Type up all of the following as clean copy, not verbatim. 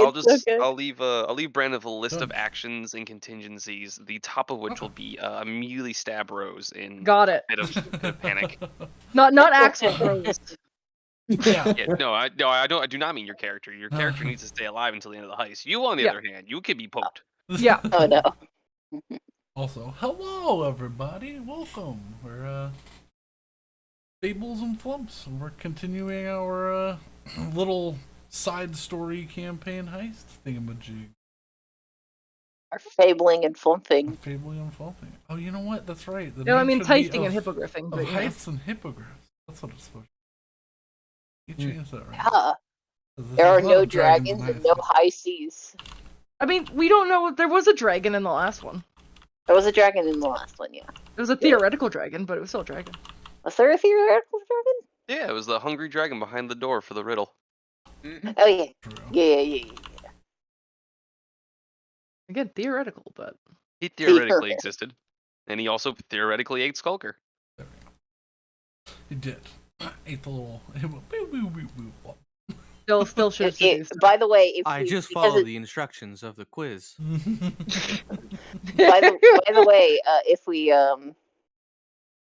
I'll leave Brandon with a list of actions and contingencies, the top of which will be immediately stab Rose in Got a it. bit of panic. Not Axel Rose. Yeah. Yeah, no, I do not mean your character. Your character needs to stay alive until the end of the heist. You, on the Yeah. other hand, you could be poked. Yeah. Oh no. Also, hello everybody. Welcome. We're Fables and Flumps. We're continuing our little side story campaign heist thingamajig. Our fabling and flumping. Fabling and Flumping. Oh, you know what? That's right. The No, I name mean should be heisting and hippogriffing. Of But, you know. Heists and Hippogriffs. That's what it's supposed to be. You changed that right. Yeah. 'Cause this There are is not no of dragons and no high seas. I mean, we don't know. There was a dragon in the last one. There was a dragon in the last one, yeah. It was a theoretical dragon, but it was still a dragon. Was there a theoretical dragon? Yeah, it was the hungry dragon behind the door for the riddle. Oh yeah. True. Yeah. Again, theoretical, but He theoretically existed, and he also theoretically ate Skulker. There we go. He did. Ate the little. still should have seduced. By the way, if I we, just because followed the instructions of the quiz. by the way,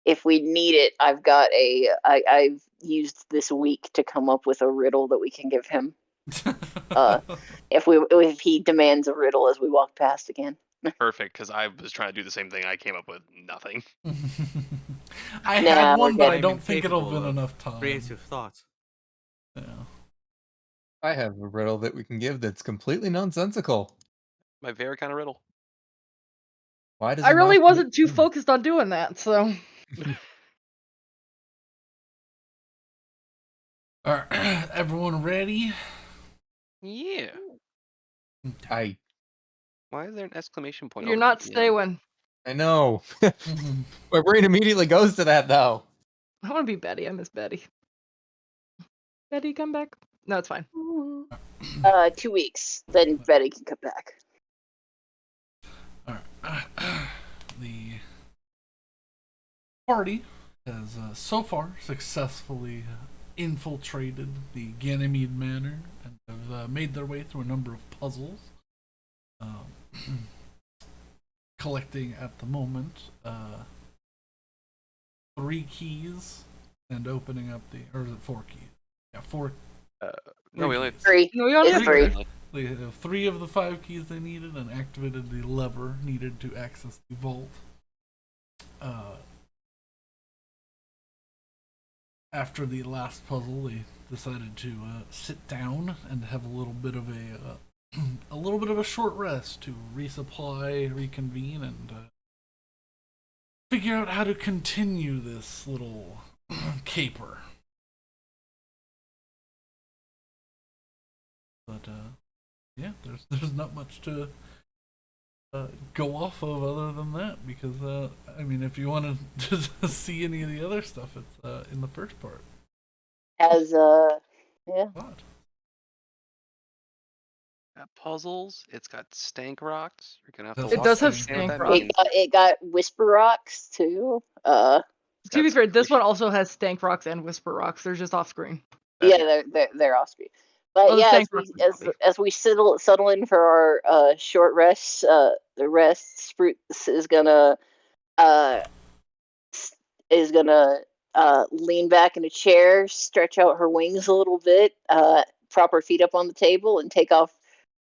if we need it, I've used this week to come up with a riddle that we can give him. If he demands a riddle as we walk past again. Perfect, because I was trying to do the same thing. I came up with nothing. I Nah, had one, but I I'm don't think it'll have incapable been of enough time. Creative thoughts. Yeah. I have a riddle that we can give that's completely nonsensical. My very kind of riddle. Why does I a really mouse wasn't eat too food? focused on doing that, so. Alright, everyone ready? Yeah. I Why is there an exclamation point? You're over not the end? staying. know. My brain immediately goes to that though. I want to be Betty. I miss Betty. Betty, come back. No, it's fine. 2 weeks, then Betty can come back. Alright. The party has so far successfully infiltrated the Ganymede Manor and have made their way through a number of puzzles. Collecting at the moment 3 keys and opening up or is it 4 keys? Yeah, 4. No, we only have 3. No, we only It's have 3. They have 3 of the 5 keys they needed and activated the lever needed to access the vault. After the last puzzle, they decided to sit down and have a little bit of a short rest to resupply, reconvene, and figure out how to continue this little caper. But yeah, there's not much to go off of other than that because I mean, if you want to see any of the other stuff, it's in the first part. As yeah. But got puzzles. It's got stank rocks. You're gonna have to. It walk does have understand what stank that rocks. means. It got whisper rocks too. To be That's fair, this pretty- one also has stank rocks and whisper rocks. They're just off screen. Yeah, they're off screen. But Oh, the yeah, stank rocks are as we settle in for our short rests, the rest Spruce is gonna lean back in a chair, stretch out her wings a little bit, prop her feet up on the table, and take off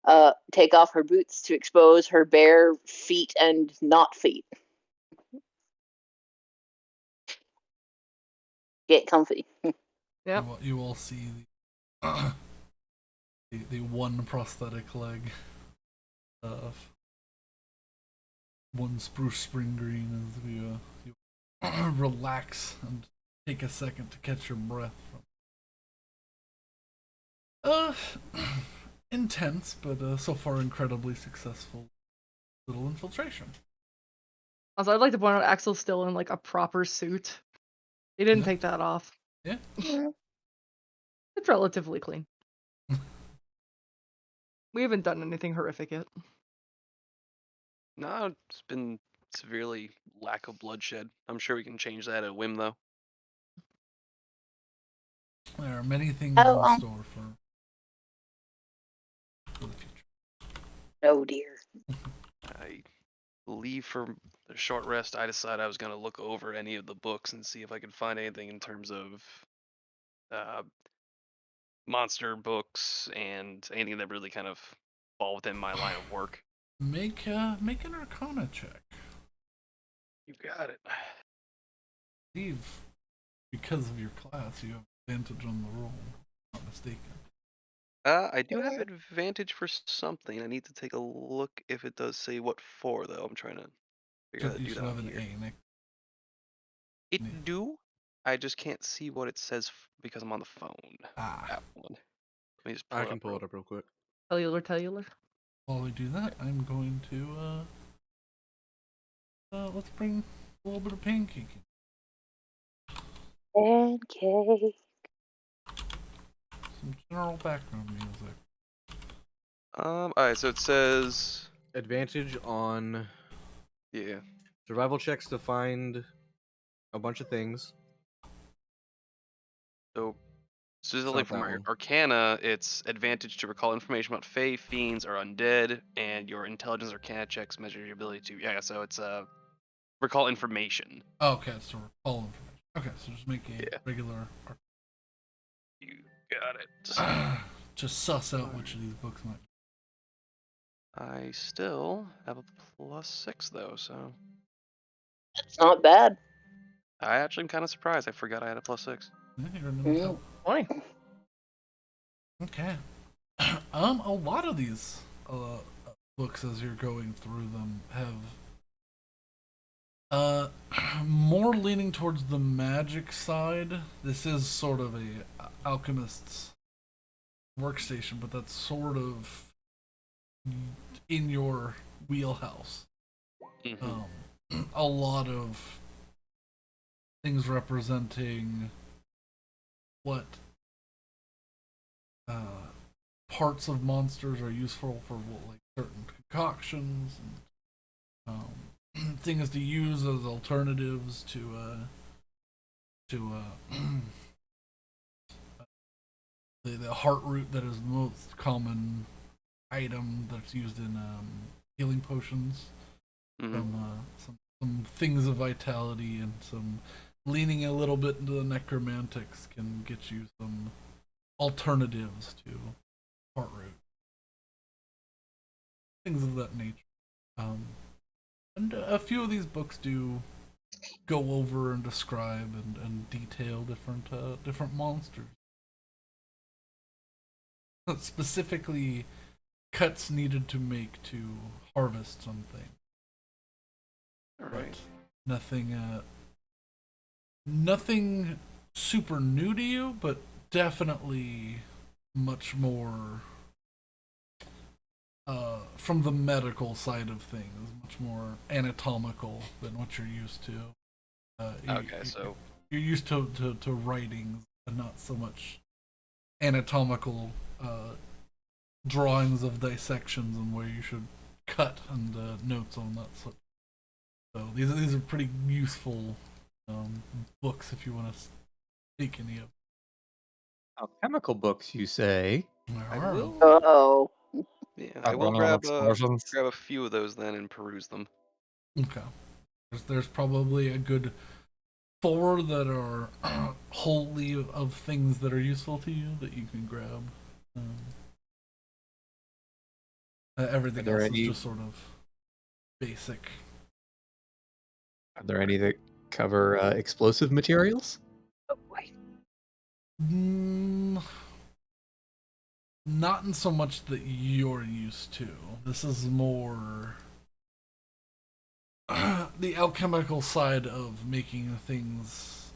her boots to expose her bare feet and not feet. Get comfy. Yep. you all see the one prosthetic leg of one spruce spring green as you relax and take a second to catch your breath. Intense, but so far incredibly successful little infiltration. Also, I'd like to point out Axel's still in like a proper suit. He didn't Yeah. take that off. Yeah. It's relatively clean. We haven't done anything horrific yet. No, it's been severely lack of bloodshed. I'm sure we can change that at a whim, though. There are many things Oh, in store for the future. Oh dear. I leave for the short rest. I decided I was going to look over any of the books and see if I could find anything in terms of uh, monster books and anything that really kind of fall within my line of work. Make an Arcana check. You got it. Steve, because of your class, you have advantage on the roll. If I'm not mistaken. I do have advantage for something. I need to take a look if it does say what for, though. I'm trying to figure out how to You do should that have on an here. A, Nick. It Yeah. do. I just can't see what it says because I'm on the phone. Ah, That one. Let me just pull I it can up pull real it up real quick. Cellular. while we do that, I'm going to let's bring a little bit of pancake in. Pancake. Some general background music. Alright, so it says Advantage on yeah. survival checks to find a bunch of things. So specifically not for that my one. Arcana, it's advantage to recall information about Fae, fiends, or undead, and your intelligence Arcana checks measure your ability to so it's recall information. Oh, okay, so recall information. Okay, so just make a Yeah. regular. You got it. Just suss out which of these books might. I still have a +6 though, so That's not bad. I actually am kind of surprised. I forgot I had a +6. Yeah, you're in the middle. Funny. Okay. A lot of these books, as you're going through them, have more leaning towards the magic side. This is sort of a alchemist's workstation, but that's sort of in your wheelhouse. A lot of things representing what parts of monsters are useful for like certain concoctions and things to use as alternatives to the heart root that is the most common item that's used in healing potions. Some things of vitality and some leaning a little bit into the necromantics can get you some alternatives to heart root. Things of that nature. And a few of these books do go over and describe and detail different monsters. Specifically, cuts needed to make to harvest something. Alright. Nothing super new to you, but definitely much more from the medical side of things, much more anatomical than what you're used to. So You're used to writings and not so much anatomical drawings of dissections and where you should cut and notes on that sort. So these are pretty useful books if you want to speak any of. Alchemical books, you say? I will. Uh-oh. Yeah, I I will run on grab explosions. a few of those then and peruse them. Okay. There's probably a good 4 that are wholly of things that are useful to you that you can grab. Everything else is just sort of basic. Are there any that cover explosive materials? Oh, wait. Not in so much that you're used to. This is more the alchemical side of making things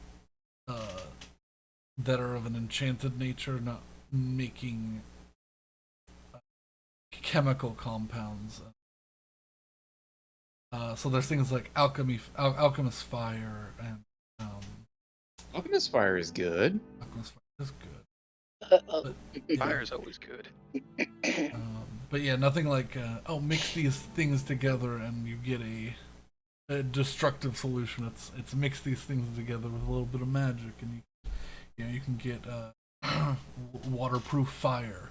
that are of an enchanted nature, not making chemical compounds. So there's things like alchemist fire, and Alchemist fire is good. alchemist fire is good. Uh-oh. Fire's always good. But yeah, nothing like mix these things together and you get a destructive solution. It's mix these things together with a little bit of magic, and you can get waterproof fire.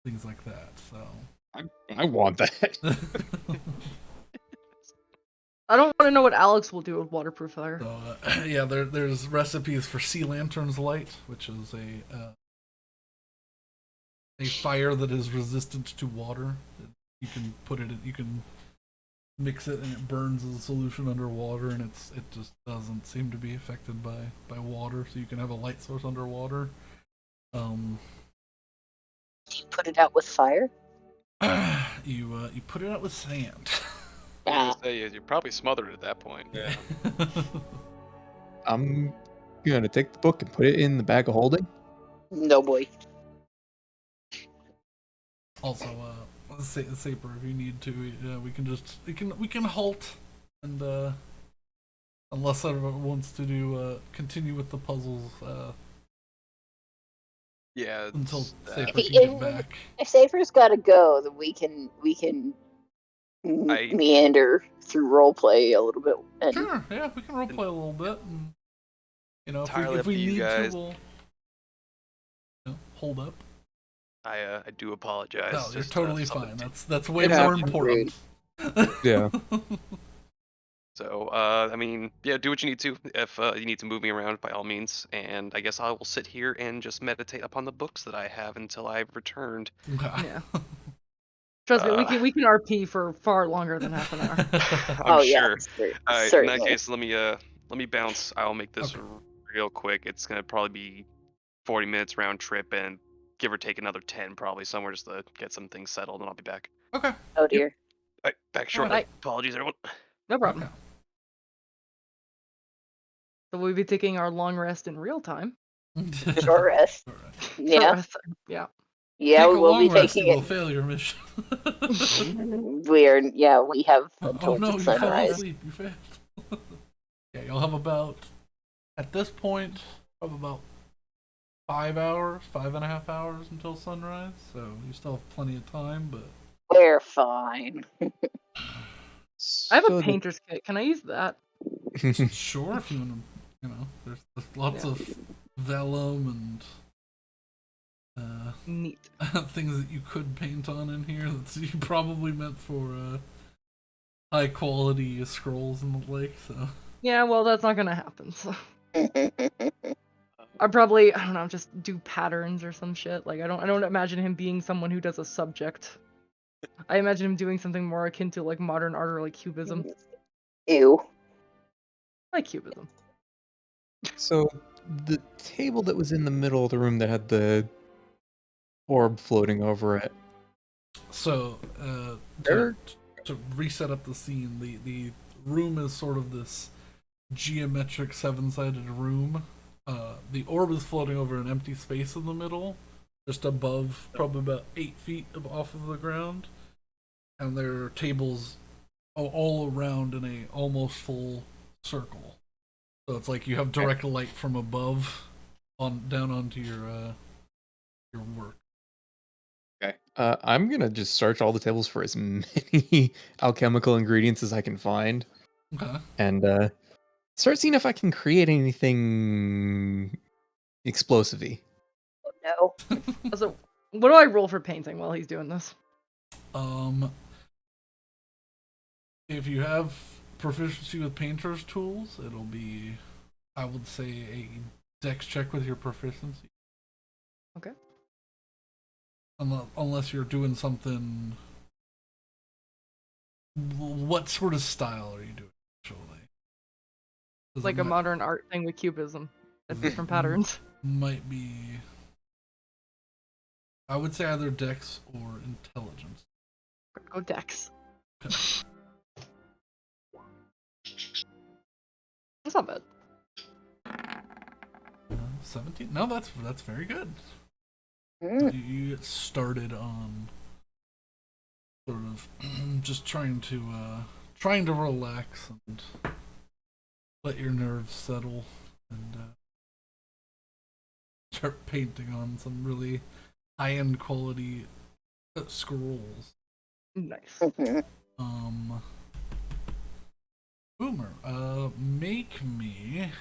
things like that. So I want that. I don't want to know what Alex will do with waterproof fire. So yeah, there's recipes for sea lanterns light, which is a fire that is resistant to water. You can put it in, you can mix it and it burns as a solution underwater, and it just doesn't seem to be affected by water. So you can have a light source underwater. You put it out with fire. You put it out with sand. I was Ah, gonna say you're probably smothered at that point. Yeah. I'm gonna take the book and put it in the bag of holding. no boy. Also, Saper, if you need to, we can halt, and unless everyone wants to do continue with the puzzles Yeah. until it's, Saper If can he- get back. If Safer's got to go, then we can I- meander through roleplay a little bit. And Sure, yeah, we can roleplay a little bit, and Entirely if up we to you need guys. to, we'll hold up. I do apologize. No, you're Just, totally something fine. to- That's way It more happens. important. Yeah. So, I mean, yeah, do what you need to. If you need to move me around, by all means. And I guess I will sit here and just meditate upon the books that I have until I've returned. Okay. Yeah. Trust me, Uh, we can RP for far longer than half an hour. I'm oh sure. yeah, In that certainly. case, let me bounce. I'll make this Okay. real quick. It's gonna probably be 40 minutes round trip, and give or take another 10 probably somewhere just to get some things settled, and I'll be back. Okay. Oh dear. All right, back shortly. Alright. Apologies, everyone. No problem. Okay. So we'll be taking our long rest in real time. Short rest. Alright. Short Yeah, rest. Yeah. yeah, Take we a will be long rest, taking you will it. fail your mission. We have Oh until no, the you fell sunrise. asleep. You failed. Yeah, you'll have about, at this point, probably about 5.5 hours until sunrise. So you still have plenty of time, but We're fine. I have So a the- painter's kit. Can I use that? sure, if you want to, there's lots Yeah. of vellum and Neat. things that you could paint on in here. That's you probably meant for high quality scrolls and the like. So Yeah, well, that's not gonna happen. So I probably, I don't know, just do patterns or some shit. Like I don't imagine him being someone who does a subject. I imagine him doing something more akin to like modern art or like cubism. Ew. I like cubism. So the table that was in the middle of the room that had the orb floating over it. So, There- to reset up the scene, the room is sort of this geometric seven-sided room. The orb is floating over an empty space in the middle, just above, probably about 8 feet off of the ground. And there are tables all around in a almost full circle. So it's like you have direct light from above on down onto your work. Okay. I'm gonna just search all the tables for as many alchemical ingredients as I can find, Okay. and start seeing if I can create anything explosive-y. No. So, what do I roll for painting while he's doing this? If you have proficiency with painter's tools, it'll be, I would say, a dex check with your proficiency. Okay. Unless you're doing something. What sort of style are you doing, actually? 'Cause Like it a modern art thing with cubism. It's different patterns. might be. I would say either dex or intelligence. Go Dex. That's not bad. 17? No, that's very good. Mm. You get started on sort of just trying to relax and let your nerves settle and start painting on some really high-end quality scrolls. Nice. Mhm. Boomer, make me.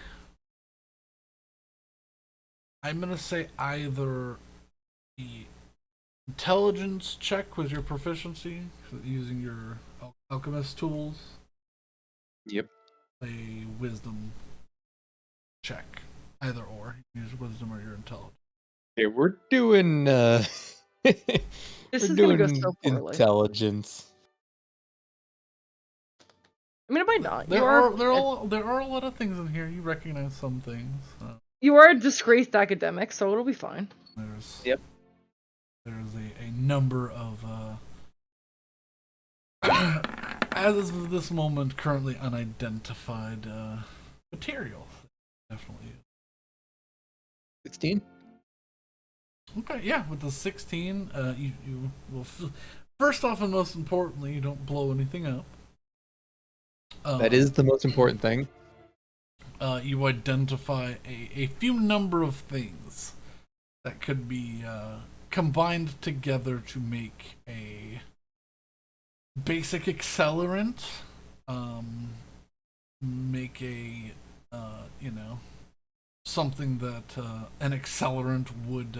I'm gonna say either a intelligence check with your proficiency using your alchemist tools. Yep. A wisdom check, either or. You use wisdom or your intelligence. Okay, we're doing This we're is gonna go doing so poorly. intelligence. I mean, it might not. There are a lot of things in here. You recognize some things. You are a disgraced academic, so it'll be fine. Yep. There's a number of as of this moment currently unidentified materials. Definitely. 16. Okay, yeah, with the 16, you will first off and most importantly, you don't blow anything up. That is the most important thing. You identify a few number of things that could be combined together to make a basic accelerant, make a something that an accelerant would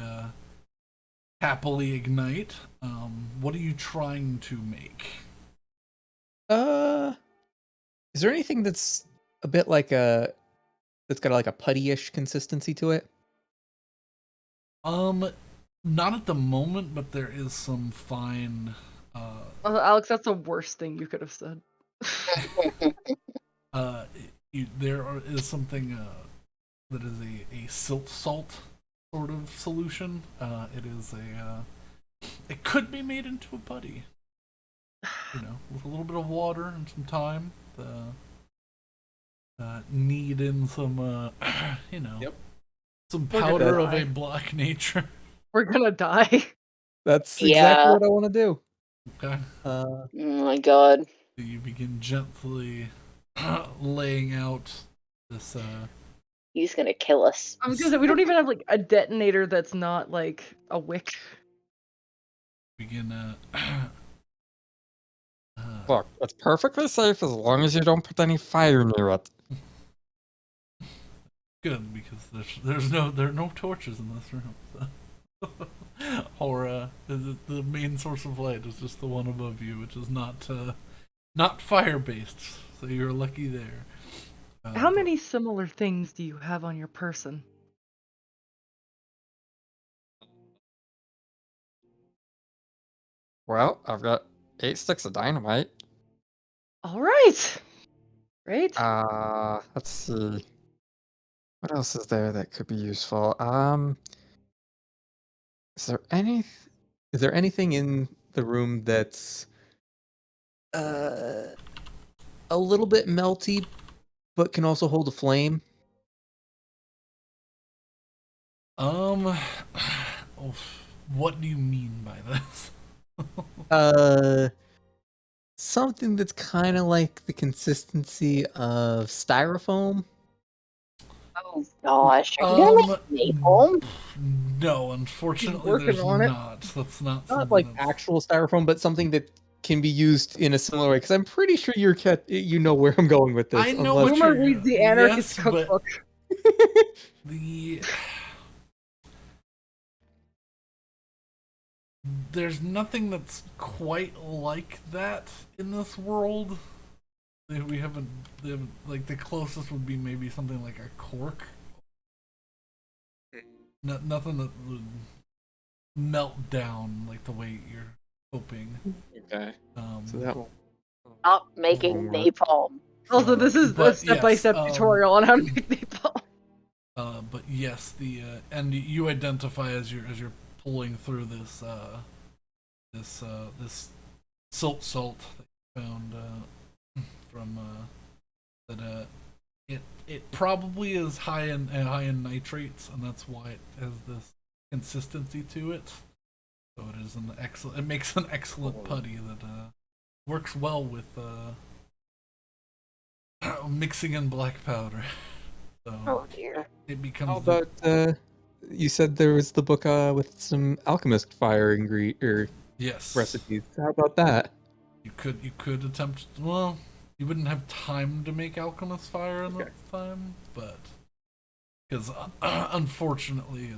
happily ignite. What are you trying to make? Is there anything that's a bit like that's got like a putty-ish consistency to it? Not at the moment, but there is some fine. Alex, that's the worst thing you could have said. Is something that is a silt salt sort of solution. It is it could be made into a putty. With a little bit of water and some time. Knead in some, Yep. some We're gonna powder of die. a black nature. We're gonna die. That's Yeah. exactly what I want to do. Okay. Oh my god. So you begin gently laying out this. He's gonna kill us. I was gonna say, we don't even have like a detonator that's not like a wick. Begin. Look, it's perfectly safe as long as you don't put any fire near it. Good, because there are no torches in this room. So. Or the main source of light is just the one above you, which is not fire based. So you're lucky there. How many similar things do you have on your person? Well, I've got 8 sticks of dynamite. All right. Great. Let's see. What else is there that could be useful? Is there anything in the room that's a little bit melty, but can also hold a flame? What do you mean by this? Something that's kind of like the consistency of styrofoam. Oh gosh. Are you gonna make napalm? No, unfortunately, working there's on it. not. That's not Not something like that's... actual styrofoam, but something that can be used in a similar way. Because I'm pretty sure you know where I'm going with this. I know unless- what Boomer you're reads the gonna- anarchist yes, but cookbook. There's nothing that's quite like that in this world. They haven't like the closest would be maybe something like a cork. Nothing that would melt down like the way you're hoping. Okay. So that one. Stop making napalm. Also, this is a But step-by-step yes, tutorial on how to make napalm. But yes, and you identify as you're pulling through this this silt salt that you found from that it probably is high in nitrates, and that's why it has this consistency to it. So it is an excellent. It makes an excellent putty that works well with mixing in black powder. So Oh dear. it becomes. How about you said there was the book with some alchemist fire yes recipes. How about that? You could attempt. Well, you wouldn't have time to make alchemist fire in that time, but because unfortunately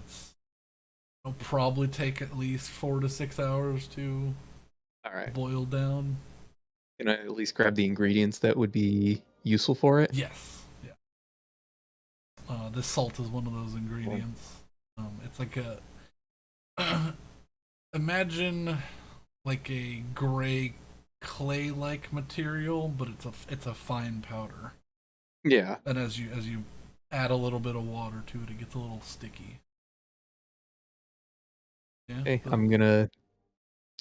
It'll probably take at least 4 to 6 hours to All right. boil down. Can I at least grab the ingredients that would be useful for it? Yes. Yeah. This salt is one of those ingredients. It's like a imagine like a gray clay-like material, but it's a fine powder. Yeah. And as you add a little bit of water to it, it gets a little sticky. Yeah. Okay, but-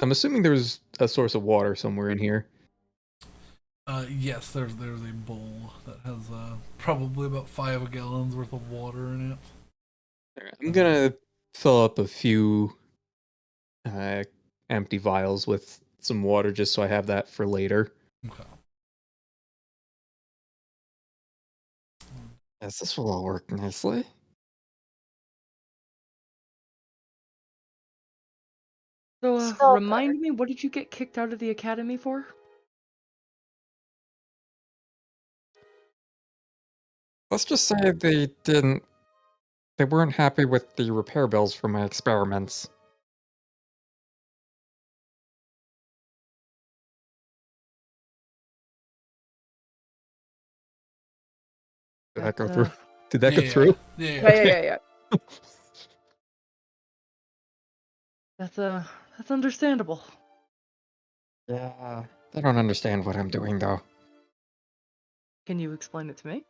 I'm assuming there's a source of water somewhere in here. Yes, there's a bowl that has probably about 5 gallons worth of water in it. All right, I'm gonna fill up a few empty vials with some water just so I have that for later. Okay. Yes, this will all work nicely. So, Stalker. remind me, what did you get kicked out of the academy for? Let's just say they weren't happy with the repair bills for my experiments. Did that go through? Did that go through? Yeah. Yeah. That's understandable. Yeah, they don't understand what I'm doing though. Can you explain it to me?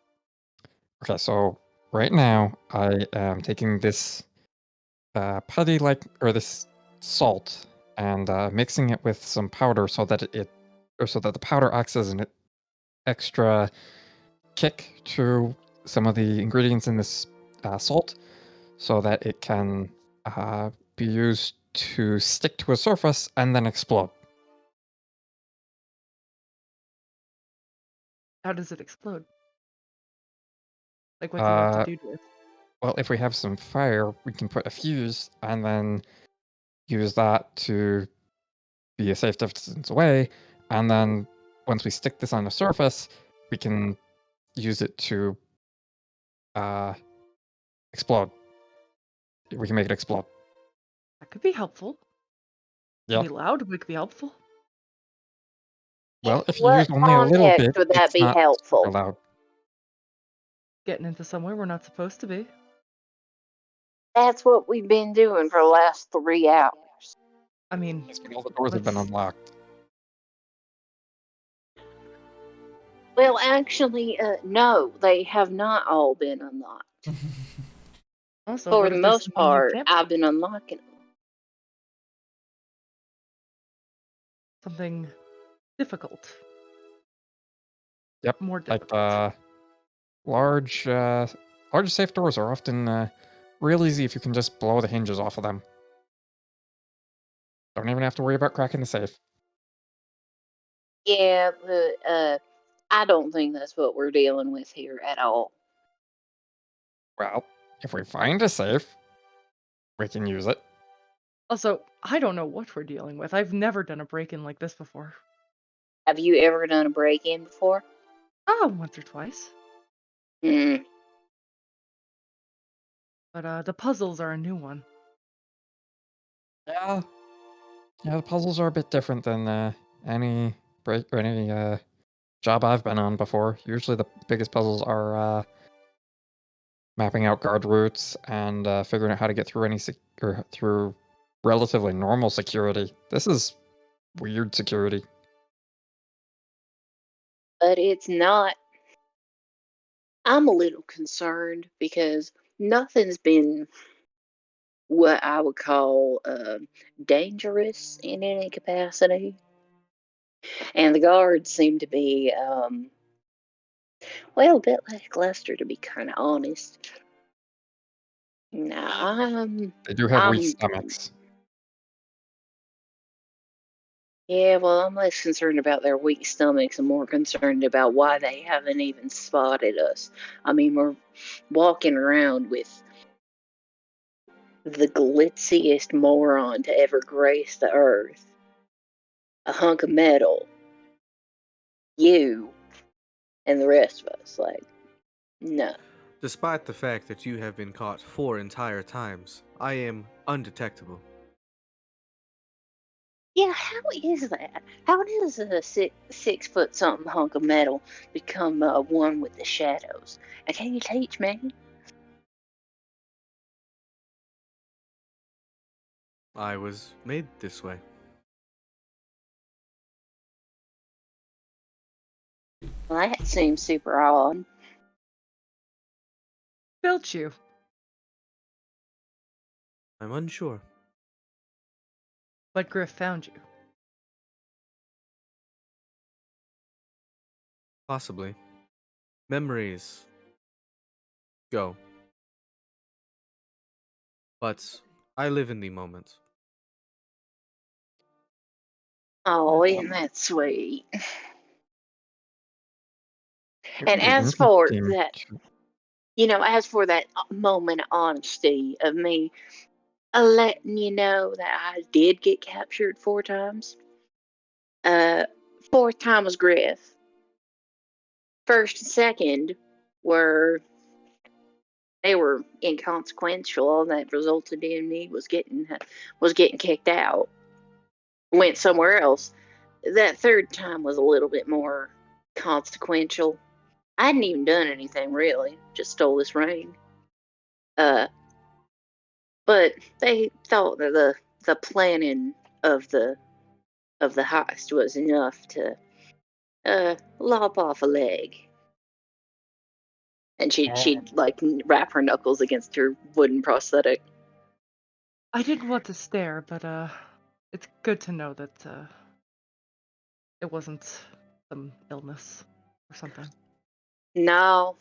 Okay, so right now I am taking this putty or this salt and mixing it with some powder so that so that the powder acts as an extra kick to some of the ingredients in this salt, so that it can be used to stick to a surface and then explode. How does it explode? Like, what's it have to do to it? Well, if we have some fire, we can put a fuse and then use that to be a safe distance away. And then once we stick this on the surface, we can use it to explode. We can make it explode. That could be helpful. Yeah. Be loud, but it could be helpful. Well, if you What use only a little context bit, would that it's be not super helpful? loud. Getting into somewhere we're not supposed to be. That's what we've been doing for the last 3 hours. I mean, Yes, but all the doors have been let's- unlocked. Well, actually, no, they have not all been unlocked. also, For what the if there's most something you part, can't I've see? been unlocking them. Something difficult. Yep. More Like difficult. large safe doors are often real easy if you can just blow the hinges off of them. Don't even have to worry about cracking the safe. Yeah, but I don't think that's what we're dealing with here at all. Well, if we find a safe, we can use it. Also, I don't know what we're dealing with. I've never done a break-in like this before. Have you ever done a break-in before? Once or twice. Hmm. But the puzzles are a new one. Yeah. Yeah, the puzzles are a bit different than any job I've been on before. Usually the biggest puzzles are mapping out guard routes and figuring out how to get through or through relatively normal security. This is weird security. But it's not. I'm a little concerned because nothing's been what I would call dangerous in any capacity. And the guards seem to be, well, a bit lackluster, to be kind of honest. Nah, They do have weak I'm, stomachs. yeah, well, I'm less concerned about their weak stomachs and more concerned about why they haven't even spotted us. I mean, we're walking around with the glitziest moron to ever grace the earth. A hunk of metal. You and the rest of us. Like, no. Despite the fact that you have been caught 4 entire times, I am undetectable. Yeah, how is that? How does a 6 foot something hunk of metal become one with the shadows? And can you teach me? I was made this way. Well, that seems super odd. Built you. I'm unsure. But Griff found you. Possibly. Memories go. But I live in the moment. Oh, isn't that sweet? It And would be as for interesting that, to- as for that moment of honesty of me letting you know that I did get captured 4 times. Fourth time was Griff. First and second were they were inconsequential. All that resulted in me was getting kicked out. Went somewhere else. That third time was a little bit more consequential. I hadn't even done anything really. Just stole this ring. Uh, but they thought that the planning of the heist was enough to lop off a leg. And she'd like wrap her knuckles against her wooden prosthetic. I didn't want to stare, but it's good to know that it wasn't some illness or something. No,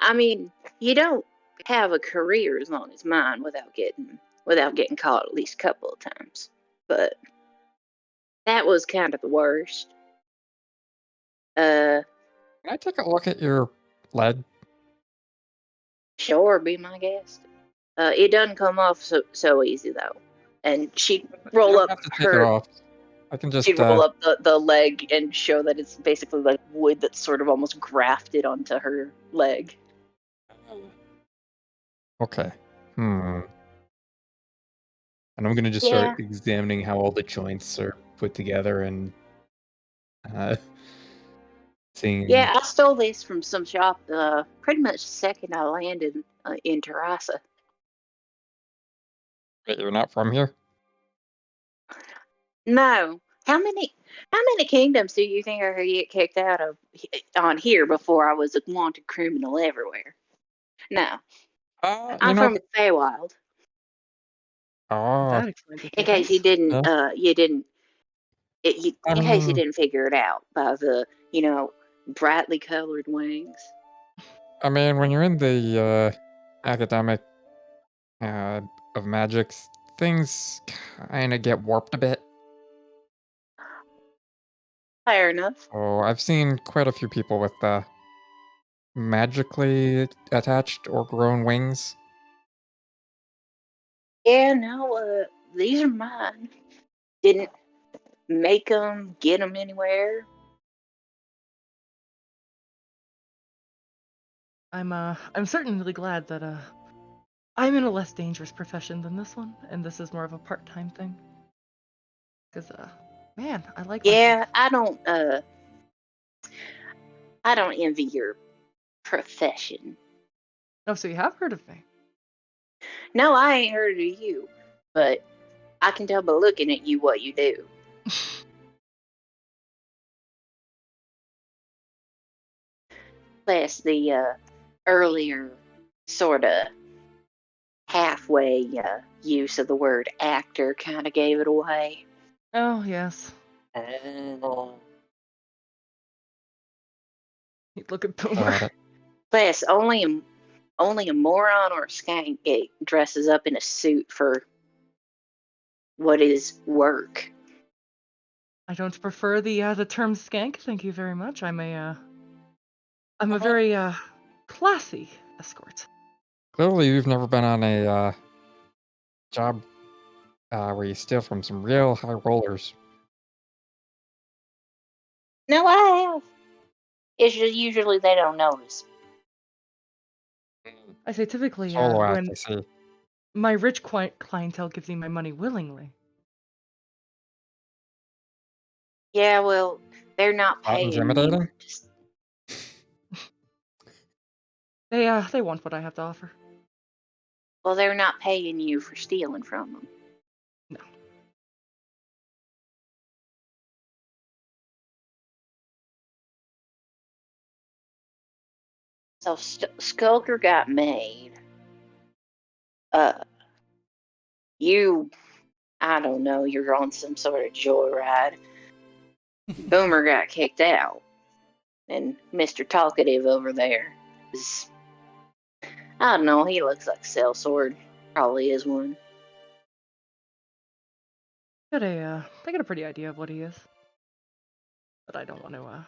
I mean you don't have a career as long as mine without getting caught at least a couple of times. But that was kind of the worst. Can I take a look at your leg? Sure, be my guest. It doesn't come off so easy though. And she'd You roll don't up have to take it off. I can just the leg and show that it's basically like wood that's sort of almost grafted onto her leg. Okay. And I'm gonna just Yeah. start examining how all the joints are put together and seeing. Yeah, I stole this from some shop pretty much the second I landed in Terrassa. Wait, you're not from here? No. How many kingdoms do you think I could get kicked out of on here before I was a wanted criminal everywhere? No. You I'm know. from Feywild. Oh, That explains a In few case you things. didn't yeah. in case you didn't figure it out by the, brightly colored wings. I mean, when you're in the academic of magics, things kind of get warped a bit. Fair enough. So I've seen quite a few people with magically attached or grown wings. Yeah, no, these are mine. Didn't make them, get them anywhere. I'm certainly glad that I'm in a less dangerous profession than this one, and this is more of a part-time thing. Cause man, I like my Yeah, job. I don't envy your profession. Oh, so you have heard of me? No, I ain't heard of you, but I can tell by looking at you what you do. Plus, the earlier sort of halfway use of the word actor kind of gave it away. Oh yes. You look at Boomer. Got it. Plus, only a moron or a skank dresses up in a suit for what is work. I don't prefer the term skank. Thank you very much. I'm a very classy escort. Clearly, you've never been on a job where you steal from some real high rollers. No, I have. It's just usually they don't notice. I say typically Solo act, when I see. My rich clientele gives me my money willingly. Yeah, well, they're not Not paying you. intimidating? Just, They want what I have to offer. well, they're not paying you for stealing from them. No. So Skulker got made. You, I don't know, you're on some sort of joyride. Boomer got kicked out. And Mr. Talkative over there is, I don't know, he looks like a sellsword. Probably is one. They got a pretty idea of what he is. But I don't want to,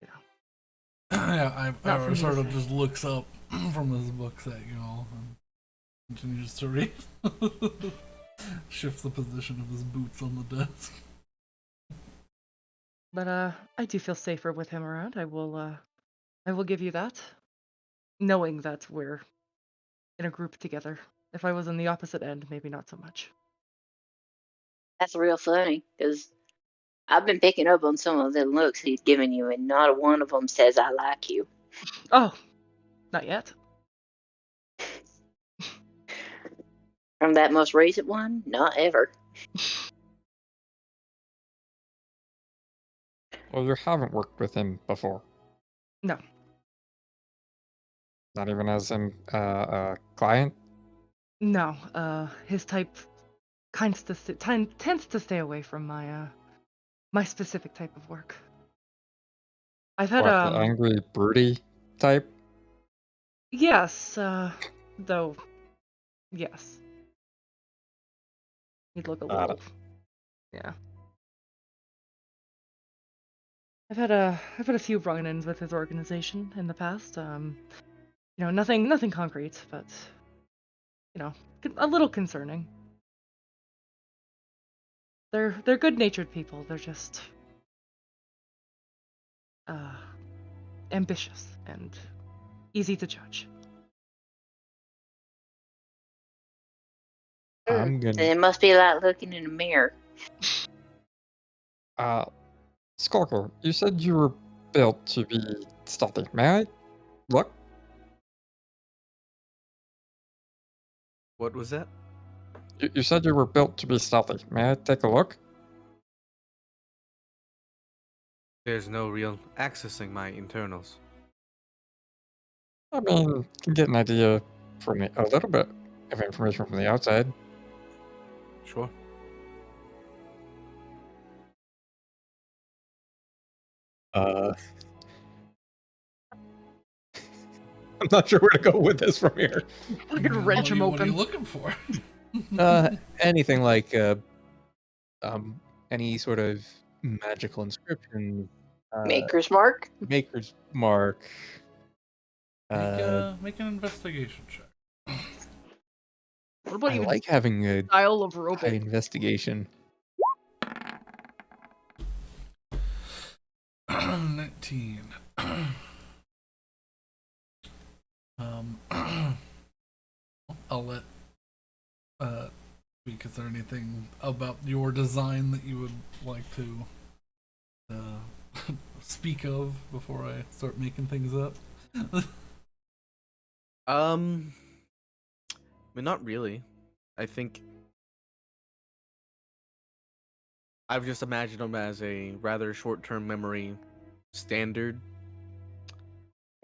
Yeah, Not for I me to sort of say. just looks up from his books at you all and continues to read. Shifts the position of his boots on the desk. But I do feel safer with him around. I will give you that. Knowing that we're in a group together. If I was on the opposite end, maybe not so much. That's real funny, because I've been picking up on some of the looks he's giving you, and not one of them says I like you. Oh, not yet. From that most recent one, not ever. Well, you haven't worked with him before. No. Not even as a client? No, his type tends to stay away from my specific type of work. I've had What, the angry, broody type? yes, though yes. He'd look a Got little yeah. I've had a few run-ins with his organization in the past. Nothing concrete, but a little concerning. They're good-natured people. They're just ambitious and easy to judge. I'm gonna. It must be like looking in a mirror. Skulker, you said you were built to be stealthy. May I look? What was that? You said you were built to be stealthy. May I take a look? There's no real accessing my internals. I mean, you can get an idea from a little bit of information from the outside. Sure. I'm not sure where to go with this from here. Fucking wrench him What are you open. looking for? Anything like any sort of magical inscription, Maker's Mark? Maker's Mark. Make an investigation check. What about I you? like having a Style of high robot. investigation. 19. I'll let speak. Is there anything about your design that you would like to speak of before I start making things up? I mean, not really. I think I've just imagined them as a rather short-term memory standard.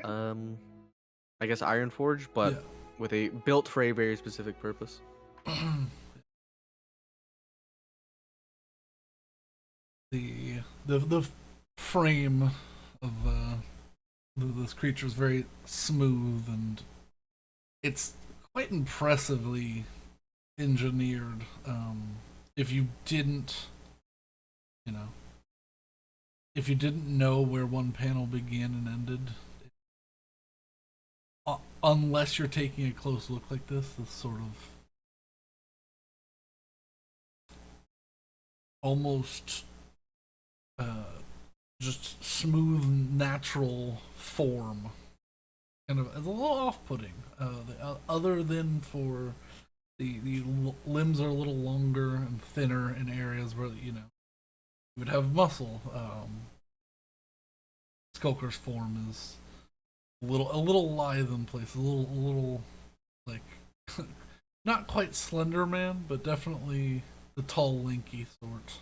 I guess Iron Forge, but Yeah. with a built for a very specific purpose. The frame of this creature is very smooth, and it's quite impressively engineered. If you didn't, if you didn't know where one panel began and ended, unless you're taking a close look like this sort of almost just smooth, natural form, kind of, it's a little off-putting. Other than for the limbs are a little longer and thinner in areas where you would have muscle. Skulker's form is a little lithe in place, a little like not quite Slender Man, but definitely the tall, lanky sort.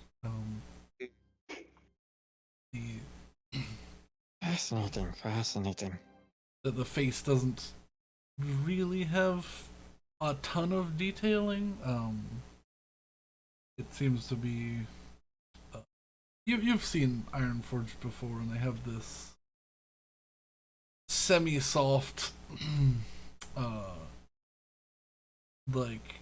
The Fascinating, fascinating. the face doesn't really have a ton of detailing. It seems to be you've seen Ironforged before, and they have this semi-soft, uh, like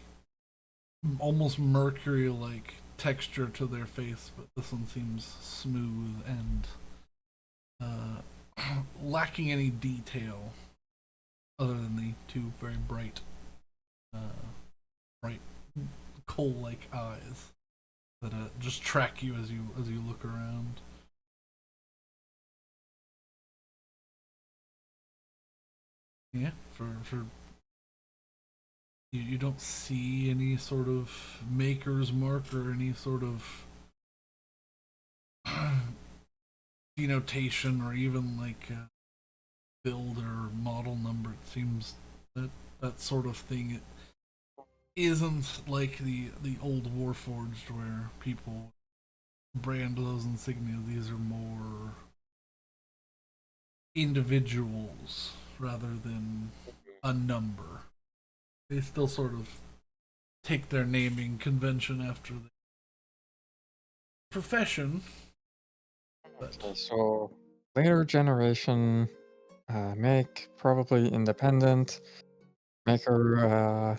almost mercury-like texture to their face, but this one seems smooth and lacking any detail, other than the two very bright coal-like eyes that just track you as you look around. Yeah, for you don't see any sort of maker's mark or any sort of denotation or even like build or model number. It seems that that sort of thing it isn't like the old Warforged where people brand those insignia. These are more individuals rather than a number. They still sort of take their naming convention after the profession. But Okay, so later generation, make probably independent, maker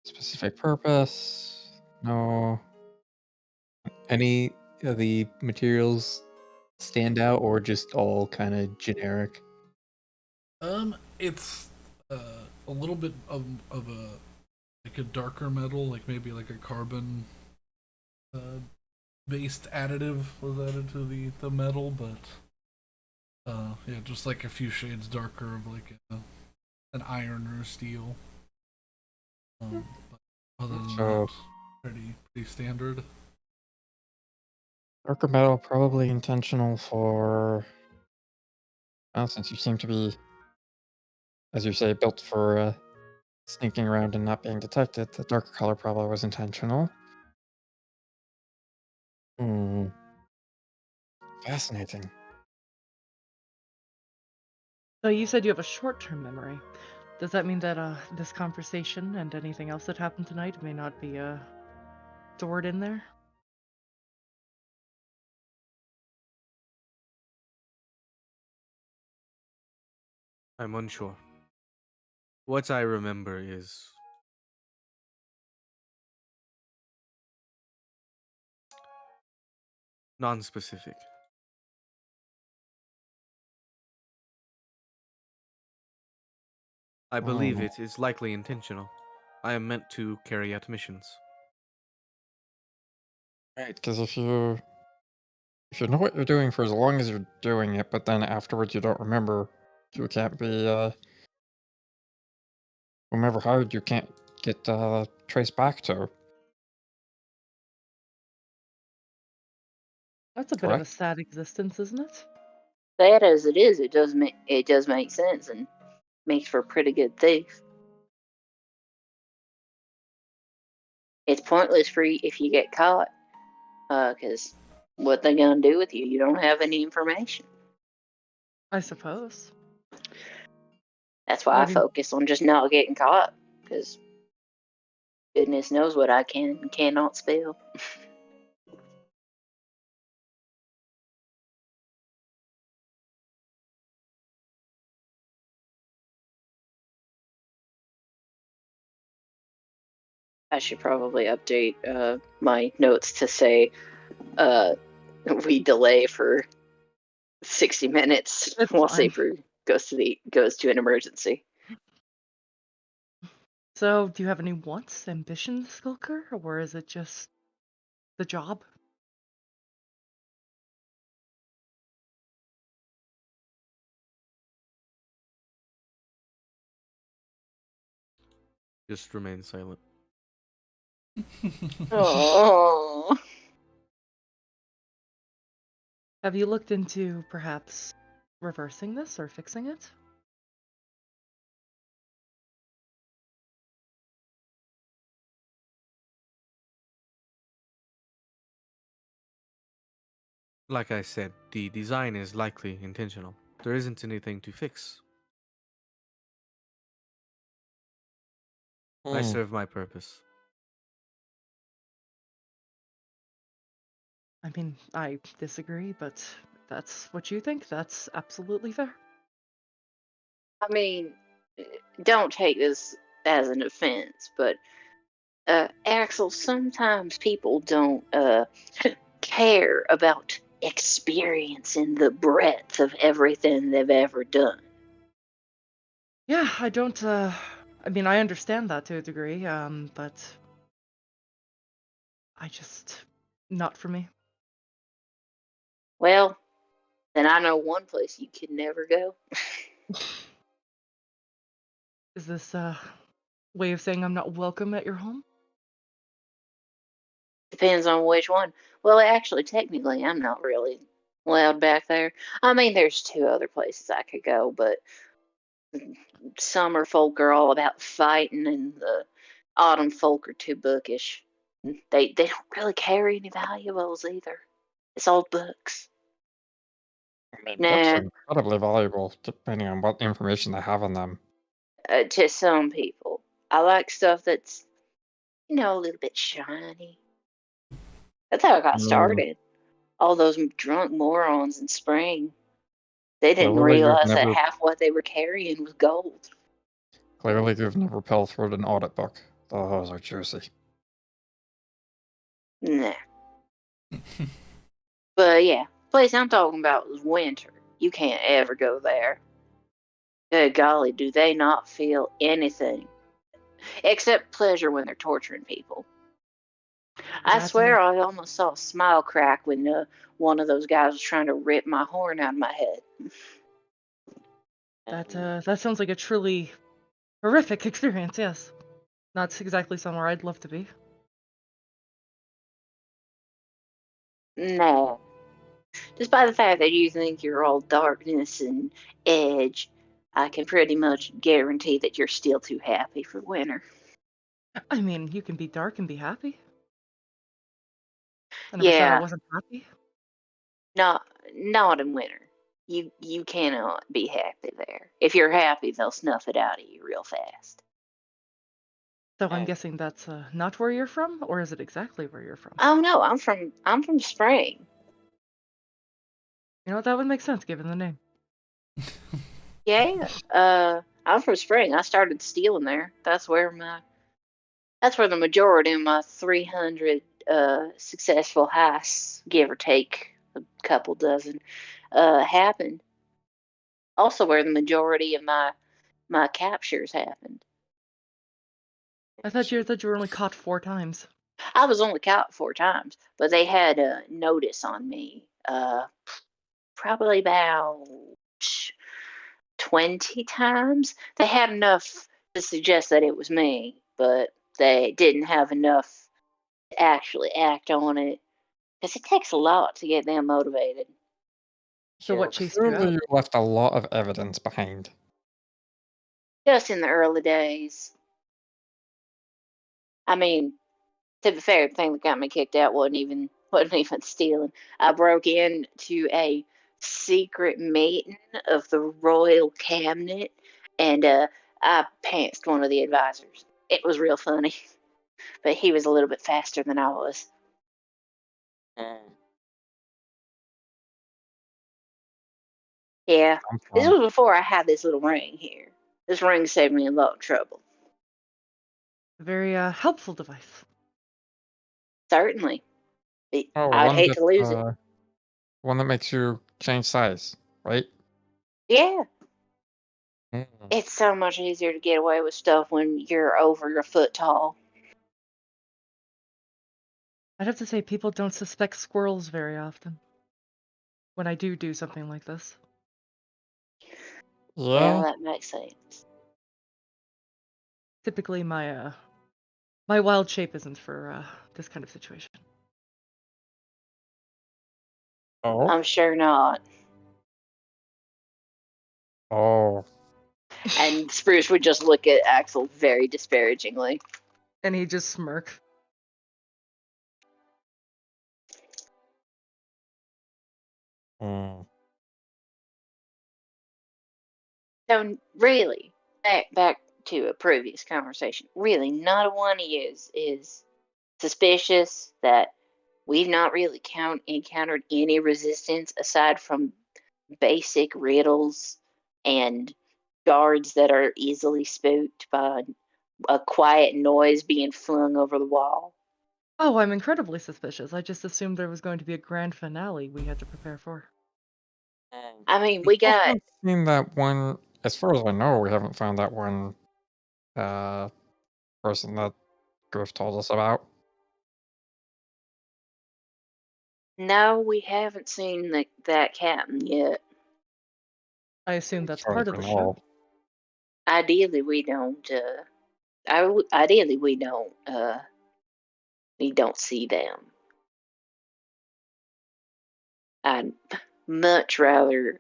specific purpose. No. Any of the materials stand out, or just all kind of generic? it's a little bit of a like a darker metal, like maybe like a carbon uh, based additive was added to the metal, but yeah, just like a few shades darker of like an iron or a steel. But other than that, So pretty standard. darker metal probably intentional for. Well, since you seem to be, as you say, built for sneaking around and not being detected, the darker color probably was intentional. Hmm. Fascinating. So you said you have a short-term memory. Does that mean that this conversation and anything else that happened tonight may not be stored in there? I'm unsure. What I remember is non-specific. I believe Hmm. it is likely intentional. I am meant to carry out missions. Right, because if you know what you're doing for as long as you're doing it, but then afterwards you don't remember, you can't be whomever hired you can't get traced back to. That's a bit of a Correct? sad existence, isn't it? Sad as it is, it does make sense and makes for a pretty good thief. It's pointless for you if you get caught, because what they gonna do with you? You don't have any information. I suppose. That's why I What do focus on just not getting caught, because goodness knows what I can and cannot spell. I should probably update my notes to say uh, we delay for 60 minutes It's while fine. Saber goes to an emergency. So, do you have any wants, ambitions, Skulker, or is it just the job? Just remain silent. Oh. Have you looked into perhaps reversing this or fixing it? Like I said, the design is likely intentional. There isn't anything to fix. I Hmm. serve my purpose. I mean, I disagree, but if that's what you think. That's absolutely fair. I mean, don't take this as an offense, but Axel, sometimes people don't care about experiencing the breadth of everything they've ever done. Yeah, I don't, I mean, I understand that to a degree, but I just, not for me. Well, then I know one place you could never go. Is this a way of saying I'm not welcome at your home? Depends on which one. Well, actually, technically, I'm not really allowed back there. I mean, there's two other places I could go, but summer folk are all about fighting, and the autumn folk are too bookish. They don't really carry any valuables either. It's old books. I mean, books are Nah, incredibly valuable depending on what information they have in them. to some people. I like stuff that's, a little bit shiny. That's how I got Mm, started. All those drunk morons in spring. They didn't clearly, you've realize that never half what they were carrying was gold. pilfered an audit book. Those are juicy. Nah. But yeah, place I'm talking about was winter. You can't ever go there. Good golly, do they not feel anything except pleasure when they're torturing people? I That, swear I almost saw a smile crack when one of those guys was trying to rip my horn out of my head. that sounds like a truly horrific experience, yes. Not exactly somewhere I'd love to be. No. Despite the fact that you think you're all darkness and edge, I can pretty much guarantee that you're still too happy for winter. I mean, you can be dark and be happy. I never said I Yeah, wasn't happy. not in winter. You cannot be happy there. If you're happy, they'll snuff it out of you real fast. So I'm guessing that's not where you're from, or is it exactly where you're from? Oh no, I'm from Spring. You know what, that would make sense given the name. Yeah, I'm from Spring. I started stealing there. That's where the majority of my 300 successful heists, give or take a couple dozen, happened. Also, where the majority of my captures happened. I thought you were only caught 4 times. I was only caught 4 times, but they had a notice on me. Probably about 20 times. They had enough to suggest that it was me, but they didn't have enough to actually act on it because it takes a lot to get them motivated. So So what chased you clearly, out? you left a lot of evidence behind. Just in the early days. I mean, to be fair, the thing that got me kicked out wasn't even stealing. I broke into a secret meeting of the royal cabinet, and I pantsed one of the advisors. It was real funny, but he was a little bit faster than I was. Mm, Yeah, I'm this fun. was before I had this little ring here. This ring saved me a lot of trouble. A very helpful device. Certainly, Oh, I'd hate to lose it. one that makes you change size, right? Yeah, Mm. it's so much easier to get away with stuff when you're over a foot tall. I'd have to say people don't suspect squirrels very often when I do something like this. Well, Yeah, that makes sense. Typically, my wild shape isn't for this kind of situation. Oh, I'm sure not. oh, And Spruce would just look at Axel very disparagingly. And he just smirk. mm. So really, back to a previous conversation. Really, not a one of you is suspicious that we've not really encountered any resistance aside from basic riddles and guards that are easily spooked by a quiet noise being flung over the wall. Oh, I'm incredibly suspicious. I just assumed there was going to be a grand finale we had to prepare for. I mean, We we still got haven't seen that one. As far as I know, we haven't found that one uh, person that Griff told us about. no, we haven't seen that captain yet. I assume that's As far as part of we the know. show. Ideally, we don't. Ideally, we don't see them. I'd much rather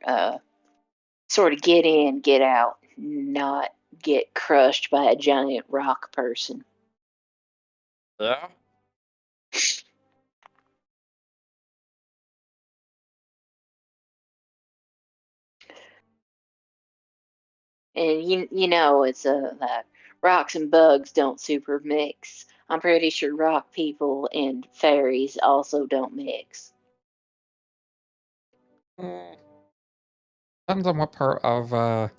sort of get in, get out, not get crushed by a giant rock person. Yeah. And you know it's like rocks and bugs don't super mix. I'm pretty sure rock people and fairies also don't mix. Mm, depends on what part of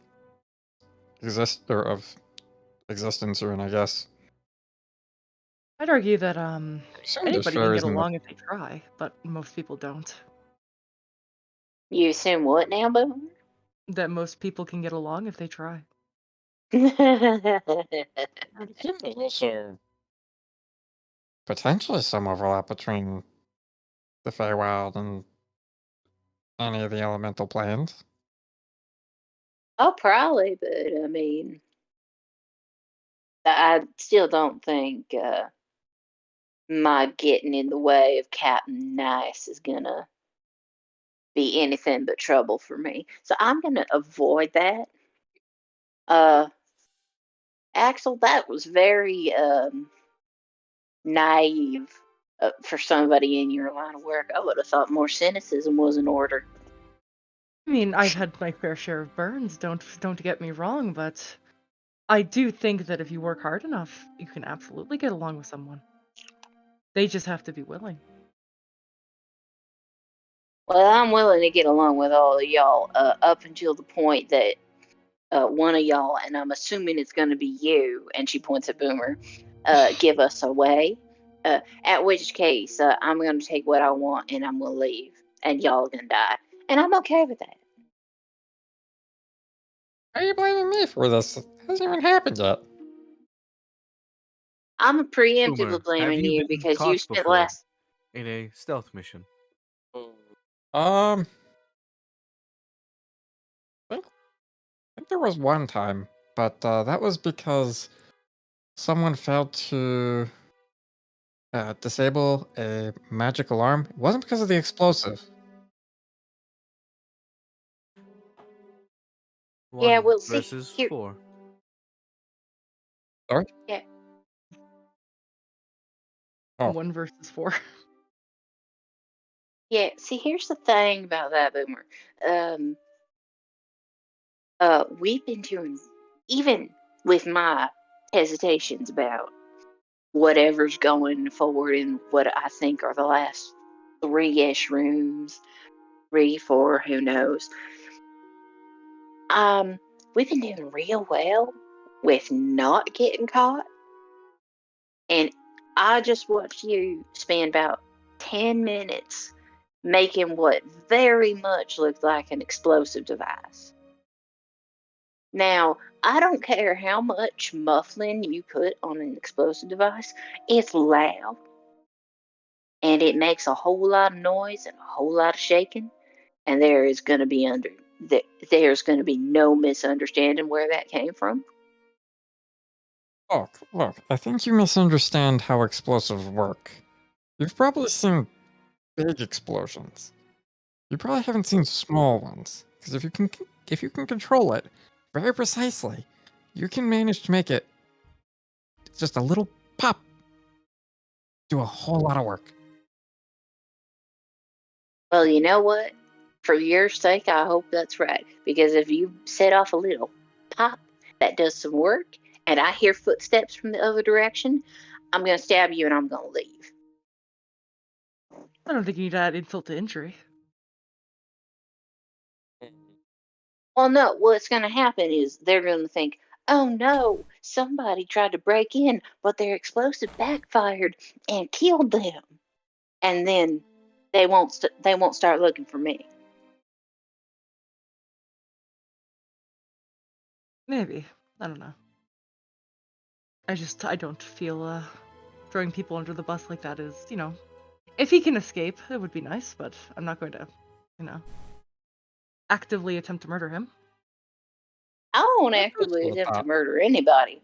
existence you're in, I guess. I'd argue that I assume there's anybody can get fairies in the. along if they try, but most people don't. You assume what now, Boomer? That most people can get along if they try. I would assume there's also potentially some overlap between the Feywild and any of the elemental planes. Oh, probably, but I mean, I still don't think my getting in the way of Captain Nice is gonna be anything but trouble for me. So I'm gonna avoid that. Uh, Axel, that was very naive for somebody in your line of work. I would have thought more cynicism was in order. I mean, I've had my fair share of burns, don't get me wrong, but I do think that if you work hard enough, you can absolutely get along with someone. They just have to be willing. Well, I'm willing to get along with all of y'all up until the point that one of y'all, and I'm assuming it's going to be you, and she points at Boomer, give us away. At which case, I'm going to take what I want and I'm going to leave, and y'all going to die. And I'm okay with that. Why are you blaming me for this? It hasn't even happened yet. I'm Boomer, preemptively have blaming you you been because you caught spent before last. in a stealth mission? Um, I think there was one time, but that was because someone failed to disable a magic alarm. It wasn't because of the explosive. Yeah, One well, see, versus here. four. Sorry? Yeah, Oh, 1 versus 4. yeah. See, here's the thing about that, Boomer. Um, we've been doing, even with my hesitations about whatever's going forward in what I think are the last 3-ish rooms, 3, 4, who knows. We've been doing real well with not getting caught, and I just watched you spend about 10 minutes making what very much looked like an explosive device. Now, I don't care how much muffling you put on an explosive device, it's loud and it makes a whole lot of noise and a whole lot of shaking, and there's going to be no misunderstanding where that came from. Look, I think you misunderstand how explosives work. You've probably seen big explosions. You probably haven't seen small ones. Because if you can control it very precisely, you can manage to make it just a little pop do a whole lot of work. Well, you know what? For your sake, I hope that's right. Because if you set off a little pop that does some work, and I hear footsteps from the other direction, I'm going to stab you and I'm going to leave. I don't think you need to add insult to injury. Well, no, what's going to happen is they're going to think, oh no, somebody tried to break in, but their explosive backfired and killed them. And then they won't start looking for me. Maybe. I don't know. I don't feel throwing people under the bus like that is, if he can escape, it would be nice, but I'm not going to, actively attempt to murder him. I won't I actively appreciate attempt to that. murder anybody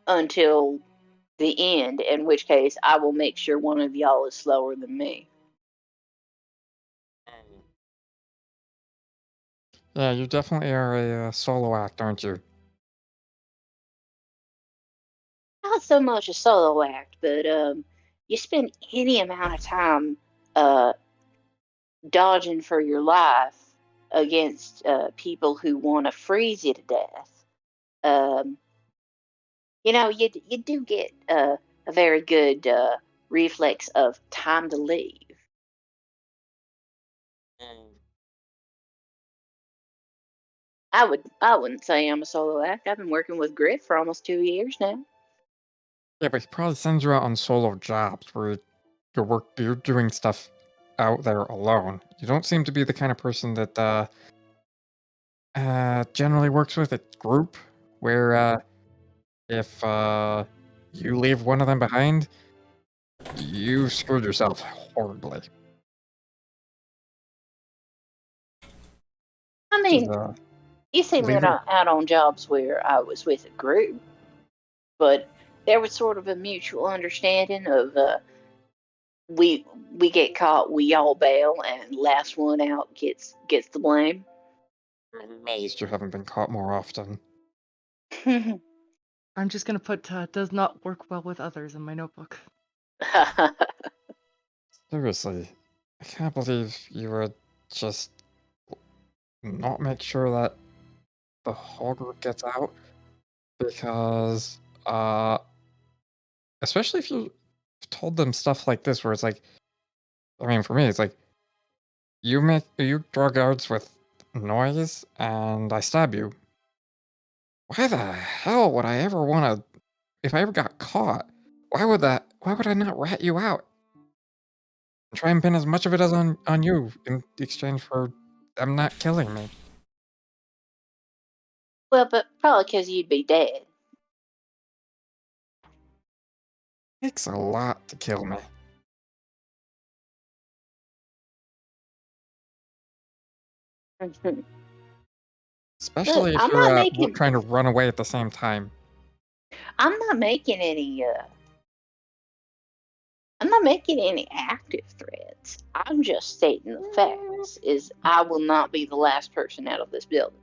until the end, in which case I will make sure one of y'all is slower than me. Yeah, you definitely are a solo act, aren't you? Not so much a solo act, but you spend any amount of time uh, dodging for your life against people who want to freeze you to death. Um, you do get a very good reflex of time to leave. I wouldn't say I'm a solo act. I've been working with Griff for almost 2 years now. Yeah, but he probably sends you out on solo jobs where you're doing stuff out there alone. You don't seem to be the kind of person that generally works with a group where if you leave one of them behind, you screwed yourself horribly. I Which is mean, you see me leaving. out on jobs where I was with a group, but there was sort of a mutual understanding of we get caught, we all bail, and last one out gets the blame. I'm amazed you haven't been caught more often. I'm just gonna put does not work well with others in my notebook. Seriously, I can't believe you would just not make sure that the whole group gets out because, especially if you told them stuff like this, where it's like, I mean, for me, it's like you draw guards with noise, and I stab you. Why the hell would I ever want to? If I ever got caught, why would that? Why would I not rat you out and try and pin as much of it as on you in exchange for them not killing me? Well, but probably because you'd be dead. Takes a lot to kill me, Look, especially if I'm you're not making trying to run away at the same time. I'm not making any I'm not making any active threats. I'm just stating the facts. Is I will not be the last person out of this building.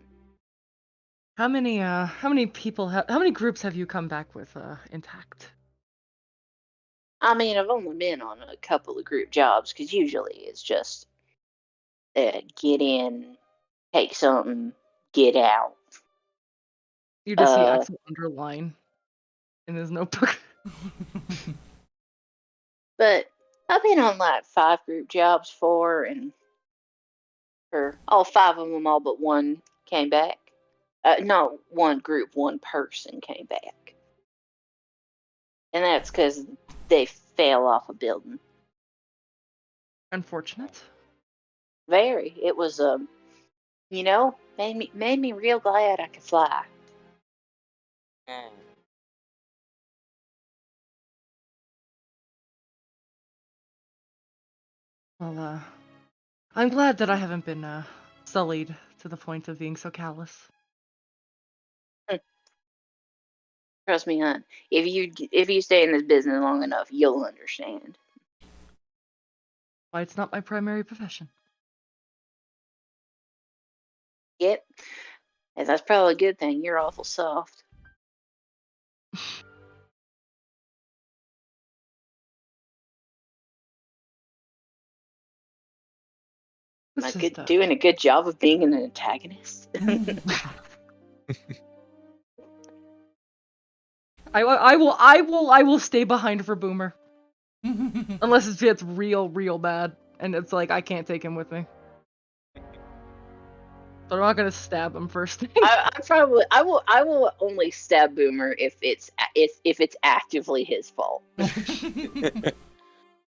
How many people how many groups have you come back with intact? I mean, I've only been on a couple of group jobs because usually it's just get in, take something, get out. You just see Axel underline in his notebook. But I've been on like 5 group jobs and for all 5 of them, all but one came back. No, one group, one person came back, and that's because they fell off a building. Unfortunate. Very. It was made me real glad I could fly. Well, I'm glad that I haven't been sullied to the point of being so callous. Trust me, hon. If you stay in this business long enough, you'll understand. Why it's not my primary profession. Yep. And that's probably a good thing. You're awful soft. It's just Doing a good job of being an antagonist. I will stay behind for Boomer. Unless it gets real bad. And it's like I can't take him with me. So I'm not gonna stab him first thing. I will only stab Boomer if it's actively his fault. If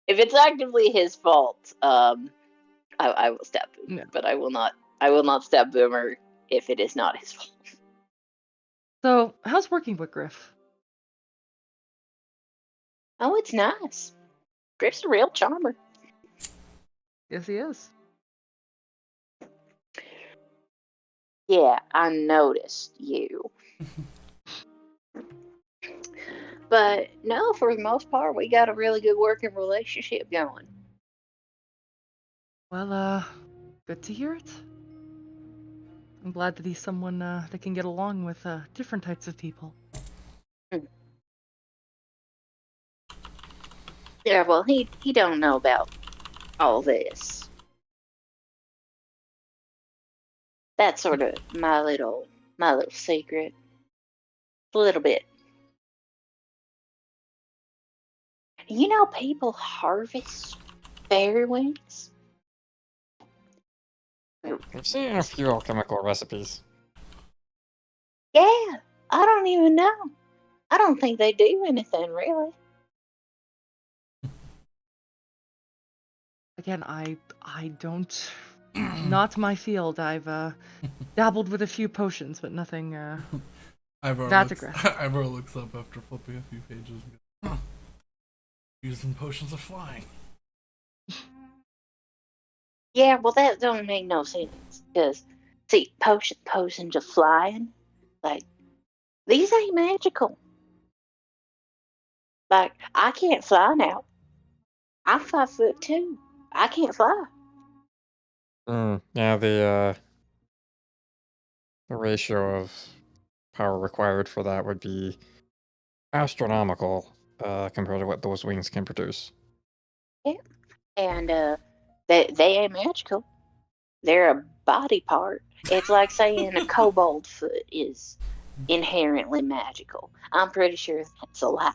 it's actively his fault, I will stab Boomer. No. But I will not stab Boomer if it is not his fault. So how's working with Griff? Oh, it's nice. Griff's a real charmer. Yes, he is. Yeah, I noticed you. But no, for the most part, we got a really good working relationship going. Well, good to hear it. I'm glad that he's someone that can get along with different types of people. Yeah, well, he don't know about all this. That's sort of my little secret. A little bit. You know, people harvest fairy wings. I've seen a few alchemical recipes. Yeah, I don't even know. I don't think they do anything really. Again, I don't. Not my field. I've dabbled with a few potions, but nothing that aggressive. Ivor looks up after flipping a few pages and goes, huh. Using potions of flying. Yeah, well, that don't make no sense. Because, see, potions of flying, like, these ain't magical. Like, I can't fly now. I'm 5'2". I can't fly. Yeah, the ratio of power required for that would be astronomical compared to what those wings can produce. Yeah. And they ain't magical. They're a body part. It's like saying a kobold foot is inherently magical. I'm pretty sure that's a lie.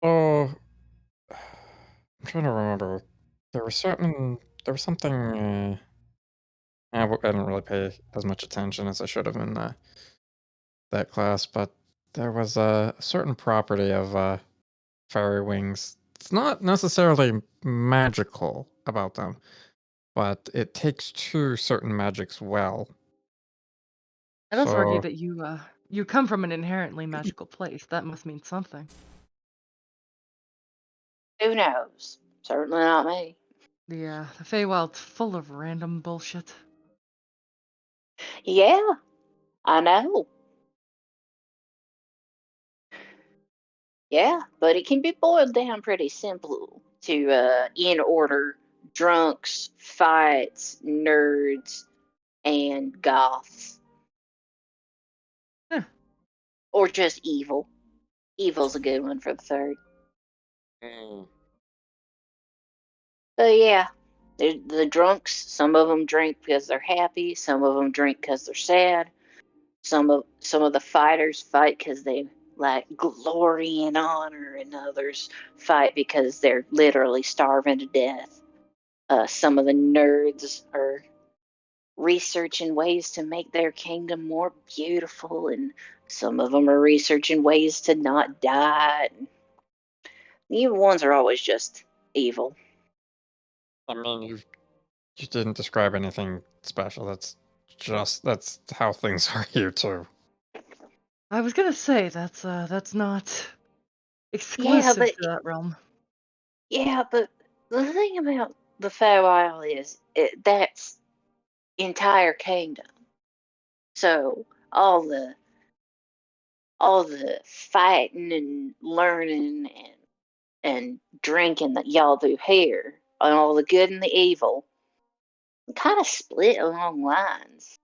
Oh, I'm trying to remember. There was something. I didn't really pay as much attention as I should have in that class, but there was a certain property of fairy wings. It's not necessarily magical about them, but it takes two certain magics well. I'd also argue So that you come from an inherently magical place. That must mean something. Who knows? Certainly not me. The Feywild's full of random bullshit. Yeah, I know. Yeah, but it can be boiled down pretty simple to in order drunks, fights, nerds, and goths. Huh. Or just evil. Evil's a good one for the third. So yeah, the drunks, some of them drink because they're happy, some of them drink because they're sad. Some of the fighters fight because they like glory and honor, and others fight because they're literally starving to death. Some of the nerds are researching ways to make their kingdom more beautiful, and some of them are researching ways to not die. The evil ones are always just evil. I mean, you didn't describe anything special. That's how things are here too. I was gonna say that's not Yeah, exclusive but to that realm. the thing about the Feywild is that's entire kingdom. So all the fighting and learning and drinking that y'all do here, and all the good and the evil, kind of split along lines,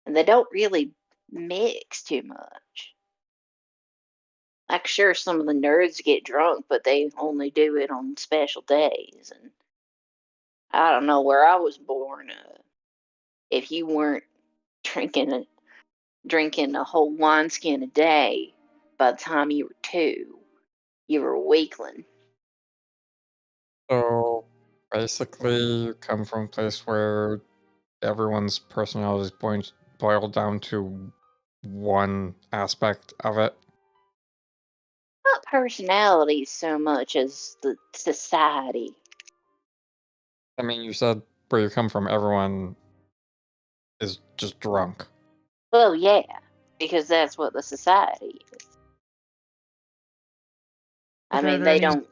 and they don't really mix too much. Like, sure, some of the nerds get drunk, but they only do it on special days. And I don't know where I was born. If you weren't drinking a whole wineskin a day by the time you were 2, you were a weakling. So basically, you come from a place where everyone's personality is boiled down to one aspect of it. Not personality so much as the society. I mean, you said where you come from, everyone is just drunk. Well, yeah, because that's what the society is. I But are mean, there they any? don't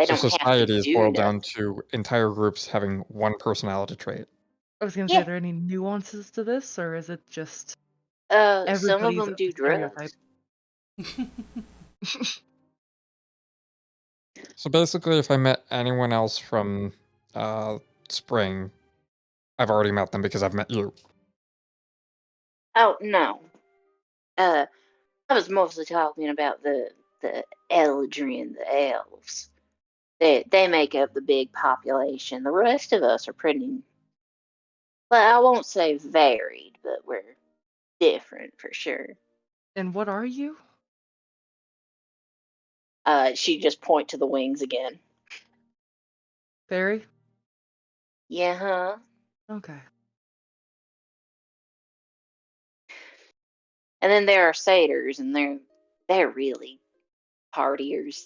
So have to society is do boiled nothing. down to entire groups having one personality trait. I was gonna say, Yeah. are there any nuances to this, or is it just Some of everybody's them do a stereotype? drugs. So basically, if I met anyone else from Spring, I've already met them because I've met you. Oh no. I was mostly talking about the Eldrin, the elves. They make up the big population. The rest of us are pretty, well, I won't say varied, but we're different for sure. And what are you? She just point to the wings again. Fairy? Yeah, huh? Okay. And then there are satyrs, and they're really partiers.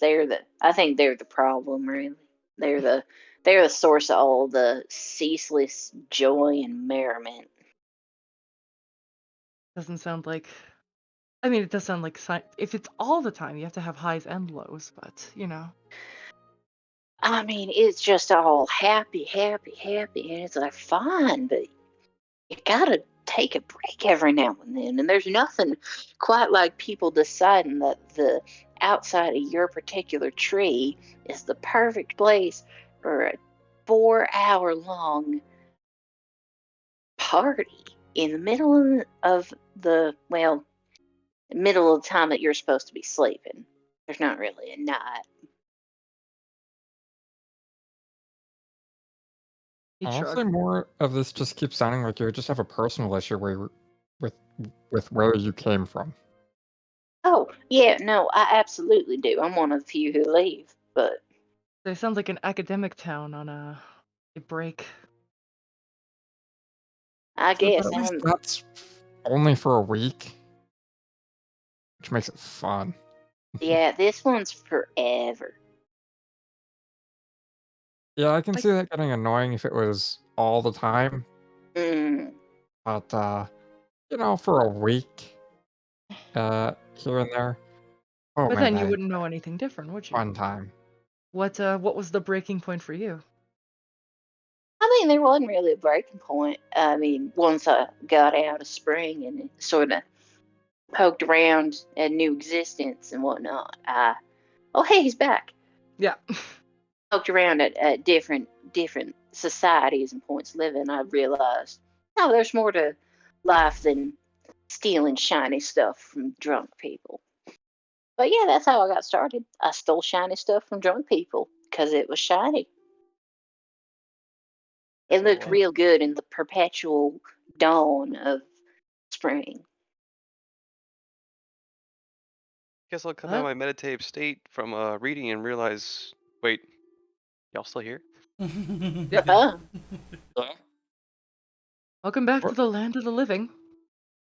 I think they're the problem, really. They're the source of all the ceaseless joy and merriment. Doesn't sound like. I mean, it does sound like if it's all the time, you have to have highs and lows, but you know. I mean, it's just all happy, happy, happy, and it's like fine, but you gotta take a break every now and then. And there's nothing quite like people deciding that the outside of your particular tree is the perfect place for a 4-hour long party in the middle of the, well, middle of the time that you're supposed to be sleeping. There's not really a night. He Honestly, shrugged. more of this just keeps sounding like you just have a personal issue with with where you came from. Oh, yeah, no, I absolutely do. I'm one of the few who leave, but They sound like an academic town on a break. I So, but guess at least I'm. that's only for a week, which makes it fun. Yeah, this one's forever. Yeah, I can Like, see that getting annoying if it was all the time, Mm. but for a week, here and there. Oh but man, then you that is wouldn't know anything different, would you? fun time. What was the breaking point for you? I mean, there wasn't really a breaking point. I mean, once I got out of spring and sort of poked around at new existence and whatnot, oh, hey, he's back. Yeah. Poked around at different societies and points of living, I realized, oh, there's more to life than stealing shiny stuff from drunk people. But yeah, that's how I got started. I stole shiny stuff from drunk people because it was shiny. It looked Well, real good in the perpetual dawn of spring. guess I'll come out of What? my meditative state from reading and realize, wait, y'all still here? Yeah. Uh-huh. Yeah. Welcome back to What, the land of the living.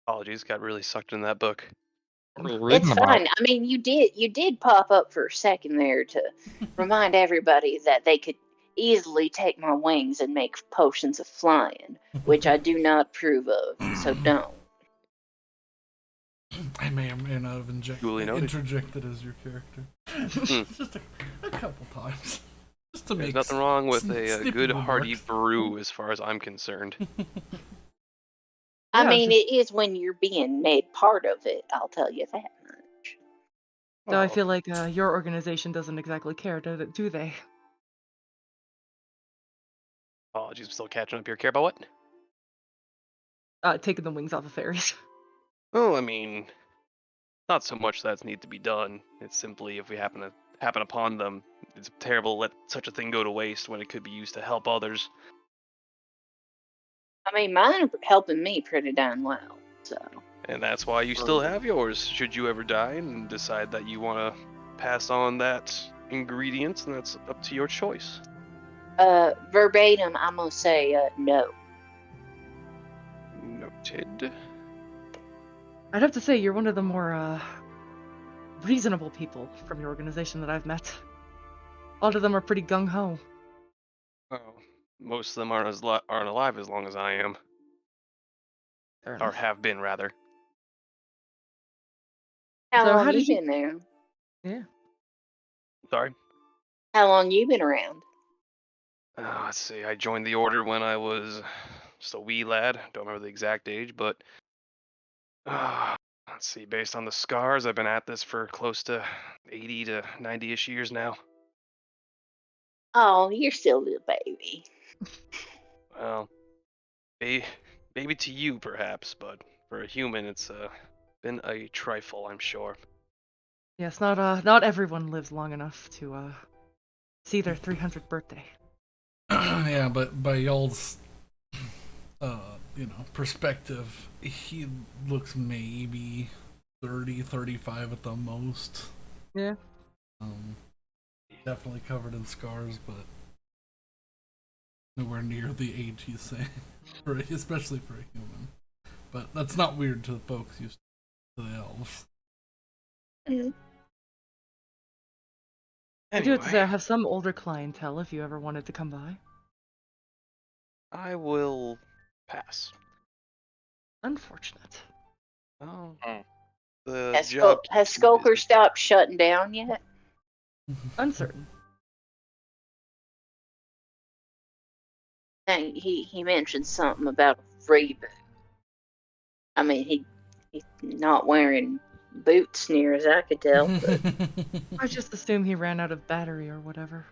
Apologies, got really sucked in that book. what are you It's reading about? fine. I mean, you did pop up for a second there to remind everybody that they could easily take my wings and make potions of flying, which I do not approve of. So don't. I may or may not have Duly noted. interjected as your character. Just a couple times. Just to There's make nothing wrong with a snippy good hearty remarks. brew as far as I'm concerned. I Yeah, mean, it is when you're being made part of it. I'll tell you that Though I Oh, feel like your organization doesn't exactly care, do they? apologies, I'm still catching up here. Care about what? Taking the wings off of fairies. Oh, I mean, not so much that's need to be done. It's simply if we happen upon them, it's terrible to let such a thing go to waste when it could be used to help others. I mean, mine are helping me pretty darn well. So And that's why you still have yours. Should you ever die and decide that you want to pass on that ingredient, then that's up to your choice. verbatim, I'm gonna say no. Noted. I'd have to say you're one of the more reasonable people from your organization that I've met. A lot of them are pretty gung ho. Oh, most of them aren't alive as long as I am, Fair or enough. have been rather. How So long how you did you? been there? Yeah. Sorry. How long you been around? Let's see. I joined the order when I was just a wee lad. Don't remember the exact age, but uh, let's see. Based on the scars, I've been at this for close to 80 to 90-ish years now. Oh, you're still a little baby. Well, may- maybe to you perhaps, but for a human, it's been a trifle, I'm sure. Yes, not everyone lives long enough to see their 300th birthday. Yeah, but by y'all's perspective, he looks maybe 30, 35 at the most. Yeah. Definitely covered in scars, but nowhere near the age he's saying, especially for a human. But that's not weird to the folks used to the elves. Mm. I do have to say I Anyway, have some older clientele if you ever wanted to come by. I will pass. Unfortunate. Oh, the Has job Has keeps me Skulker busy. stopped shutting down yet? Uncertain. He mentioned something about a reboot. I mean, he's not wearing boots near as I could tell. But I just assume he ran out of battery or whatever.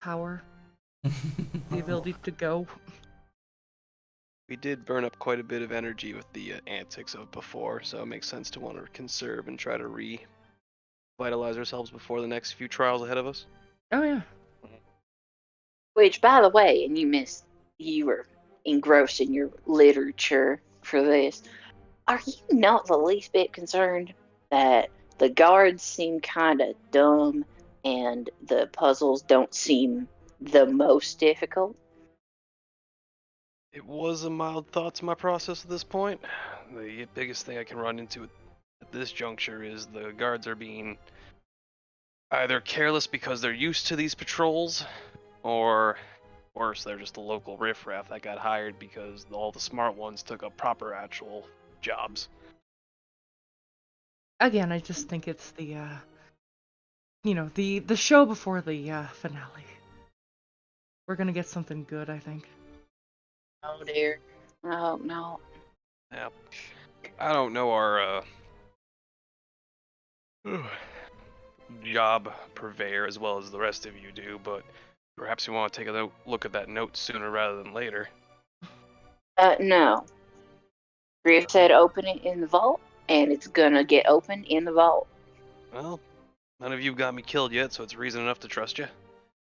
Power. The ability to go. We did burn up quite a bit of energy with the antics of before, so it makes sense to want to conserve and try to revitalize ourselves before the next few trials ahead of us. Oh yeah. which, by the way, and you were engrossed in your literature for this. Are you not the least bit concerned that the guards seem kind of dumb and the puzzles don't seem the most difficult? It was a mild thought to my process at this point. The biggest thing I can run into at this juncture is the guards are being either careless because they're used to these patrols, or worse, they're just the local riffraff that got hired because all the smart ones took up proper actual jobs. Again, I just think it's the show before the finale. We're gonna get something good, I think. Oh dear. I hope not. Yeah, I don't know our job purveyor as well as the rest of you do, but perhaps you want to take a look at that note sooner rather than later. No. Griff said open it in the vault, and it's gonna get opened in the vault. Well, none of you got me killed yet, so it's reason enough to trust you.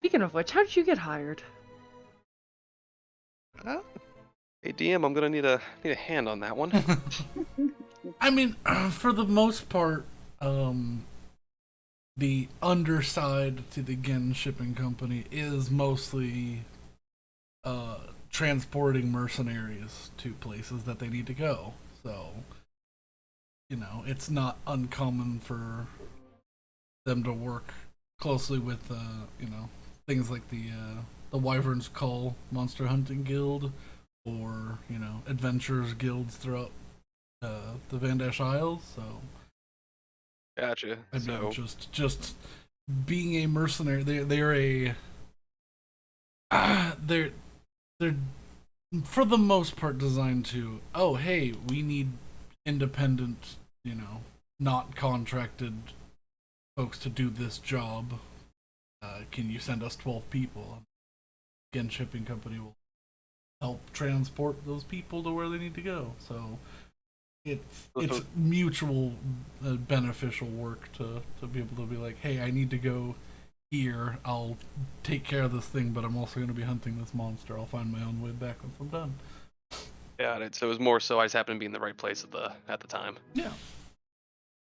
Speaking of which, how did you get hired? Hey DM, I'm gonna need a hand on that one. I mean, for the most part, the underside to the Gen shipping company is mostly transporting mercenaries to places that they need to go. So, it's not uncommon for them to work closely with, things like the Wyvern's Call Monster Hunting Guild, or adventurers guilds throughout the Vandash Isles. So, Gotcha. I mean, So just being a mercenary, they're for the most part designed to, oh hey, we need independent not contracted folks to do this job. Can you send us 12 people? Again, shipping company will help transport those people to where they need to go. So it's mutual beneficial work to be able to be like, hey, I need to go here. I'll take care of this thing, but I'm also going to be hunting this monster. I'll find my own way back once I'm done. Got it. So it was more so I just happened to be in the right place at the time. Yeah.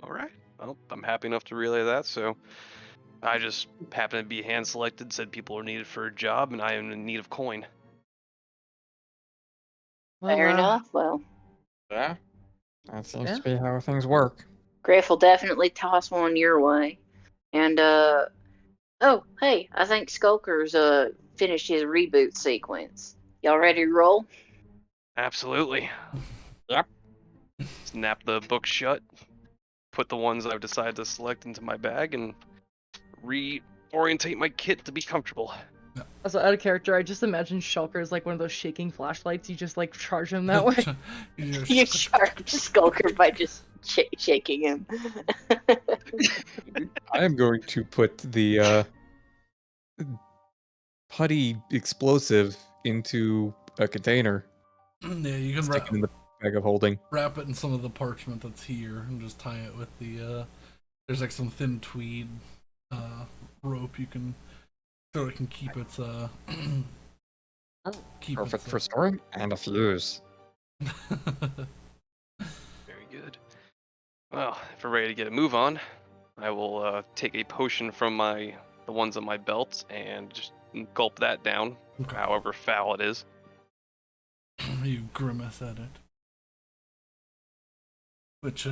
All right. Well, I'm happy enough to relay that. So I just happened to be hand selected, said people are needed for a job, and I am in need of coin. Well, Fair enough. Well, Yeah. That seems Yeah. to be how things work. Griff will definitely toss one your way. And oh, hey, I think Skulker's finished his reboot sequence. Y'all ready to roll? Absolutely. Yep. Snap the book shut, put the ones I've decided to select into my bag, and reorientate my kit to be comfortable. Also, out of character, I just imagine Shulker as like one of those shaking flashlights. You just like charge him that way. You charge Skulker by just shaking him. I am going to put the putty explosive into a container. Yeah, you can Stick it in the bag of holding. wrap it in some of the parchment that's here and just tie it with the there's like some thin tweed rope you can, so it can keep its keep Perfect its, for storing, and a fuse. Very good. Well, if we're ready to get a move on, I will take a potion from the ones on my belt and just gulp that down, Okay. however foul it is. You grimace at it. Which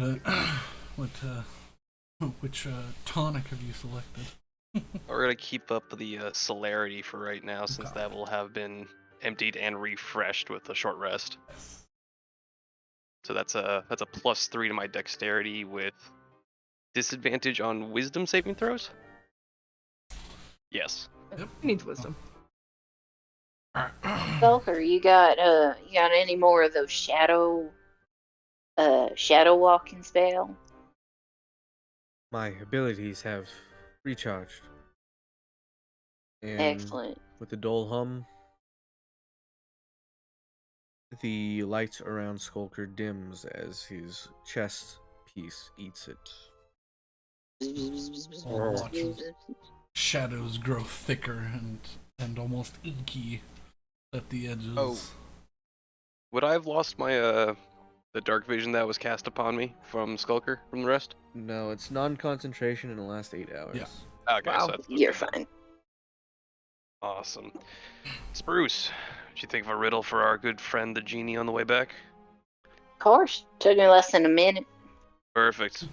which tonic have you selected? We're gonna keep up the celerity for right now, since Okay. that will have been emptied and refreshed with a short rest. So that's a +3 to my dexterity with disadvantage on wisdom saving throws. Yes. Yep. He needs wisdom. Skulker, you got any more of those shadow walking spell? My abilities have recharged. And Excellent. with the dull hum, the light around Skulker dims as his chest piece eats it. Watches shadows grow thicker and almost inky at the edges. Oh. Would I have lost my the dark vision that was cast upon me from Skulker from the rest? No, it's non-concentration in the last 8 hours. Yeah. Okay, Wow. so that's You're okay. fine. Awesome. Spruce, what you think of a riddle for our good friend the genie on the way back? Of course. Took me less than a minute. Perfect.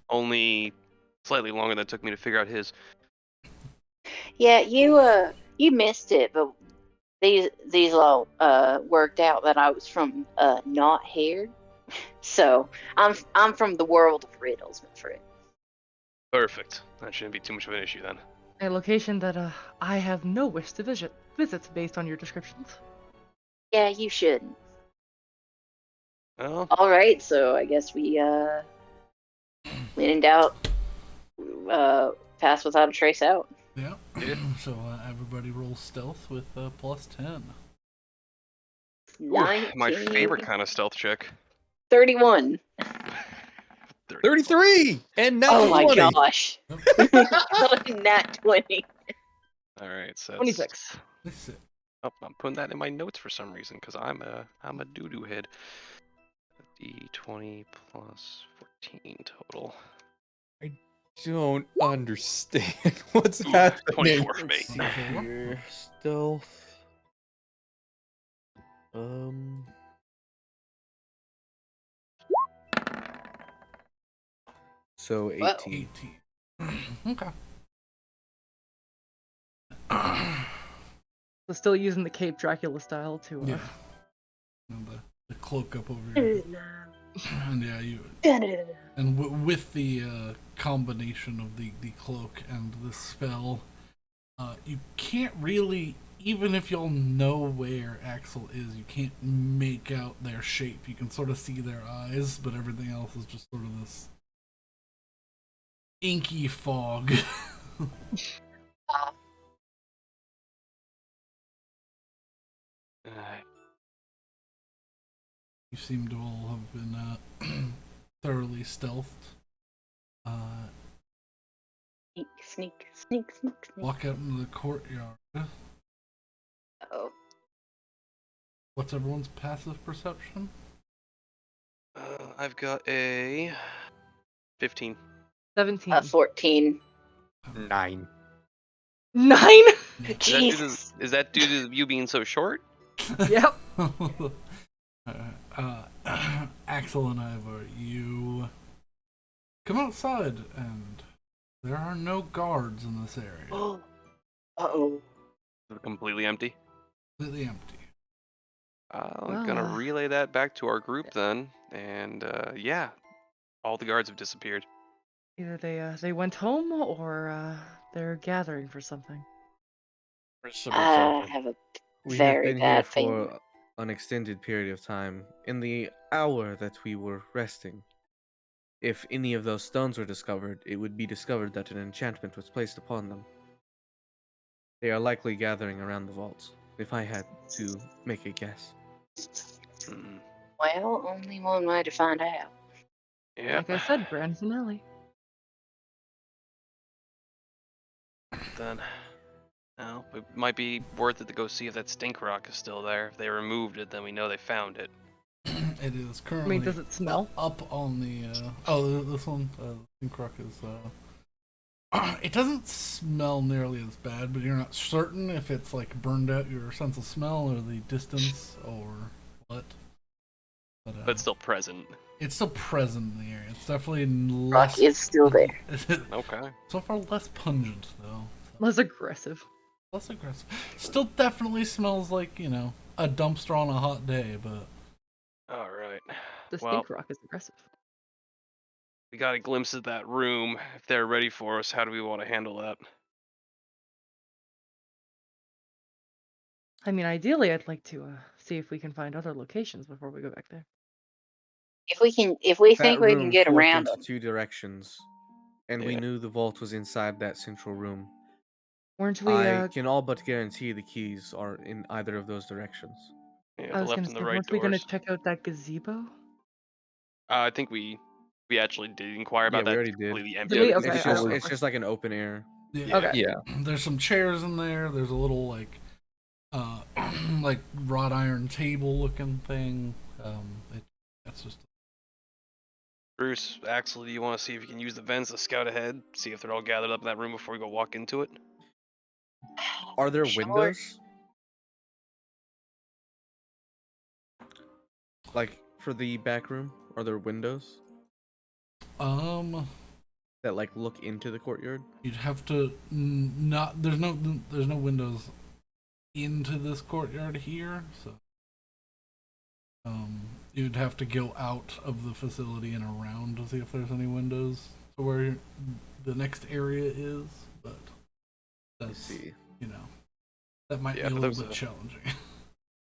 Only slightly longer than it took me to figure out his. Yeah, you missed it, but these all worked out that I was from not here. So I'm from the world of riddles, my friend. Perfect. That shouldn't be too much of an issue then. A location that I have no wish to visit based on your descriptions. Yeah, you shouldn't. Well, All right, so I guess we when in doubt, pass without a trace out. Yeah. Yeah. So everybody rolls stealth with +10. ooh, my 19, favorite kind of stealth check. 31. 33 and not Oh my 20. gosh. Nat 20. All right, so that's, 26. Let's see. oh, I'm putting that in my notes for some reason because I'm a doo-doo head. D20 plus 14 total. Don't understand what's happening. 24 for me. C4. Here, stealth. So 18. 18. Okay. So still using the Cape Dracula style to Yeah. And the cloak up over your and yeah, you and with the combination of the cloak and the spell, you can't really, even if y'all know where Axel is, you can't make out their shape. You can sort of see their eyes, but everything else is just sort of this inky fog. You seem to all have been thoroughly stealthed. Sneak, sneak, sneak, sneak, sneak. Walk out into the courtyard. Oh, What's everyone's passive perception? I've got a 15. 17. 14. 9. 9? Jesus. Is that due to you being so short? Yep. Axel and Ivor, you come outside, and there are no guards in this area. Uh-oh. Completely empty. Completely empty. I'm gonna relay that back to our group then, and yeah, all the guards have disappeared. Either they went home or they're gathering for something. I have a We have very been here bad feeling. for an extended period of time. In the hour that we were resting, if any of those stones were discovered, it would be discovered that an enchantment was placed upon them. They are likely gathering around the vaults, if I had to make a guess. Well, only one way to find out. Yeah. Like I said, grand finale. Then, no, it might be worth it to go see if that stink rock is still there. If they removed it, then we know they found it. It is I currently. mean, does it smell? Up on the? This one. Pink Rock is. It doesn't smell nearly as bad, but you're not certain if it's like burned out your sense of smell or the distance or what. But it's still present. It's still present in the area. It's definitely Rock less. is still there. Okay. So far, less pungent though. Less aggressive. Less aggressive. Still definitely smells like a dumpster on a hot day, but. All right. The Well, stink rock is aggressive. we got a glimpse of that room. If they're ready for us, how do we want to handle that? I mean, ideally, I'd like to see if we can find other locations before we go back there. If we think That we can room get forked around into them. 2 directions, and we Yeah. knew the vault was inside that central room. Weren't we? I can all but guarantee the keys are in either of those directions. Yeah, I the was left gonna and the say, right weren't we gonna doors. check out that gazebo? I think we actually did inquire about Yeah, we that. already It's did. completely Did empty. we? It's Okay, It's I don't just remember. it's just like an open air. Yeah. Okay. Yeah. There's some chairs in there. There's a little like wrought iron table looking thing. That's just. Bruce, Axel, do you want to see if you can use the vents to scout ahead? See if they're all gathered up in that room before we go walk into it? Are there Sure. windows? Like for the back room, are there windows that like look into the courtyard? You'd have to not. There's no windows into this courtyard here, so you'd have to go out of the facility and around to see if there's any windows to where the next area is. But Let's that's see. that might Yeah, be a but little there's bit challenging.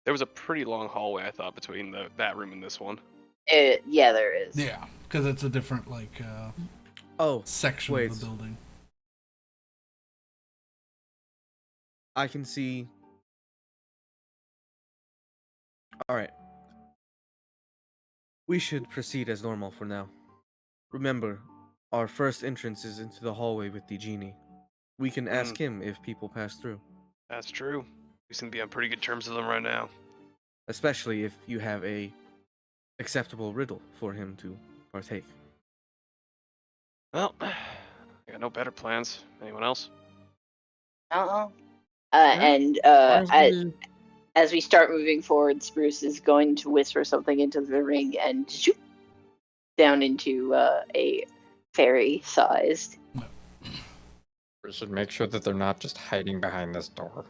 There was a pretty long hallway, I thought, between that room and this one. Yeah, there is. Yeah, because it's a different Oh, section wait. of the building. I can see. All right. We should proceed as normal for now. Remember, our first entrance is into the hallway with the genie. We can ask him if people pass through, That's true. We seem to be on pretty good terms with them right now. especially if you have a acceptable riddle for him to partake. Well, I got no better plans. Anyone else? Uh-uh. Sure. And As long as we- as we start moving forward, Spruce is going to whisper something into the ring and shoot down into a fairy-sized. We should make sure that they're not just hiding behind this door.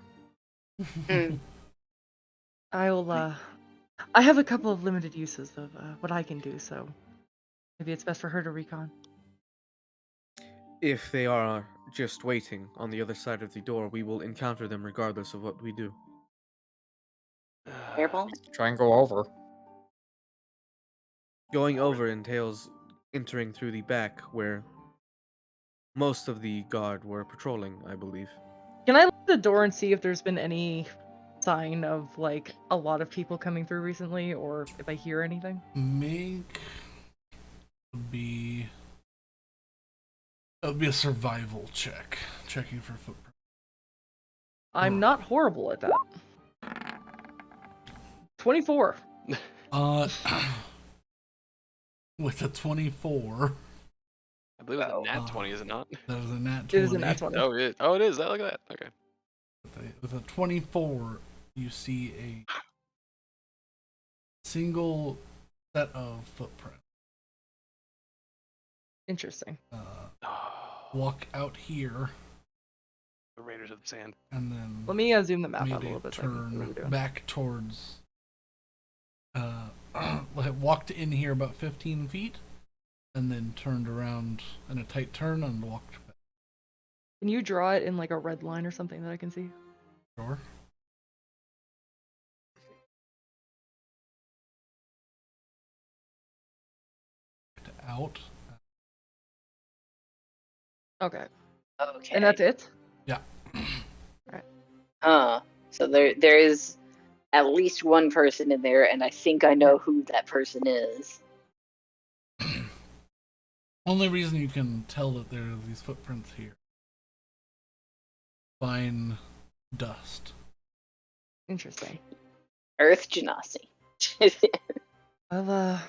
I'll I have a couple of limited uses of what I can do, so maybe it's best for her to recon. If they are just waiting on the other side of the door, we will encounter them regardless of what we do. Airball? Try and go over. Going over entails entering through the back where most of the guard were patrolling, I believe. Can I look at the door and see if there's been any sign of like a lot of people coming through recently, or if I hear anything? Make be it would be a survival check, checking for footprints. I'm not horrible at that. 24. With a 24, I believe it's a nat Oh. 20, is it not? that is a nat 20. It is a nat 20. Oh, it is. Oh, it is. Look at that. Okay. With a 24, you see a single set of footprints. Interesting. Walk out here, The Raiders of the Sand. and then Let me zoom the map out a made little a bit. So I can see what turn we're doing. back towards. Walked in here about 15 feet, and then turned around in a tight turn and walked back. Can you draw it in like a red line or something that I can see? Sure. Out. Okay. Okay. And that's it? Yeah. So there is at least one person in there, and I think I know who that person is. Only reason you can tell that there are these footprints here. Fine dust. Interesting. Earth Genasi. Well,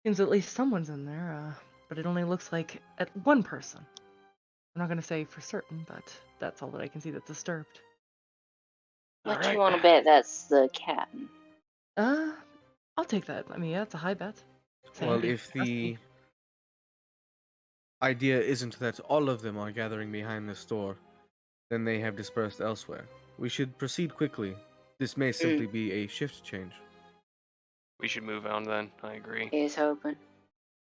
seems at least someone's in there, but it only looks like at one person. I'm not gonna say for certain, but that's all that I can see that's disturbed. What Alright. you want to bet that's the captain? I'll take that. I mean, yeah, it's a high bet. Well, Sandy. if the idea isn't that all of them are gathering behind this door, then they have dispersed elsewhere. We should proceed quickly. This may simply be a shift change. We should move on then. I agree. He's hoping.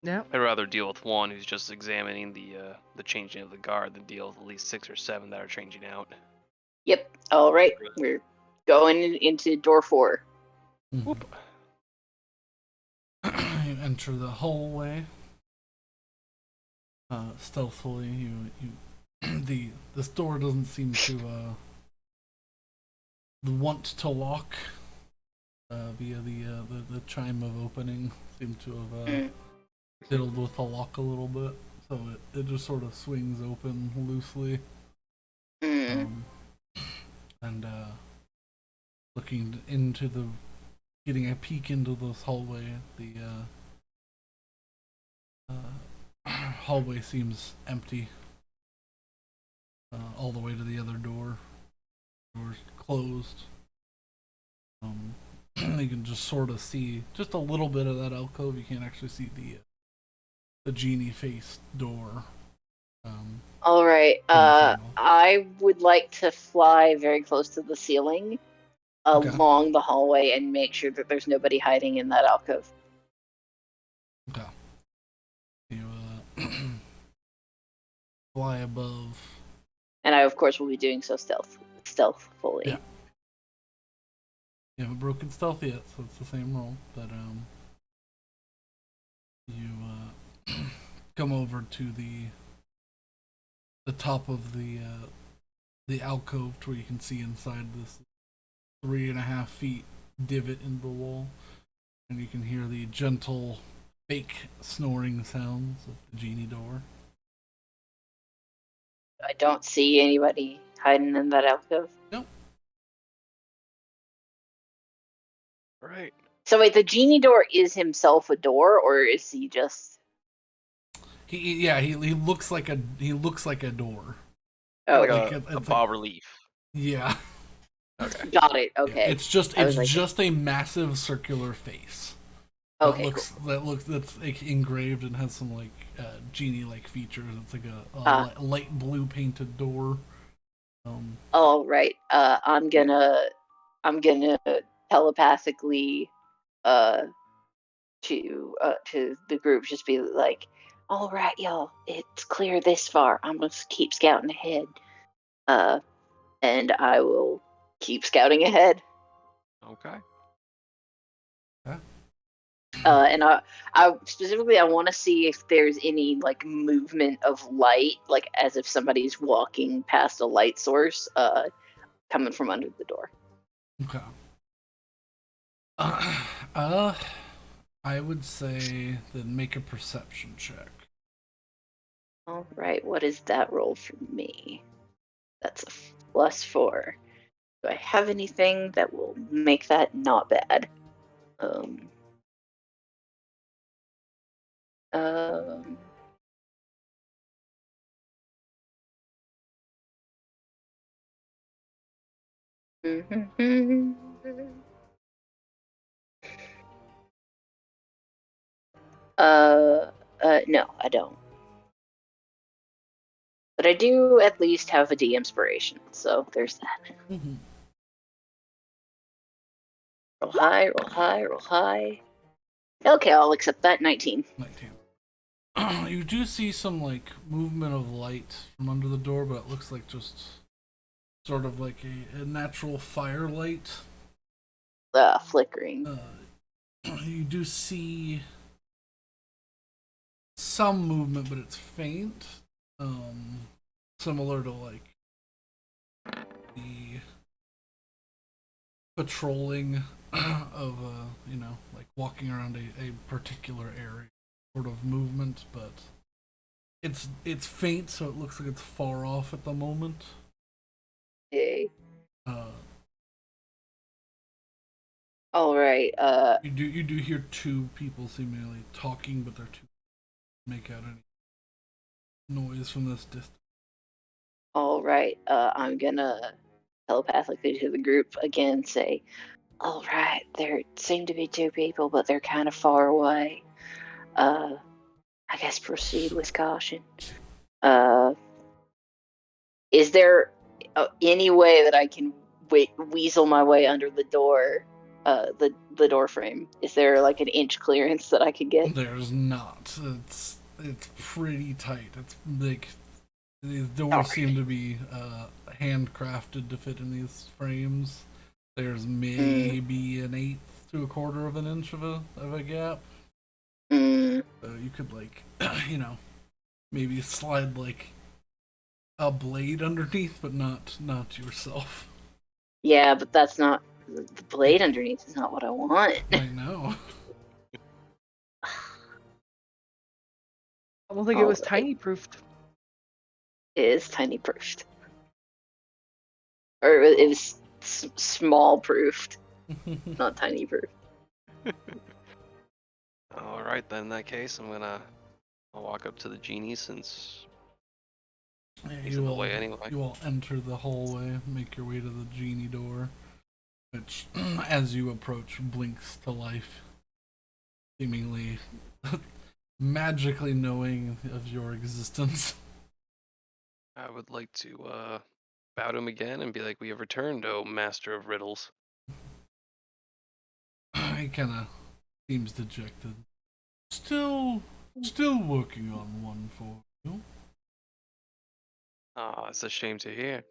Yeah. I'd rather deal with one who's just examining the changing of the guard than deal with at least 6 or 7 that are changing out. Yep. All right. We're going into door 4. Whoop. You enter the hallway. Stealthily, this door doesn't seem to want to lock via the chime of opening. Seem to have fiddled with the lock a little bit, so it just sort of swings open loosely. And looking into getting a peek into this hallway, the hallway seems empty. All the way to the other door. Door's closed. You can just sort of see just a little bit of that alcove. You can't actually see the genie face door. All right. From I would like to fly very close to the ceiling along the hallway and make sure that there's nobody hiding in that alcove. Okay. You fly above. And I, of course, will be doing so stealthfully. Yeah. You haven't broken stealth yet, so it's the same roll. But you come over to the top of the alcove to where you can see inside this 3.5 feet divot in the wall, and you can hear the gentle, fake snoring sounds of the genie door. I don't see anybody hiding in that alcove. Nope. Right. So wait, the genie door is himself a door, or is he just? He looks like a door. Oh, Like Like a it's bas relief. Yeah. Okay. got it. Okay. It's just a massive circular face. Okay. That's like engraved and has some like genie like features. It's like a light blue painted door. All right. I'm gonna telepathically to the group just be like, all right, y'all, it's clear this far. I'm gonna keep scouting ahead. And I will keep scouting ahead. Okay. And I specifically I want to see if there's any like movement of light, like as if somebody's walking past a light source, coming from under the door. Okay. I would say then make a perception check. All right, what is that roll for me? That's a +4. Do I have anything that will make that not bad? Um, um, no, I don't. But I do at least have a D inspiration, so there's that. Mm-hmm. Roll high, roll high, roll high. Okay, I'll accept that. 19. 19. You do see some like movement of light from under the door, but it looks like just sort of like a natural firelight. Flickering. You do see some movement, but it's faint. Similar to like the patrolling of like walking around a particular area sort of movement, but it's faint, so it looks like it's far off at the moment. Okay. Uh, All right. you do hear two people seemingly talking, but they're too make out any noise from this distance. All right. I'm gonna telepathically to the group again say, all right, there seem to be two people, but they're kind of far away. I guess proceed with caution. Is there any way that I can weasel my way under the door, the door frame? Is there like an inch clearance that I could get? There's not. It's pretty tight. It's like these doors Alright. seem to be handcrafted to fit in these frames. There's maybe an eighth to a quarter of an inch of a gap. So you could like, maybe slide like a blade underneath, but not yourself. Yeah, but that's not the blade underneath is not what I want. I know. I don't think it was Alright. tiny proofed. It is tiny proofed, or it was small proofed, not tiny proofed. All right, then in that case, I'll walk up to the genie since Yeah, he's in the way anyway. You all enter the hallway, make your way to the genie door, which, as you approach, blinks to life, seemingly magically knowing of your existence. I would like to bow to him again and be like, "We have returned, oh master of riddles." He kind of seems dejected. Still working on one for you. Ah, it's a shame to hear.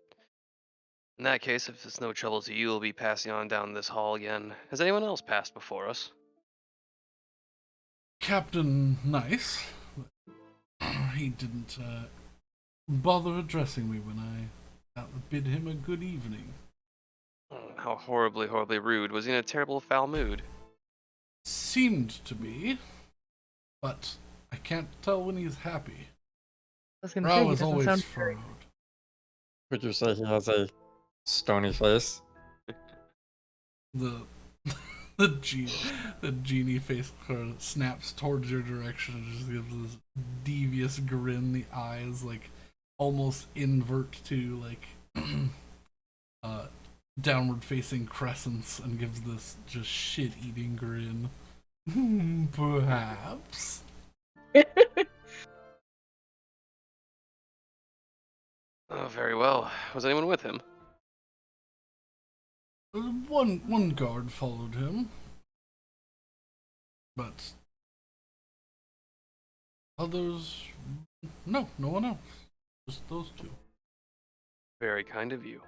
In that case, if it's no trouble to you, we'll be passing on down this hall again. Has anyone else passed before us? Captain Nice, he didn't bother addressing me when I bid him a good evening. How horribly, horribly rude. Was he in a terrible foul mood? Seemed to be, but I can't tell when he's happy. I was gonna Brow say, he is doesn't always sound furrowed. Would you say he has a stony face? The the genie face kind of snaps towards your direction and just gives this devious grin. The eyes like almost invert to like downward facing crescents and gives this just shit eating grin. Perhaps. Oh, very well. Was anyone with him? One guard followed him, but others, no one else. Just those two. Very kind of you.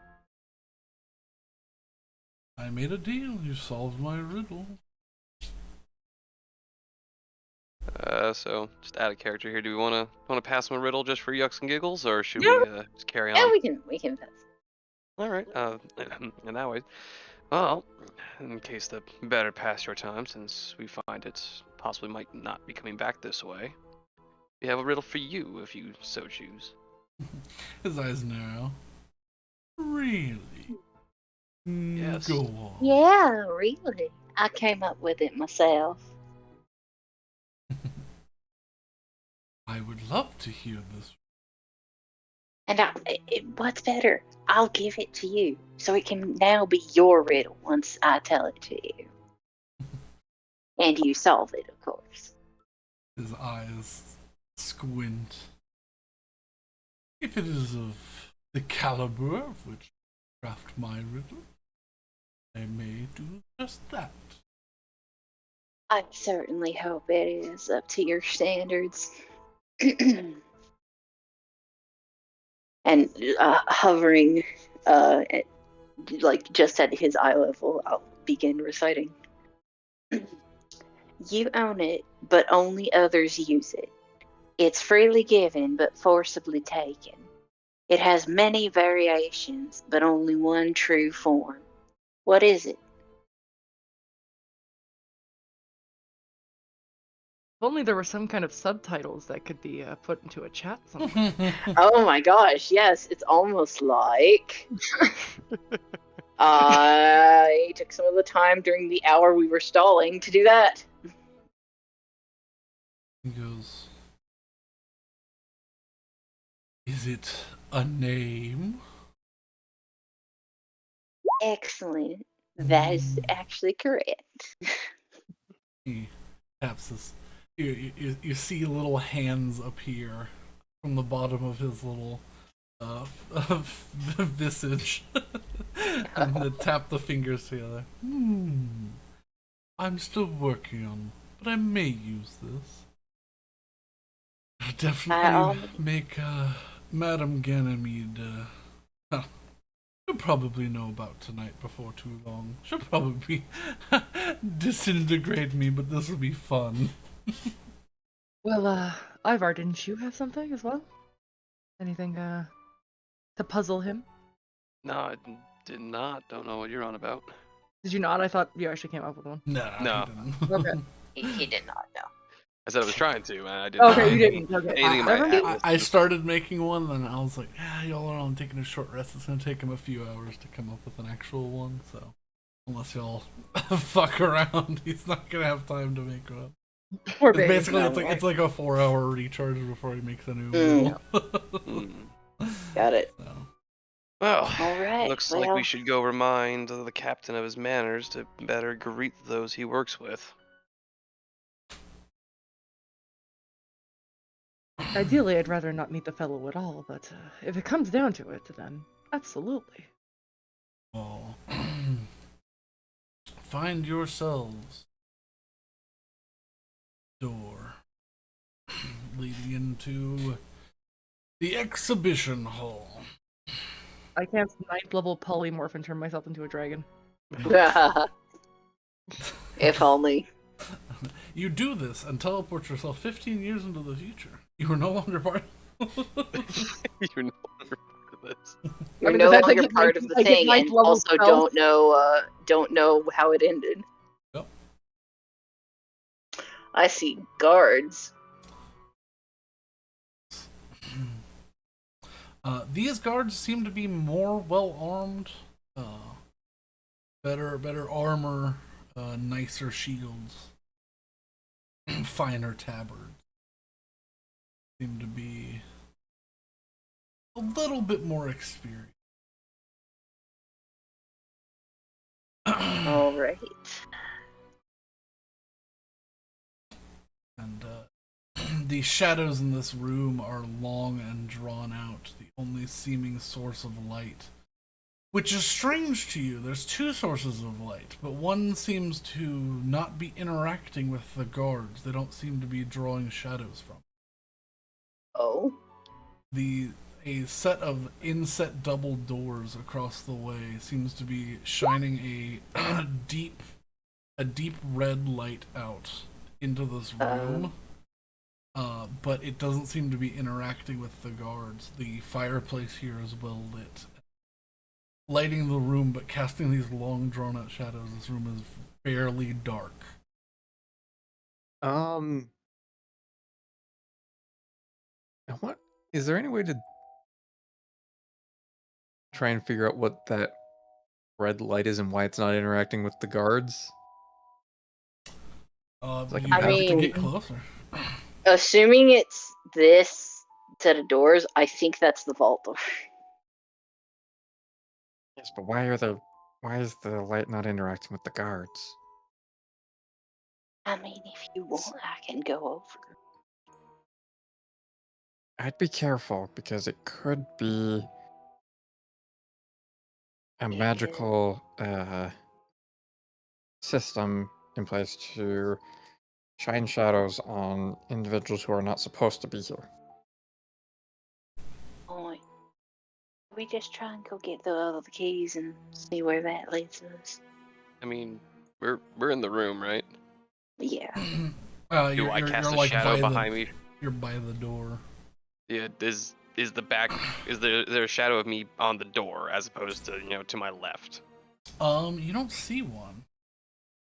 I made a deal. You solved my riddle. So just out of character here. Do we want to pass him a riddle just for yucks and giggles, or should Yeah. we just carry Yeah, on? we can pass. All right. In that way, well, in case the better pass your time, since we find it possibly might not be coming back this way, we have a riddle for you if you so choose. His eyes narrow. Really? Yes. Go on. Yeah, really. I came up with it myself. I would love to hear this. And what's better? I'll give it to you, so it can now be your riddle once I tell it to you. And you solve it, of course. His eyes squint. If it is of the caliber of which I craft my riddle, I may do just that. I certainly hope it is up to your standards. And hovering, like just at his eye level, I'll begin reciting. You own it, but only others use it. It's freely given, but forcibly taken. It has many variations, but only one true form. What is it? If only there were some kind of subtitles that could be put into a chat somewhere. Oh my gosh, yes, it's almost like I took some of the time during the hour we were stalling to do that. He goes, is it a name? Excellent. That is actually correct. He taps his. You see little hands appear from the bottom of his little visage, and then tap the fingers together. I'm still working on, but I may use this. I'll definitely make Madame Ganymede. You'll probably know about tonight before too long. She'll probably disintegrate me, but this will be fun. Well, Ivar, didn't you have something as well? Anything to puzzle him? No, I did not. Don't know what you're on about. Did you not? I thought you actually came up with one. No. Okay. He did not know. I said I was trying to, and I didn't. Okay, you didn't. Okay. Anything in my Never head mind. was I just- started making one, and I was like, y'all are on taking a short rest. It's gonna take him a few hours to come up with an actual one, so unless y'all fuck around, he's not gonna have time to make one. Poor baby. Basically, it's like a 4-hour recharge before he makes a new meal. Got it. So. Well, All right. looks like we should go remind the captain of his manners to better greet those he works with. Ideally, I'd rather not meet the fellow at all, but if it comes down to it, then absolutely. Well, find yourselves door leading into the exhibition hall. I can't 9th level polymorph and turn myself into a dragon. If only. You do this and teleport yourself 15 years into the future. You are no longer part. You're no longer part of this. You're I mean, no that's longer like part of the like thing, ninth and level also spell. don't know how it ended. Yep. I see guards. These guards seem to be more well armed, better armor, nicer shields, finer tabards. Seem to be a little bit more experienced. All right. And the shadows in this room are long and drawn out, the only seeming source of light. Which is strange to you. There's two sources of light, but one seems to not be interacting with the guards. They don't seem to be drawing shadows from. Oh. A set of inset double doors across the way seems to be shining a deep red light out into this room. but it doesn't seem to be interacting with the guards. The fireplace here is well lit, lighting the room, but casting these long, drawn-out shadows. This room is fairly dark. What is there any way to try and figure out what that red light is and why it's not interacting with the guards? Like You a have to mean- get closer. Assuming it's this set of doors, I think that's the vault door. Yes, but why is the light not interacting with the guards? I mean, if you want, I can go over. I'd be careful because it could be a magical system in place to shine shadows on individuals who are not supposed to be here. Point. We just try and go get the other keys and see where that leads us. I mean, we're in the room, right? Yeah. Do I cast a like shadow by behind me? You're by the door. Yeah. Is there a shadow of me on the door as opposed to to my left? You don't see one.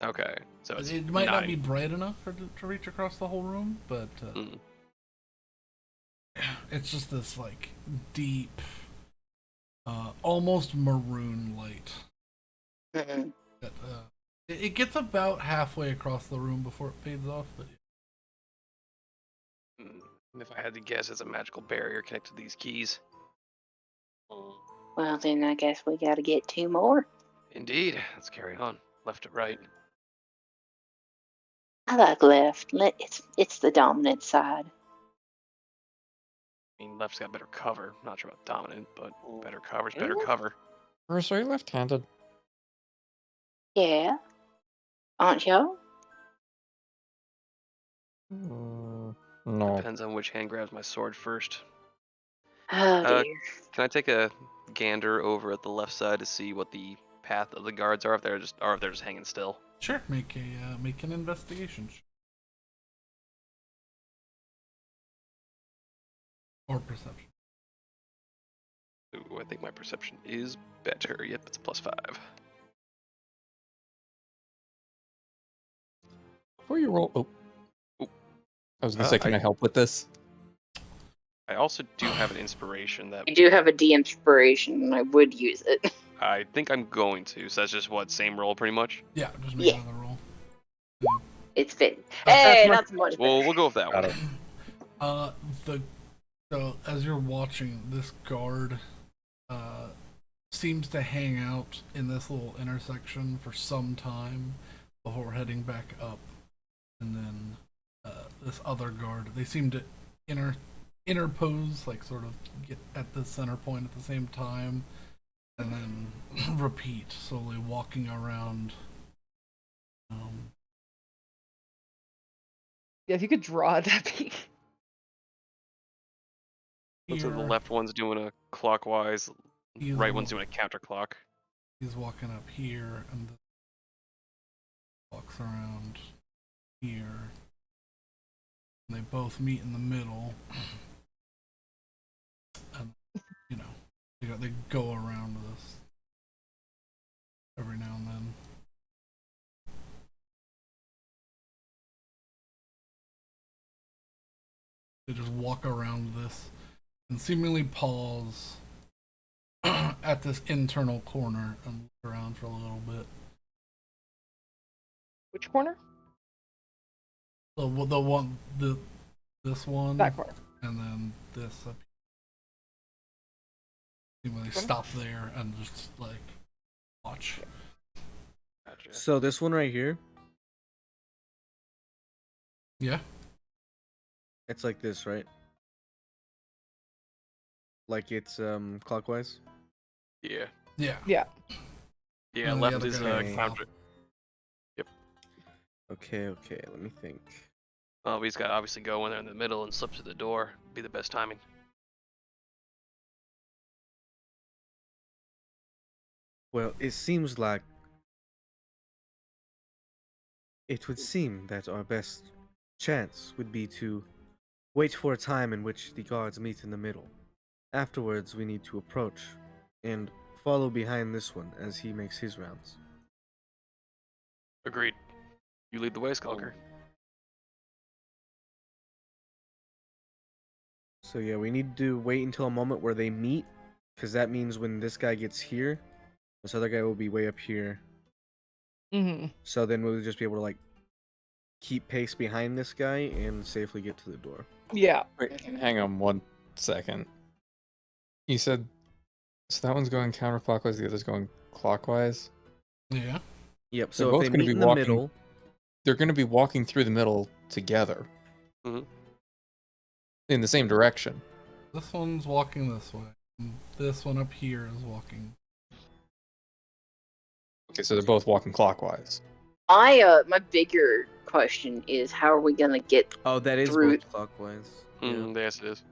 Okay, so it's It might not be night. bright enough to reach across the whole room, but Mm. it's just this like deep, almost maroon light. Mhm. That, it gets about halfway across the room before it fades off. But Mm. If I had to guess, it's a magical barrier connected to these keys. Well, then I guess we gotta get 2 more. Indeed. Let's carry on. Left to right. I like left. It's the dominant side. I mean, left's got better cover. Not sure about dominant, but better cover's better Yeah. cover. Bruce, are you left-handed? Yeah. Aren't y'all? No. Depends on which hand grabs my sword first. Oh Uh, dear. Can I take a gander over at the left side to see what the path of the guards are? If they're just hanging still. sure, make an investigation or perception. Ooh, I think my perception is better. Yep, it's a +5. Before you roll, Ooh. I was gonna say, can I help with this? I also do have an inspiration that I do have a de-inspiration, and I would use it. I think I'm going to. So that's just what, same roll pretty much. Yeah, just make Yeah. another roll. It's fitting. Hey, that's much better. Well, we'll go with that Got one. it. So as you're watching, this guard seems to hang out in this little intersection for some time before heading back up, and then this other guard, they seem to interpose, like sort of get at the center point at the same time, and then repeat, slowly walking around. Yeah, if you could draw, that'd be. Looks like the Here, left one's doing a clockwise, He's right the one's one- doing a counterclock. he's walking up here, and walks around here. And they both meet in the middle, and they go around this every now and then. They just walk around this and seemingly pause at this internal corner and look around for a little bit. Which corner? This one, That corner. and then this up. Seemingly stop there and just like watch. Gotcha. So this one right here, Yeah. it's like this, right? Like it's clockwise. Yeah. Yeah. Yeah. Yeah, And the left other is guy counter. Okay, let me think. Oh, he's got to obviously go in there in the middle and slip to the door. Be the best timing. Well, it seems like it would seem that our best chance would be to wait for a time in which the guards meet in the middle. Afterwards, we need to approach and follow behind this one as he makes his rounds. Agreed. You lead the way, Skulker. So yeah, we need to wait until a moment where they meet, because that means when this guy gets here, this other guy will be way up here. Mm-hmm. So then we'll just be able to like keep pace behind this guy and safely get to the door. Yeah. Wait, hang on 1 second. You said so that one's going counterclockwise, the other's going clockwise. Yeah. Yep. They're So if both they gonna meet be in the walking- middle, They're going to be walking through the middle together. Mhm. In the same direction. This one's walking this way. And this one up here is walking. Okay, so they're both walking clockwise. My bigger question is, how are we gonna get oh, that is Through- both clockwise. Yes, it is.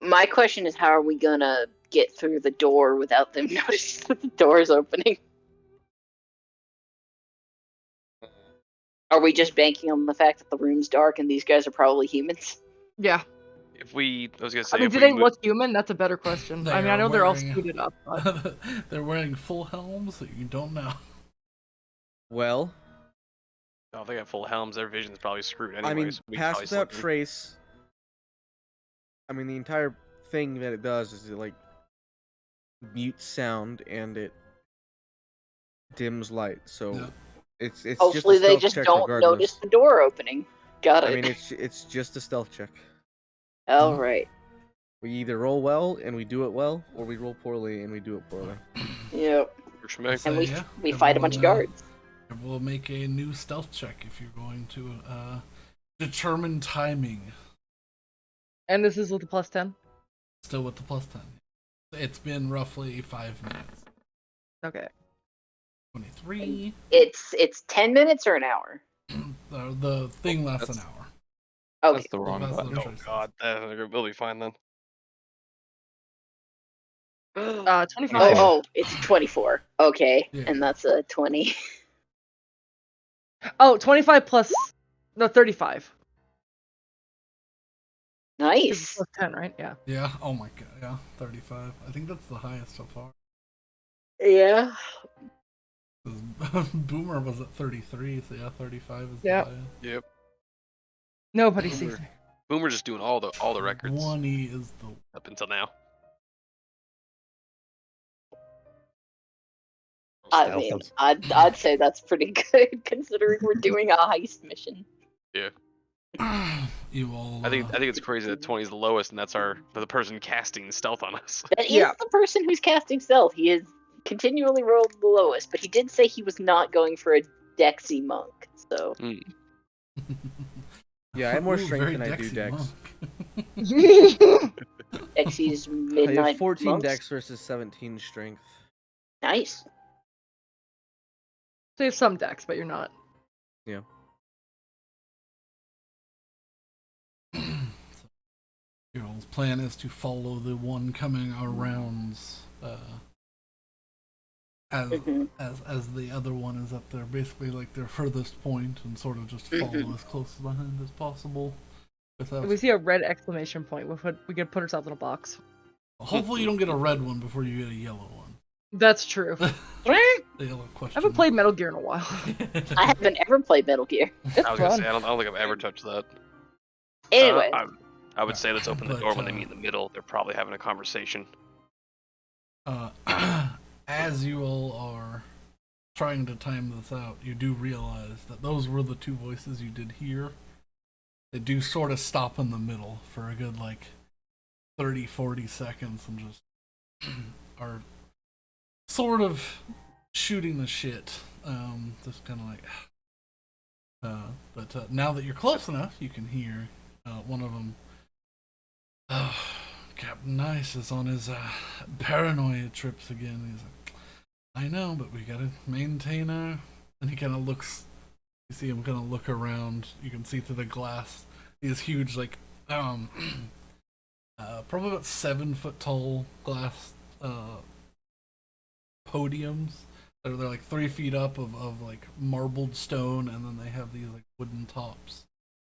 my question is, how are we gonna get through the door without them noticing that the door is opening? Are we just banking on the fact that the room's dark and these guys are probably humans? Yeah. If we, I was gonna say, I mean, if do we they look human? That's a better question. I mean, I know they're all suited up, but They're wearing full helms that you don't know. Well, oh, they got full helms. Their vision's probably screwed anyway. I mean, so we pass probably without slip in. trace. I mean, the entire thing that it does is it like mutes sound and it dims light. So Yeah. it's Hopefully just a they stealth just check don't regardless. notice the door opening. Got it. I mean, it's just a stealth check. All right. We either roll well and we do it well, or we roll poorly and we do it poorly. Yep. For schmick. So, And we yeah, we fight a bunch of everyone, guards. We'll make a new stealth check if you're going to determine timing. and this is with the +10. Still with the +10. It's been roughly 5 minutes. Okay. 23. It's 10 minutes or an hour. The thing lasts an That's- hour. Okay. That's the wrong That's the button. Oh choice. god, we'll be fine then. 25. Oh, it's 24. Okay, Yeah. and that's a 20. Oh, 25 plus. No, 35. Nice. Plus 10, right? Yeah. Yeah. Oh my god. Yeah. 35. I think that's the highest so far. Yeah. 'Cause Boomer was at 33, so yeah, 35 is Yep. the highest. Yep. Nobody sees Boomer. me. Boomer's just doing all the records 20 is the up until now. I Stealth mean, is- I'd say that's pretty good considering we're doing a heist mission. you all. I think it's crazy that 20 is the lowest, and that's the person casting stealth on us. That is Yeah. the person who's casting stealth. He is continually rolled the lowest, but he did say he was not going for a Dexy monk. So Yeah, I have more Ooh, strength very than I do Dexy dex. monk. Dexy's I midnight have 14 monks. dex versus 17 strength. Nice. So you have some decks, but you're not. Your all's plan is to follow the one coming around Mhm. as the other one is at their basically like their furthest point and sort of just follow as close behind as possible. Without If we see a red exclamation point, we could put ourselves in a box. hopefully you don't get a red one before you get a yellow one. That's true. The yellow I question. haven't played Metal Gear in a while. I haven't ever played Metal Gear. I was gonna fun. say I don't think I've ever touched that. Anyway, I would say let's open the But, door when they meet in the middle. They're probably having a conversation. As you all are trying to time this out, you do realize that those were the two voices you did hear. They do sort of stop in the middle for a good like 30-40 seconds and just are sort of shooting the shit. Just kind of like but now that you're close enough, you can hear one of them. Oh, Captain Nice is on his paranoia trips again. He's like, I know, but we gotta maintain our. And he kind of looks. You see him kind of look around. You can see through the glass these huge, like, probably about 7-foot tall glass podiums. They're like 3 feet up of like marbled stone, and then they have these like wooden tops.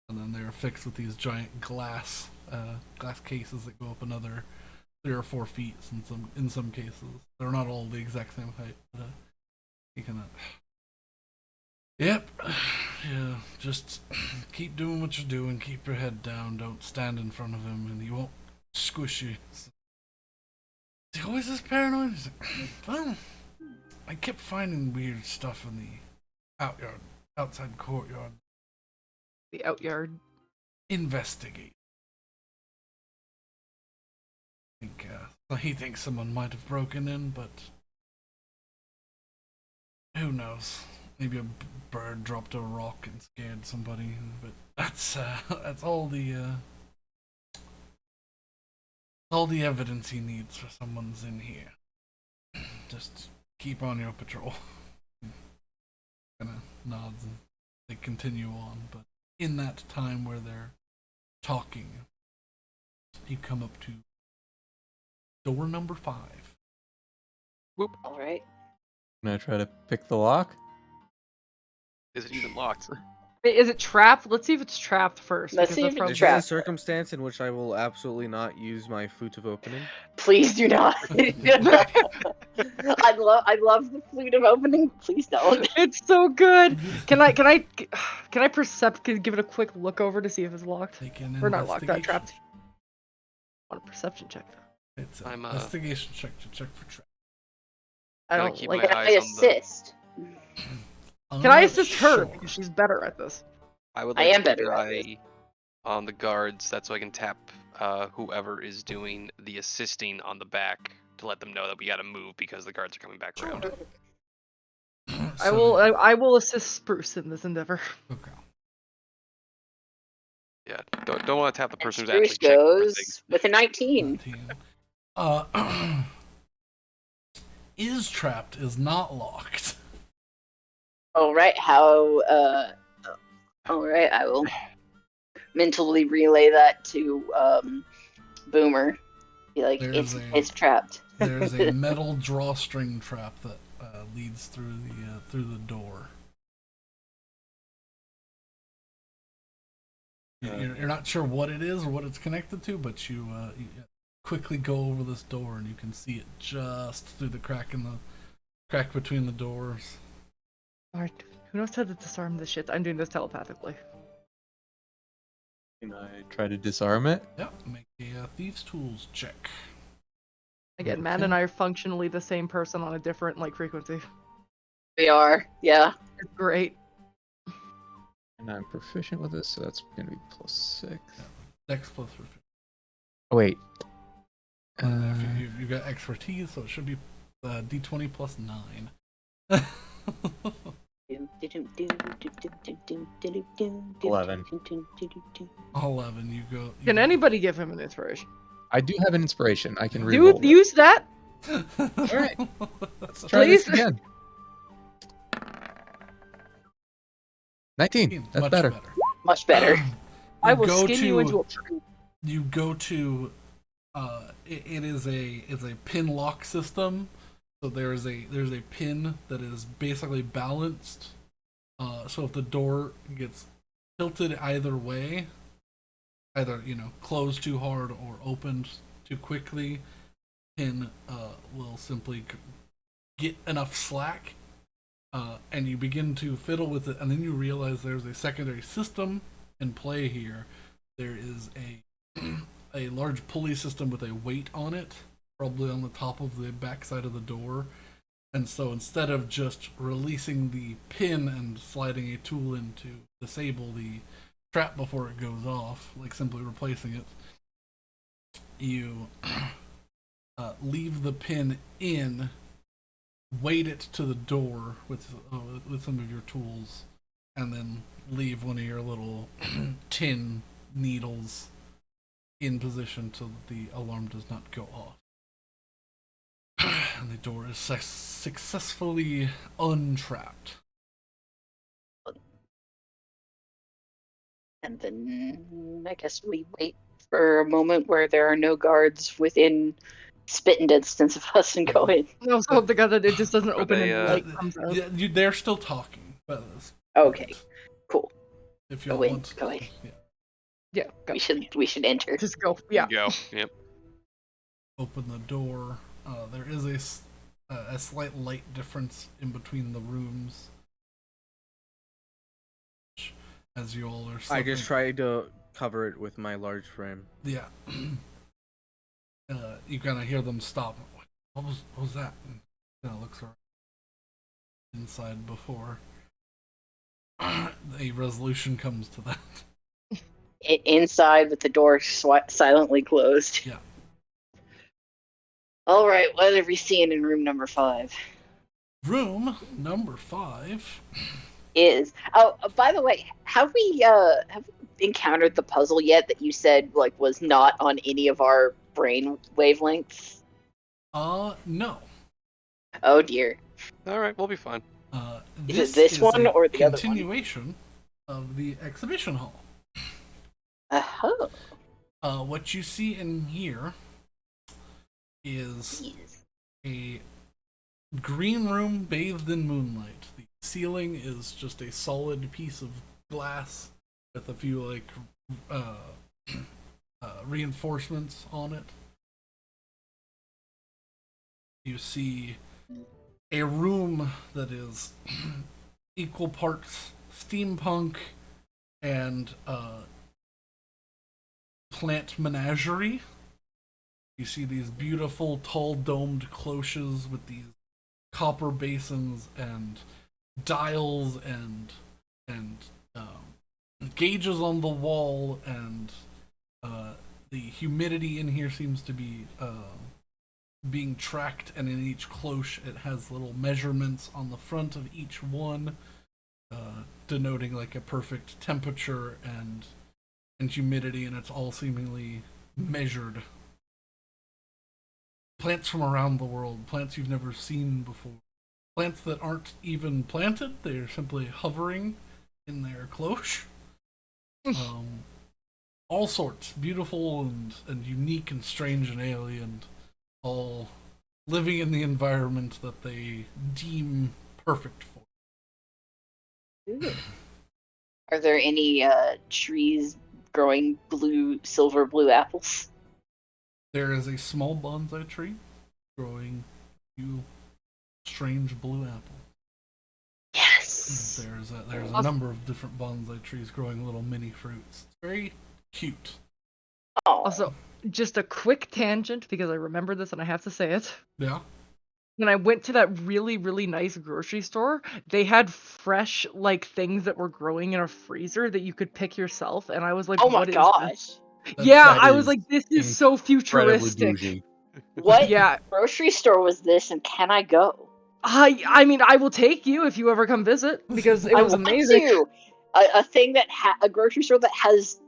and then they're fixed with these giant glass cases that go up another 3 or 4 feet in some cases. They're not all the exact same height, but you can. Yep. Yeah. Just keep doing what you're doing. Keep your head down. Don't stand in front of him, and he won't squish you. Is he always this paranoid? He's like, well, I kept finding weird stuff in the outside courtyard. The outyard. Investigate. I think he thinks someone might have broken in, but who knows? Maybe a bird dropped a rock and scared somebody. But that's all the evidence he needs for someone's in here. Just keep on your patrol. Kind of nods and they continue on. But in that time where they're talking, you come up to door number 5. All right. Can I try to pick the lock? Is it even locked? Is it trapped? Let's see if it's trapped first. Let's because see that's if it's probably- This trapped. is a circumstance in which I will absolutely not use my flute of opening. Please do not. I love the flute of opening. Please don't. It's so good. Can I give it a quick look over to see if it's locked? Make an Or not locked, not investigation. trapped. On a perception check though. It's an I'm, investigation check to check for trap. I Gotta don't keep like. my Can eyes I on the- assist? Can I assist her because she's better at this? I would I like am to keep better an at this. eye on the guards. That's so I can tap whoever is doing the assisting on the back to let them know that we gotta move because the guards are coming back around. I will assist Spruce in this endeavor. Okay. Yeah, don't want to tap the And person who's Spruce actually checking for goes things. with a 19. 19. Is trapped, is not locked. All right. All right. I will mentally relay that to Boomer. Be like, it's trapped. There's a metal drawstring trap that leads through the door. You're not sure what it is or what it's connected to, but you quickly go over this door and you can see it just through the crack between the doors. Alright, who knows how to disarm this shit? I'm doing this telepathically. Can I try to disarm it? Yep. Make a thieves' tools check. Again, Matt and I are functionally the same person on a different frequency. We are. Yeah. It's great. And I'm proficient with this, so that's gonna be +6. Dex plus. Oh wait. You've got expertise, so it should be D20 plus 9. 11. 11. You go. Can anybody give him an inspiration? I do have an inspiration. I can reroll. Use that. Alright. Let's try this Please? again. 19. That's Much better. Much better. I will skin you into a tree. You go to. It is a pin lock system. So there's a pin that is basically balanced. So if the door gets tilted either way, either closed too hard or opened too quickly, pin will simply get enough slack, and you begin to fiddle with it, and then you realize there's a secondary system in play here. There is a large pulley system with a weight on it, probably on the top of the backside of the door. And so instead of just releasing the pin and sliding a tool in to disable the trap before it goes off, like simply replacing it, you leave the pin in, weight it to the door with some of your tools, and then leave one of your little tin needles in position so that the alarm does not go off. And the door is successfully untrapped. And then I guess we wait for a moment where there are no guards within spitting distance of us and go in. I also hope to God that it just doesn't open they, and light comes out. They're still talking. Okay, cool. If you Go in. want, Go in. yeah. Yeah, go. We should enter. Just go. Yeah. Go. Yep. Open the door. There is a slight light difference in between the rooms. As you all are I slipping. just tried to cover it with my large frame. Yeah. You kind of hear them stop. What was that? And kind of looks around inside before a resolution comes to that. Inside with the door silently closed. Yeah. All right, what are we seeing in room number 5? Room number 5 is by the way, have we encountered the puzzle yet that you said like was not on any of our brain wavelengths? No. Oh dear. All right, we'll be fine. Is it this one or the other one? Continuation of the exhibition hall. Oh. What you see in here is a green room bathed in moonlight. The ceiling is just a solid piece of glass with a few like reinforcements on it. You see a room that is equal parts steampunk and plant menagerie. You see these beautiful tall domed cloches with these copper basins and dials and gauges on the wall, and the humidity in here seems to be being tracked, and in each cloche it has little measurements on the front of each one, denoting like a perfect temperature and humidity, and it's all seemingly measured. Plants from around the world, plants you've never seen before, plants that aren't even planted, they're simply hovering in their cloche. All sorts, beautiful and unique and strange and alien, all living in the environment that they deem perfect for. Ooh. Are there any trees growing silver blue apples? There is a small bonsai tree growing a few strange blue apples. Yes. There's a number of different bonsai trees growing little mini fruits. It's very cute. Oh. Also, just a quick tangent because I remember this and I have to say it. Yeah. When I went to that really, really nice grocery store, they had fresh like things that were growing in a freezer that you could pick yourself, and I was like, oh my "What is gosh. this?" Yeah, That I was is like, "This is so incredibly futuristic." bougie. What Yeah, grocery store was this, and can I go? I mean, I will take you if you ever come visit because it I was want amazing. to. A thing that a grocery store that has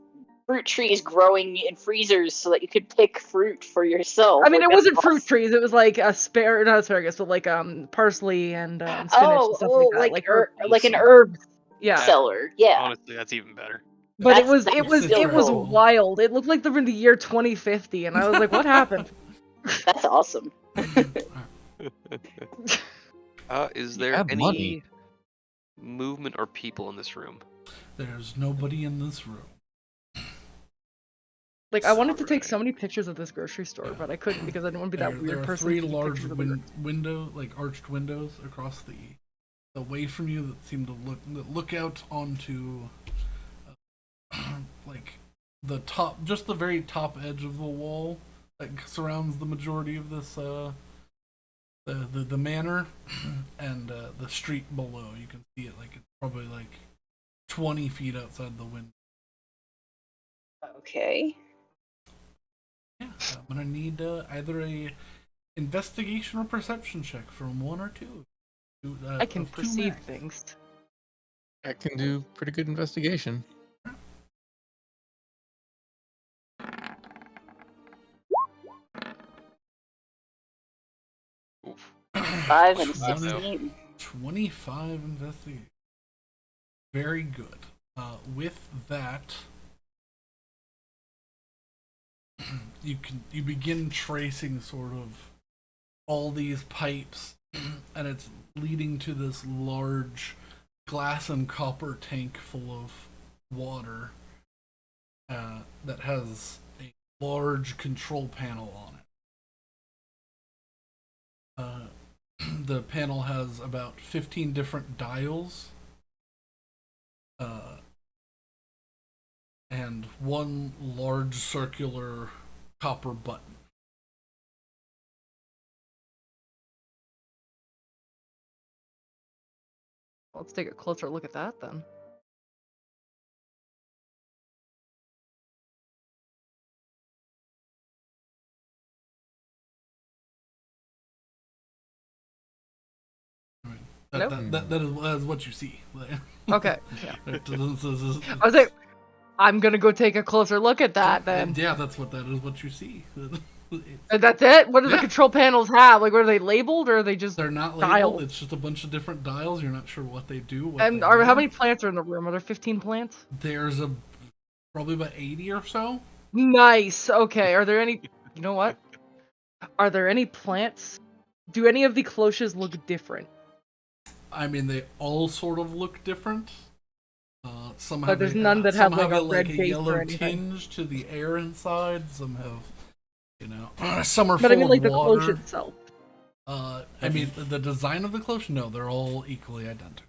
fruit trees growing in freezers so that you could pick fruit for yourself. I mean, Like, it wasn't that's fruit awesome. trees. It was like not asparagus, but like parsley and spinach and stuff Oh, like that, like herbs. like an herb Yeah, cellar. Yeah, Honestly, that's even better. but it that's was cool. wild. It looked like they were in the year 2050, and I was like, "What happened?" That's awesome. Is there have any money. movement or people in this room? There's nobody in this room. Like, I wanted to take Alright. so many pictures of this grocery store, but I couldn't because I didn't want to be that There weird are person. three taking large pictures of the window, like arched windows across the away from you that seem to look out onto like the top, just the very top edge of the wall that surrounds the majority of this the manor and the street below. You can see it like it's probably like 20 feet outside the window. Okay. Yeah, I'm gonna need either a investigation or perception check from one or two. I can of two perceive max. things. I can do pretty good investigation. Oof. 5 and Wow. 16. 25 investigation. Very good. With that, you begin tracing sort of all these pipes, and it's leading to this large glass and copper tank full of water. that has a large control panel on it. The panel has about 15 different dials, and one large circular copper button. Let's take a closer look at that then. Nope. That is what you see. Okay. Yeah. It doesn't- I was like, I'm gonna go take a closer look at that then. Yeah, that is what you see. And that's it? What do the Yeah. control panels have? Like, what are they labeled, or are they just They're not labeled. dials? It's just a bunch of different dials. You're not sure what they do. And how many plants are in the room? Are there 15 plants? There's probably about 80 or so. Nice. Okay. Are there any? You know what? Are there any plants? Do any of the cloches look different? I mean, they all sort of look different. Some But have there's none that have, like, a red a base yellow or anything. tinge to the air inside. Some have, some are But I full mean, like of the cloche water. itself. I mean, the design of the cloche, no, they're all equally identical.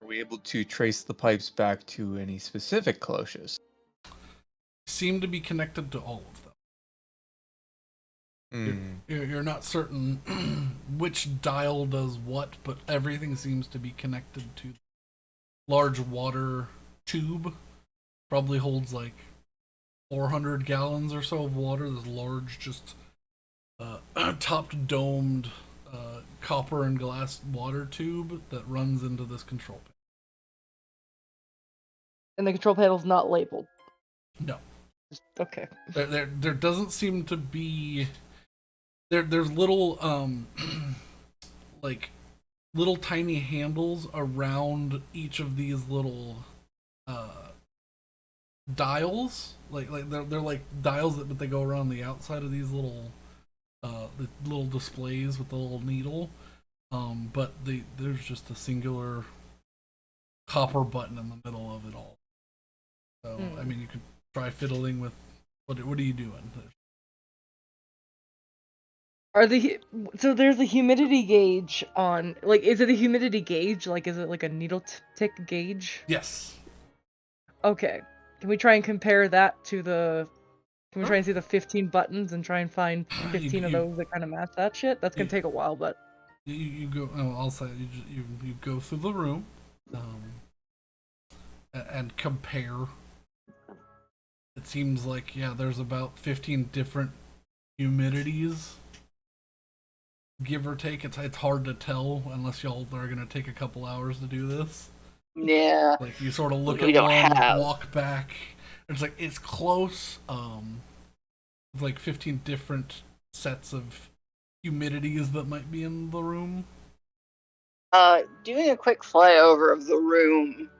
Are we able to trace the pipes back to any specific cloches? Seem to be connected to all of them. You're not certain which dial does what, but everything seems to be connected to large water tube. Probably holds like 400 gallons or so of water. This large, just topped domed copper and glass water tube that runs into this control panel. And the control panel's not labeled. No. Okay. There doesn't seem to be. There's little like little tiny handles around each of these little dials. Like they're like dials but they go around the outside of these little the little displays with the little needle. But there's just a singular copper button in the middle of it all. So I mean, you could try fiddling with what are you doing? So there's a humidity gauge on, like, is it a humidity gauge? Like, is it like a needle tick gauge? Yes. Okay. Can we try and compare that to can we try and see the 15 buttons and try and find 15 of those that kind of match that shit? That's gonna take a while, but you go. Oh, I'll say you go through the room, and compare. It seems like there's about 15 different humidities. Give or take, it's hard to tell unless y'all are gonna take a couple hours to do this. Yeah. Like you sort of look We at don't one, have. walk back. It's like it's close. It's like 15 different sets of humidities that might be in the room. Doing a quick flyover of the room.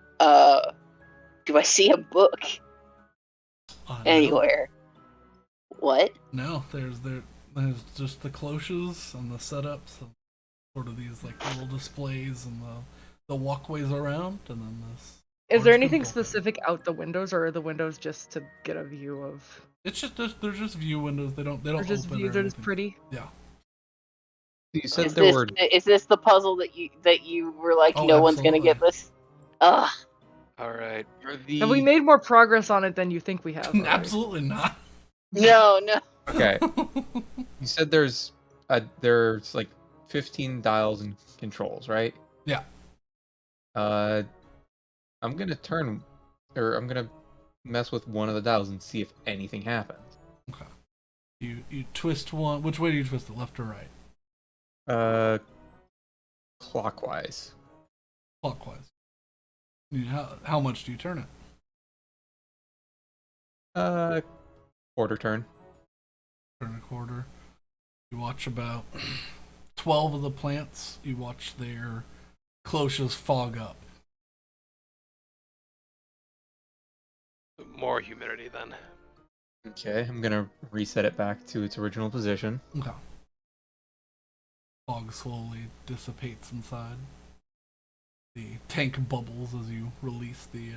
Do I see a book anywhere? No. What? No, there's just the cloches and the setups, and sort of these like little displays and the walkways around, and then this. is there anything control panel. specific out the windows, or are the windows just to get a view of? It's just they're just view windows. They don't They're just open. views. They're just pretty. Yeah. You said Is there this were. is this the puzzle that you were like, Oh, no one's gonna get absolutely. this? Ugh. All right. Are the... Have we made more progress on it than you think we have? already? Absolutely not. No. Okay. You said there's like 15 dials and controls, right? Yeah. I'm gonna mess with one of the dials and see if anything happens. Okay. You twist one. Which way do you twist it? Left or right? Clockwise. Clockwise. How much do you turn it? Quarter turn. Turn a quarter. You watch about 12 of the plants. You watch their cloches fog up. More humidity then. Okay, I'm gonna reset it back to its original position. Okay. Fog slowly dissipates inside. The tank bubbles as you release the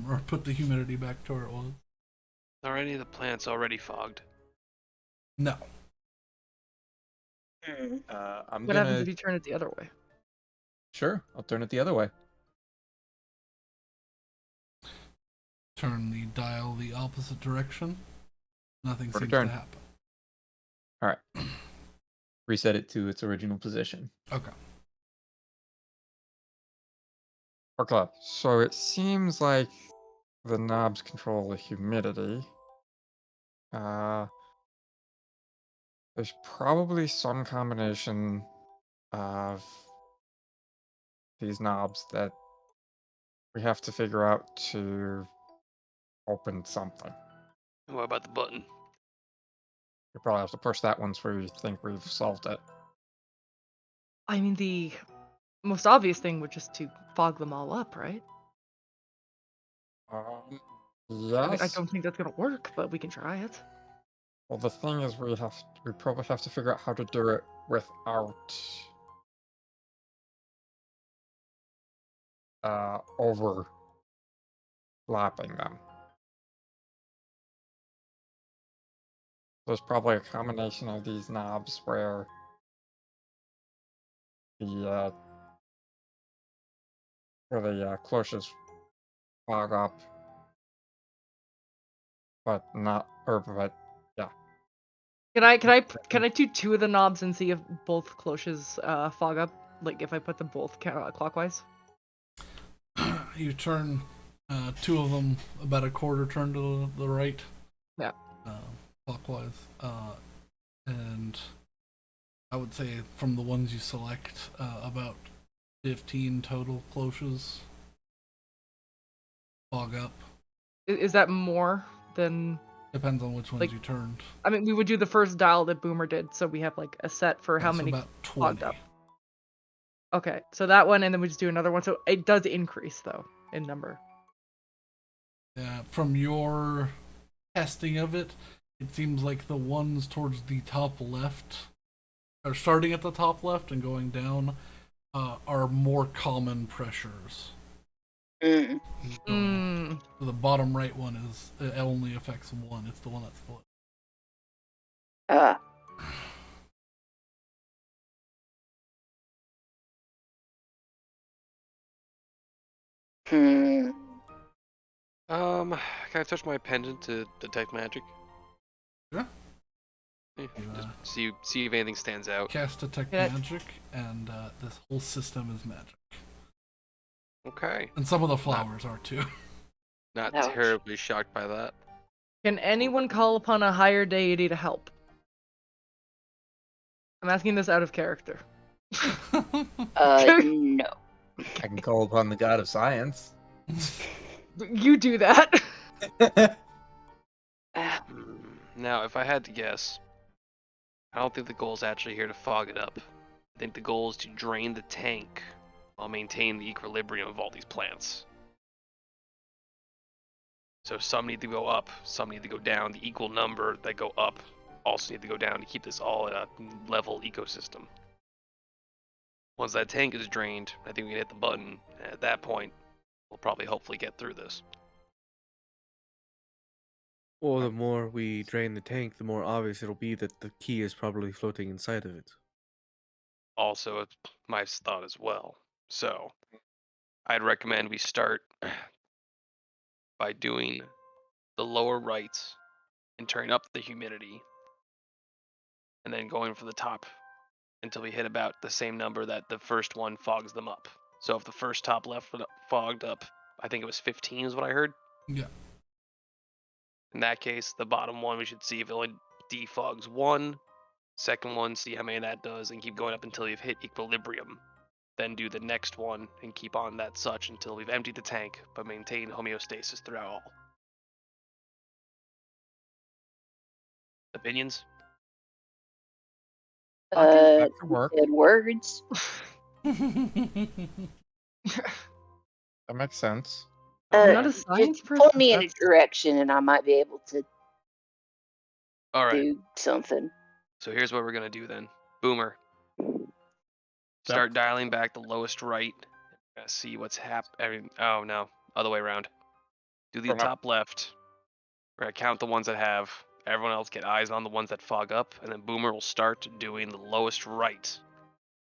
or put the humidity back to where it was. Are any of the plants already fogged? No. Hmm. I'm What happens gonna. if you turn it the other way? Sure, I'll turn it the other way. Turn the dial the opposite direction. Nothing For the seems turn. to happen. All right. Reset it to its original position. Okay. Okay, so it seems like the knobs control the humidity. There's probably some combination of these knobs that we have to figure out to open something. What about the button? We probably have to push that once we think we've solved it. I mean, the most obvious thing would just to fog them all up, right? Um, I yes. don't think that's gonna work, but we can try it. Well, the thing is, we probably have to figure out how to do it without overlapping them. There's probably a combination of these knobs where the cloches fog up, but not, but yeah. Can I do two of the knobs and see if both cloches fog up? Like if I put them both clockwise? You turn two of them about a quarter turn to the right. Yeah. Clockwise. And I would say from the ones you select, about 15 total cloches fog up. Is that more than? Depends on which ones Like- you turned. I mean, we would do the first dial that Boomer did, so we have like a set for how So many about fogged 20. up. Okay, so that one, and then we just do another one. So it does increase though in number. Yeah, from your testing of it, it seems like the ones towards the top left, or starting at the top left and going down, are more common pressures. Mm. Mm. So the bottom right one is it only affects one. It's the one that's flipped. Uh, hmm. Can I touch my pendant to detect magic? Sure. Yeah, You, just see if anything stands out. Cast detect Yeah. magic, and this whole system is magic. Okay. And some of the flowers are too. Not Ouch. terribly shocked by that. Can anyone call upon a higher deity to help? I'm asking this out of character. No. I can call upon the god of science. You do that. Hmm. Now, if I had to guess, I don't think the goal is actually here to fog it up. I think the goal is to drain the tank while maintaining the equilibrium of all these plants. So some need to go up, some need to go down. The equal number that go up also need to go down to keep this all in a level ecosystem. Once that tank is drained, I think we can hit the button. And at that point, we'll probably hopefully get through this. Well, the more we drain the tank, the more obvious it'll be that the key is probably floating inside of it. Also, it's my thought as well. So, I'd recommend we start by doing the lower right and turning up the humidity, and then going for the top until we hit about the same number that the first one fogs them up. So if the first top left fogged up, I think it was 15 is what I heard. Yeah. In that case, the bottom one we should see if it only defogs one. Second one, see how many that does, and keep going up until you've hit equilibrium. Then do the next one and keep on that such until we've emptied the tank, but maintain homeostasis throughout all. Opinions? That could work. Good words. That makes sense. I'm not a Just science point person. me in a That's- direction, and I might be able to All right. do something. So here's what we're gonna do then. Boomer, start dialing back the lowest right. See what's happening. Oh no, other way around. Do the Remember- top left. We're gonna count the ones that have. Everyone else get eyes on the ones that fog up, and then Boomer will start doing the lowest right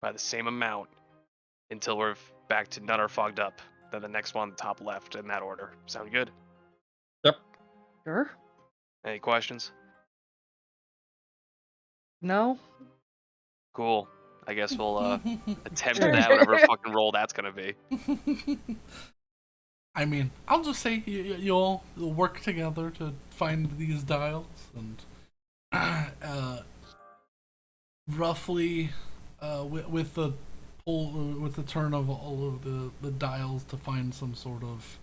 by the same amount until we're back to none are fogged up. Then the next one, top left, in that order. Sound good? Sure. Any questions? No. Cool. I guess we'll attempt Sure. that, whatever fucking roll that's gonna be. I mean, I'll just say you'll work together to find these dials, and roughly with the pull with the turn of all of the dials to find some sort of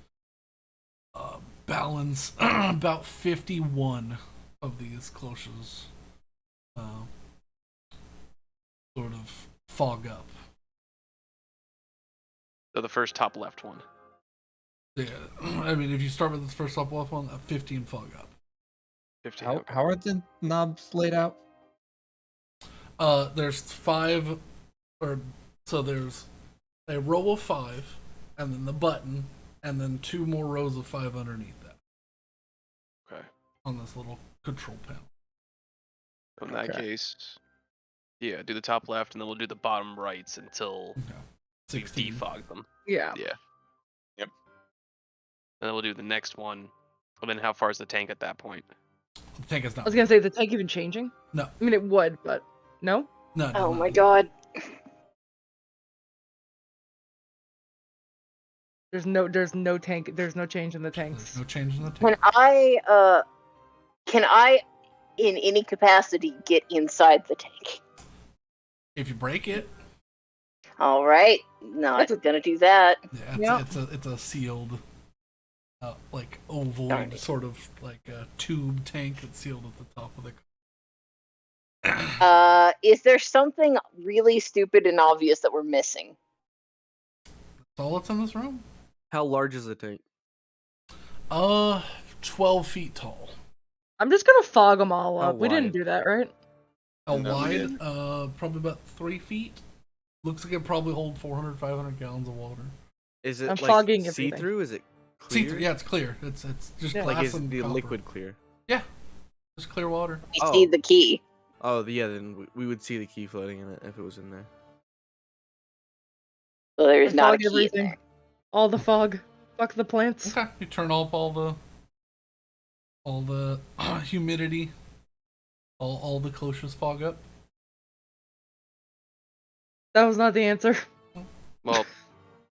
balance, about 51 of these cloches sort of fog up. So the first top left one. Yeah, I mean, if you start with the first top left one, 15 fog up. 15. How, Okay. how are the knobs laid out? There's 5, or so there's a row of 5, and then the button, and then 2 more rows of 5 underneath that Okay. on this little control panel. In that Okay. case, yeah, do the top left, and then we'll do the bottom rights until Okay. we 16. defog them. Yeah. Yeah. Yep. And then we'll do the next one. And then how far is the tank at that point? The tank is I not. was gonna say the tank even changing. No. I mean it would, but no. No. Oh no. my god. There's no tank. There's no change in the There's tanks. no change in the Can tank. I in any capacity get inside the tank? If you break it, All right, not gonna do that. yeah, Yeah. it's a sealed, like ovoid Darn it. sort of like a tube tank that's sealed at the top of the. Is there something really stupid and obvious that we're missing? That's all that's in this room. How large is the tank? 12 feet tall. I'm just gonna fog them all How up. We didn't wide? do that, right? How No, we wide? didn't. Probably about 3 feet. Looks like it probably hold 400, 500 gallons of water. Is it I'm like fogging see everything. through? Is it See, clear? yeah, it's clear. It's just Yeah. glass Like is and the copper. liquid clear? Yeah, just clear water. We Oh. see the key. Oh yeah, then we would see the key floating in it if it was in there. So there's I not a fog key in everything. there. All the fog. Fuck the plants. Okay, you turn off all the humidity. All the cloches fog up. That was not the answer. Well,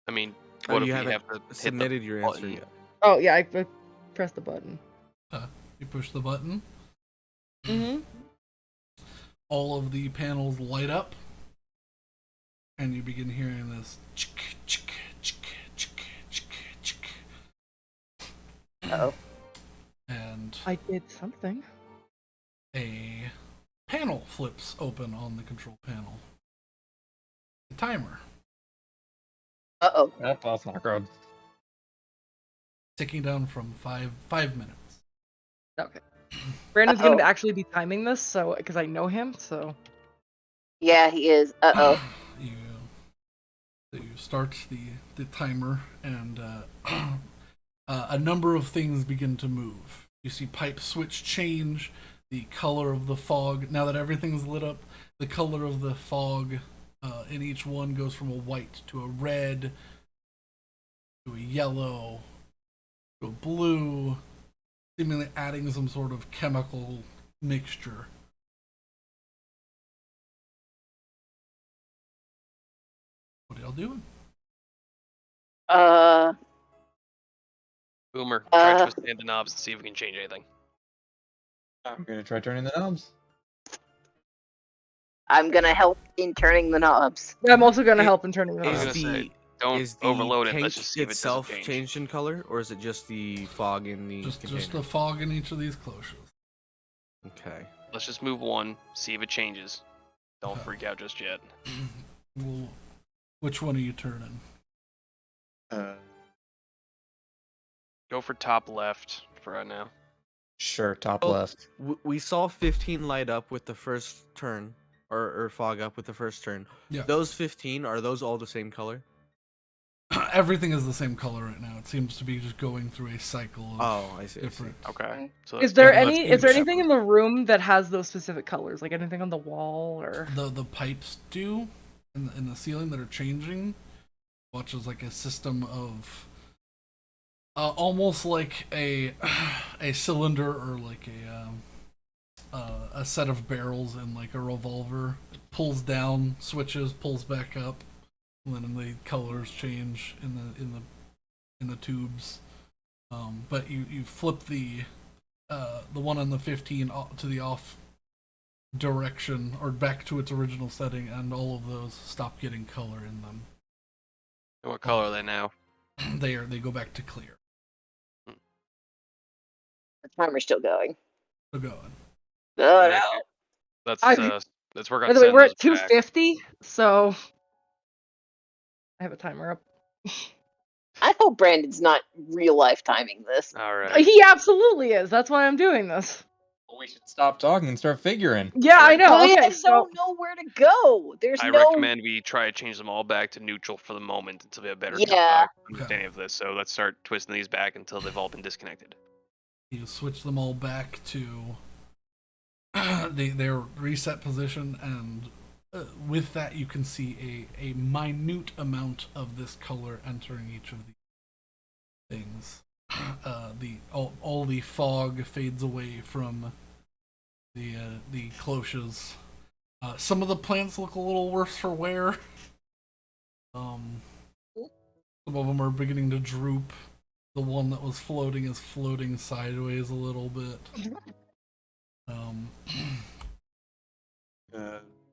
I mean, Oh, what if you we haven't have to hit the submitted your answer button? yet. Oh yeah, I pressed the button. You push the button. Mm-hmm. All of the panels light up, and you begin hearing this chick, chick, chick, chick, chick, chick. Oh. And I did something. a panel flips open on the control panel. The timer Uh-oh. That's not good. ticking down from five minutes. Okay. Brandon's gonna Uh-oh. actually be timing this, so because I know him, so Yeah, he is. Uh-oh. You start the timer, and a number of things begin to move. You see pipe switch change, the color of the fog. Now that everything's lit up, the color of the fog in each one goes from a white to a red to a yellow to a blue, seemingly adding some sort of chemical mixture. What are y'all doing? Boomer, try to twisting the knobs and see if we can change anything. I'm gonna try turning the knobs. I'm gonna help in turning the knobs. I'm also gonna It- help in turning the I was knobs. gonna say, don't is the overload it. tank Let's just see if it itself doesn't change. changed in color, or is it just the fog in the Just container? the fog in each of these cloches. Okay. Let's just move one, see if it changes. Don't Okay. freak out just yet. Well, which one are you turning? Go for top left for right now. Sure, top Oh. left. We saw 15 light up with the first turn, or fog up with the first turn. Yeah. Those 15, are those all the same color? everything is the same color right now. It seems to be just going through a cycle of Oh, I see. different. Okay. So Is there that's any? Is there separate. anything in the room that has those specific colors? Like anything on the wall or? The pipes do in the ceiling that are changing. Watch as like a system of almost like a cylinder or like a set of barrels in like a revolver. It pulls down, switches, pulls back up, and then the colors change in the tubes. But you flip the one on the 15 to the off direction or back to its original setting, and all of those stop getting color in them. What color are they now? They go back to clear. The timer's still going. They're going. Oh Okay. no. Let's work on By the way, sending we're those at back. 250, so I have a timer up. I hope Brandon's not real life timing this. All right. He absolutely is. That's why I'm doing this. Well, we should stop talking and start figuring. Yeah, I know. But Okay, I so don't know where to go. There's I no. recommend we try to change them all back to neutral for the moment until we have better Yeah. understanding of this. So let's start twisting these back until they've all been disconnected. You switch them all back to their reset position, and with that you can see a minute amount of this color entering each of the things. All the fog fades away from the cloches. Some of the plants look a little worse for wear. Some of them are beginning to droop. The one that was floating is floating sideways a little bit.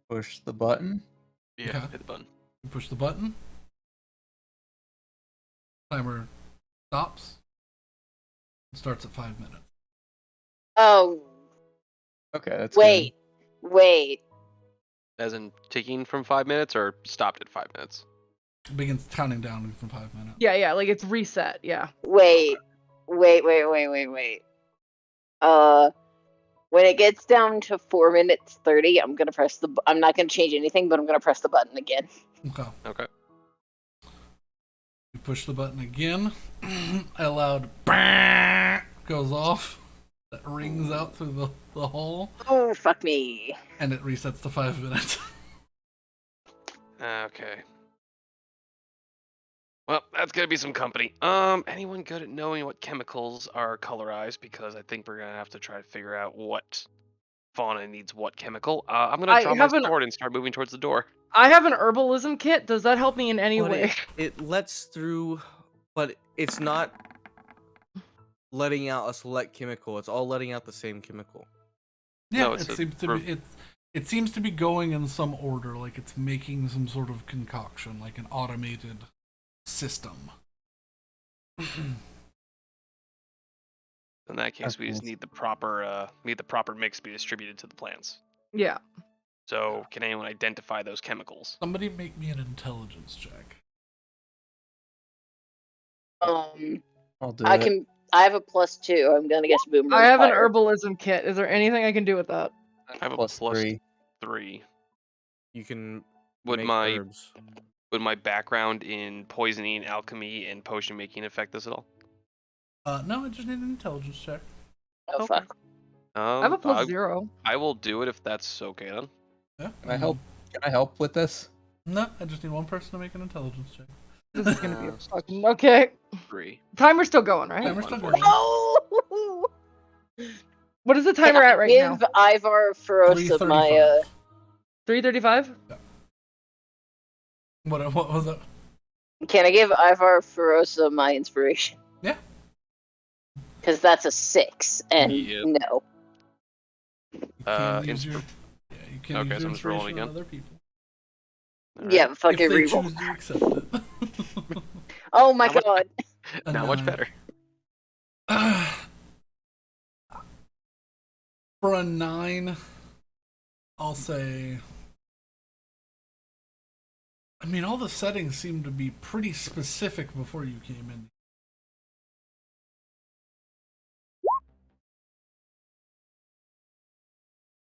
Push the button. Yeah, Okay. hit the button. You push the button. Timer stops. It starts at 5 minutes. Oh, Okay, that's wait. As in ticking from 5 minutes or stopped at 5 minutes? It begins counting down from 5 minutes. yeah, like it's reset. Yeah. Wait. When it gets down to 4 minutes 30, I'm gonna press the. I'm not gonna change anything, but I'm gonna press the button again. Okay. Okay. You push the button again. A loud bang goes off. That rings out through the hall, Oh fuck me! and it resets to 5 minutes. Okay. Well, that's gonna be some company. Anyone good at knowing what chemicals are colorized? Because I think we're gonna have to try to figure out what fauna needs what chemical. I'm gonna I draw my have an sword and start moving towards the door. I have an herbalism kit. Does that help me in any But way? it lets through, but it's not letting out a select chemical. It's all letting out the same chemical. Yeah, No, it it's seems to be it seems to be going in some order, like it's making some sort of concoction, like an automated system. In that case, we just Okay. need the proper mix to be distributed to the plants. Yeah. So, can anyone identify those chemicals? Somebody make me an intelligence check. I'll do I it. can. I have a +2. I'm gonna guess Boomer's I have an higher. herbalism kit. Is there anything I can do with that? I have a Plus plus 3. 3. You can Would make my herbs. would my background in poisoning, alchemy, and potion making affect this at all? No, I just need an intelligence check. Oh fuck! I have a +0. I will do it if that's okay then. Yeah. Can I help? Can I help with this? No, I just need one person to make an intelligence check. This is gonna be a fucking okay. 3. Timer's still going, right? Timer's still Unfortunately. going. No. What is the timer at right now? Give Ivar Ferosa my 335. 3:35. What was that? Can I give Ivar Ferosa my inspiration? Yeah. Because that's a 6, and Yep. no. You can use insp- your, yeah, you can Okay, use so your I'm just rolling inspiration on again. other people. Alright. Yeah, fucking If they reroll. choose to accept it. Oh my Not much- god. Not much better. For a 9, I'll say. I mean, all the settings seem to be pretty specific before you came in.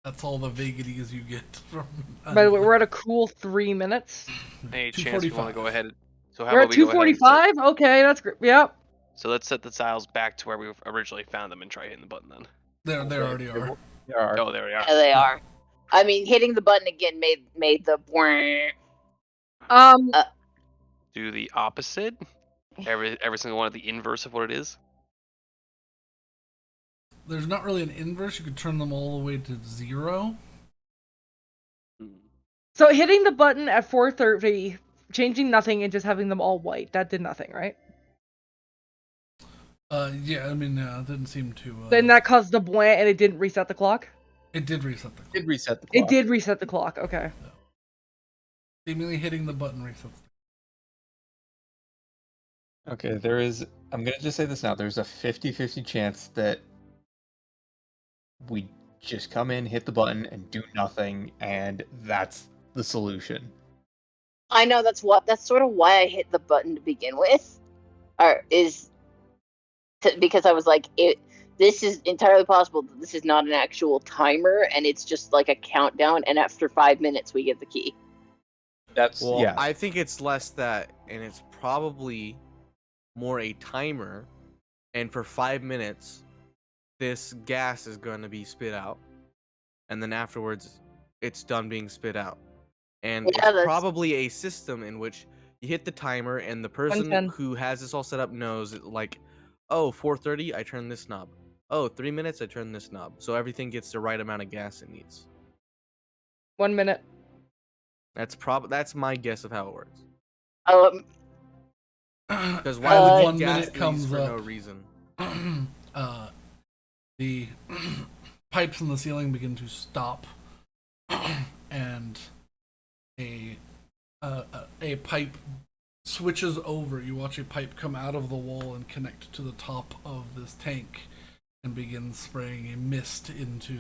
That's all the vagaries you get from. By the way, we're at a cool 3 minutes. Any chance you want to 2:45. go ahead? So how We're about at we go ahead and set, 245. Okay, that's great. Yep. so let's set the tiles back to where we originally found them and try hitting the button then. There already are. There are. Oh, there we are. Yeah, they are. I mean, hitting the button again made the. Do the opposite. Every single one of the inverse of what it is. There's not really an inverse. You could turn them all the way to 0. So hitting the button at 4:30, changing nothing, and just having them all white. That did nothing, right? Yeah, I mean, it didn't seem to. Then that caused the blank, and it didn't reset the clock. It did reset the clock. Did reset the It clock. did reset the clock. Okay. Seemingly hitting the button resets. Okay, I'm gonna just say this now. There's a 50-50 chance that we just come in, hit the button, and do nothing, and that's the solution. I know that's sort of why I hit the button to begin with, because I was like, this is entirely possible that this is not an actual timer and it's just like a countdown, and after 5 minutes we get the key. Well, Yeah. I think it's less that, and it's probably more a timer, and for 5 minutes, this gas is going to be spit out, and then afterwards, it's done being spit out. And Yeah, it's probably a system in which you hit the timer, and the person 110. who has this all set up knows, like, oh, 4:30, I turn this knob. Oh, 3 minutes, I turn this knob. So everything gets the right amount of gas it needs. 1 minute. That's my guess of how it works. Because why would 1 gas minute comes leaks for up. no reason? The pipes in the ceiling begin to stop, and a pipe switches over. You watch a pipe come out of the wall and connect to the top of this tank, and begin spraying a mist into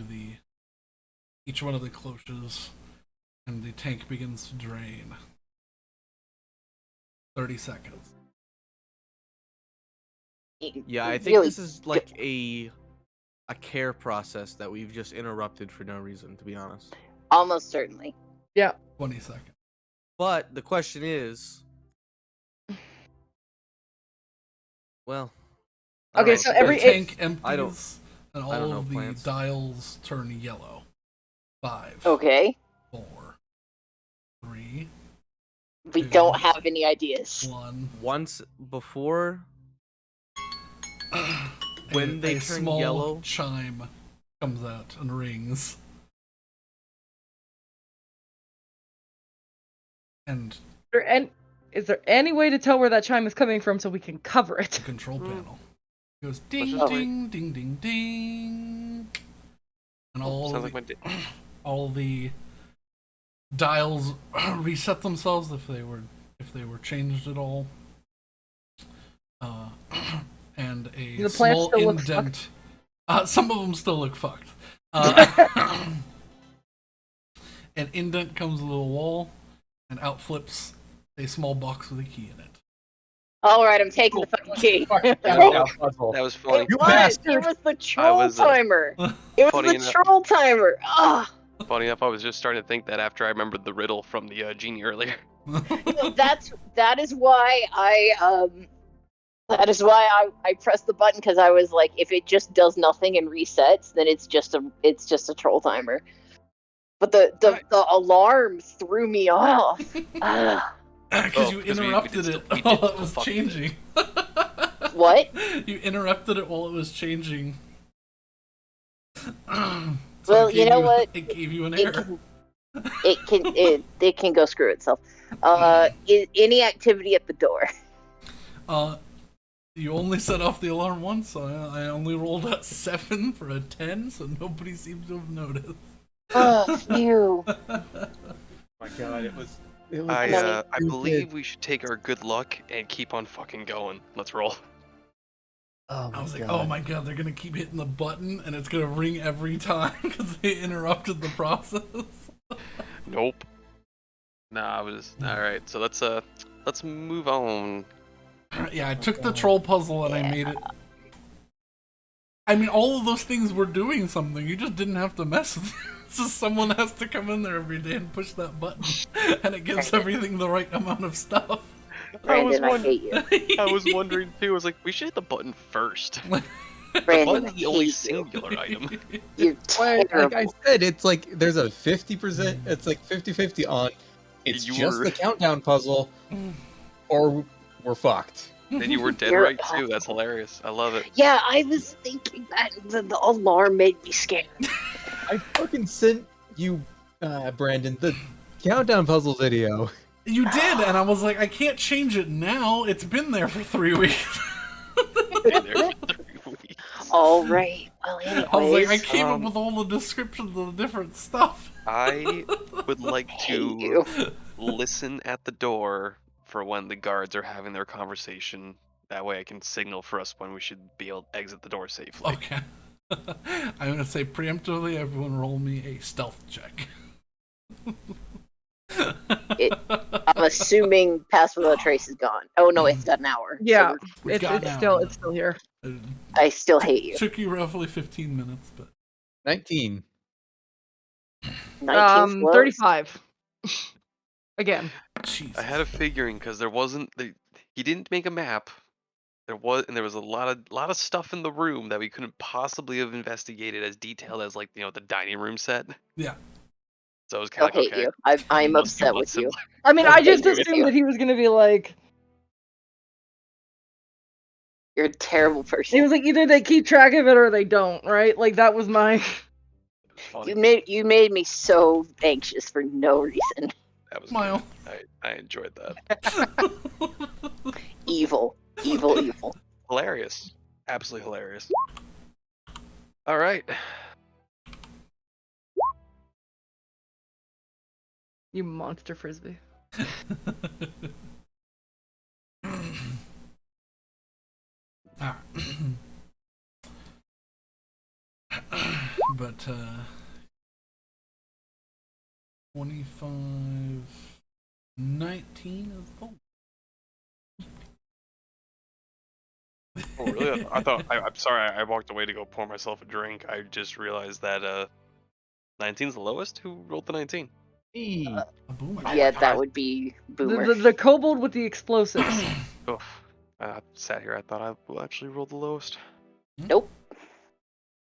each one of the cloches, and the tank begins to drain. 30 seconds. Really Yeah, I think this is like a care process that we've just interrupted for no reason, to be honest. almost certainly. 20 seconds. But the question is, well, I don't Okay, know. so every The tank I don't- empties, and I don't all know of the plants. dials turn yellow. 5, Okay, 4, 3, we Dude. don't have any ideas. 1. once before when they a turn small yellow, chime comes out and rings. And Is there any way to tell where that chime is coming from so we can cover it? the control panel goes ding, just ding, ding, ding, ding, and all Sounds the, like my all the dials reset themselves if they were changed at all. And a The plants small still look indent. Some of them still look fucked. An indent comes with a wall, and out flips a small box with a key in it. All right, I'm taking the fucking key. That was funny. It was the troll was, timer. It was funny the enough- troll timer. Ah, Funny enough, I was just starting to think that after I remembered the riddle from the genie earlier. that is why I pressed the button, because I was like, if it just does nothing and resets, then it's just a troll timer. But the alarm threw me off. Ah. Because you because we interrupted did it we did while it the was fucking changing. What? You interrupted it while it was changing. Well, you know what? It gave you an It error. it can go screw itself. Any activity at the door? You only set off the alarm once, so I only rolled a 7 for a 10, so nobody seems to have noticed. Oh, phew. My God, it was. I believe we should take our good luck and keep on fucking going. Let's roll. Oh I was my like, God. oh my God, they're gonna keep hitting the button, and it's gonna ring every time because they interrupted the process. Nope. Nah, I was alright, so let's move on. Yeah, I took the troll puzzle and I made it. I mean, all of those things were doing something. You just didn't have to mess with it. So someone has to come in there every day and push that button, and it gives everything the right amount of stuff. Brandon, I won- hate you. I was wondering too. I was like, we should hit the button first. The Brandon, button's I the only hate you. singular item. You're Like I terrible. said, it's like there's a 50%. It's like 50-50 on. It's You just were- the countdown puzzle, or we're fucked. And you were dead You're right too. That's hilarious. I love it. Yeah, I was thinking that the alarm made me scared. I fucking sent you, Brandon, the countdown puzzle video. You did, and I was like, I can't change it now. It's been there for 3 weeks. Been there for 3 weeks. All right. Well, anyways, I was like, I came up um, with all the descriptions of the different stuff. I would like hate to you. listen at the door for when the guards are having their conversation. That way I can signal for us when we should be able to exit the door safely. Okay. I'm gonna say preemptively, everyone roll me a stealth check. I'm assuming Pass Without Trace is gone. Oh no, it's got an hour. Yeah, So We've got it's now. still here. I still hate you. Took you roughly 15 minutes, but 19. 19 slows. 35. Again. Jesus. I had a figuring because there wasn't he didn't make a map. There was a lot of stuff in the room that we couldn't possibly have investigated as detailed as like the dining room set. Yeah. So I was I kind of like, hate okay, you. I'm must be upset a lot with you. simpler. I mean, I I just agree with assumed you. that he was gonna be like, You're a terrible he person. was like, either they keep track of it or they don't, right? Like that was my. It was funny. You made me so anxious for no reason. That was Smile. good. I enjoyed that. Evil. Evil, evil. Hilarious. Absolutely hilarious. All right. You monster frisbee. But 25, 19 is Oh, really? I thought. I'm sorry. I walked away to go pour myself a drink. I just realized that 19's the lowest. Who rolled the 19? a boomer. Yeah, that would be Boomer. The kobold with the explosives. Oof. I sat here. I thought I actually rolled the lowest. Nope.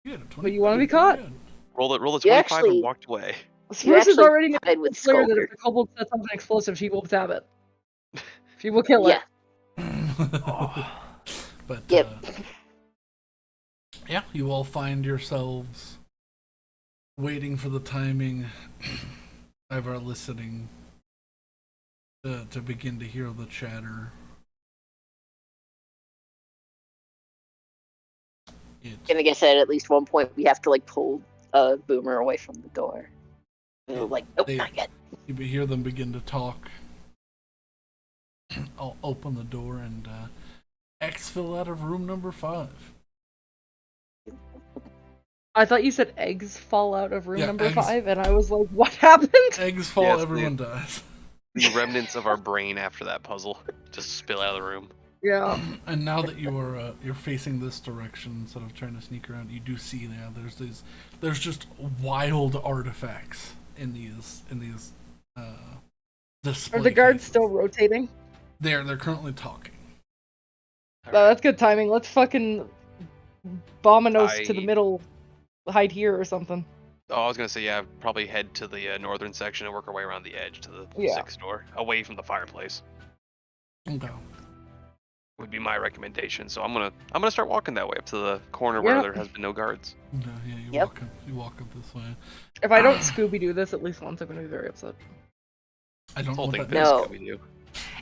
You had a But you wanna 20. be caught? Good. Roll the You 25 actually- and walked away. Spruce has actually already made tied with it clear that Skulker. if the kobold sets off an explosive, she will stab it. She will kill Yeah. it. But Yep. yeah, you all find yourselves waiting for the timing of our listening to begin to hear the chatter. And like I said, at least one point we have to like pull Boomer away from the door. And we're like, nope, They- not yet. You hear them begin to talk. I'll open the door and exfil out of room number 5. I thought you said eggs fall out of room Yeah, number eggs. 5, and I was like, what happened? Eggs fall, Yes, everyone dies. The remnants of our brain after that puzzle just spill out of the room. Yeah. And now that you're facing this direction instead of trying to sneak around, you do see now there's just wild artifacts in these display Are the guards cases. still rotating? They're currently talking. That's good timing. Let's fucking Bominos to the I- middle, hide here or something. Oh, I was gonna say, yeah, probably head to the northern section and work our way around the edge to the Yeah. 6th door, away from the fireplace. Okay. Would be my recommendation. So I'm gonna start walking that way up to the corner where Yep. there has been no guards. Okay, yeah, Yep. you walk up this way. If I don't Scooby Doo this at least once, I'm gonna be very upset. I don't know Whole what thing that fits No. Scooby-Doo.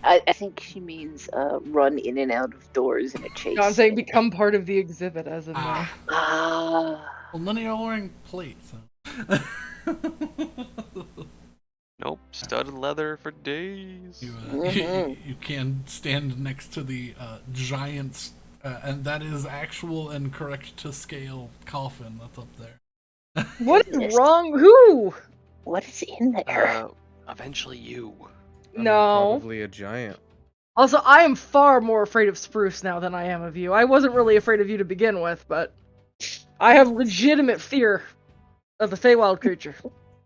I think she means run in and out of doors in a chase. No, I'm saying become part of the exhibit as in Ah. Ah. Well, none of y'all wearing plates. So. Nope, studded leather for days. You can stand next to the giant, and that is actual and correct to scale coffin that's up there. What Goodness. is wrong? Who? What is in there? Eventually you. I mean, No. Probably a giant. Also, I am far more afraid of Spruce now than I am of you. I wasn't really afraid of you to begin with, but I have legitimate fear of the Feywild creature.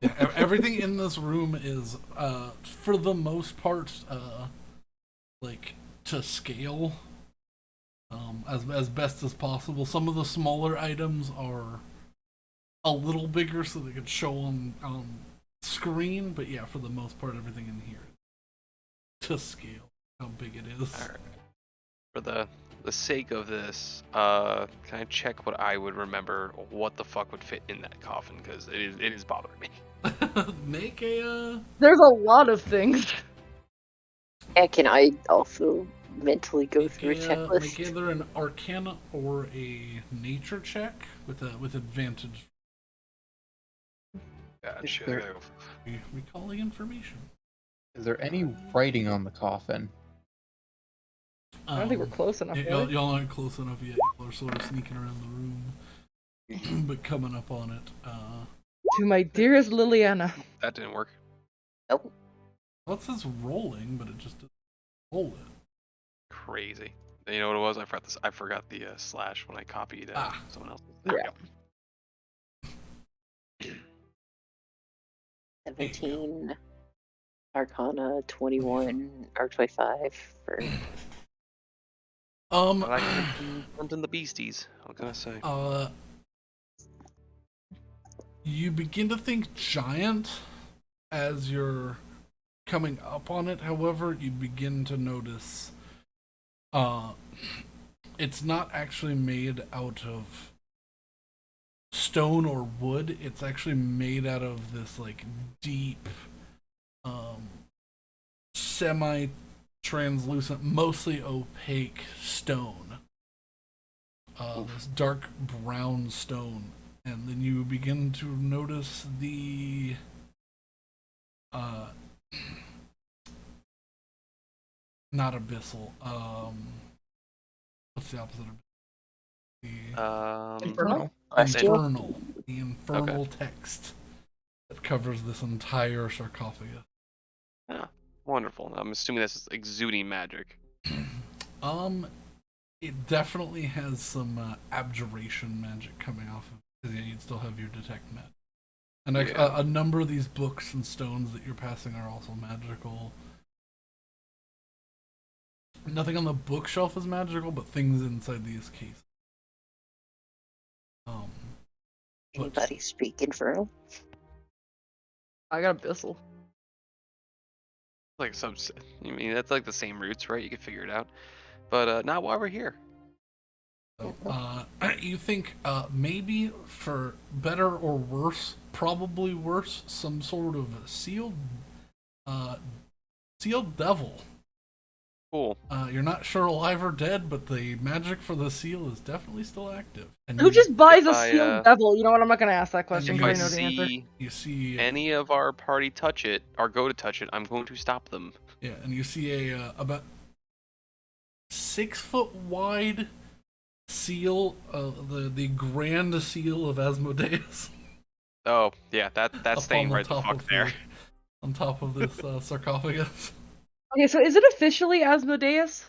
Yeah, everything in this room is, for the most part, like to scale as best as possible. Some of the smaller items are a little bigger so they could show on screen, but yeah, for the most part, everything in here to scale how big it is. All right. For the sake of this, can I check what I would remember? What the fuck would fit in that coffin? Because it is bothering me. Make a There's a lot of things. And can I also mentally go make through a make checklist? either an Arcana or a Nature check with advantage. Gotcha. there- Recalling information. Is there any writing on the coffin? I don't think we're close enough. are we? Y'all aren't close enough yet. Y'all are sort of sneaking around the room, but coming up on it. To my dearest Liliana. That didn't work. Nope. Well, it says rolling, but it just doesn't roll it. Crazy. You know what it was? I forgot the slash when I copied someone else. Yeah. 17 Arcana, 21 or 25 for I like something the beasties. What can I say? You begin to think giant as you're coming up on it. However, you begin to notice it's not actually made out of stone or wood. It's actually made out of this like deep semi-translucent, mostly opaque stone. This dark brown stone. And then you begin to notice the not abyssal. What's the opposite of Infernal? infernal? The infernal text that covers this entire sarcophagus. Wonderful. I'm assuming this is exuding magic. It definitely has some abjuration magic coming off of it. Because you'd still have your detect magic. And a number of these books and stones that you're passing are also magical. Nothing on the bookshelf is magical, but things inside these cases. anybody speak Infernal? I got Abyssal. Like I mean, that's like the same roots, right? You could figure it out. But not while we're here. So, you think maybe for better or worse, probably worse, some sort of sealed devil. Cool. You're not sure alive or dead, but the magic for the seal is definitely still active. And Who just buys a I, sealed devil? You know what? I'm not gonna ask that question if because I If I know the answer. see you see any of our party touch it or go to touch it, I'm going to stop them. yeah, and you see a about 6 foot wide seal, the grand seal of Asmodeus. Oh, yeah, that's up staying on right the fuck of there. on top of this sarcophagus. Okay, so is it officially Asmodeus?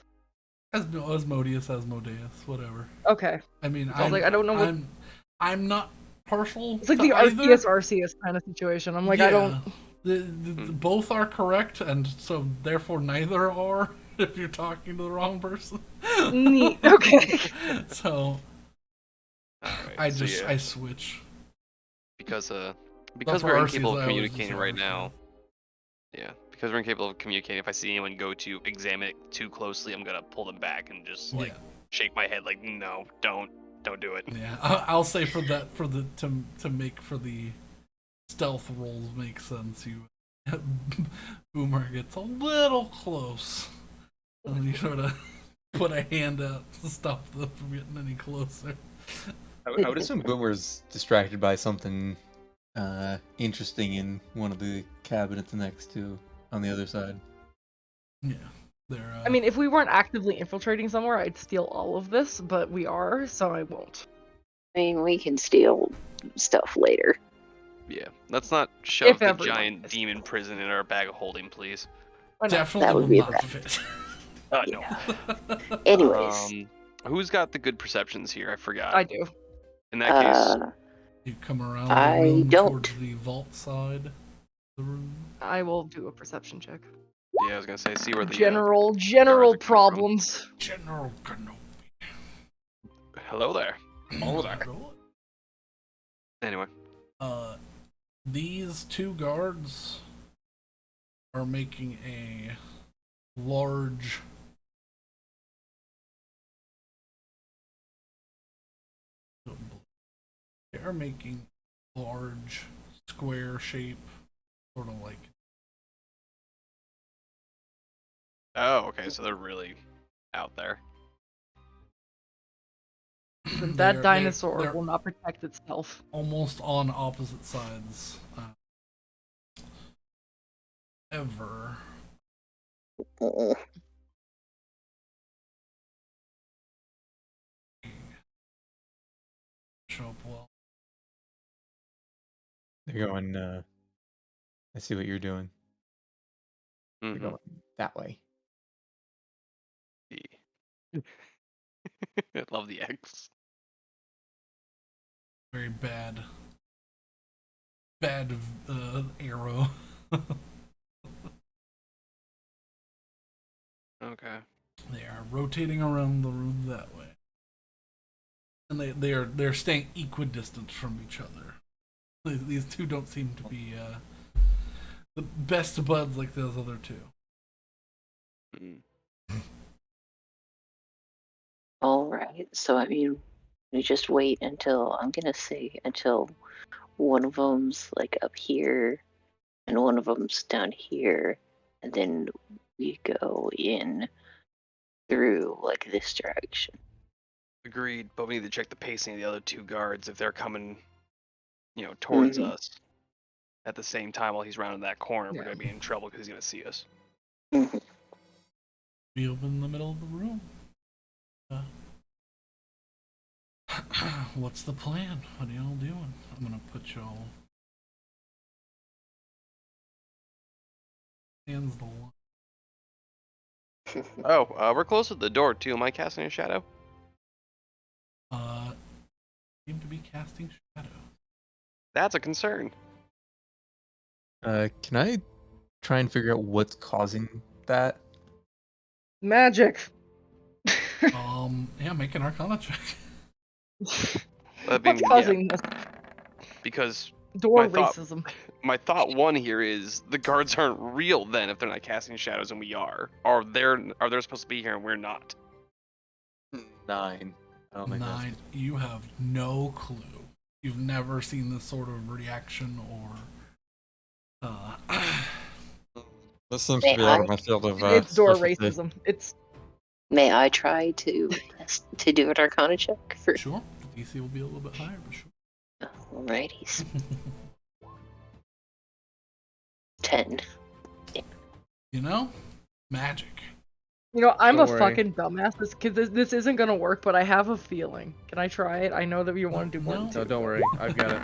Asmodeus, whatever. Okay. I mean, I was like, I don't know what. I'm not partial. It's like to the either. Arceus kind of situation. I'm like, I don't. Both are correct, and so therefore neither are. If you're talking to the wrong person. Neat. Okay. So Alright, I so yeah, I switch. because That's we're why incapable Arceus, of I always communicating just right understand. now. Yeah, because we're incapable of communicating. If I see anyone go to examine it too closely, I'm gonna pull them back and just like shake my head like, no, don't do it. Yeah. I'll say for that to make for the stealth rolls make sense. You Boomer gets a little close, and you sort of put a hand out to stop them from getting any closer. I would assume Boomer's distracted by something interesting in one of the cabinets next to on the other side. Yeah, they're. I mean, if we weren't actively infiltrating somewhere, I'd steal all of this, but we are, so I won't. I mean, we can steal stuff later. Yeah, let's not shove the everyone giant is. demon prison in our bag of holding, please. Why not? definitely That would will be not bad. fit. No. Yeah. Anyways, Who's got the good perceptions here? I forgot. I do. In that case, You come around I the room don't. towards the vault side of the room. I will do a perception check. Yeah, I was gonna say, see where the General guards are coming from. problems. General Kenobi. Hello there. All of that. Anyway, These two guards are making a large they are making large square shape, sort of like oh, okay, so they're really out there. That dinosaur they're will not protect itself. almost on opposite sides. Ever. Show up well. They're going, I see what you're doing. They're Mhm. going that way. I love the X. Very bad. Bad arrow. Okay. They are rotating around the room that way. And they're staying equidistant from each other. These two don't seem to be the best buds like those other two. Mm. All right. So I mean, we just wait until I'm gonna say until one of them's like up here and one of them's down here, and then we go in through like this direction. Agreed, but we need to check the pacing of the other two guards if they're coming, towards Mhm. us at the same time while he's rounding that corner. We're Yeah. gonna be in trouble because he's gonna see us. Mhm. Be open in the middle of the room. What's the plan? What are y'all doing? I'm gonna put y'all. Hands the one. Oh, we're close to the door too. Am I casting a shadow? Seem to be casting shadow. That's a concern. Can I try and figure out what's causing that? Magic. Yeah, make an Arcana check. I What's mean, causing this because door my thought- racism? my thought one here is the guards aren't real then if they're not casting shadows and we are. Are they supposed to be here and we're not? 9. I don't think that's 9. You have no clue. You've never seen this sort of reaction or. This seems to be out of my field of It's door specialty. racism. It's May I try to do an Arcana check for? Sure, the DC will be a little bit higher, but sure. Alrighty. 10. You know, magic. I'm Don't a worry. fucking dumbass. This isn't gonna work, but I have a feeling. Can I try it? I know that you want to do more than No. two. No, don't worry. I've got it.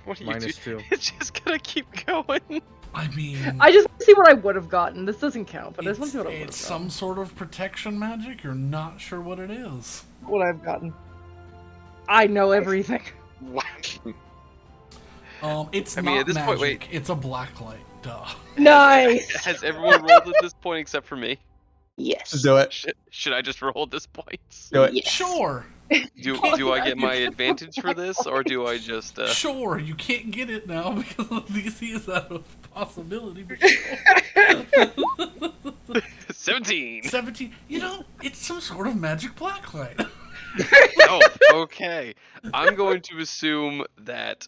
What are you doing? -2. It's just gonna keep going. I mean, I just want to see what I would have gotten. This doesn't count, but I just want it's, to see what I would have it's gotten. some sort of protection magic. You're not sure what it is. What I've gotten. I know everything. What? It's I not mean, at this magic. point, wait. It's a black light. Duh. Nice. Has everyone rolled at this point except for me? Yes. Just do it. Should I just roll at this point? Do it. Yes. Sure. Do I Yeah, get my you- advantage for this, or do I just? Sure, you can't get it now because DC is out of possibility. But sure. 17. 17. You know, it's some sort of magic blacklight. Oh, okay. I'm going to assume that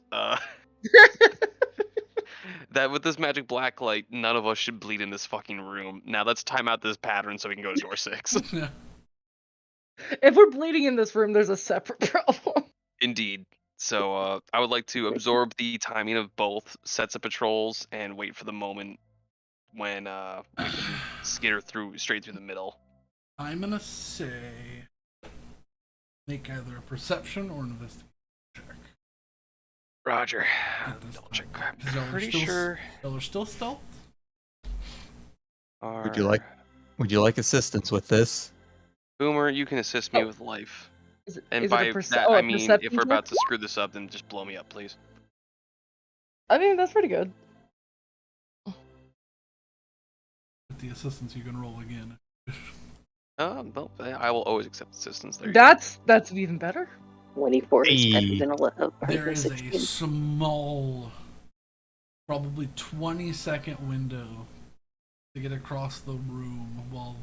that with this magic blacklight, none of us should bleed in this fucking room. Now let's time out this pattern so we can go to door 6. If we're bleeding in this room, there's a separate problem. Indeed. So I would like to absorb the timing of both sets of patrols and wait for the moment when we can skitter straight through the middle. I'm gonna say make either a perception or an investigation check. Roger. At this Double check. time. I'm 'Cause y'all are pretty still- sure. Y'all are still stealth? Would you like assistance with this? Boomer, you can assist me Oh. with life. Is it, And is it by a that, a I mean, if perception we're check? about to screw this up, then just blow me up, please. I mean, that's pretty good. the assistance, you can roll again. No, I will always accept assistance. There you go. That's even better. 24 is better Hey. than a There is a 16. small, probably 20-second window to get across the room while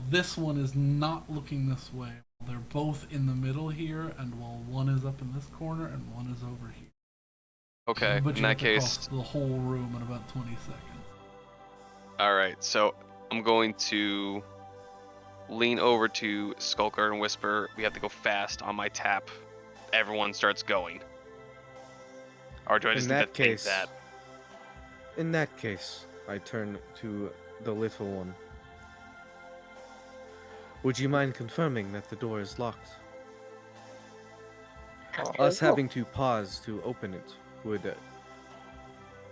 this one is not looking this way. They're both in the middle here, and while one is up in this corner and one is over here. Okay, But in you that have to cross case, the whole room in about 20 seconds. all right. So I'm going to lean over to Skulker and whisper, "We have to go fast." On my tap, everyone starts going. Or do I just In need that to think case, that? in that case, I turn to the little one. Would you mind confirming that the door is locked? Us having to pause to open it would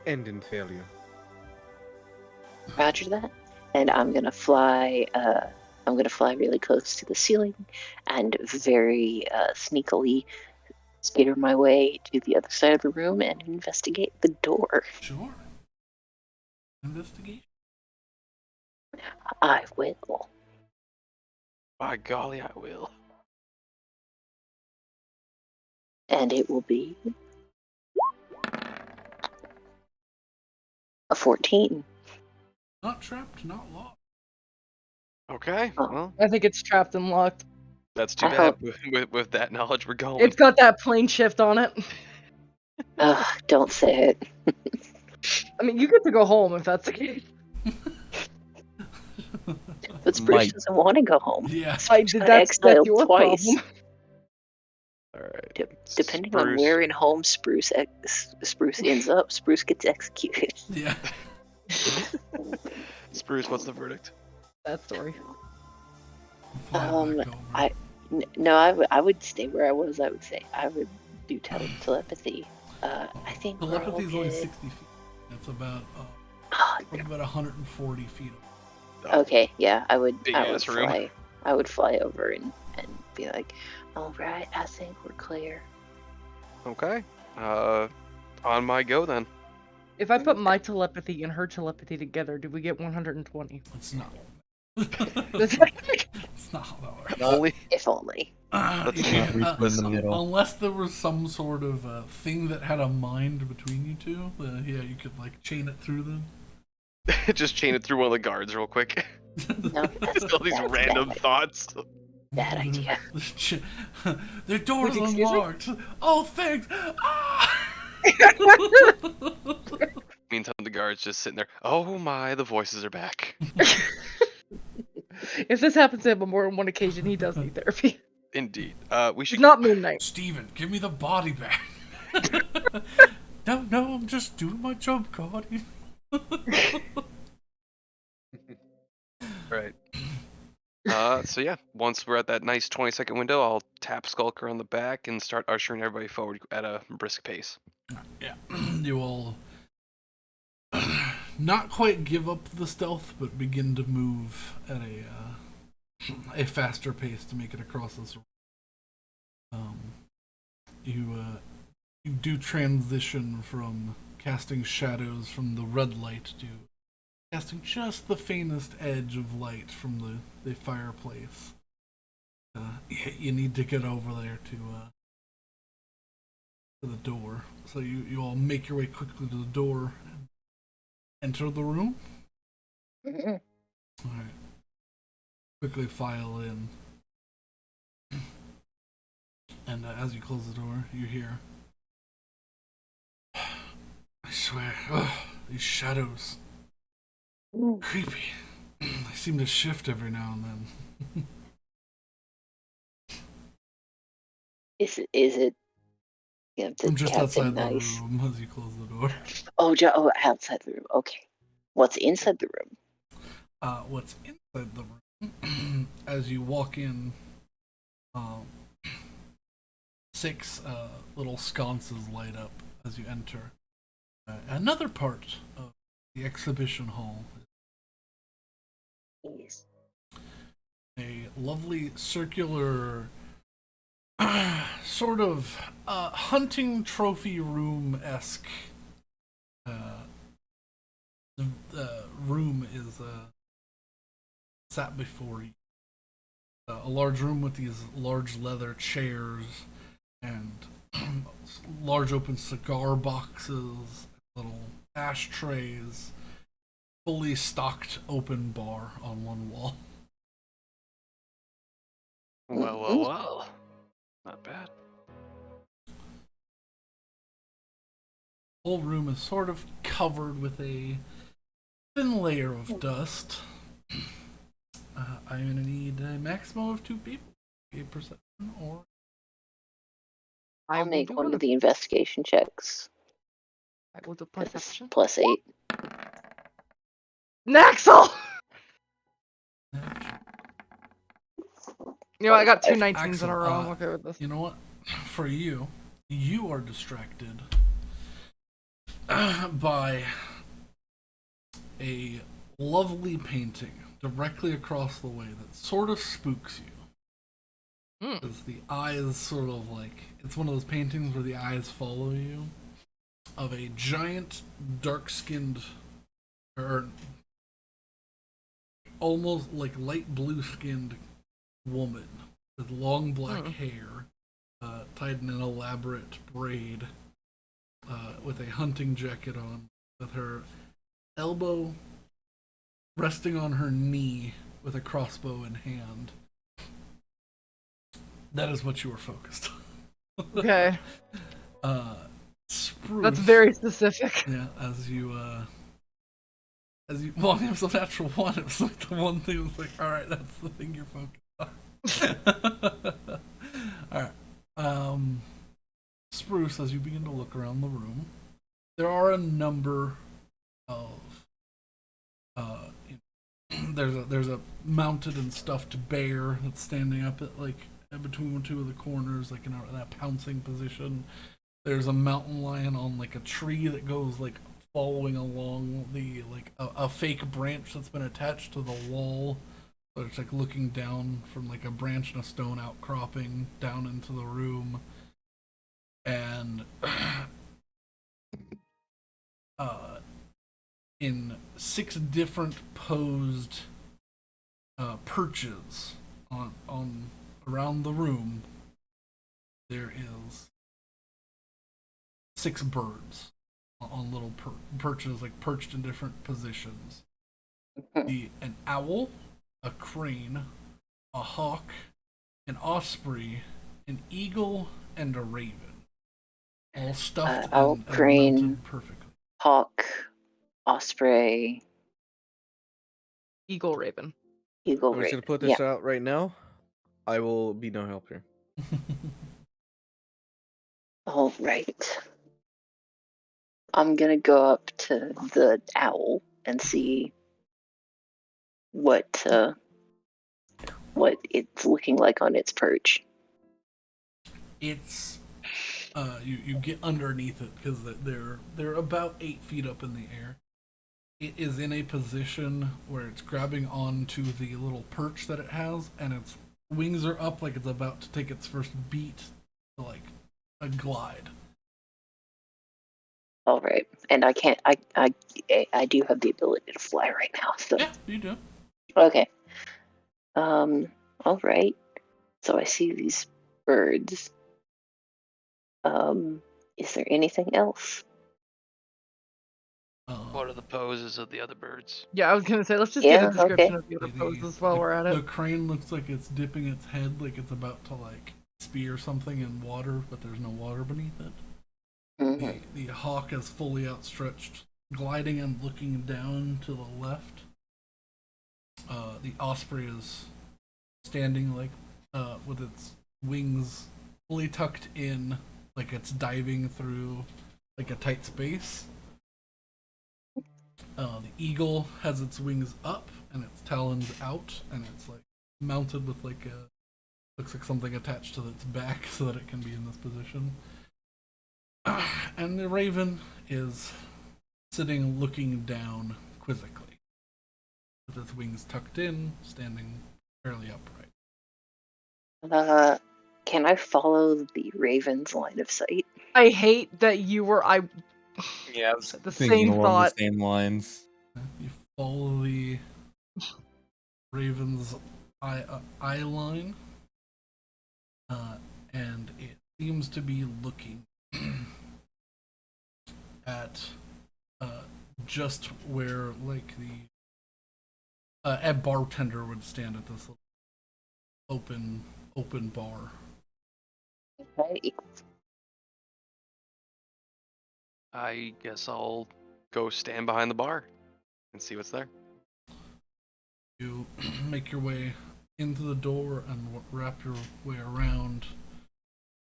end in failure. Roger that. And I'm gonna fly. I'm gonna fly really close to the ceiling, and very sneakily skitter my way to the other side of the room and investigate the door. Sure. Investigation. I will. By golly, I will. And it will be a 14. Not trapped, not locked. Okay, Oh. well, I think it's trapped and locked. that's too I bad. hope- With that knowledge, we're going. It's got that plane shift on it. Don't say it. I mean, you get to go home if that's the case. But Spruce Might. doesn't want to go home. Yeah. Got That's exiled your twice. problem. All right. Depending on Spruce. where in home Spruce ends up, Spruce gets executed. Yeah. Spruce, what's the verdict? That story. Fly back over. No, I would stay where I was. I would say I would do telepathy. I think we're all Telepathy is only good. 60 feet. That's about Oh, probably about 140 feet. okay, yeah, I would Big-ass room. fly. I would fly over and be like, all right, I think we're clear. Okay. On my go then. If I put my telepathy and her telepathy together, do we get 120? It's not. That's- It's not how that works. Only. If only. That's Yeah, not reaching in the middle. Unless there was some sort of thing that had a mind between you two, yeah, you could like chain it through them. Just chain it through one of the guards real quick. No, that's All these that's random bad, thoughts. bad idea. Their door's Wait, excuse me? unlocked. Oh, thanks. Ah! Meantime, the guards just sitting there. Oh my, the voices are back. if this happens to him on more than one occasion, he does need therapy. Indeed. We He's should. not Moon Knight. Steven, give me the body back. No, I'm just doing my job, Cardi. Right. So yeah, once we're at that nice 20-second window, I'll tap Skulker on the back and start ushering everybody forward at a brisk pace. Yeah, you all not quite give up the stealth, but begin to move at a faster pace to make it across this room. You do transition from casting shadows from the red light to casting just the faintest edge of light from the fireplace. You need to get over there to the door. So you all make your way quickly to the door and enter the room. Mhm. Alright. Quickly file in. And as you close the door, you hear, I swear, these shadows. Creepy. They seem to shift every now and then. Is it? Yeah, the I'm just Captain outside Nice. the room as you close the door. Oh, outside the room. Okay. What's inside the room? What's inside the room? As you walk in, 6 little sconces light up as you enter. Another part of the exhibition hall. Yes. A lovely circular sort of hunting trophy room-esque room is sat before you. A large room with these large leather chairs and large open cigar boxes, little ashtrays, fully stocked open bar on one wall. Well. Not bad. The whole room is sort of covered with a thin layer of dust. I'm gonna need a maximum of 2 people. A perception or I'll will make do one of the investigation checks. I will do 'cause perception. +8. Naxel! You know, I got 2 19s in a Axel, row. I'm okay with this. you know what? For you are distracted by a lovely painting directly across the way that sort of spooks you. Because the eyes sort of like, it's one of those paintings where the eyes follow you, of a giant dark-skinned, or almost like light blue-skinned woman with long black hair, tied in an elaborate braid, with a hunting jacket on, with her elbow resting on her knee with a crossbow in hand. That is what you were focused on. Okay. Spruce. That's very specific. Yeah, as you well, it was a natural one. It was like the one thing that was like, alright, that's the thing you're focused on. Alright. Spruce, as you begin to look around the room, there are a number of there's a mounted and stuffed bear that's standing up at like between 2 of the corners, like in that pouncing position. There's a mountain lion on like a tree that goes like following along the like a fake branch that's been attached to the wall. So it's like looking down from like a branch and a stone outcropping down into the room. And in 6 different posed perches on around the room, there is 6 birds on little perches, like perched in different positions. An owl, a crane, a hawk, an osprey, an eagle, and a raven. All stuffed Owl, and crane, mounted perfectly. hawk, osprey, Eagle Raven. eagle, I'm just raven. gonna put this out right now. I will be no help here. All right. I'm gonna go up to the owl and see what it's looking like on its perch. It's you get underneath it because they're about 8 feet up in the air. It is in a position where it's grabbing onto the little perch that it has, and its wings are up like it's about to take its first beat, like a glide. All right, and I can't. I do have the ability to fly right now. So Yeah, you do. okay. All right. So I see these birds. Is there anything else? What are the poses of the other birds? Yeah, I was gonna say, let's just get a description of the other The- poses while we're at The it. crane looks like it's dipping its head, like it's about to like spear something in water, but there's no water beneath it. The hawk is fully outstretched, gliding and looking down to the left. The osprey is standing like with its wings fully tucked in, like it's diving through like a tight space. The eagle has its wings up and its talons out, and it's like mounted with like a looks like something attached to its back so that it can be in this position. And the raven is sitting looking down quizzically, with its wings tucked in, standing fairly upright. Can I follow the raven's line of sight? I hate that you were. Yeah, I was The thinking same along thought. the same lines. follow the Raven's eye line, and it seems to be looking at just where like the a bartender would stand at this open bar. Okay. I guess I'll go stand behind the bar and see what's there. You make your way into the door and wrap your way around,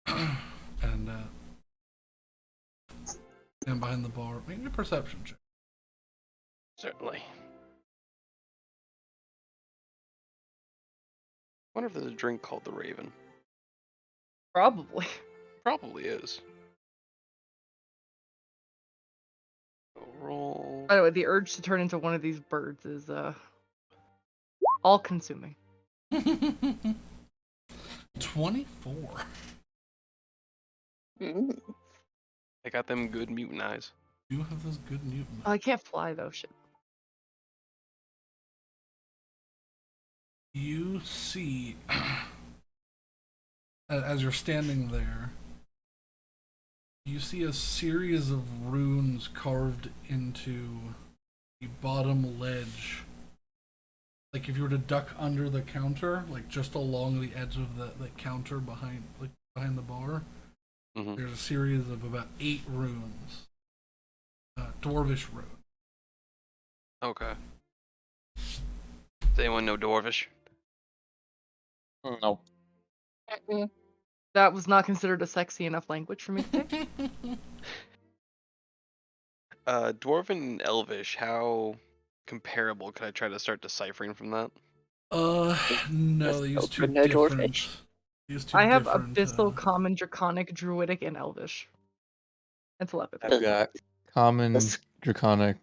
and stand behind the bar. Make me a perception check. Certainly. Wonder if there's a drink called the Raven. Probably. Probably is. Roll. By the way, the urge to turn into one of these birds is all consuming. 24. Mm. I got them good mutant eyes. You have this good mutant. Oh, I can't fly though. Shit. You see, as you're standing there, you see a series of runes carved into the bottom ledge. Like if you were to duck under the counter, like just along the edge of the counter behind the bar, there's a series of about 8 runes, dwarvish runes. Okay. Does anyone know Dwarvish? Nope. That was not considered a sexy enough language for me to take. Dwarven and Elvish, how comparable could I try to start deciphering from that? No, they use Let's two go for no different. dwarfish. They use two I have different, Abyssal, Common, Draconic, Druidic, and Elvish. And Telepathy. I've got common, Let's- draconic,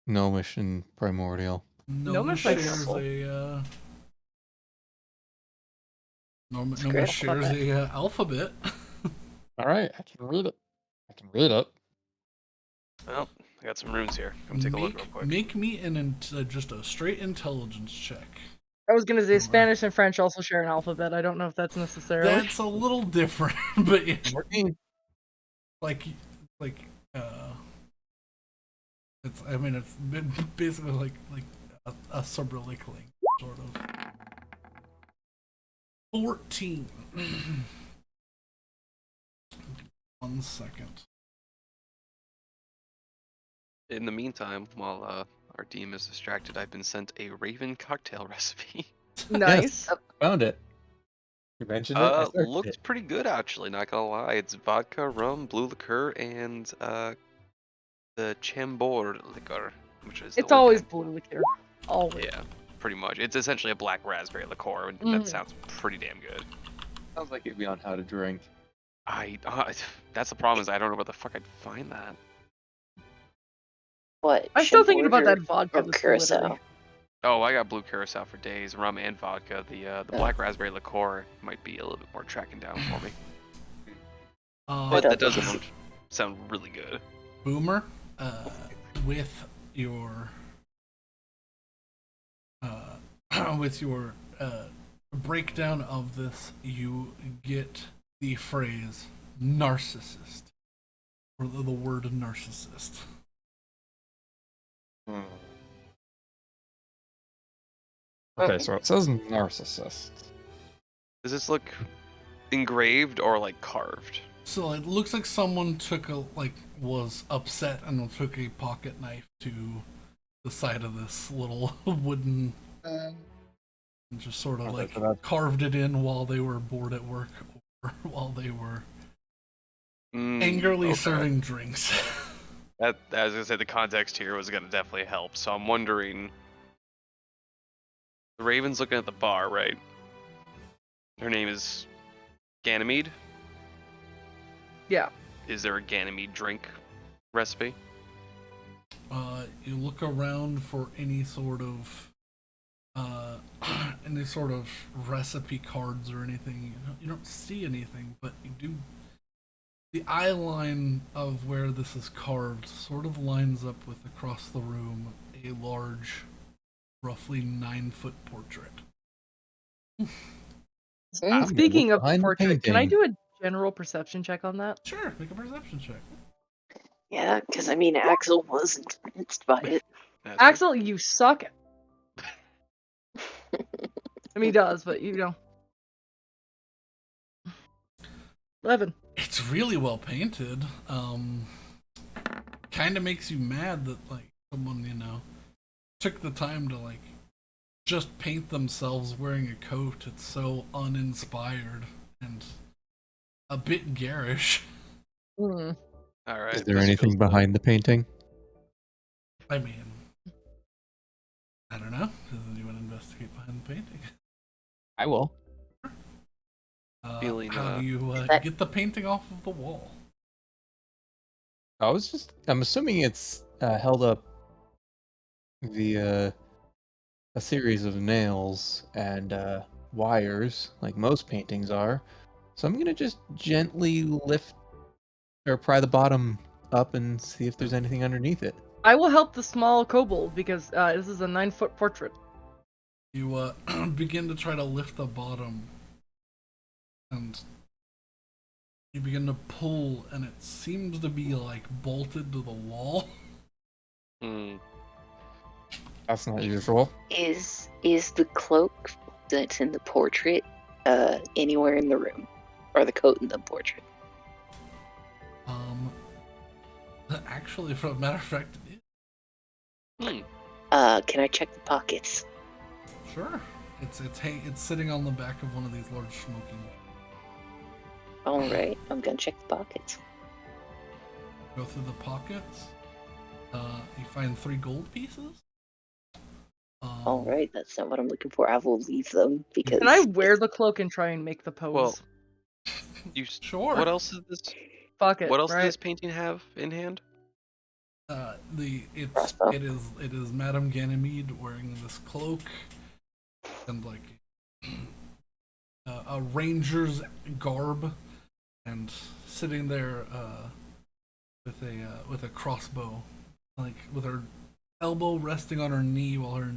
gnomish, and primordial. Gnomish like shares purple. a Gnomish great shares a alphabet. All right, I can read it. I can read it. Well, I got some runes here. Come take a look real quick. Make me just a straight intelligence check. I was gonna say Spanish and French also share an alphabet. I don't know if that's necessarily. That's a little different, but yeah, like it's. I mean, it's basically like a Cyrillic language, sort of. 14. 1 second. In the meantime, while our team is distracted, I've been sent a Raven cocktail recipe. Nice. Yes, found it. You mentioned it. I searched Looks it. pretty good actually, not gonna lie. It's vodka, rum, blue liqueur, and the Chambord liqueur, which is the It's always organic- blue liqueur. Always. Yeah, pretty much. It's essentially a black raspberry liqueur, and Mhm. that sounds pretty damn good. Sounds like it'd be on how to drink. That's the problem is I don't know where the fuck I'd find that. What? I'm still thinking about Chambord that vodka. or that's curacao? literally- Oh, I got blue curacao for days, rum and vodka. The black raspberry liqueur might be a little bit more tracking down for me, but that does sound really good. Boomer, with your breakdown of this, you get the phrase narcissist, or the word narcissist. Okay, so it says narcissist. Does this look engraved or like carved? So it looks like someone was upset and took a pocket knife to the side of this little wooden, and just sort of Okay, like so that's- carved it in while they were bored at work, or while they were angrily Okay. serving drinks. That, I was gonna say the context here was gonna definitely help. So I'm wondering, the Raven's looking at the bar, right? Her name is Ganymede. Yeah. Is there a Ganymede drink recipe? You look around for any sort of recipe cards or anything. You don't see anything, but you do. The eye line of where this is carved sort of lines up with across the room a large, roughly 9-foot portrait. I'm gonna Speaking look of behind the portrait, can I painting. do a general perception check on that? Sure, make a perception check. Yeah, because I mean, Axel wasn't convinced by it. That's true. Axel, you suck. I mean, he does, but 11. It's really well painted. Kind of makes you mad that like someone took the time to like just paint themselves wearing a coat. It's so uninspired and a bit garish. Hmm. All right. Is there this anything feels the- behind the painting? I mean, I don't know. Does anyone investigate behind the painting? I will. Feeling, How do you that- get the painting off of the wall? I'm assuming it's held up via a series of nails and wires, like most paintings are. So I'm gonna just gently lift or pry the bottom up and see if there's anything underneath it. I will help the small kobold because this is a 9-foot portrait. You begin to try to lift the bottom, and you begin to pull, and it seems to be like bolted to the wall. Hmm. That's not usual. Is the cloak that's in the portrait anywhere in the room, or the coat in the portrait? Actually, for a matter of fact, it is. Hmm. Can I check the pockets? Sure. It's sitting on the back of one of these large smoking. All right, I'm gonna check the pockets. Go through the pockets. You find 3 gold pieces. All right, that's not what I'm looking for. I will leave them because. Can I wear the cloak and try and make the pose? Well, Sure. What else is this? Fuck it. What else right? does this painting have in hand? Crossbow. It is Madame Ganymede wearing this cloak and like a ranger's garb, and sitting there with a crossbow, like with her elbow resting on her knee while her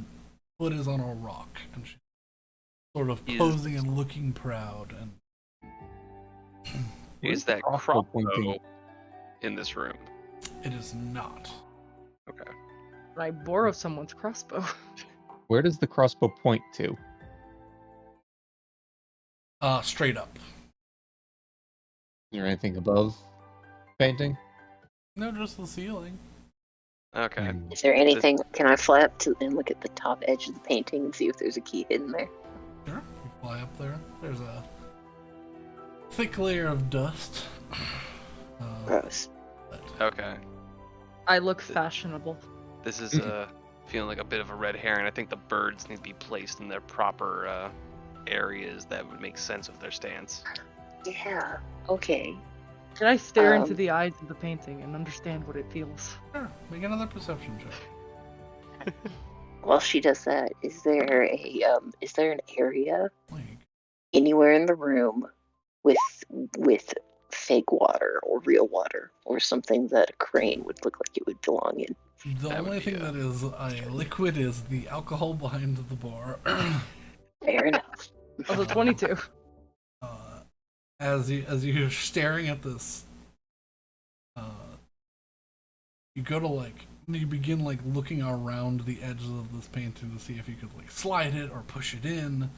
foot is on a rock, and she's sort of posing and looking proud. And Is that crossbow crossbow pointing? in this room? it is not. Okay. Can I borrow someone's crossbow? Where does the crossbow point to? Straight up. Is there anything above painting? No, just the ceiling. Okay. Is there anything? Can I fly up to and look at the top edge of the painting and see if there's a key hidden there? Sure. You fly up there. There's a thick layer of dust. Gross. Okay. I look fashionable. This is feeling like a bit of a red herring. I think the birds need to be placed in their proper areas that would make sense of their stance. Yeah. Okay. Can I stare into Um, the eyes of the painting and understand what it feels? Sure. Make another perception check. While she does that, is there an area Like, anywhere in the room with fake water or real water or something that a crane would look like it would belong in? the That would only be, thing that is a liquid is the alcohol behind the bar. Fair enough. Also 22. As you're staring at this, you begin like looking around the edges of this painting to see if you could like slide it or push it in,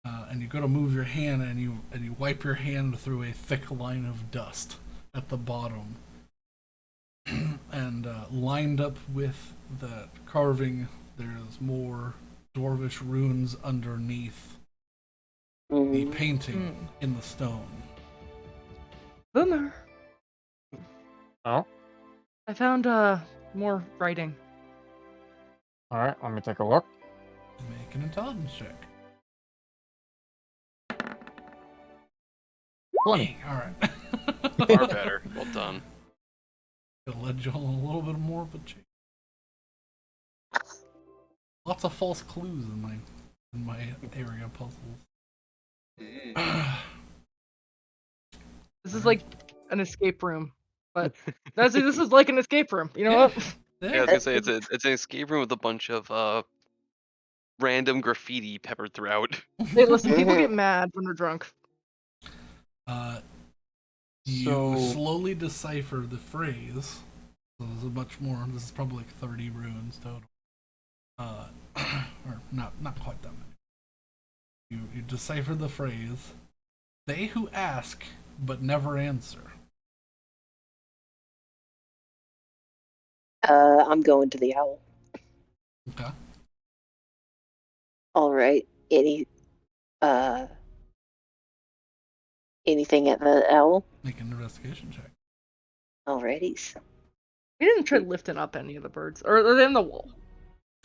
and you go to move your hand and you wipe your hand through a thick line of dust at the bottom, and lined up with that carving, there's more dwarvish runes underneath the Mm. painting in the stone. Boomer. Oh, I found more writing. all right. Let me take a look. Make an intelligence check. 20. All right. Far better. Well done. Could have led you on a little bit more, but lots of false clues in my area puzzles. This is like an escape room, but this is like an escape room. You know what? Yeah, I was gonna say it's an escape room with a bunch of random graffiti peppered throughout. Hey, listen, people Mhm. get mad when they're drunk. You So- slowly decipher the phrase. So there's a much more. This is probably like 30 runes total. Or not quite that many. You decipher the phrase. They who ask but never answer. I'm going to the owl. Okay. All right. Anything at the owl? Make an investigation check. Alrighties. We didn't try lifting up any of the birds, or are they in the wall?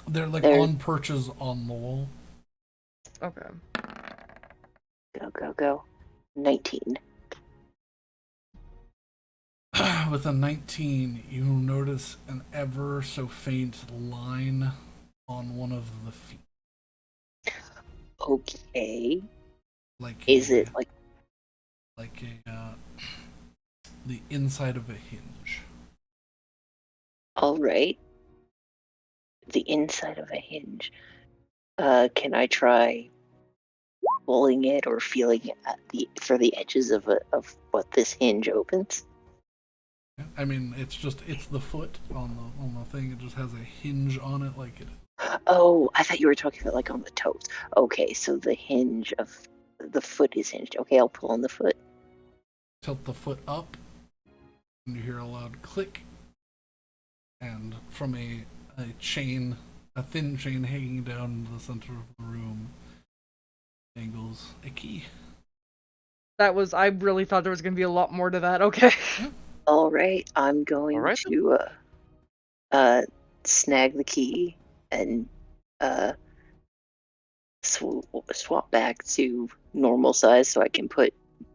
They're like They're- on perches on the wall. Okay. Go. 19. With a 19, you notice an ever so faint line on one of the feet. Okay. Like Is a- it like the inside of a hinge. all right? The inside of a hinge. Can I try pulling it or feeling it at for the edges of what this hinge opens? I mean, it's the foot on the thing. It just has a hinge on it, like it. Oh, I thought you were talking about like on the toes. Okay, so the hinge of the foot is hinged. Okay, I'll pull on the foot. Tilt the foot up, and you hear a loud click. And from a chain, a thin chain hanging down into the center of the room, dangles a key. I really thought there was gonna be a lot more to that. Okay. All right, I'm going Alright to snag the key and swap back to normal size so I can put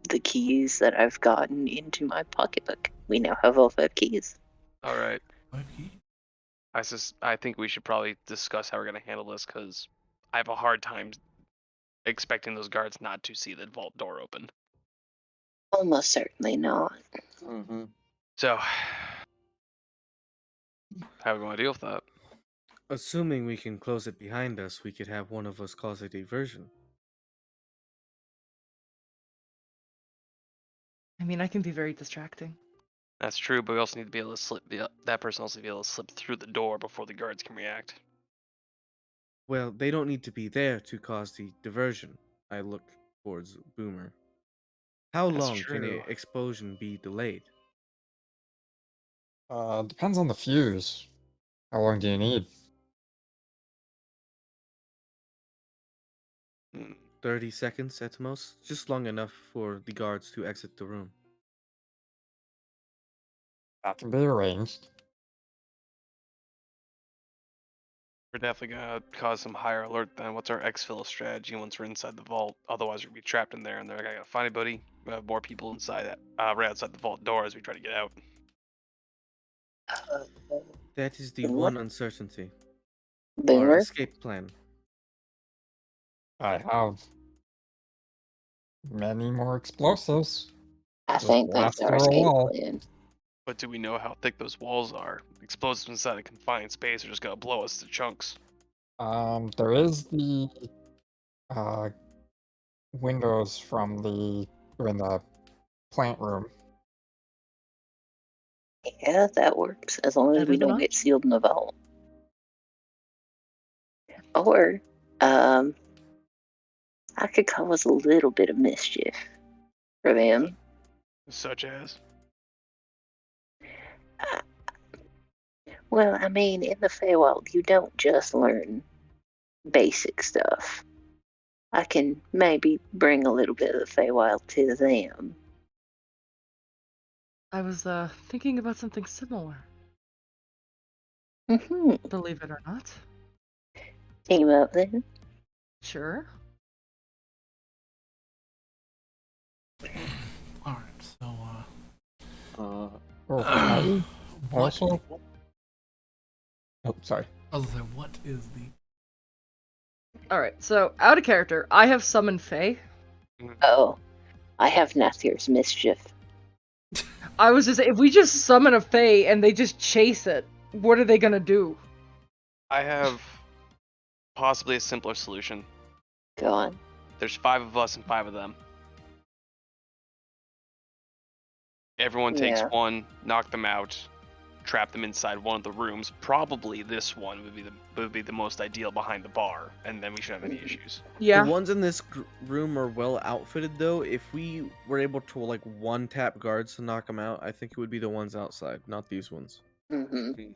the keys that I've gotten into my pocketbook. We now have all 5 keys. All right. 5 keys. I think we should probably discuss how we're gonna handle this because I have a hard time expecting those guards not to see the vault door open. Almost certainly not. Mm-hmm. So, how are we gonna deal with that? Assuming we can close it behind us, we could have one of us cause a diversion. I mean, I can be very distracting. That's true, but we also need to be able to that person also be able to slip through the door before the guards can react. Well, they don't need to be there to cause the diversion. I look towards Boomer. How That's long can true. an explosion be delayed? Depends on the fuse. How long do you need? 30 seconds at most, just long enough for the guards to exit the room. That can be arranged. We're definitely gonna cause some higher alert then. What's our exfil strategy once we're inside the vault? Otherwise, we're gonna be trapped in there, and they're not gonna find anybody. We have more people inside right outside the vault door as we try to get out. Uh, That is the Boomer? one uncertainty. Our Boomer? escape plan. I have many more explosives. I Just think that's blast our through a escape wall. plan. But do we know how thick those walls are? Explosives inside a confined space are just gonna blow us to chunks. There is the uh windows from in the plant room. Yeah, that works as long as That we is an don't get option. sealed in the vault. Or, I could cause a little bit of mischief for them. Such as? Well, I mean, in the Feywild, you don't just learn basic stuff. I can maybe bring a little bit of the Feywild to them. I was thinking about something similar. Hmm. Believe it or not. Team up then. Sure. All right, so Oh, I what? also Oh, sorry. I was gonna say, what is the? Alright, so out of character, I have summoned Fae. Oh, I have Nathir's mischief. I was just if we just summon a Fae and they just chase it, What are they gonna do? I have possibly a simpler solution. Go on. There's 5 of us and 5 of them. Everyone takes Yeah. one, knock them out, trap them inside one of the rooms. Probably this one would be the most ideal behind the bar, and then we shouldn't have any issues. Yeah. The ones in this room are well outfitted, though. If we were able to like one tap guards to knock them out, I think it would be the ones outside, not these ones. Mm-hmm.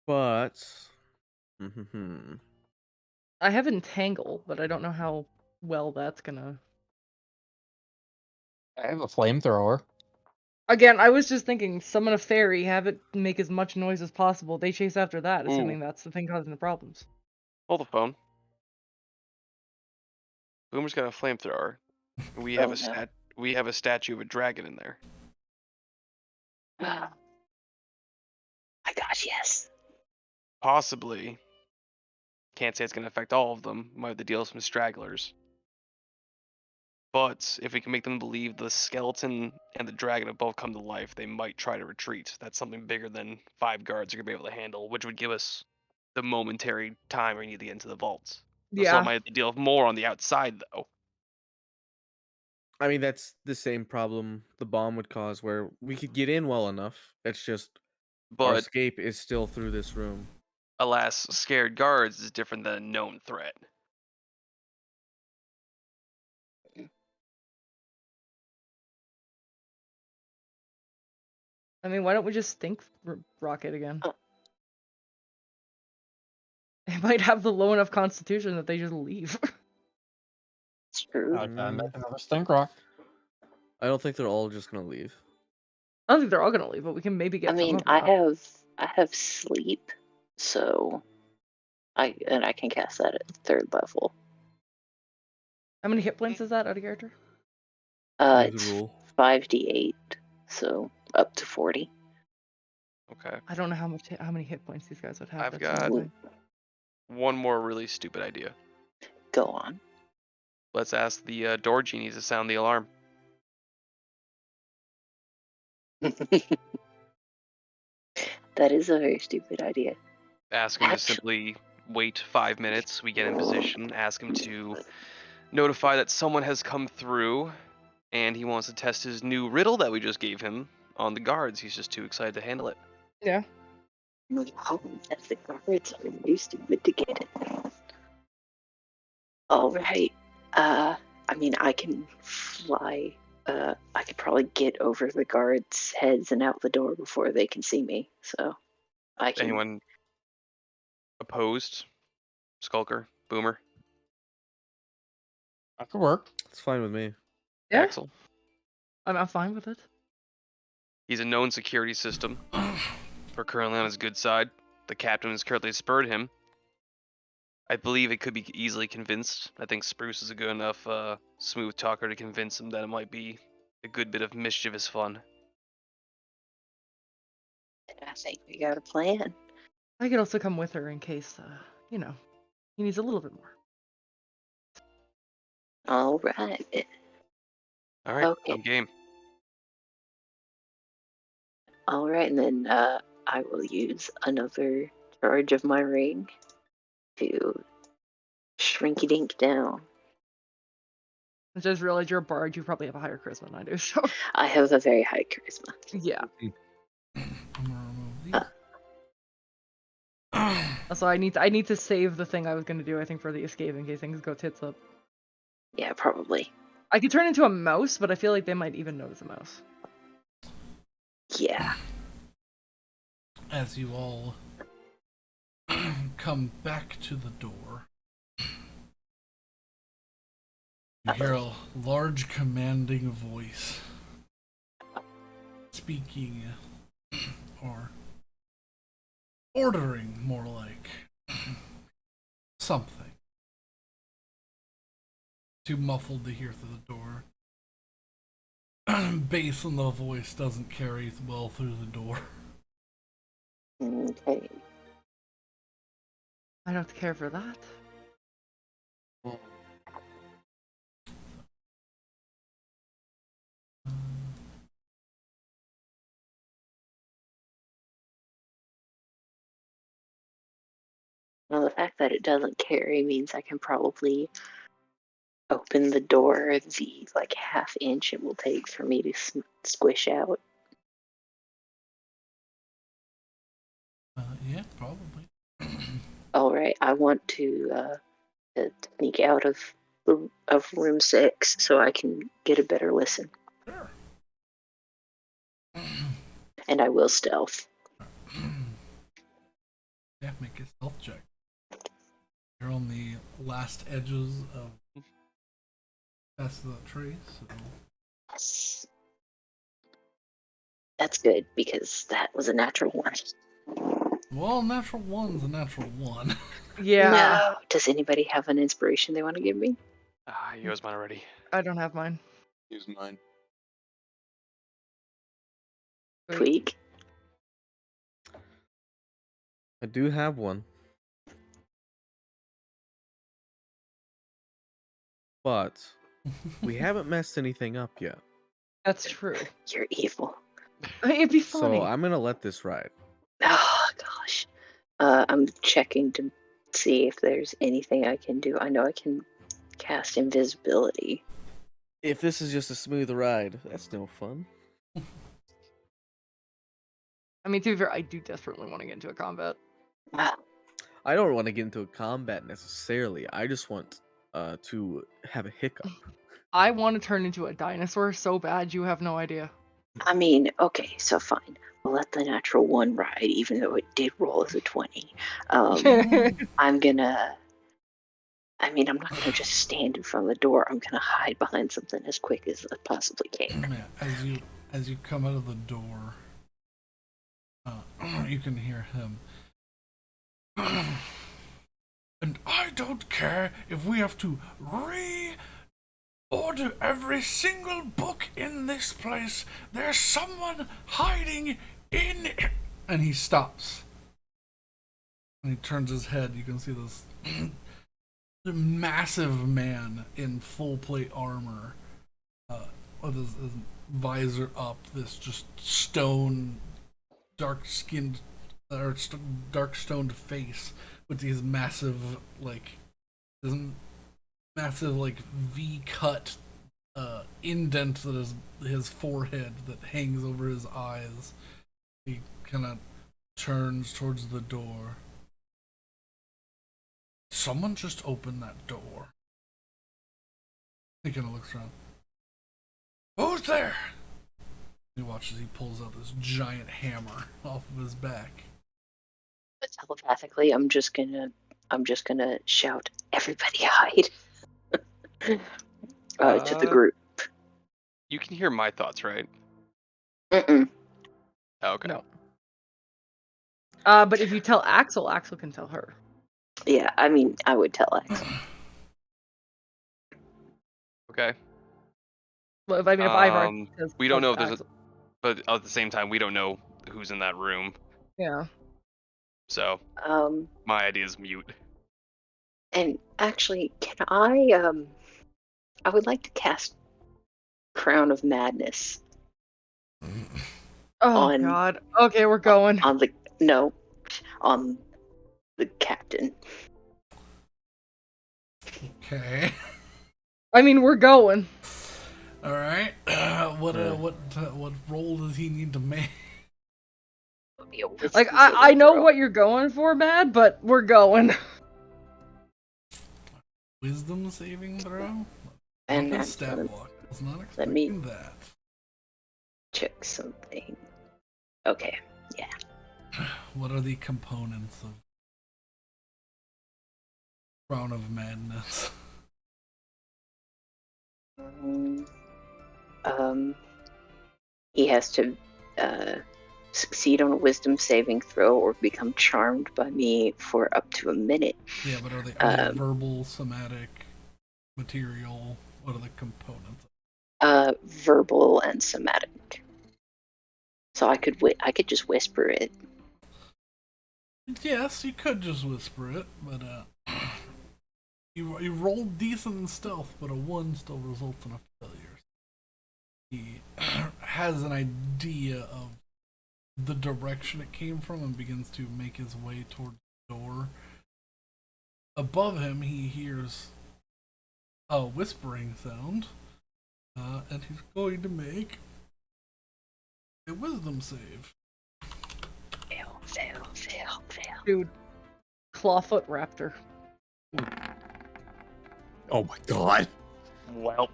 But I have Entangle, but I don't know how well that's gonna. I have a flamethrower. Again, I was just thinking, summon a fairy, have it make as much noise as possible. They chase after that, assuming that's the thing causing the problems. Hold the phone. Boomer's got a flamethrower. We Oh, have a no. we have a statue of a dragon in there. My gosh, yes. Possibly. Can't say it's gonna affect all of them. Might have to deal with some stragglers. But if we can make them believe the skeleton and the dragon have both come to life, they might try to retreat. That's something bigger than 5 guards are gonna be able to handle, which would give us the momentary time we need to get into the vaults. We still Yeah. might have to deal with more on the outside though. I mean that's the same problem the bomb would cause, where we could get in well enough. It's just our But escape is still through this room. alas, scared guards is different than a known threat. I mean, why don't we just think Rocket again? Oh. They might have the low enough constitution that they just leave. It's true. I can make another stink rock. I don't think they're all just gonna leave. I don't think they're all gonna leave, but we can maybe get I some mean, of them out. I have sleep, so I can cast that at 3rd level. How many hit points is that out of character? Know the It's rule. 5d8, so up to 40. Okay. I don't know how many hit points these guys would have. I've That's the got thing. one more really stupid idea. Go on. Let's ask the door genies to sound the alarm. That is a very stupid idea. Ask him to Actually- simply wait 5 minutes. We get in position. Ask him to notify that someone has come through, and he wants to test his new riddle that we just gave him on the guards. He's just too excited to handle it. Yeah. Oh, that's the guards are too stupid to get it. All right. I mean, I can fly. I could probably get over the guards' heads and out the door before they can see me. So, I can. Anyone opposed? Skulker? Boomer? That could work. It's fine with me. Yeah. Axel? I'm fine with it. He's a known security system. We're currently on his good side. The captain has currently spurred him. I believe it could be easily convinced. I think Spruce is a good enough smooth talker to convince him that it might be a good bit of mischievous fun. I think we got a plan. I could also come with her in case, he needs a little bit more. All right. All right, Okay. I'm game. All right, and then I will use another charge of my ring to shrinky dink down. I just realized you're a bard. You probably have a higher charisma than I do. So I have a very high charisma. yeah. I'm gonna remove these. So I need to save the thing I was gonna do. I think for the escape in case things go tits up. Yeah, probably. I could turn into a mouse, but I feel like they might even notice a mouse. Yeah. As you all come back to the door, you hear a large commanding voice speaking, or ordering, more like, something. Too muffled to hear through the door. Bass in the voice doesn't carry well through the door. Okay. I don't care for that. Well, the fact that it doesn't carry means I can probably open the door the like half inch it will take for me to squish out. Yeah, probably. All right, I want to sneak out of room 6 so I can get a better listen, Sure. and I will stealth. Yeah, make a stealth check. You're on the last edges of past the tree, so Yes. That's good because that was a natural one. well, natural one's a natural one. Yeah, No. Does anybody have an inspiration they want to give me? You used mine already. I don't have mine. Use mine. Wait. Tweak. I do have one, but we haven't messed anything up yet. That's true. You're evil. It'd be funny. So I'm gonna let this ride. Oh gosh. I'm checking to see if there's anything I can do. I know I can cast invisibility. If this is just a smooth ride, that's no fun. I mean, to be fair, I do desperately want to get into a combat. Ah, I don't want to get into a combat necessarily. I just want to have a hiccup. I want to turn into a dinosaur so bad you have no idea. I mean, okay, so fine. We'll let the natural one ride, even though it did roll as a 20. I'm gonna. I mean, I'm not gonna just stand in front of the door. I'm gonna hide behind something as quick as I possibly can. Yeah, as you come out of the door, you can hear him. And I don't care if we have to order every single book in this place. There's someone hiding in it. And he stops. And he turns his head. You can see this massive man in full plate armor, with his visor up. This just stone, dark skinned, or dark stoned face with these massive V cut indent that is his forehead that hangs over his eyes. He kind of turns towards the door. Someone just opened that door. He kind of looks around. Who's there? He watches. He pulls out this giant hammer off of his back. But telepathically, I'm just gonna shout, "Everybody hide!" To the group. You can hear my thoughts, right? Mm-mm. Okay. No. But if you tell Axel, Axel can tell her. Yeah, I mean, I would tell Axel. Okay. Well, if I've already We don't know if told there's Axel. but at the same time, we don't know who's in that room. Yeah. So my idea is mute. And actually, can I would like to cast Crown of Madness Oh on God. Okay, we're going. on the captain. Okay. I mean, we're going. All right. What role does he need to make? Be a wisdom Like, saving I know throw. what you're going for, Mad, but we're going. Wisdom saving throw? And Not that's stat gonna block. I was not let me expecting that. check something. Okay, yeah. What are the components of Crown of Madness? He has to succeed on a wisdom saving throw or become charmed by me for up to a minute. Yeah, but are they verbal, somatic, material? What are the components? Verbal and somatic. So I could just whisper it. Yes, you could just whisper it, but you rolled decent in stealth, but a 1 still results in a failure. He has an idea of the direction it came from and begins to make his way towards the door. above him, he hears a whispering sound, and he's going to make a wisdom save. Fail. Dude, clawfoot raptor. Oh my god. Well,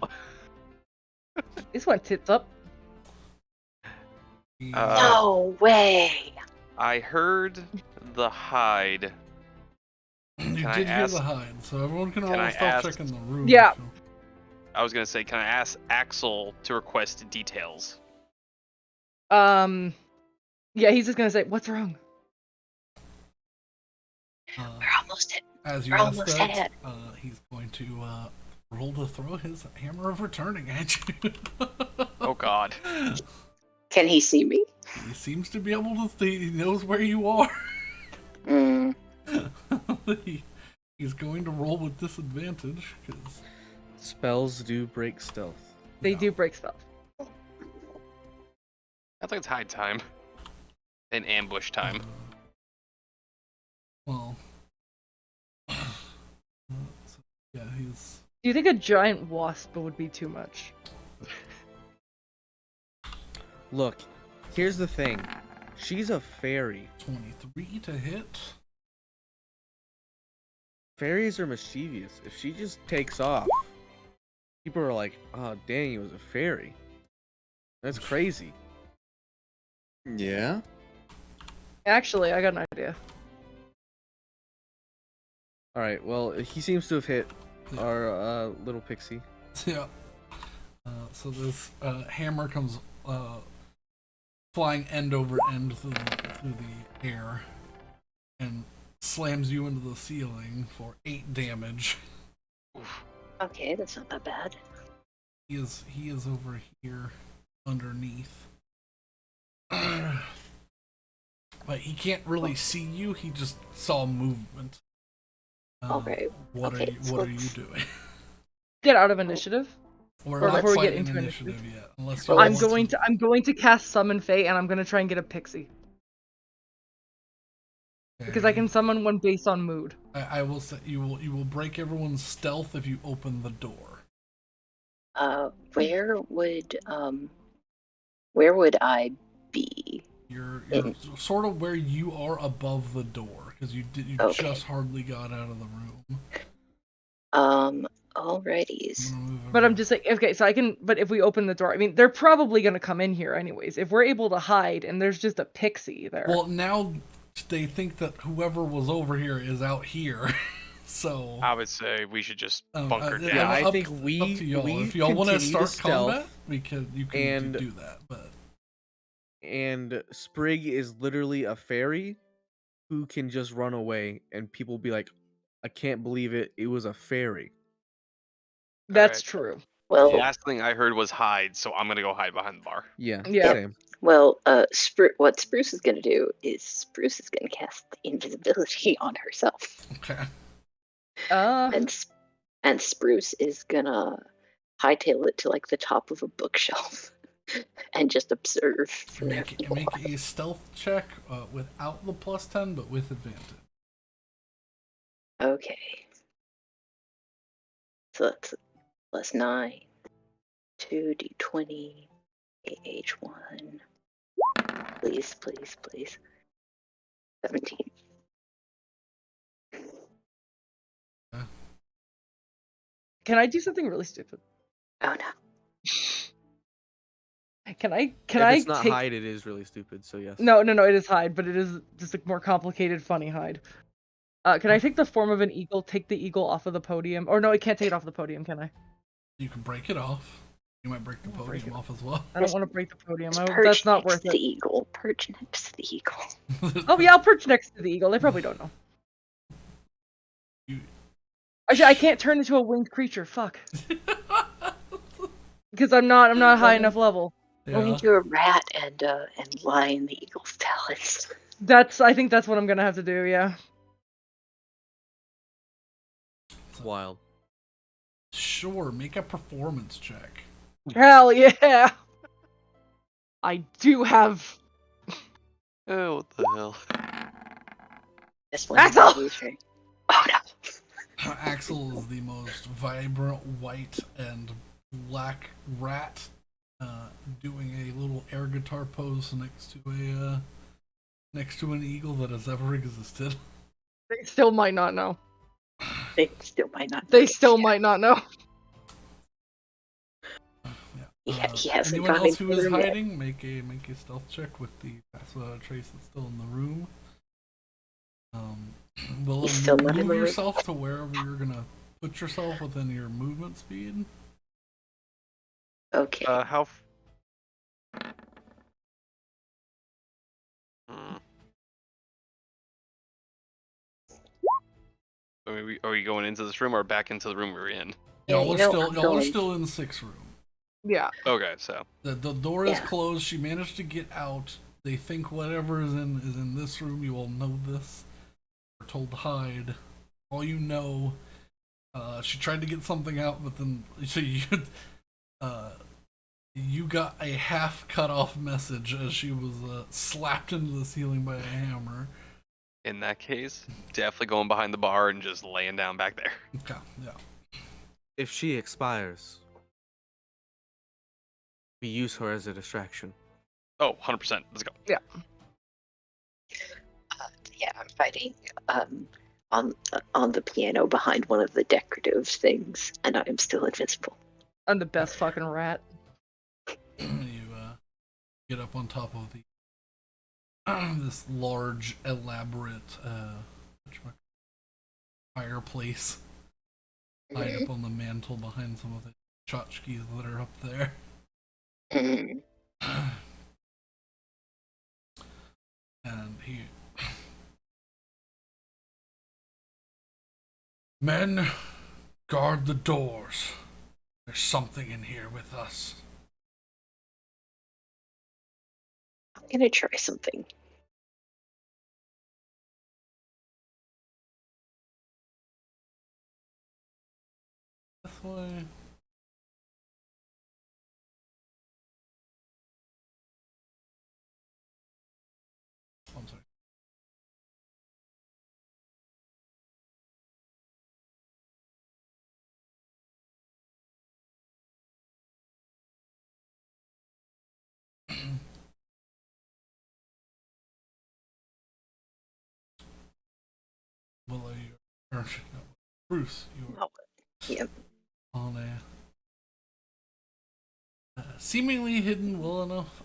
This one tits up. No way. I heard the hide. You Can I did hear ask- the hide, so everyone can roll can a I stealth ask- check in the room. Yeah. so- I was gonna say, can I ask Axel to request details? Yeah, he's just gonna say, "What's wrong?" Uh, We're almost hit. as you We're ask almost that, ahead. he's going to roll to throw his hammer of returning at you. Oh God. Can he see me? He seems to be able to see. He knows where you are. Mm. He's going to roll with disadvantage because Spells do break stealth. They do break stuff. I think it's hide time. And ambush time. Well, so, yeah, he's Do you think a giant wasp would be too much? Look, here's the thing. She's a fairy. 23 to hit. Fairies are mischievous. If she just takes off, people are like, "Oh, dang, it was a fairy." That's crazy. Yeah. Actually, I got an idea. All right. Well, he seems to have hit our little pixie. Yeah. So this hammer comes flying end over end through the air and slams you into the ceiling for 8 damage. Okay, that's not that bad. He is over here underneath. But he can't really see you. He just saw movement. Okay. What Okay, are so you doing? Get out of initiative. We're Or not before we get fighting into initiative initiative. yet, unless Well, you I'm want going to cast Summon Fate, and I'm gonna try and get a pixie because I Okay. can summon one based on mood. I will say you will break everyone's stealth if you open the door. Where would I be? You're In- sort of where you are above the door because you Okay. just hardly got out of the room. Alrighties. I'm gonna move But I'm everyone- just like, okay, so I can. But if we open the door, I mean, they're probably gonna come in here anyways. If we're able to hide, and there's just a pixie there. Well, now they think that whoever was over here is out here, so. I would say we should just Um, bunker yeah, down. Yeah, I up- think up we to y'all. we If y'all want to continue to start combat, stealth, you can and- do that. But and Sprig is literally a fairy who can just run away, and people be like, "I can't believe it! It was a fairy." That's Alright. true. Well, The last thing I heard was hide, so I'm gonna go hide behind the bar. Yeah. Yeah. Same. what Spruce is gonna do is Spruce is gonna cast invisibility on herself, okay. and Spruce is gonna hightail it to like the top of a bookshelf and just observe for Make a stealth check without the +10, but with advantage. Okay. So that's +9, 2d20, AH1. Please. 17. Can I do something really stupid? Oh no. Can I If it's not take? hide, it is really stupid. So yes. No, it is hide, but it is just a more complicated, funny hide. Can I take the form of an eagle? Take the eagle off of the podium? Or no, I can't take it off the podium, can I? You can break it off. You might break the I'll break podium it. off as well. I don't want to break the podium. Just That's perch not next worth to it. the eagle. Perch next to the eagle. Oh yeah, I'll perch next to the eagle. They probably don't know. You- Actually, I can't turn into a winged creature. Fuck. Because I'm not high enough level. We'll Yeah. make you a rat and lie in the eagle's talons. I think that's what I'm gonna have to do. Yeah. Wild. Sure, make a performance check. Hell yeah. I do have. Oh, what the hell? This one. Axel! Oh no. Axel is the most vibrant white and black rat, doing a little air guitar pose next to an eagle that has ever existed. They still might not know. They still might not. They still might not know. He hasn't Anyone gone else who into is the room yet. hiding, make a stealth check with the trace that's still in the room. Will He's still not in move the room. yourself to wherever you're gonna put yourself within your movement speed. Okay. How? Are we going into this room or back into the room we're in? Y'all I'm are going. still in 6 room. Yeah. Okay, so The door is Yeah. closed. She managed to get out. They think whatever is in this room. You all know this. You're told to hide. All you know. She tried to get something out, but then you got a half cut off message as she was slapped into the ceiling by a hammer. in that case, definitely going behind the bar and just laying down back there. Okay, yeah. If she expires, we use her as a distraction. Oh, 100%. Let's go. Yeah. Yeah, I'm fighting on the piano behind one of the decorative things, and I am still invisible. I'm the best fucking rat. You get up on top of the this large, elaborate fireplace. Hide up on the mantle behind some of the tchotchkes that are up there. Mhm. And he... Men, guard the doors. There's something in here with us. I'm gonna try something. This way. I'm sorry. Willow, or no, Bruce, you are Oh, yep. on a seemingly hidden well enough.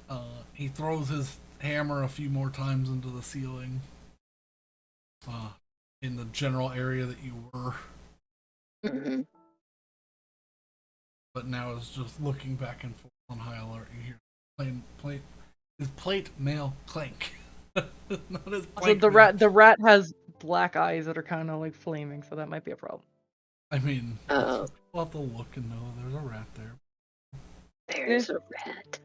He throws his hammer a few more times into the ceiling. In the general area that you were, Hmm. but now is just looking back and forth on high alert. You hear his plate mail clank. Not his So plank the mail. rat has black eyes that are kind of like flaming, so that might be a problem. I mean, Oh. we'll have to look and know there's a rat there. There's a rat.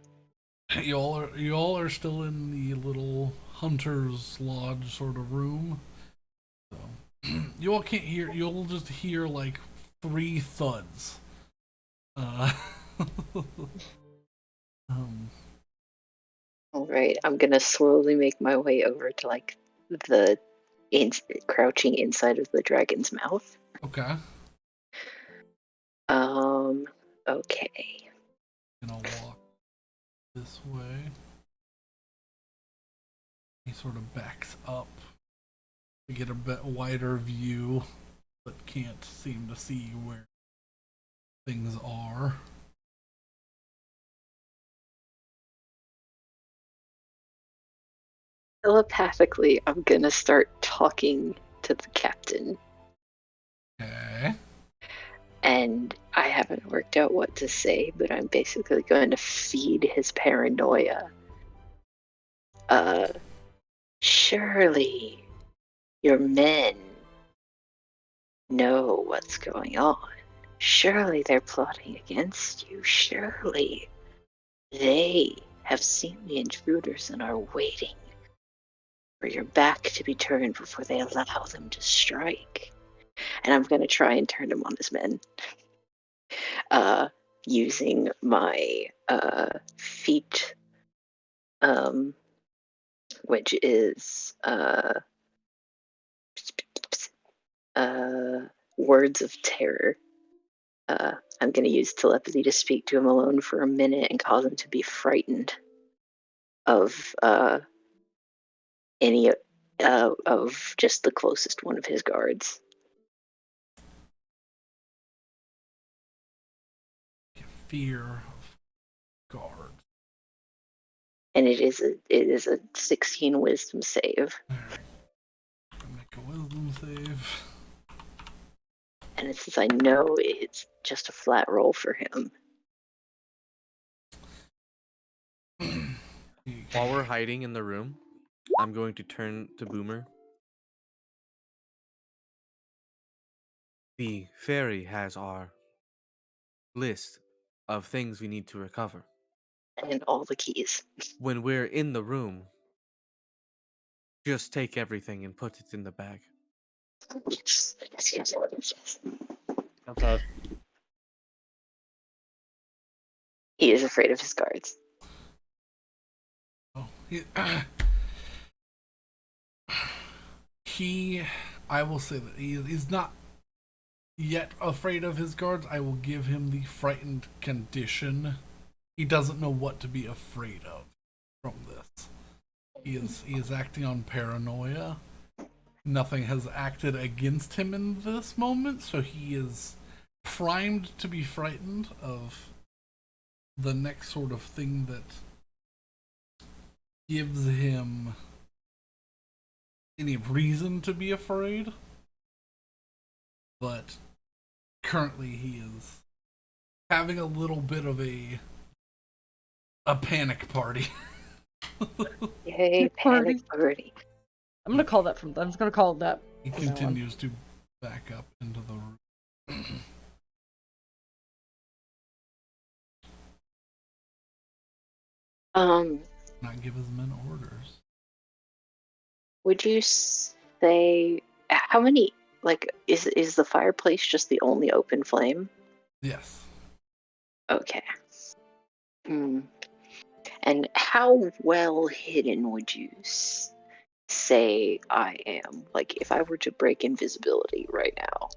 You all are still in the little hunter's lodge sort of room. So you all can't hear. You'll just hear like 3 thuds. All right, I'm gonna slowly make my way over to like the crouching inside of the dragon's mouth. Okay. Okay. Gonna walk this way. He sort of backs up to get a bit wider view, but can't seem to see where things are. Telepathically, I'm gonna start talking to the captain, Okay. and I haven't worked out what to say, but I'm basically going to feed his paranoia. Surely your men know what's going on. Surely they're plotting against you. Surely they have seen the intruders and are waiting for your back to be turned before they allow them to strike. And I'm going to try and turn him on his men. Using my feat, which is words of terror. I'm going to use telepathy to speak to him alone for a minute and cause him to be frightened of any of just the closest one of his guards. Fear of guards. And it is a 16 wisdom save. Alright. Make a wisdom save. And it says I know it's just a flat roll for him. While we're hiding in the room, I'm going to turn to Boomer. The fairy has our list of things we need to recover. And all the keys. When we're in the room, just take everything and put it in the bag. Yes, yes, yes, yes. Okay. He is afraid of his guards. Oh, I will say that he's not yet afraid of his guards. I will give him the frightened condition. He doesn't know what to be afraid of from this. He is acting on paranoia. Nothing has acted against him in this moment, so he is primed to be frightened of the next sort of thing that gives him any reason to be afraid. But currently he is having a little bit of a panic party. Yay, panic party. I'm gonna call that from. I'm just gonna call that. He from now on. continues to back up into the room. Not give his men orders. Would you say how many? Like, is the fireplace just the only open flame? Yes. Okay. And how well hidden would you say I am? Like, if I were to break invisibility right now.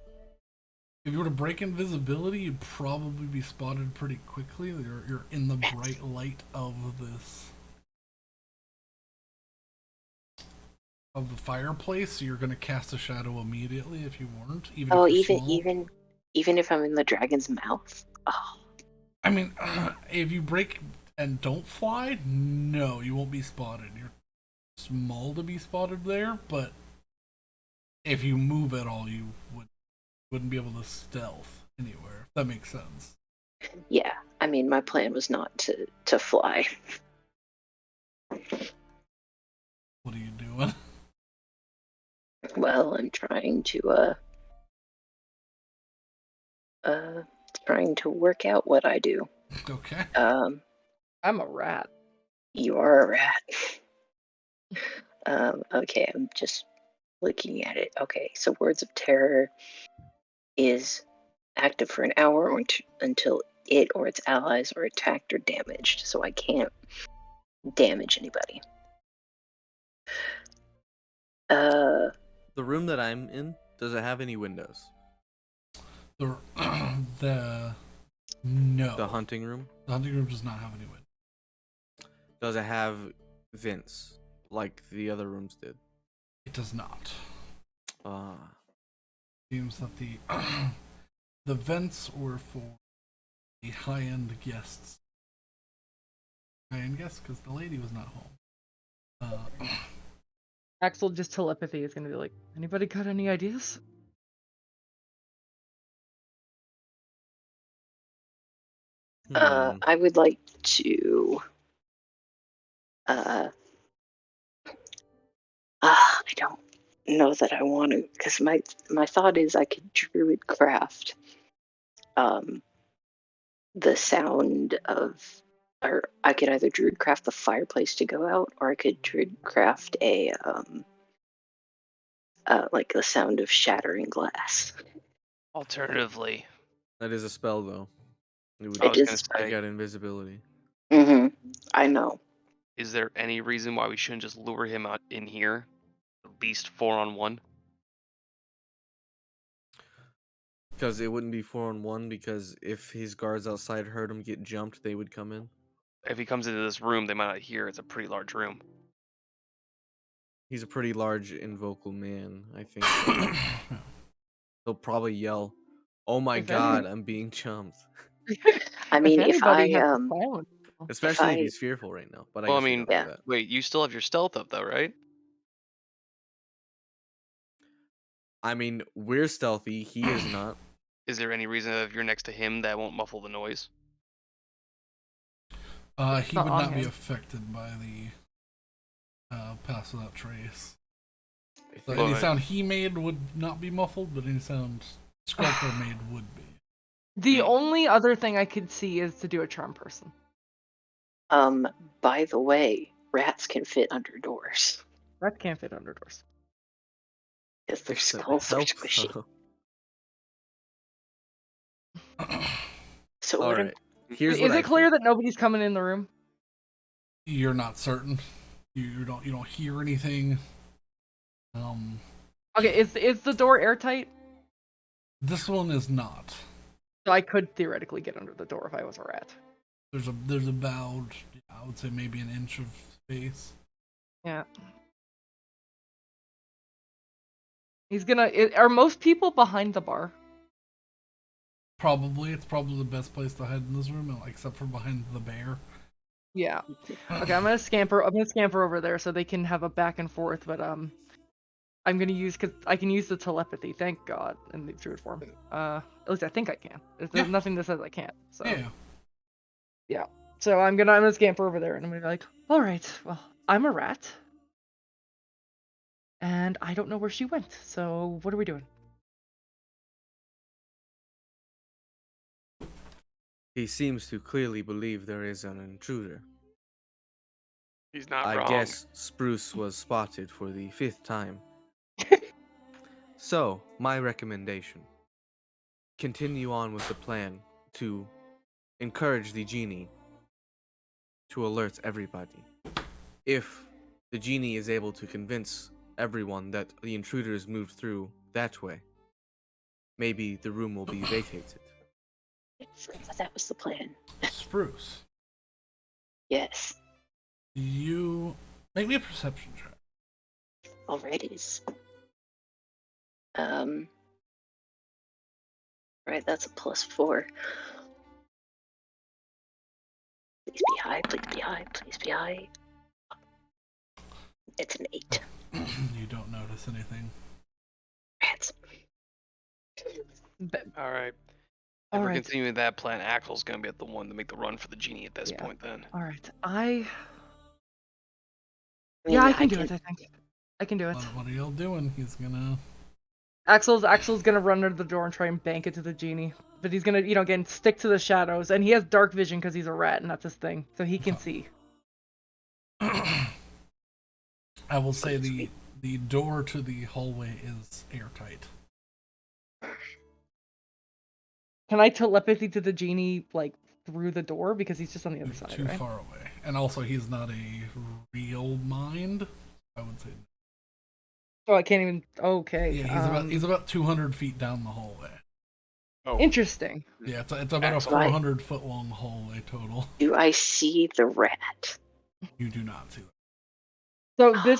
If you were to break invisibility, you'd probably be spotted pretty quickly. You're in the bright light of this of the fireplace, so you're gonna cast a shadow immediately if you weren't. Oh, If you're small. even if I'm in the dragon's mouth. Oh. I mean, if you break and don't fly, no, you won't be spotted. You're small to be spotted there, but if you move at all, you wouldn't be able to stealth anywhere. If that makes sense. Yeah, I mean, my plan was not to fly. What are you doing? Well, I'm trying to work out what I do. Okay. I'm a rat. You are a rat. Okay, I'm just looking at it. Okay, so Words of Terror is active for an hour or until it or its allies are attacked or damaged, so I can't damage anybody. The room that I'm in, does it have any windows? No. The hunting room? The hunting room does not have any windows. Does it have vents like the other rooms did? It does not. Ah. Seems that the the vents were for the high-end guests. High-end guests, because the lady was not home. Axel just telepathy is gonna be like, anybody got any ideas? I would like to. I don't know that I want to, because my thought is I could druid craft the sound of, or I could either druid craft the fireplace to go out, or I could druid craft a like the sound of shattering glass. Alternatively, That is a spell, though. It would I was gonna take say, out invisibility. I know. is there any reason why we shouldn't just lure him out in here? At least 4-on-1? Because it wouldn't be 4-on-1, because if his guards outside heard him get jumped, they would come in. If he comes into this room, they might not hear. It's a pretty large room. He's a pretty large and vocal man, I think. So he'll probably yell, "Oh my If god, any- I'm being jumped." I mean, if if anybody I has to silence. Especially if I- he's fearful right now. But I Well, I guess we mean, don't do Yeah. that. wait, you still have your stealth up though, right? I mean, we're stealthy. He is not. Is there any reason that if you're next to him that won't muffle the noise? He not would on not be him. affected by the pass without trace. I So think- any Well, sound he made would not be muffled, but any sound Sculptor made would be. The Hmm. only other thing I could see is to do a charm person. By the way, rats can fit under doors That can't fit under doors. because their Except skulls are help, squishy. though. So All what? right. Here's Is what I it clear think. that nobody's coming in the room? You're not certain. You don't hear anything. Okay, is the door airtight? This one is not. So I could theoretically get under the door if I was a rat. There's about, I would say maybe an inch of space. Yeah. Are most people behind the bar? Probably it's probably the best place to hide in this room, except for behind the bear. Yeah. Okay, I'm gonna scamper over there so they can have a back and forth, but I'm gonna use, because I can use the telepathy, thank God, in the druid form. At least I think I can. There's nothing that says I can't. So Yeah. So I'm gonna scamper over there and I'm gonna be like, alright, well, I'm a rat. And I don't know where she went, so what are we doing? He seems to clearly believe there is an intruder. He's not I wrong. guess Spruce was spotted for the 5th time. So, my recommendation. Continue on with the plan to encourage the genie to alert everybody. If the genie is able to convince everyone that the intruders moved through that way, maybe the room will be vacated. That was the plan. Spruce, Yes. you make me a perception check. Alrighties. Right, that's a +4. Please be high, please be high, please be high. It's an 8. You don't notice anything. Rats. All right. If we're Alright, continuing that plan, Axel's gonna be the one to make the run for the genie at this Yeah. point. Then alright. I Yeah, mean, I can do it, I think. I can do it. What are y'all doing? He's gonna. Axel's gonna run under the door and try and bank it to the genie. But he's gonna, again, stick to the shadows. And he has dark vision because he's a rat and that's his thing. So he can see. I will say the door to the hallway is airtight. Can I telepathy to the genie, like, through the door? Because he's just on the other side, Too right? far away, and also he's not a real mind. I would say. Oh, I can't even. Okay. Yeah, he's about 200 feet down the hallway. oh, Interesting. Yeah, it's about a Excellent. 400-foot long hallway total. do I see the rat? You do not see that.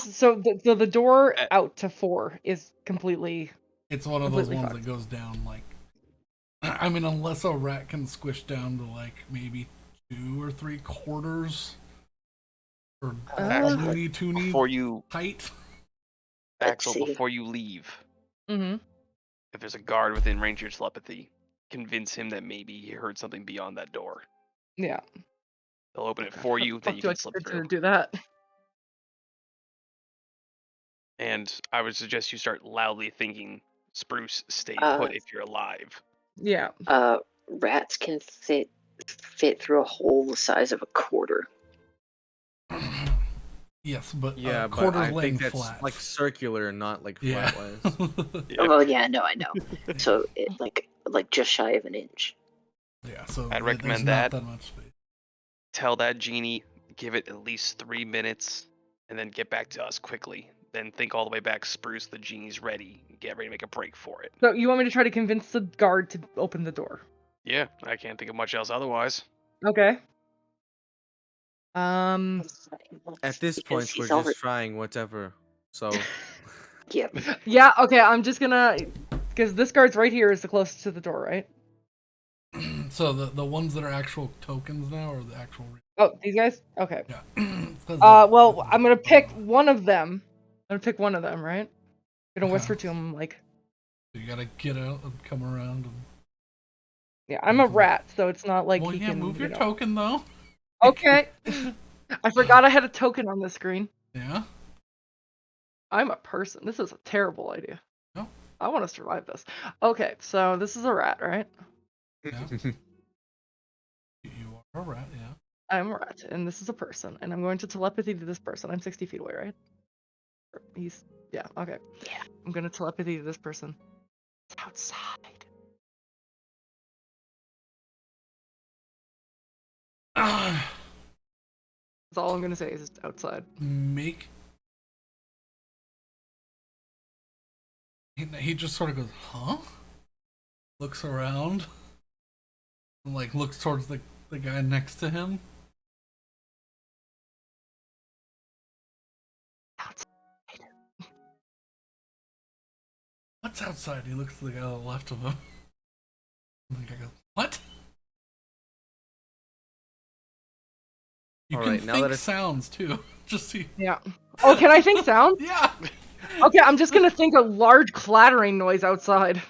So the door Uh, out to 4 is completely. It's one of those Completely ones fucked. that goes down like. I mean, unless a rat can squish down to like maybe 2 or 3 quarters, or Axel, loony toony before you, height. Axel, see. before you leave, Mm-hmm. if there's a guard within range of your telepathy, convince him that maybe he heard something beyond that door. Yeah. They'll open it for you, then Fuck you do I can slip get through. to do that? And I would suggest you start loudly thinking, "Spruce, stay Uh, put if you're alive." Yeah. Rats can fit through a hole the size of a quarter. Yes, but Yeah, but quarter I length think that's flat. like circular, not like yeah. flatwise. Yeah. Oh, well, yeah, no, I know. So it like just shy of an inch. Yeah, so I'd there's recommend not that. much space. Tell that genie, give it at least 3 minutes, and then get back to us quickly. then think all the way back, spruce, the genie's ready, get ready to make a break for it. So you want me to try to convince the guard to open the door? Yeah, I can't think of much else otherwise. Okay. At this Because point, we're he's just already. trying whatever. So, Yep. Yeah, okay, I'm just gonna... Because this guard's right here is the closest to the door, right? So the ones that are actual tokens now, or the actual? Oh, these guys? Okay. Yeah. Well, I'm gonna pick one of them. I'm gonna pick one of them, right? I'm gonna whisper to him, like... You gotta get out and come around. And... Yeah, I'm a rat, so it's not like well, he yeah, can... move your you know. token, though. Okay. I forgot I had a token on the screen. Yeah. I'm a person. This is a terrible idea. No. I want to survive this. Okay, so this is a rat, right? Yeah. You are a rat, yeah. I'm a rat, and this is a person, and I'm going to telepathy to this person. I'm 60 feet away, right? He's... Yeah, okay. Yeah. I'm going to telepathy to this person. It's outside. That's all I'm going to say is it's outside. Make. He just sort of goes, huh? Looks around. And, like, looks towards the guy next to him. Outside. What's outside? He looks to the guy on the left of him. And the guy goes, what? You All can right, now think that it's- sounds, too. Just see. Yeah. Oh, can I think sound? Yeah! Okay, I'm just going to think a large clattering noise outside.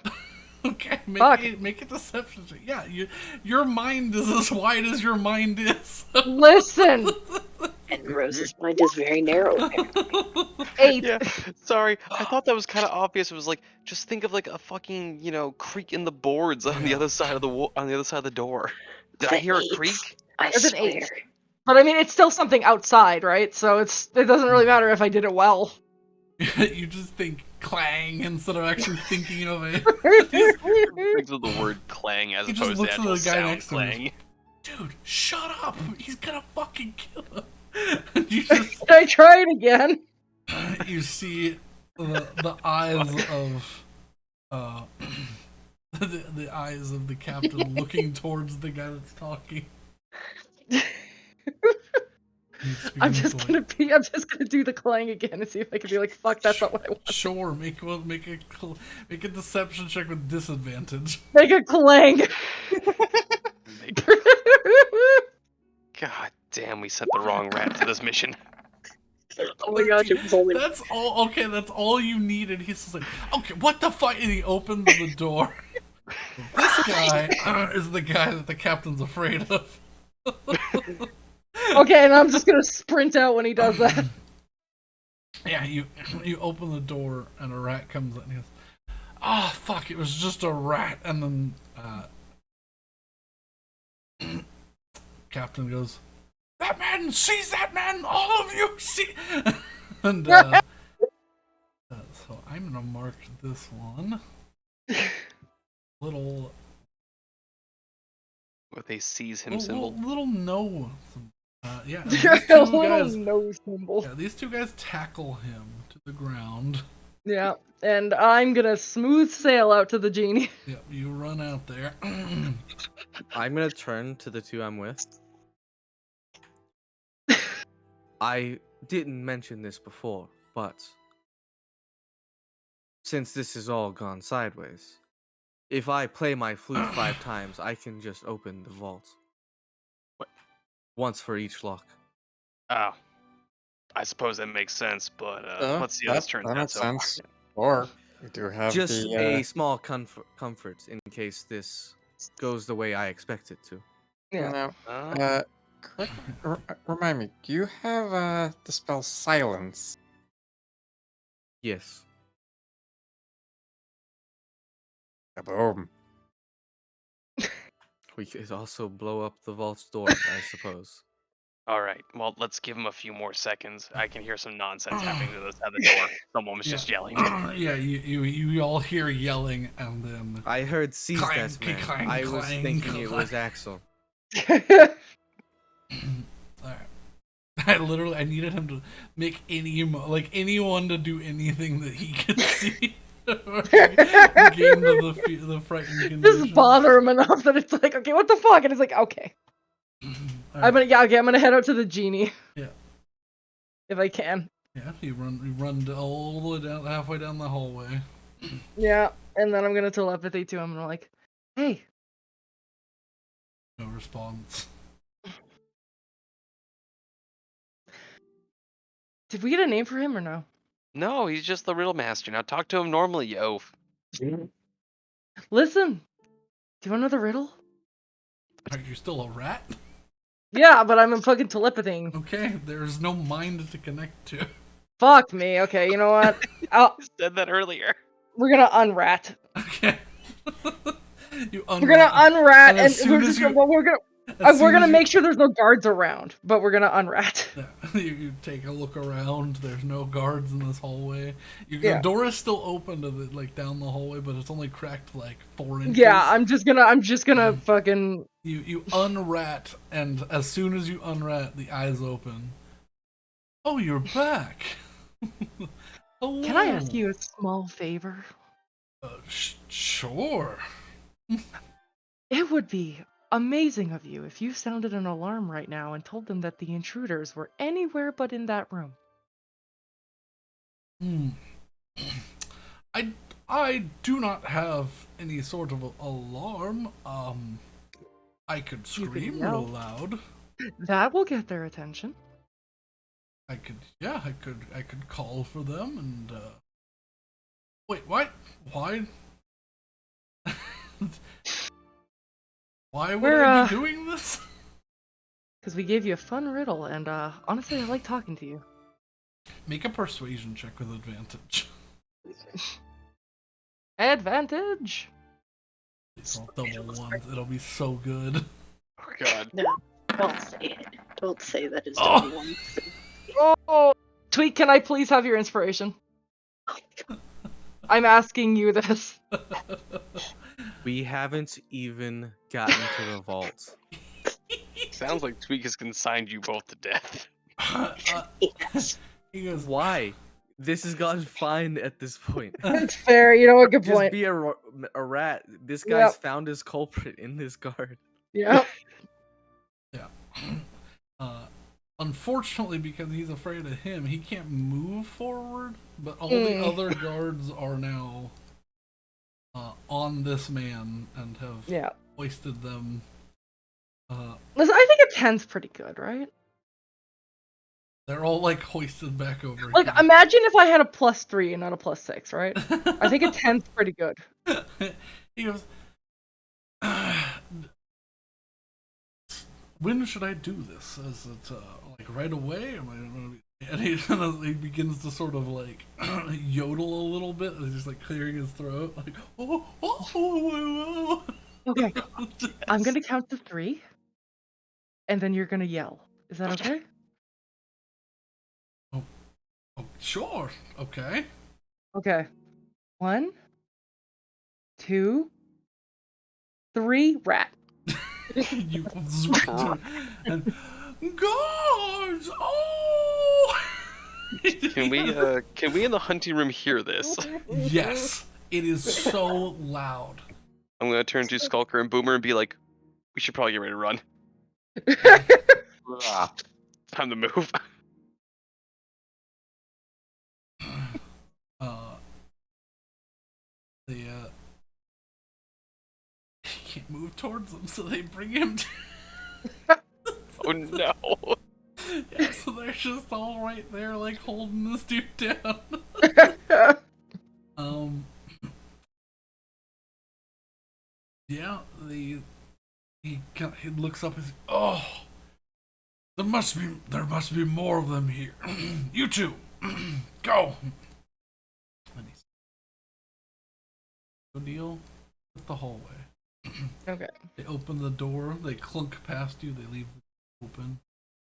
Okay, Fuck. make it deception check. Yeah, your mind is as wide as your mind is. Listen! And Rose's mind is very narrow. Apparently. 8. Yeah, sorry. I thought that was kind of obvious. It was like, just think of like a fucking, creak in the boards on the Yeah. other side of the on the other side of the door. Did I The hear a eight. creak? I There's an swear. 8. But I mean, it's still something outside, right? So it doesn't really matter if I did it well. You just think clang instead of actually thinking of it. Thinks of the word clang as He just opposed to looks at actual the guy sound next to him. clang. Dude, shut up! He's gonna fucking kill him. And you just Can I try it again? you see the eyes of the eyes of the captain looking towards the guy that's talking. I'm just gonna do the clang again and see if I can be like, fuck, that's not what I want. Sure, make a deception check with disadvantage. Make a clang. God damn, we sent the wrong rat to this mission. Oh my gosh, it was only. That's all. Okay, that's all you needed. He's just like, okay, what the fuck? And he opens the door. This guy is the guy that the captain's afraid of. Okay, and I'm just gonna sprint out when he does that. Yeah, you open the door and a rat comes in and he goes, "Ah, fuck! It was just a rat." And then captain goes, "That man! Seize that man! All of you! See!" And so I'm gonna mark this one. Little With a seize him symbol. little no. Yeah, and You're these a two little guys. no symbol. Yeah, these two guys tackle him to the ground. Yeah, and I'm gonna smooth sail out to the genie. Yep, you run out there. I'm gonna turn to the two I'm with. I didn't mention this before, but since this has all gone sideways, if I play my flute 5 times, I can just open the vault. What? Once for each lock. Oh. I suppose that makes sense, but let's see how this turns that out makes so far. sense. Or we do have Just the a small comfort in case this goes the way I expect it to. Yeah. now, Oh. correct, remind me, do you have the spell silence? Yes. Boom. We could also blow up the vault's door, I suppose. All right. Well, let's give him a few more seconds. I can hear some nonsense happening to the other door. Someone was just yelling. Yeah, you all hear yelling, and then I heard seize Clang, that man. clang, I was clang, thinking it clang. was Axel. alright. I needed him to make anyone to do anything that he could see. Game to the frightened condition. Just bother him enough that it's like, okay, what the fuck? And it's like, okay. I'm gonna head out to the genie. Yeah. If I can. Yeah, you run all the way down, halfway down the hallway. Yeah, and then I'm gonna telepathy to him and I'm like, hey. No response. Did we get a name for him or no? No, he's just the riddle master. Now talk to him normally, you oaf. Listen, do you want another riddle? Are you still a rat? Yeah, but I'm fucking telepathying. Okay, there's no mind to connect to. Fuck me. Okay, you know what? I said that earlier. We're gonna unrat. Okay. We're gonna unrat, and we're gonna make sure there's no guards around, but we're gonna unrat. Yeah, you take a look around. There's no guards in this hallway. Yeah. The door is still open to down the hallway, but it's only cracked like 4 inches. Yeah, I'm just gonna fucking. You unrat, and as soon as you unrat, the eyes open. Oh, you're back. Hello. Can I ask you a small favor? Sure. It would be amazing of you if you sounded an alarm right now and told them that the intruders were anywhere but in that room. I do not have any sort of alarm. I could scream real loud. That will get their attention. I could call for them and wait, what? Why? Why would I be doing this? Because we gave you a fun riddle, and honestly, I like talking to you. Make a persuasion check with advantage. Advantage! Please roll double ones. It'll be so good. Oh god. No, don't say it. Don't say that is double one. Oh! Tweet, can I please have your inspiration? I'm asking you this. We haven't even gotten to the vault. Sounds like Tweak has consigned you both to death. Yes. He goes, Why? This has gotten fine at this point. That's fair, you know what, good Just point. be a rat. This guy's found his culprit in this guard. Yeah. yeah. Unfortunately, because he's afraid of him, he can't move forward, but all the other guards are now on this man and have hoisted them. Listen, I think a 10's pretty good, right? They're all like hoisted back over. Like, imagine if I had a +3 and not a +6, right? I think a 10's pretty good. He goes, when should I do this? Is it like right away? And he begins to sort of like yodel a little bit. He's just like clearing his throat, like oh. Okay, I'm gonna count to 3, and then you're gonna yell. Is that okay? Oh, sure. Okay. Okay. 1, 2, 3, rat. You and guards! Oh! Can we in the hunting room hear this? Yes. It is so loud. I'm gonna turn to Skulker and Boomer and be like, we should probably get ready to run. Time to move. He can't move towards them, so they bring him to... Oh no. Yeah, so they're just all right there, like, holding this dude down. Yeah, he looks up and says, oh, there must be more of them here. You two, go. And he's go deal with the hallway. Okay. They open the door, they clunk past you, they leave it open.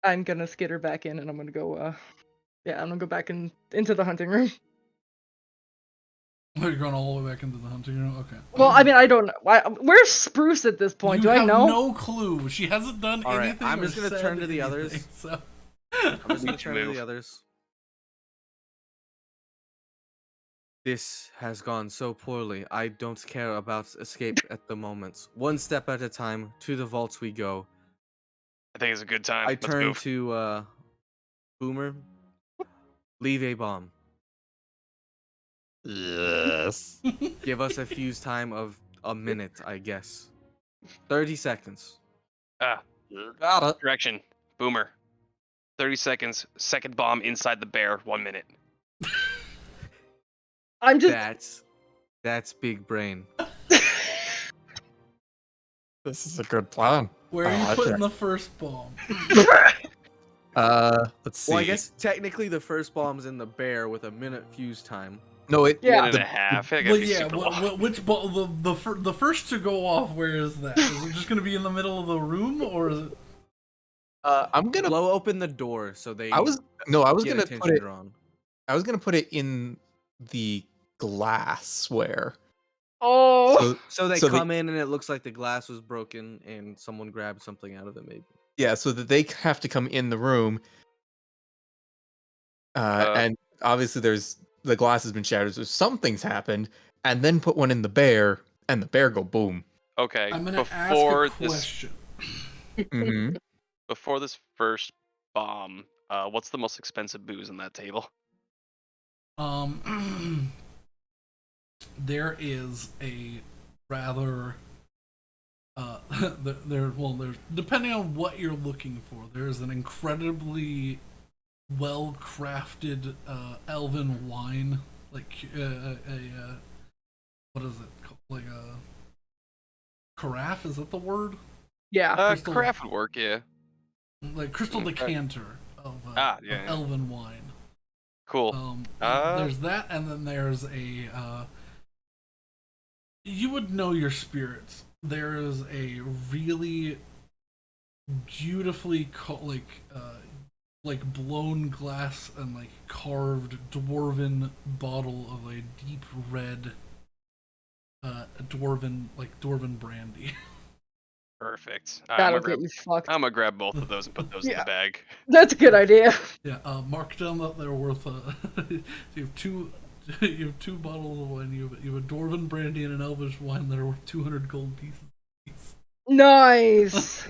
I'm gonna skitter back in, and I'm gonna go, I'm gonna go back into the hunting room. Oh, you're going all the way back into the hunting room? Okay. Well, I mean, I don't know. Where's Spruce at this point? You Do I have know? no clue. She hasn't done All right, anything. I'm just or gonna said turn to the anything, others. So. I'm just gonna Make you turn to move. the others. This has gone so poorly. I don't care about escape at the moment. One step at a time, to the vaults we go. I think it's a good time. I Let's turn move. to Boomer. Leave a bomb. Yes. Give us a fuse time of a minute, I guess. 30 seconds. Ah, You got it. correction. Boomer. 30 seconds. Second bomb inside the bear. 1 minute. I'm just. That's big brain. This is a good plan. Where are I you like putting it. the first bomb? Let's see. Well, I guess technically the first bomb's in the bear with a minute fuse time. No, it. Yeah. Minute and a half. That gotta Well, be yeah. super long. Which the first to go off? Where is that? Is it just gonna be in the middle of the room, or is it? I'm gonna. Blow open the door so they I was get gonna put attention it. drawn. I was gonna put it in the glassware. Oh. So they So they- come in and it looks like the glass was broken and someone grabbed something out of it, maybe. Yeah, so that they have to come in the room. And obviously there's the glass has been shattered, so something's happened, and then put one in the bear, and the bear go boom. Okay. I'm gonna Before ask a this, question. Mm-hmm. before this first bomb, what's the most expensive booze on that table? There is a rather there's depending on what you're looking for, there's an incredibly well crafted elven wine, like what is it called? Like a carafe, is that the word? Yeah. Crystal- Craft would work, yeah. Like crystal Okay. decanter of, Yeah, of yeah. elven wine. Cool. There's that, and then there's a you would know your spirits. There is a really beautifully like blown glass and like carved dwarven bottle of a deep red dwarven brandy. Perfect. That'll get you fucked. I'm gonna grab both of those and put those in Yeah. the bag. That's a good idea. Yeah, mark down that they're worth you have two you have two bottles of wine. You have a dwarven brandy and an elvish wine that are worth 200 gold pieces. Nice.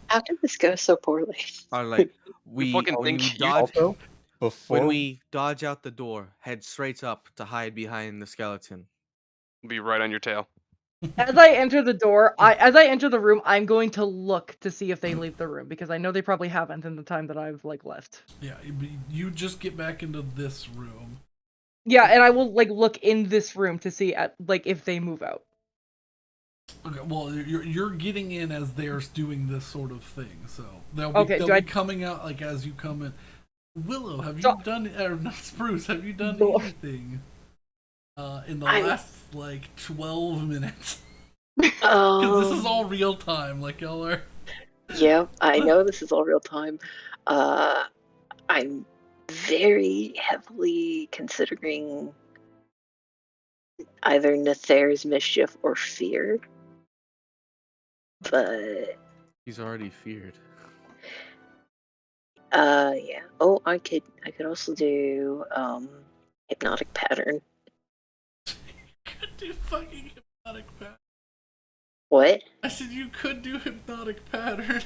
How did this go so poorly? Are like we fucking when think we you- dodge Also, before when we dodge out the door, head straight up to hide behind the skeleton. Be right on your tail. As I enter the door, as I enter the room, I'm going to look to see if they leave the room because I know they probably haven't in the time that I've like left. Yeah, you just get back into this room. Yeah, and I will like look in this room to see if they move out. Okay, well, you're getting in as they're doing this sort of thing, so they'll Okay, be coming out like as you come in. Willow, have you done? Or not Spruce, have you done anything in the last like 12 minutes? Because this is all real time, like y'all are. Yeah, I know this is all real time. I'm very heavily considering either Nether's mischief or fear. But He's already feared. yeah. Oh, I could also do hypnotic pattern. Could do fucking hypnotic pattern. What? I said you could do hypnotic pattern.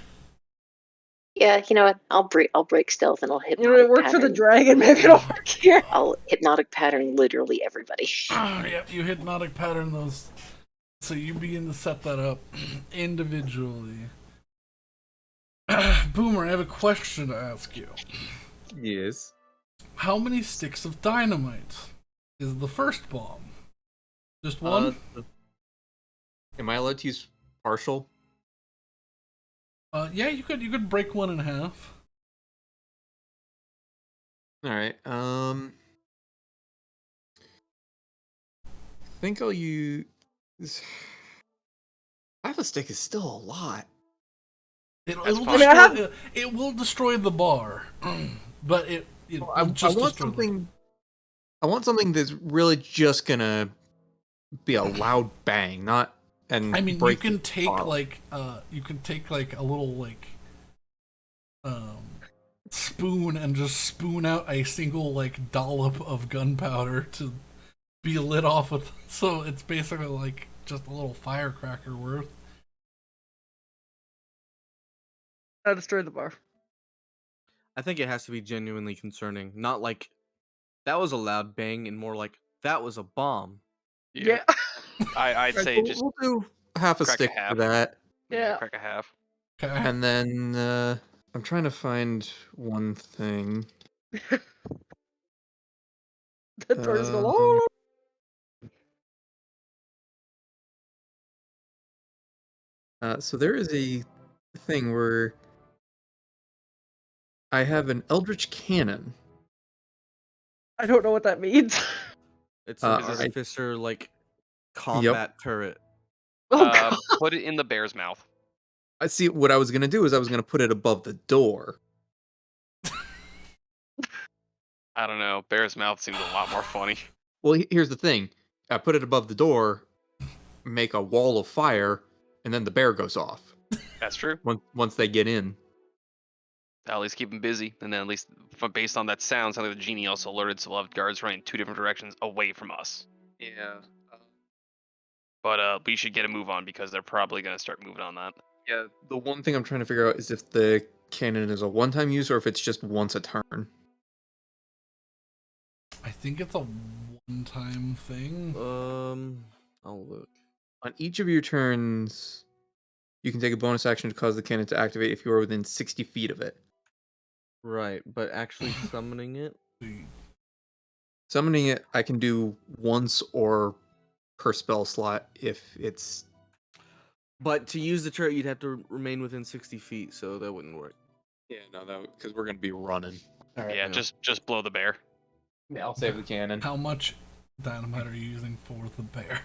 Yeah, you know what? I'll break stealth and I'll You know, hypnotic it worked for the pattern. dragon. Maybe it'll work here. I'll hypnotic pattern literally everybody. Oh, yeah, you hypnotic pattern those. So you begin to set that up individually. Boomer, I have a question to ask you. yes, How many sticks of dynamite is the first bomb? Just one? am I allowed to use partial? Yeah, you could break one in half. All right. I think I'll use. Half a stick is still a lot. It That's will fine. destroy. It will destroy the bar, but it I will just want destroy the- something. I want something that's really just gonna be a loud bang, not and. I mean, break you can the take bar. like a little like spoon and just spoon out a single like dollop of gunpowder to be lit off with. So it's basically like just a little firecracker worth. I destroyed the bar. I think it has to be genuinely concerning. Not like that was a loud bang, and more like that was a bomb. Yeah. I'd Alright, say so just we'll do half a crack a stick half. for that. Yeah. crack a half. Okay. And then I'm trying to find one thing. The door's going, Um, oh! So there is a thing where I have an Eldritch Cannon. I don't know what that means. It's Uh, an alright. artificer like Yep. combat turret. Oh, God. Put it in the bear's mouth. I see. What I was gonna do is I was gonna put it above the door. I don't know. Bear's mouth seems a lot more funny. Well, here's the thing. I put it above the door, make a wall of fire, and then the bear goes off That's true. once they get in. At least keep them busy, and then at least based on that sound, sounds like the genie also alerted, so we'll have guards running 2 different directions away from us. Yeah. But we should get a move on because they're probably gonna start moving on that. Yeah. The one thing I'm trying to figure out is if the cannon is a one-time use or if it's just once a turn. I think it's a one-time thing. I'll look. On each of your turns, you can take a bonus action to cause the cannon to activate if you are within 60 feet of it. Right, but actually summoning it. Summoning it, I can do once or per spell slot if it's. But to use the turret, you'd have to remain within 60 feet, so that wouldn't work. Yeah, no, that because we're gonna be running. All right. Yeah, just blow the bear. Yeah, I'll save the cannon. How much dynamite are you using for the bear?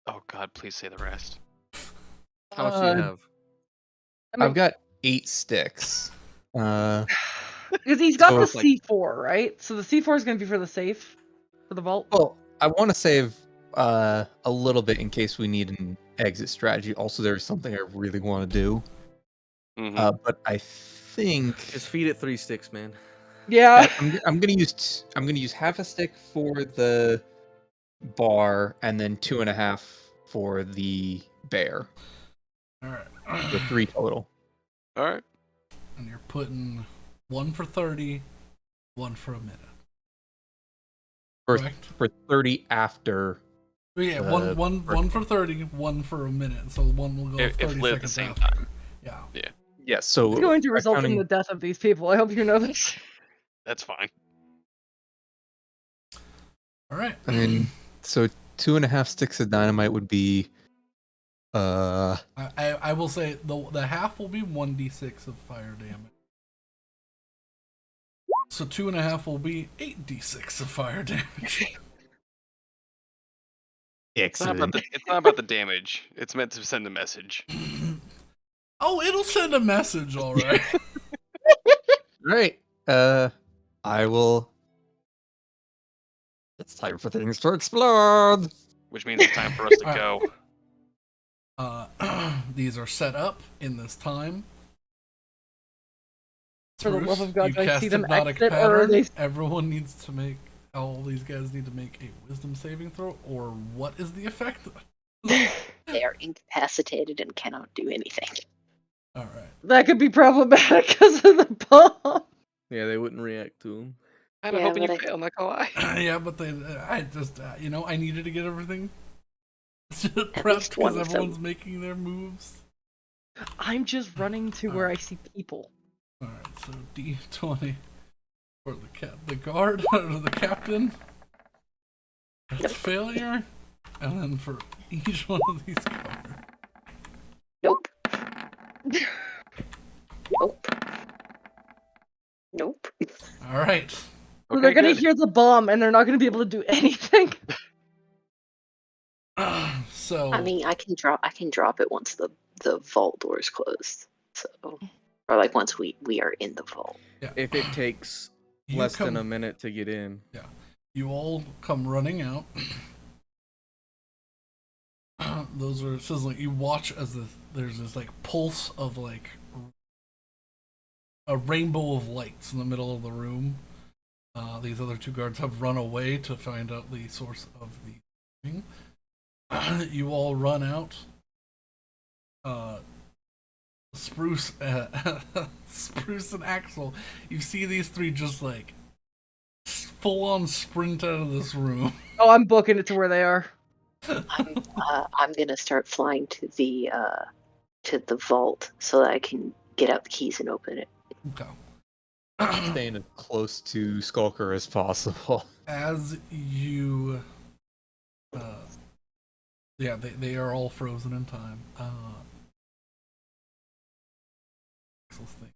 Oh God, please say the rest. How much do you have? I mean, I've got 8 sticks. because he's got So the it's like- C4, right? So the C4 is going to be for the safe, for the vault. Well, I want to save a little bit in case we need an exit strategy. Also, there's something I really want to do. Mhm. But I think Just feed it 3 sticks, man. Yeah. I'm gonna use half a stick for the bar and then 2.5 for the bear. All right. So 3 total. All right. And you're putting 1 for 30, 1 for a minute. Correct? For 30 after. Oh, yeah, the one for 30, 1 for a minute. So one will go If 30 lit at the seconds same after. time. Yeah. Yes, so It's going to result in accounting- the death of these people. I hope you know this. That's fine. All right. I mean, so 2.5 sticks of dynamite would be. I will say the half will be 1d6 of fire damage. So 2.5 will be 8d6 of fire damage. It's not Excellent. about the damage. It's meant to send a message. Oh, it'll send a message, all right. Right. I will. It's time for things to explode. Which means it's time for us to go. These are set up in this time. For the love of God, you do I cast see them hypnotic exit, or are pattern. they? Everyone needs to make. All these guys need to make a wisdom saving throw, or what is the effect? They are incapacitated and cannot do anything. All right. That could be problematic because of the bomb. Yeah, they wouldn't react to him. Kind of Yeah, hoping you but I- fail, not gonna lie. Yeah, but I just, I needed to get everything least prepped one because of them. everyone's making their moves. I'm just running to where I see people. All right, so D20 for the guard or the captain. That's failure, and then for each one of these guards. Nope. Nope. Nope. All right. So they're gonna good. hear the bomb and they're not gonna be able to do anything. So I mean, I can drop it once the vault door is closed. So, or like once we are in the vault. If it takes you less come, than a minute to get in. you all come running out. Those are sizzling. You watch as there's this like pulse of like a rainbow of lights in the middle of the room. These other two guards have run away to find out the source of the thing. You all run out. Spruce, Spruce and Axel, you see these three just like full on sprint out of this room. Oh, I'm booking it to where they are. I'm gonna start flying to the vault so that I can get out the keys and open it. Okay. Staying as close to Skulker as possible. As you, yeah, they are all frozen in time. Axel's thing.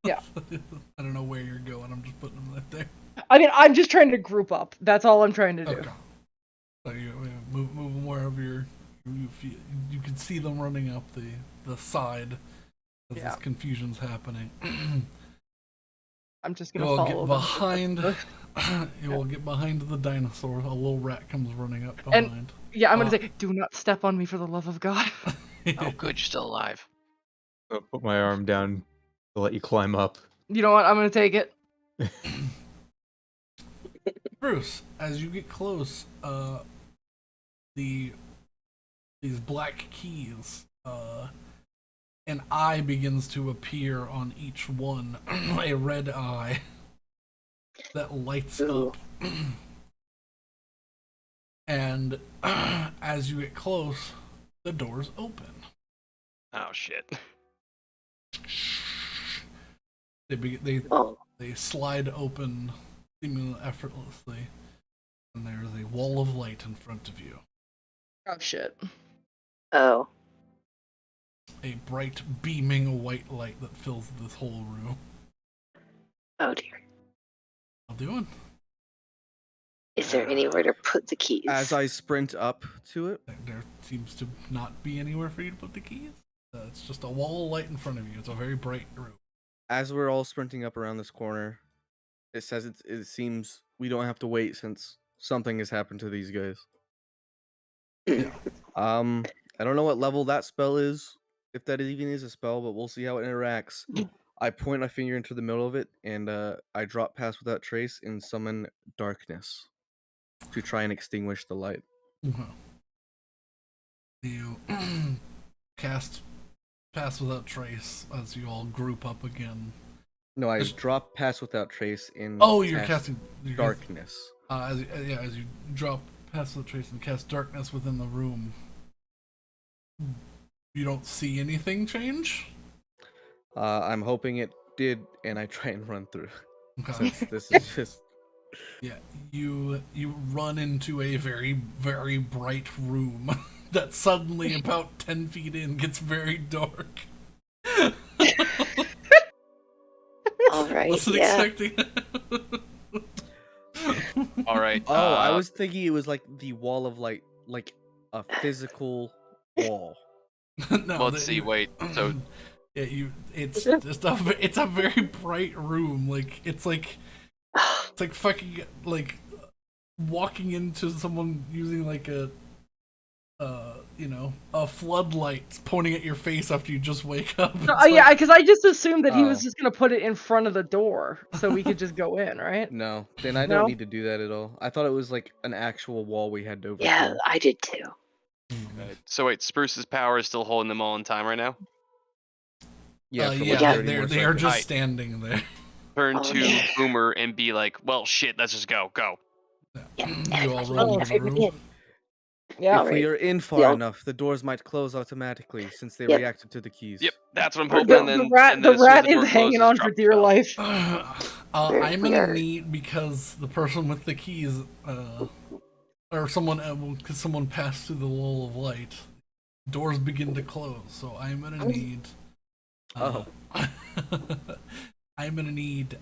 Yeah. I don't know where you're going. I'm just putting them right there. I mean, I'm just trying to group up. That's all I'm trying to do. Okay. So you move them wherever you feel. You can see them running up the side as Yeah. this confusion's happening. I'm just You gonna all follow get them. behind. You all get behind the dinosaur. A little rat comes running up behind. Yeah, I'm gonna say, do not step on me for the love of God. Oh, good, you're still alive. I'll put my arm down to let you climb up. You know what? I'm gonna take it. Bruce, as you get close, these black keys, an eye begins to appear on each one, a red eye that lights Ooh. up. And as you get close, the doors open. Oh shit. Oh, They slide open seemingly effortlessly, and there's a wall of light in front of you. Oh shit. oh, A bright, beaming white light that fills this whole room. oh dear. How doing? Is there anywhere to put the keys? As I sprint up to it, There seems to not be anywhere for you to put the keys. It's just a wall of light in front of you. It's a very bright room. as we're all sprinting up around this corner, it says it seems we don't have to wait since something has happened to these guys. Yeah. I don't know what level that spell is, if that even is a spell, but we'll see how it interacts. I point my finger into the middle of it, and I drop Pass Without Trace and summon Darkness to try and extinguish the light. You cast Pass Without Trace as you all group up again. No, I Just- drop Pass Without Trace in. Oh, you're cast casting Darkness. As you drop Pass Without Trace and cast Darkness within the room, you don't see anything change. I'm hoping it did, and I try and run through. Okay. Since this is just. Yeah, you run into a very, very bright room that suddenly, about 10 feet in, gets very dark. All right, Wasn't yeah. expecting All right. Oh, I was thinking it was like the wall of light, like a physical wall. No, Let's see. Wait. So yeah, it's just it's a very bright room. Like it's like fucking like walking into someone using like a floodlight pointing at your face after you just wake up. No, It's yeah, like- because I just assumed that he was Oh. just gonna put it in front of the door so we could just go in, right? No, then I No? don't need to do that at all. I thought it was like an actual wall we had to overcome. Yeah, I did too. so wait, Spruce's power is still holding them all in time right now. Yeah, for yeah, like 30 they're more they are seconds. just Right. standing there. Turn Oh, to yeah. Boomer and be like, "Well, shit, let's just go. Yeah, You all everybody run in, into the everybody room. in. Yeah. If we Alright. are in far Yeah. enough, the doors might close automatically since they Yep. reacted to the keys. Yep, that's what I'm The, hoping. And then, the rat, and then the as soon as rat the door is hanging closes, on drop for the dear spell. life. I'm We gonna are- need, because the person with the keys, or someone, because someone passed through the wall of light, doors begin to close. So I'm gonna need. Oh. I'm gonna need.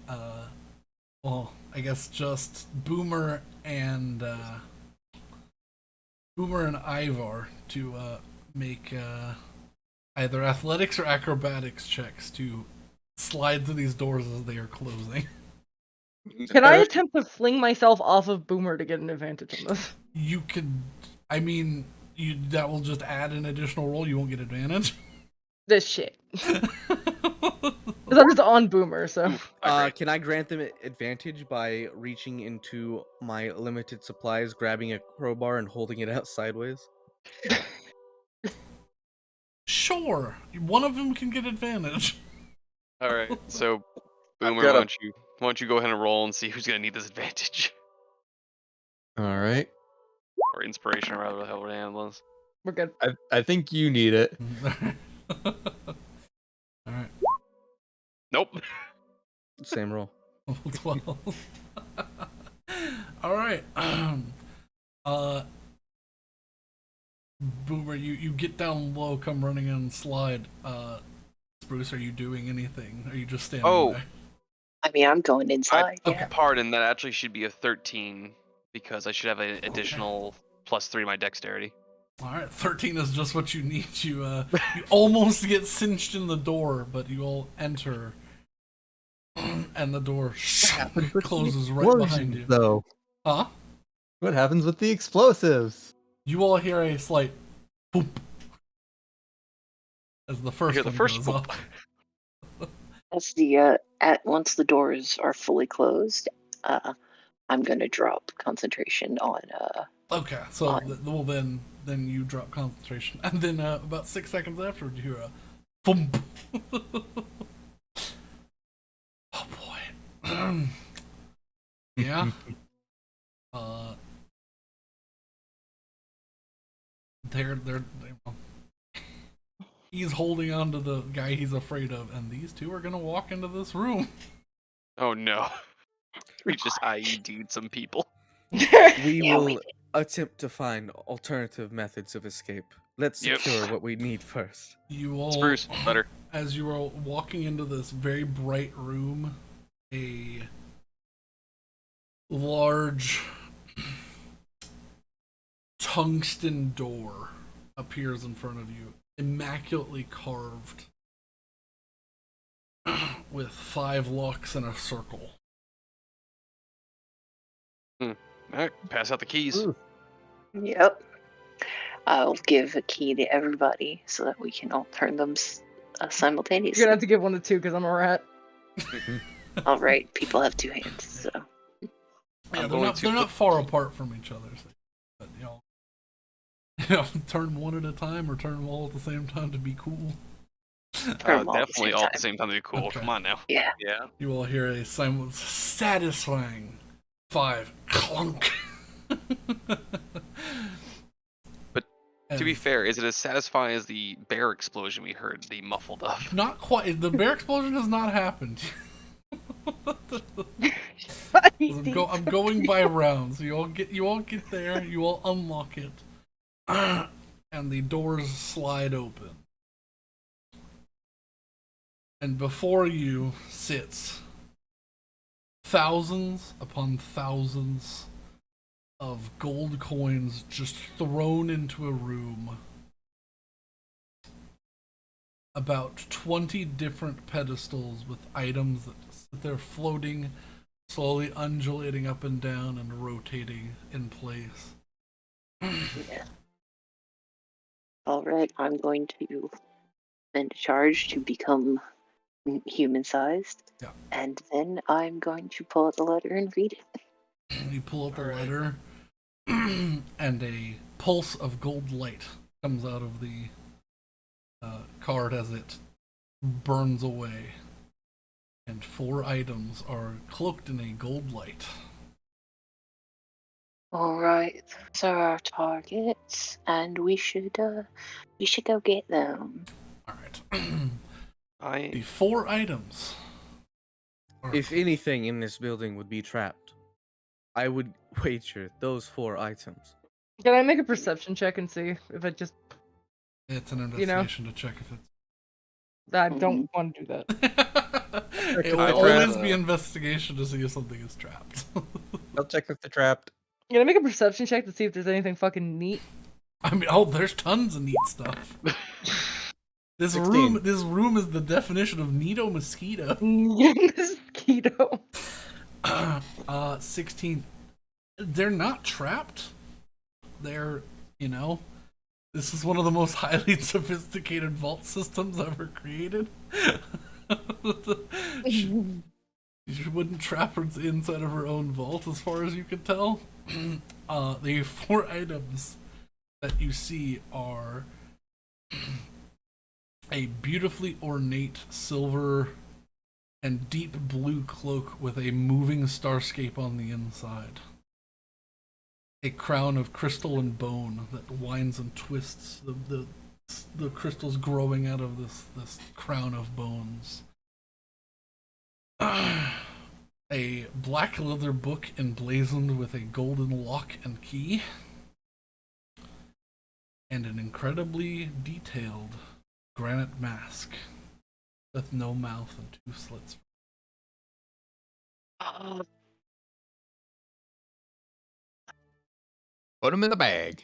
Well, I guess just Boomer and Ivar to make either athletics or acrobatics checks to slide through these doors as they are closing. Can I attempt to fling myself off of Boomer to get an advantage on this? You could, I mean, that will just add an additional roll. You won't get advantage. This shit. 'Cause I'm just on Boomer, so. Oof, I Can I grant them advantage by reaching into my limited supplies, grabbing a crowbar, and holding it out sideways? Sure, one of them can get advantage. All right, so Boomer, got why a- don't you go ahead and roll and see who's gonna need this advantage All right. or inspiration or whatever the hell the animal is. We're good. I think you need it. All right. Nope. Same roll. 12. All right. Boomer, you get down low, come running in and slide. Bruce, are you doing anything? Are you just standing Oh. there? I mean, I'm going inside. Okay. Yeah. Pardon, that actually should be a 13 because I should have an additional +3 to my dexterity. All right, 13 is just what you need. You almost get cinched in the door, but you all enter, and the door closes right behind you. Though, Huh? what happens with the explosives? You all hear a slight boop as the first Hear the one first goes boop. off. As once the doors are fully closed, I'm gonna drop concentration on Okay, so well then you drop concentration, and then about 6 seconds after you hear a boom. Oh boy. Yeah. They're he's holding on to the guy he's afraid of, and these two are gonna walk into this room. Oh no. We just IED'd some people. We Yeah, will attempt to find alternative methods of escape. Let's Yep. secure what we need first. You all, Spruce, better. as you are walking into this very bright room, a large tungsten door appears in front of you, immaculately carved, with 5 locks in a circle. Alright, pass out the keys. Ooh. Yep. I'll give a key to everybody so that we can all turn them You're simultaneously. gonna have to give one to 2 because I'm a rat. All right, people have 2 hands, so Yeah, I'm they're going not, to they're put- not far apart from each other, but turn one at a time or turn them all at the same time to be cool. turn them all at the Definitely same all at the time. same time to be cool. Okay. Come on now. Yeah. Yeah. You will hear a satisfying 5 clunk. But to be fair, is it as satisfying as the bear explosion we heard the muffled of? Not quite. The bear explosion has not happened. I'm going by rounds. You all get there. You all unlock it, and the doors slide open. And before you sits thousands upon thousands of gold coins just thrown into a room. About 20 different pedestals with items that sit there floating, slowly undulating up and down and rotating in place. Yeah. All right, I'm going to spend a charge to become human-sized, Yeah. and then I'm going to pull out the letter and read it. You pull up a letter, and a pulse of gold light comes out of the card as it burns away. And 4 items are cloaked in a gold light. All right, those are our targets, and we should go get them. All right. The I 4 items. If anything in this building would be trapped, I would wager those 4 items. Can I make a perception check and see if it just... It's an You know. investigation to check if it's. I don't want to do that. It will I'd always rather- be investigation to see if something is trapped. I'll check if they're trapped. Can I make a perception check to see if there's anything fucking neat? I mean, there's tons of neat stuff. This 16. room is the definition of neato mosquito. Mosquito. 16. They're not trapped. They're, this is one of the most highly sophisticated vault systems ever created. She wouldn't trap her inside of her own vault, as far as you could tell. The 4 items that you see are a beautifully ornate silver and deep blue cloak with a moving starscape on the inside. A crown of crystal and bone that winds and twists, the crystals growing out of this crown of bones. A black leather book emblazoned with a golden lock and key, and an incredibly detailed granite mask with no mouth and 2 slits. Put them in the bag.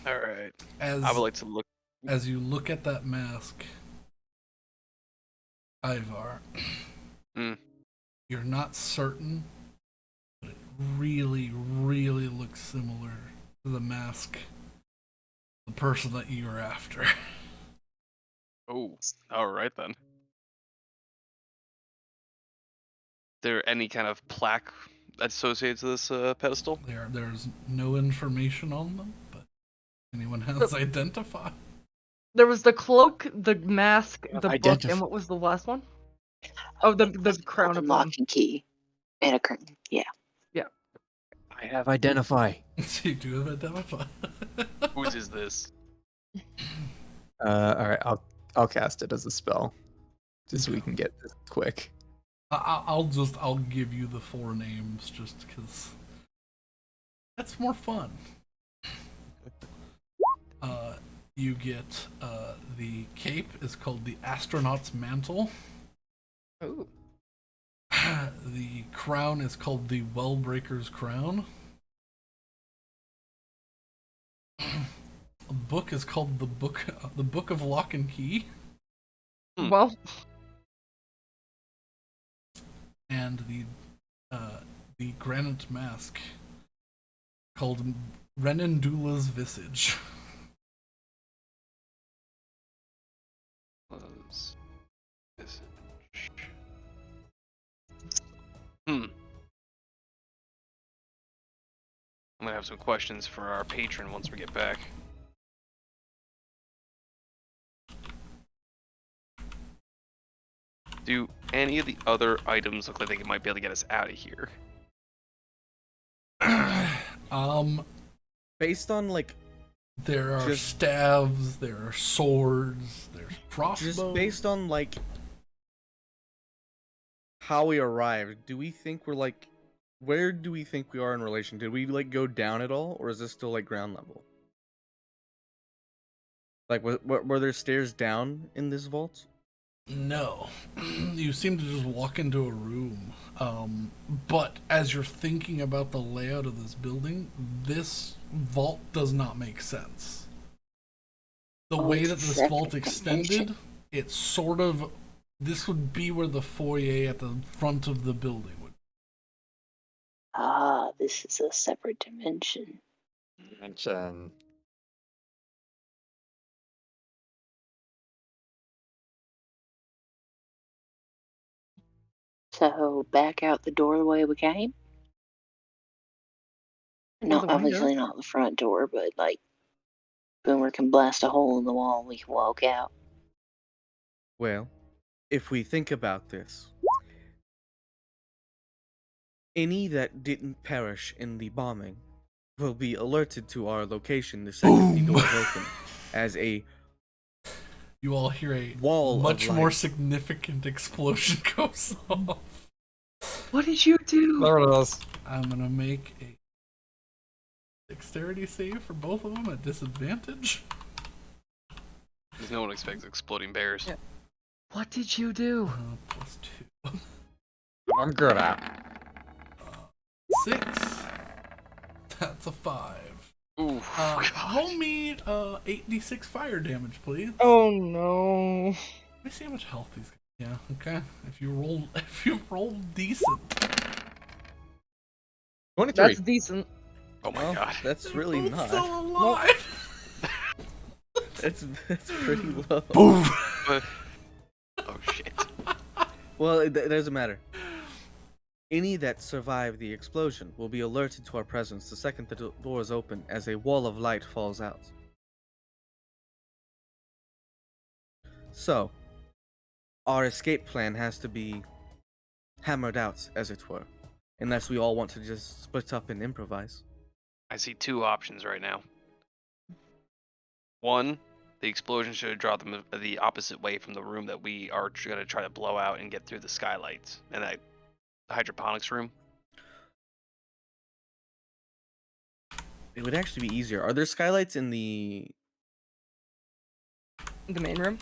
All right. As I would like to look. as you look at that mask, Ivar, Mm. you're not certain, but it really, really looks similar to the mask, the person that you're after. Oh, all right then. There any kind of plaque associated to this pedestal? There's no information on them, but anyone has identified. There was the cloak, the mask, the book, Identify. and what was the last one? Oh, the crown of lock bone. and key and a curtain. Yeah. I have identify. So you do have identified. Whose is this? All right, I'll cast it as a spell, just so we can get this quick. I'll give you the 4 names just because that's more fun. You get the cape is called the astronaut's mantle. Ooh. The crown is called the Wellbreaker's crown. The book is called the Book of Lock and Key. Well, And the granite mask called Renandula's Visage. I'm gonna have some questions for our patron once we get back. Do any of the other items look like they might be able to get us out of here? Based on like There are Just- staves, there are swords, there's crossbows. just based on like how we arrived, do we think we're like where do we think we are in relation? Did we like go down at all, or is this still like ground level? Like were there stairs down in this vault? No. You seem to just walk into a room. But as you're thinking about the layout of this building, this vault does not make sense. The Oh, way it's that this separate vault extended, dimension. it's sort of. This would be where the foyer at the front of the building would. Ah, this is a separate dimension. Mention. So back out the door the way we came. No, the window. obviously not the front door, but like Boomer can blast a hole in the wall and we can walk out. Well, if we think about this, any that didn't perish in the bombing will be alerted to our location the second the Boom. door is open, as a You all hear a wall much of more light. significant explosion goes off. what did you do? There it is. I'm gonna make a dexterity save for both of them at disadvantage. Because no one expects exploding bears. Yeah. What did you do? +2. I'm good at. 6. That's a 5. Ooh, Roll me 8d6 fire damage, please. Oh no. Let me see how much health these guys. Yeah, okay. If you roll decent. 23. That's decent. oh my Well, god. that's really Both not. still alive. That's pretty low. Boom. Oh shit. Well, it doesn't matter. Any that survive the explosion will be alerted to our presence the second the doors open as a wall of light falls out. So, our escape plan has to be hammered out, as it were, unless we all want to just split up and improvise. I see two options right now. One, the explosion should have drawn them the opposite way from the room that we are going to try to blow out and get through the skylights and that hydroponics room. It would actually be easier. Are there skylights in the... The main room?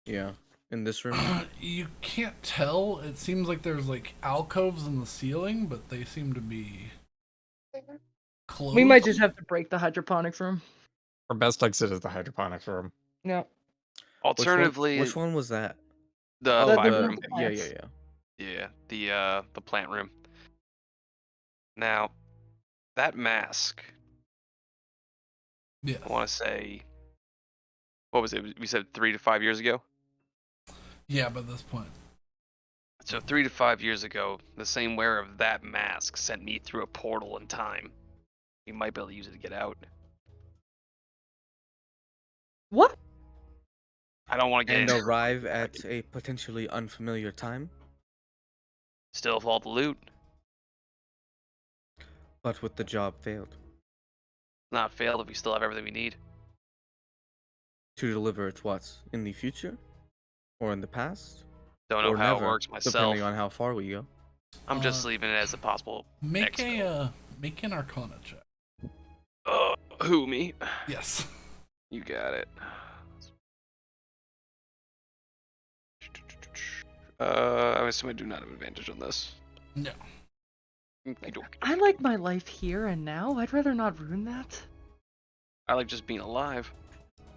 Yeah, in this room? You can't tell. It seems like there's like alcoves in the ceiling, but they seem to be closed. We might just have to break the hydroponics room. Our best exit is the hydroponics room. Yeah. Alternatively, Which one was that? the The five room room. with Yeah, plants. yeah. Yeah, the plant room. Now, that mask, Yes. I want to say, what was it? We said 3 to 5 years ago? Yeah, by this point. So 3 to 5 years ago, the same wearer of that mask sent me through a portal in time. We might be able to use it to get out. What? I don't want to get And into arrive at a potentially unfamiliar time, still with all the loot. but with the job failed. Not failed if we still have everything we need. To deliver it what? In the future? Or in the past? Don't know Or how never, it works myself. depending on how far we go. I'm just leaving it as a possible. Make expo. make an Arcana check. Who, me? Yes. You got it. I assume I do not have advantage on this. No. I like my life here and now. I'd rather not ruin that. I like just being alive.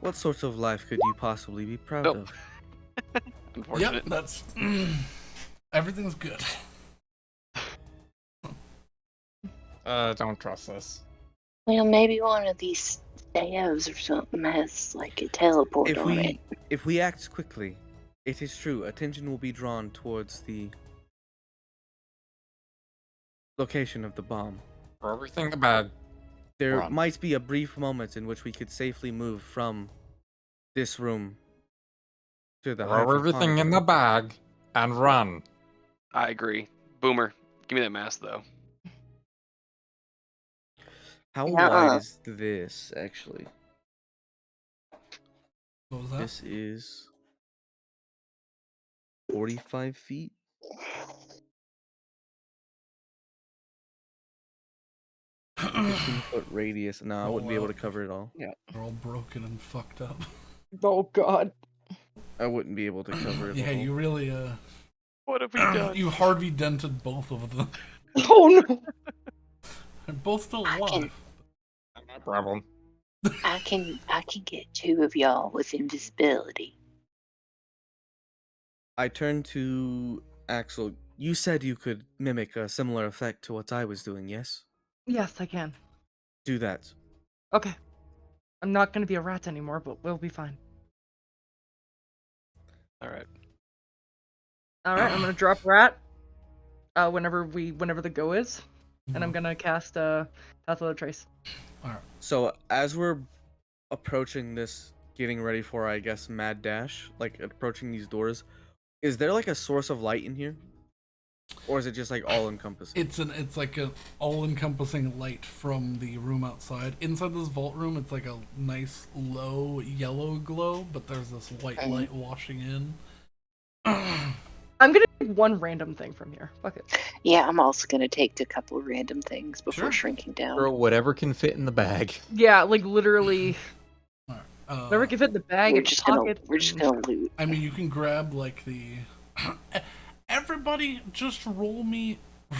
What sort of life could you possibly be proud Nope. of? Unfortunate. Yep, that's everything's good. Don't trust this. Well, maybe one of these staves or something has like a teleport If on it. we act quickly, it is true, attention will be drawn towards the location of the bomb. For everything in the bag, There Run. might be a brief moment in which we could safely move from this room to the throw everything hydroponic in the room. bag and run. I agree. Boomer, give me that mask though. How Nuh-uh. wide is this, actually? What was that? This is 45 feet? 15-foot radius. No, I Oh, wouldn't be able wow. to cover it all. They're all broken and fucked up. Oh god. I wouldn't be able to cover it Yeah, all. you really What have we done? you Harvey dented both of them. Oh no. They're both still I alive. can- No problem. I can get two of y'all with invisibility. I turned to Axel. You said you could mimic a similar effect to what I was doing, yes? Yes, I can. Do that. Okay. I'm not gonna be a rat anymore, but we'll be fine. All right. Alright, I'm gonna drop rat. Whenever the go is. And I'm gonna cast Path of the Trace. So, as we're approaching this, getting ready for, I guess, mad dash, like approaching these doors, is there like a source of light in here? Or is it just like all encompassing? It's like an all-encompassing light from the room outside. Inside this vault room, it's like a nice low yellow glow, but there's this white light washing in. I'm gonna do one random thing from here. Fuck it. Yeah, I'm also gonna take a couple of random things before Sure. shrinking down. Throw whatever can fit in the bag. Yeah, like literally whatever can fit in the bag We're and just gonna pocket. loot. I mean, you can grab like the. Everybody, just roll me a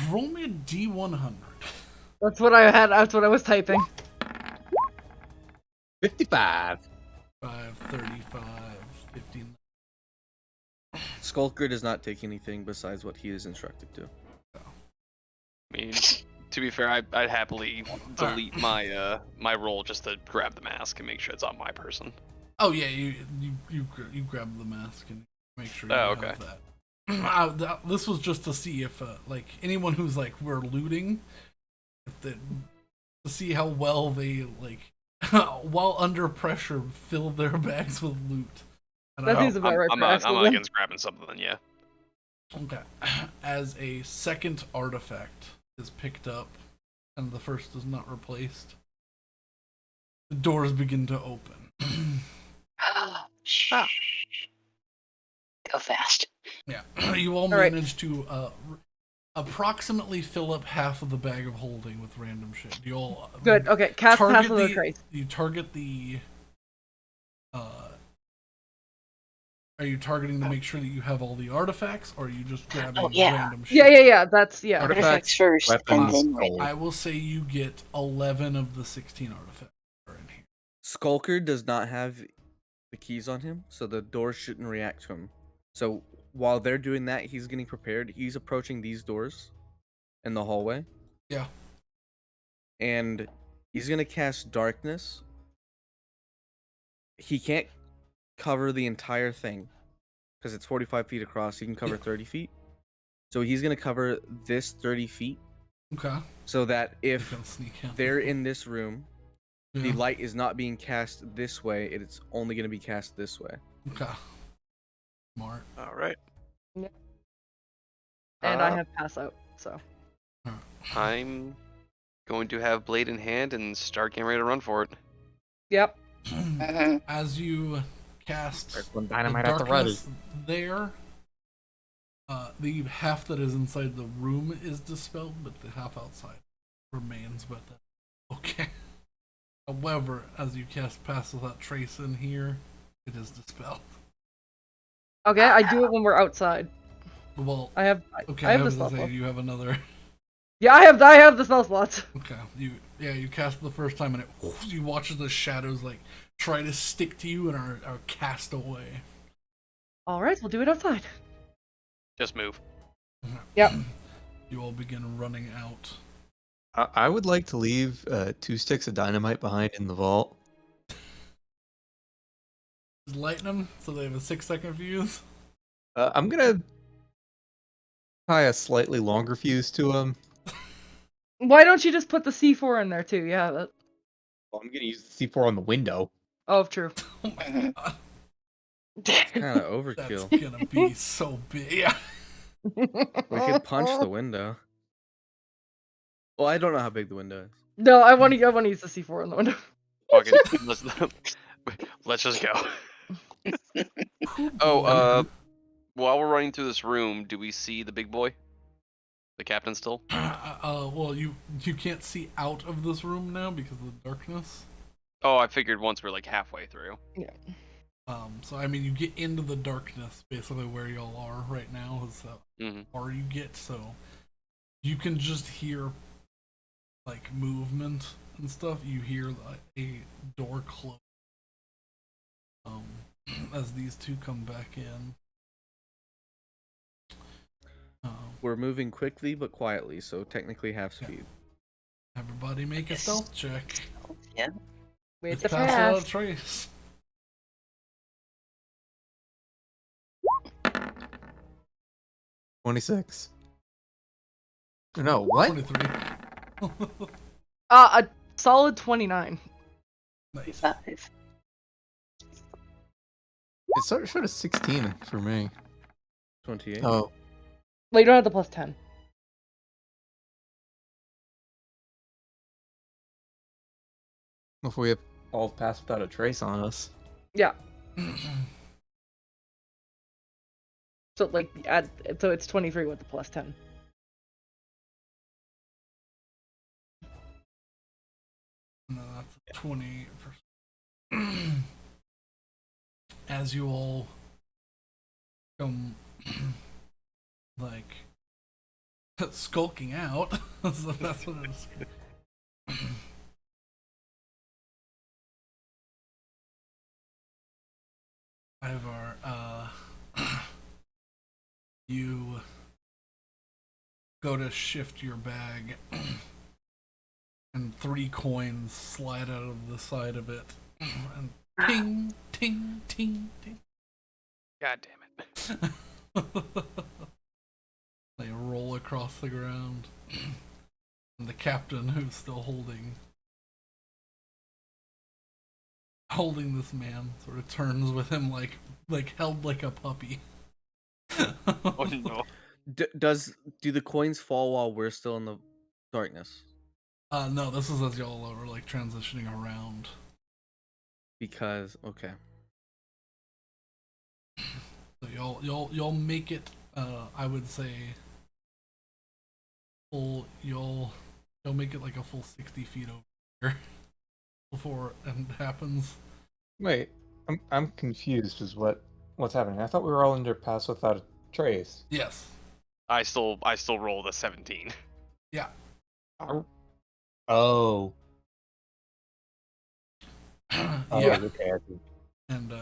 D100. That's what I had. That's what I was typing. 55. 5, 35, 15. Skulker does not take anything besides what he is instructed to. I mean, to be fair, I'd happily delete my my roll just to grab the mask and make sure it's on my person. Oh yeah, you grab the mask and make sure you Oh, have okay. that. This was just to see if, like, anyone who's like, we're looting, to see how well they, like, while under pressure, fill their bags with loot. And That seems about right I'm for not excellent. against grabbing something then, yeah. Okay. As a second artifact is picked up and the first is not replaced, the doors begin to open. Shh. Go fast. Yeah. You all right. manage to approximately fill up half of the bag of holding with random shit. You all Good. Okay. Cast target half of the the trace. you target the are you targeting to make sure that you have all the artifacts, or are you just grabbing random shit? Yeah. That's yeah. Artifacts first, and weapons, then gold. I will say you get 11 of the 16 artifacts are in here. Skulker does not have the keys on him, so the door shouldn't react to him. So while they're doing that, he's getting prepared. He's approaching these doors in the hallway. Yeah. And he's gonna cast darkness. He can't cover the entire thing because it's 45 feet across. He can cover 30 feet. So he's gonna cover this 30 feet. Okay. So that You if can sneak in. they're in this room, the Yeah. light is not being cast this way. It's only gonna be cast this way. Okay. Smart. All right. And I have pass out. So. I'm going to have blade in hand and start getting ready to run for it. Yep. As you cast When the dynamite at the ready. darkness there, the half that is inside the room is dispelled, but the half outside remains. But okay. However, as you cast Pass Without Trace in here, it is dispelled. Okay. I do it when we're outside. Well, I have. okay. I have the was spell gonna say, slot. you have another. Yeah. I have the spell slots. Okay. You cast it the first time, and you watch as the shadows like try to stick to you and are cast away. All right. We'll do it outside. Just move. Yep. You all begin running out. I would like to leave 2 sticks of dynamite behind in the vault. Lighten them so they have a 6-second fuse. I'm gonna tie a slightly longer fuse to them. Why don't you just put the C4 in there too? Yeah. Well, I'm gonna use the C4 on the window. Oh, true. Oh my god. Kind of That's overkill. gonna be so big. Yeah. We could punch the window. Well, I don't know how big the window is. No, I want to use the C4 in the window. Fuck it. Let's just go. Oh, while we're running through this room, do we see the big boy? The captain still? Well, you can't see out of this room now because of the darkness. Oh, I figured once we're like halfway through. Yeah. So I mean, you get into the darkness basically where y'all are right now is far you get, so you can just hear like movement and stuff. You hear a door close. As these two come back in. We're moving quickly but quietly, so technically half speed. Everybody make a stealth check. Yeah. Wait It's to Pass Without pass. Trace. $26. No, what? 23. A solid 29. Nice. 5. It showed a 16 for me. 28. Oh, Well, you don't have the plus 10. if we have all passed without a trace on us. Yeah. So like so it's 23 with the plus 10. No, that's 20. As you all come, like, skulking out, so that's what it is. Ivar, you go to shift your bag, and 3 coins slide out of the side of it, and ting, ting, ting, ting. God damn it. across the ground. And the captain, who's still holding this man, sort of turns with him like held like a puppy. Oh no. Do the coins fall while we're still in the darkness? No, this is as y'all are like transitioning around. Because okay. So y'all make it. I would say full. You'll make it like a full 60 feet over here before it happens. Wait, I'm confused. What's happening? I thought we were all under pass without a trace. Yes. I still roll the 17. Yeah. Oh. Oh, Oh, yeah. okay. I see. And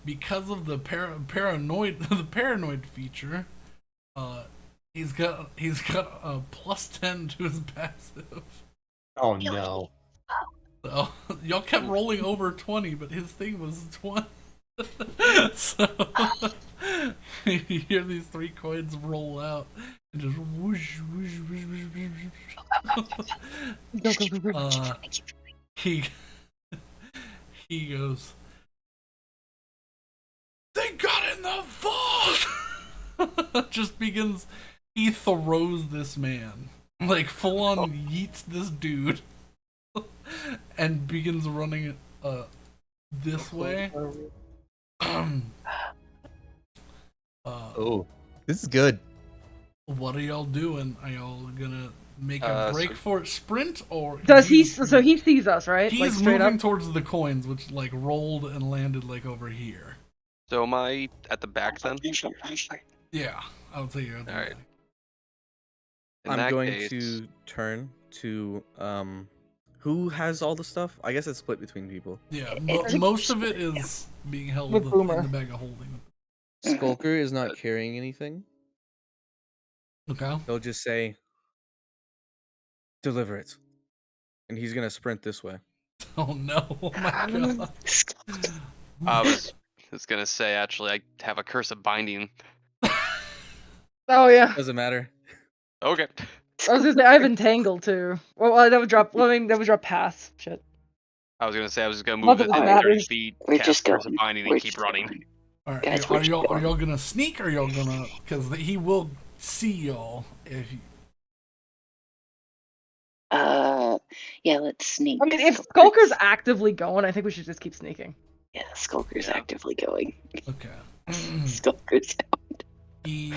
because of the paranoid feature, he's got a +10 to his passive. Oh no. So y'all kept rolling over 20, but his thing was 20. So you hear these 3 coins roll out and just whoosh, whoosh, whoosh, whoosh, whoosh. He goes, they got in the vault. Just begins. He throws this man, like full on yeets this dude, and begins running this way. Oh, this is good. What are y'all doing? Are y'all gonna make a break for it, sprint, or Does he? So he sees us, right? He's like straight moving up. towards the coins, which like rolled and landed like over here. So am I at the back then? Yeah, I would say you're at the Alright. back. In I'm that going case, to turn to who has all the stuff? I guess it's split between people. Yeah, most of it is being held With in Boomer. the bag of holding. Skulker is not carrying anything. Okay. They'll just say, "Deliver it," and he's gonna sprint this way. Oh no! Oh my god! I was gonna say actually I have a curse of binding. Oh yeah. Doesn't matter. Okay. I was gonna say I have entangled too. Well, that would drop. Well, I mean, that would drop pass. Shit. I was gonna say I was just gonna Not move that within it 30 matters. feet, We're cast just curse of going. binding, We're and keep just running. going. All right, Guys, are we're just y'all going. gonna sneak? Or are y'all gonna? Because he will see y'all if you. Yeah, let's sneak. I mean, if Skulker's actively going, I think we should just keep sneaking. Yeah, Skulker's Yeah. actively going. Okay. Skulker's out. He.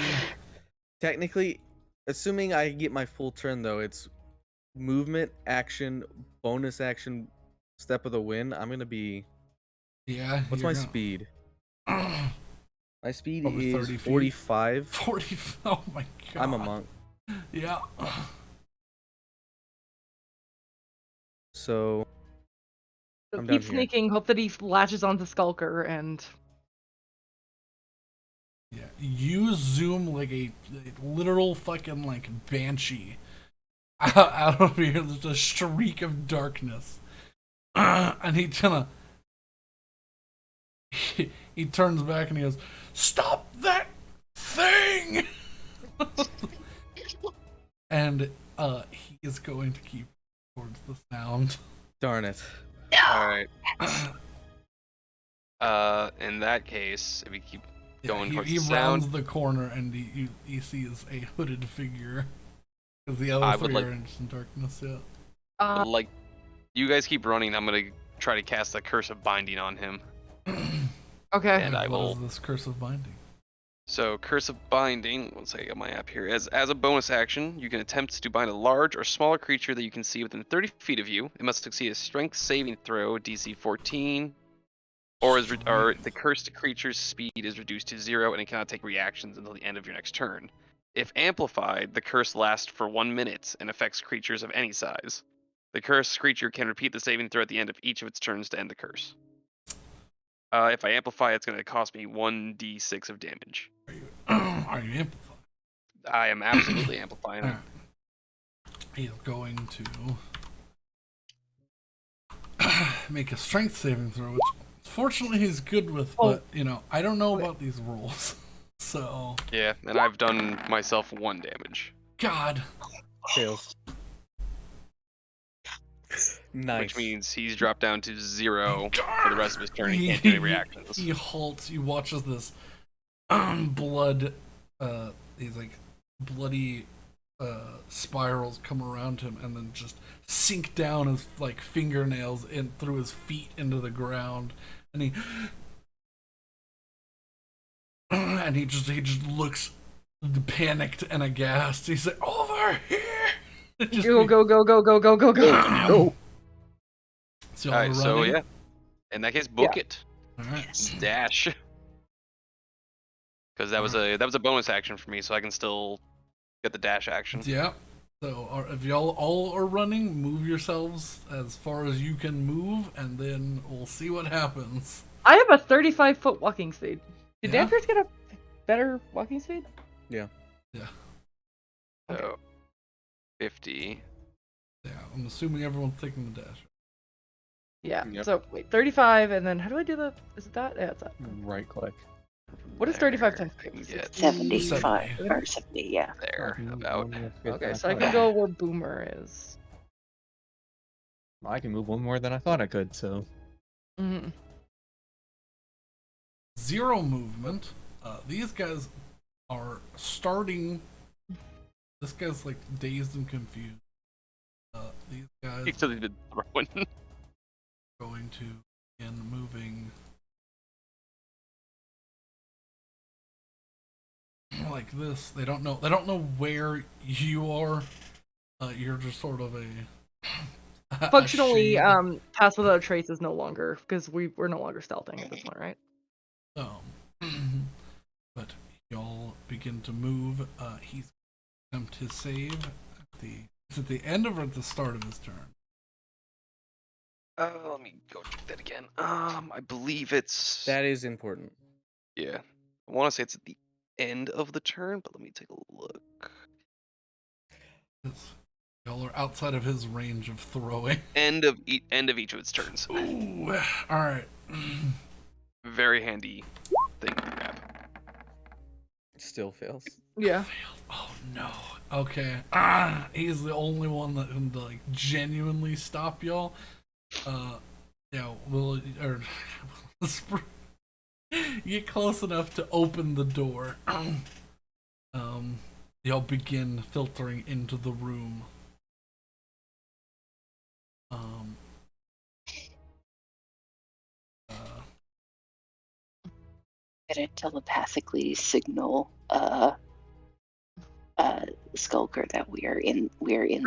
Technically, assuming I get my full turn though, it's movement, action, bonus action, step of the wind. I'm gonna be. Yeah. What's you're my gonna- speed? My speed Over is 30 feet. 45. 40. Oh my god. I'm a monk, Yeah. so So I'm keep done here. sneaking. Hope that he latches onto Skulker and. Yeah. You zoom like a literal fucking like banshee out of here. There's a streak of darkness, and he kind of. He turns back and he goes, "Stop that thing!" And he is going to keep towards the sound. Darn it. Alright. In that case, if we keep going he towards he the rounds sound, the corner and he sees a hooded figure. Because the I other would three like- are in darkness, yeah. like, you guys keep running, I'm gonna try to cast the curse of binding on him. Okay. And I What will. is this curse of binding? So, Curse of Binding, let's say I got my app here. As a bonus action, you can attempt to bind a large or smaller creature that you can see within 30 feet of you. It must succeed a strength saving throw, DC 14, or the cursed creature's speed is reduced to 0 and it cannot take reactions until the end of your next turn. If amplified, the curse lasts for 1 minute and affects creatures of any size. The cursed creature can repeat the saving throw at the end of each of its turns to end the curse. If I amplify, it's going to cost me 1d6 of damage. Are you amplified? I am absolutely amplifying it. Alright. He is going to make a strength saving throw, which fortunately he's good with, but, you know, I don't know about these rules. So, Yeah, and I've done myself 1 damage, God. Tails. Nice. which means he's dropped down to 0 for the rest of his turn. He can't do any reactions. He halts. He watches this blood. These like bloody spirals come around him, and then just sink down his like fingernails in through his feet into the ground, and he just looks panicked and aghast. He's like, "Over here!" Just Go, go, go, go, go, go, go, go. No. So, All right, y'all are so running? yeah, in that case, book it. All right. Dash. Because that was a bonus action for me, so I can still get the dash action. Yeah. So if y'all all are running, move yourselves as far as you can move, and then we'll see what happens. I have a 35-foot walking speed. Did Yeah? Danvers get a better walking speed? Yeah. So 50. Yeah. I'm assuming everyone's taking the dash. Yeah. Yep. So wait, 35, and then how do I do the? Is it that? Yeah, it's that. Right click. What is 35 There, times I can 50? get 75 70. or 70, yeah. there about. Okay, so I can go where Boomer is. I can move one more than I thought I could, so. Mm-hmm. 0 movement. These guys are starting. This guy's like dazed and confused. These guys He still did throwing. are going to begin moving like this. They don't know where you are. You're just sort of a Functionally, shade. pass without a trace is no longer because we're no longer stealthing at this point, right? But y'all begin to move. He's attempt his save at the end of or at the start of his turn. Let me go check that again. I believe it's. That is important. Yeah, I want to say it's at the end of the turn, but let me take a look. Y'all are outside of his range of throwing. End of each of its turns. Ooh, all right. Very handy thing to grab. Still fails. Yeah. Oh no. Okay. He's the only one that can like genuinely stop y'all. Yeah. You get close enough to open the door. Y'all begin filtering into the room. Gonna telepathically signal Skulker that we're in the clear and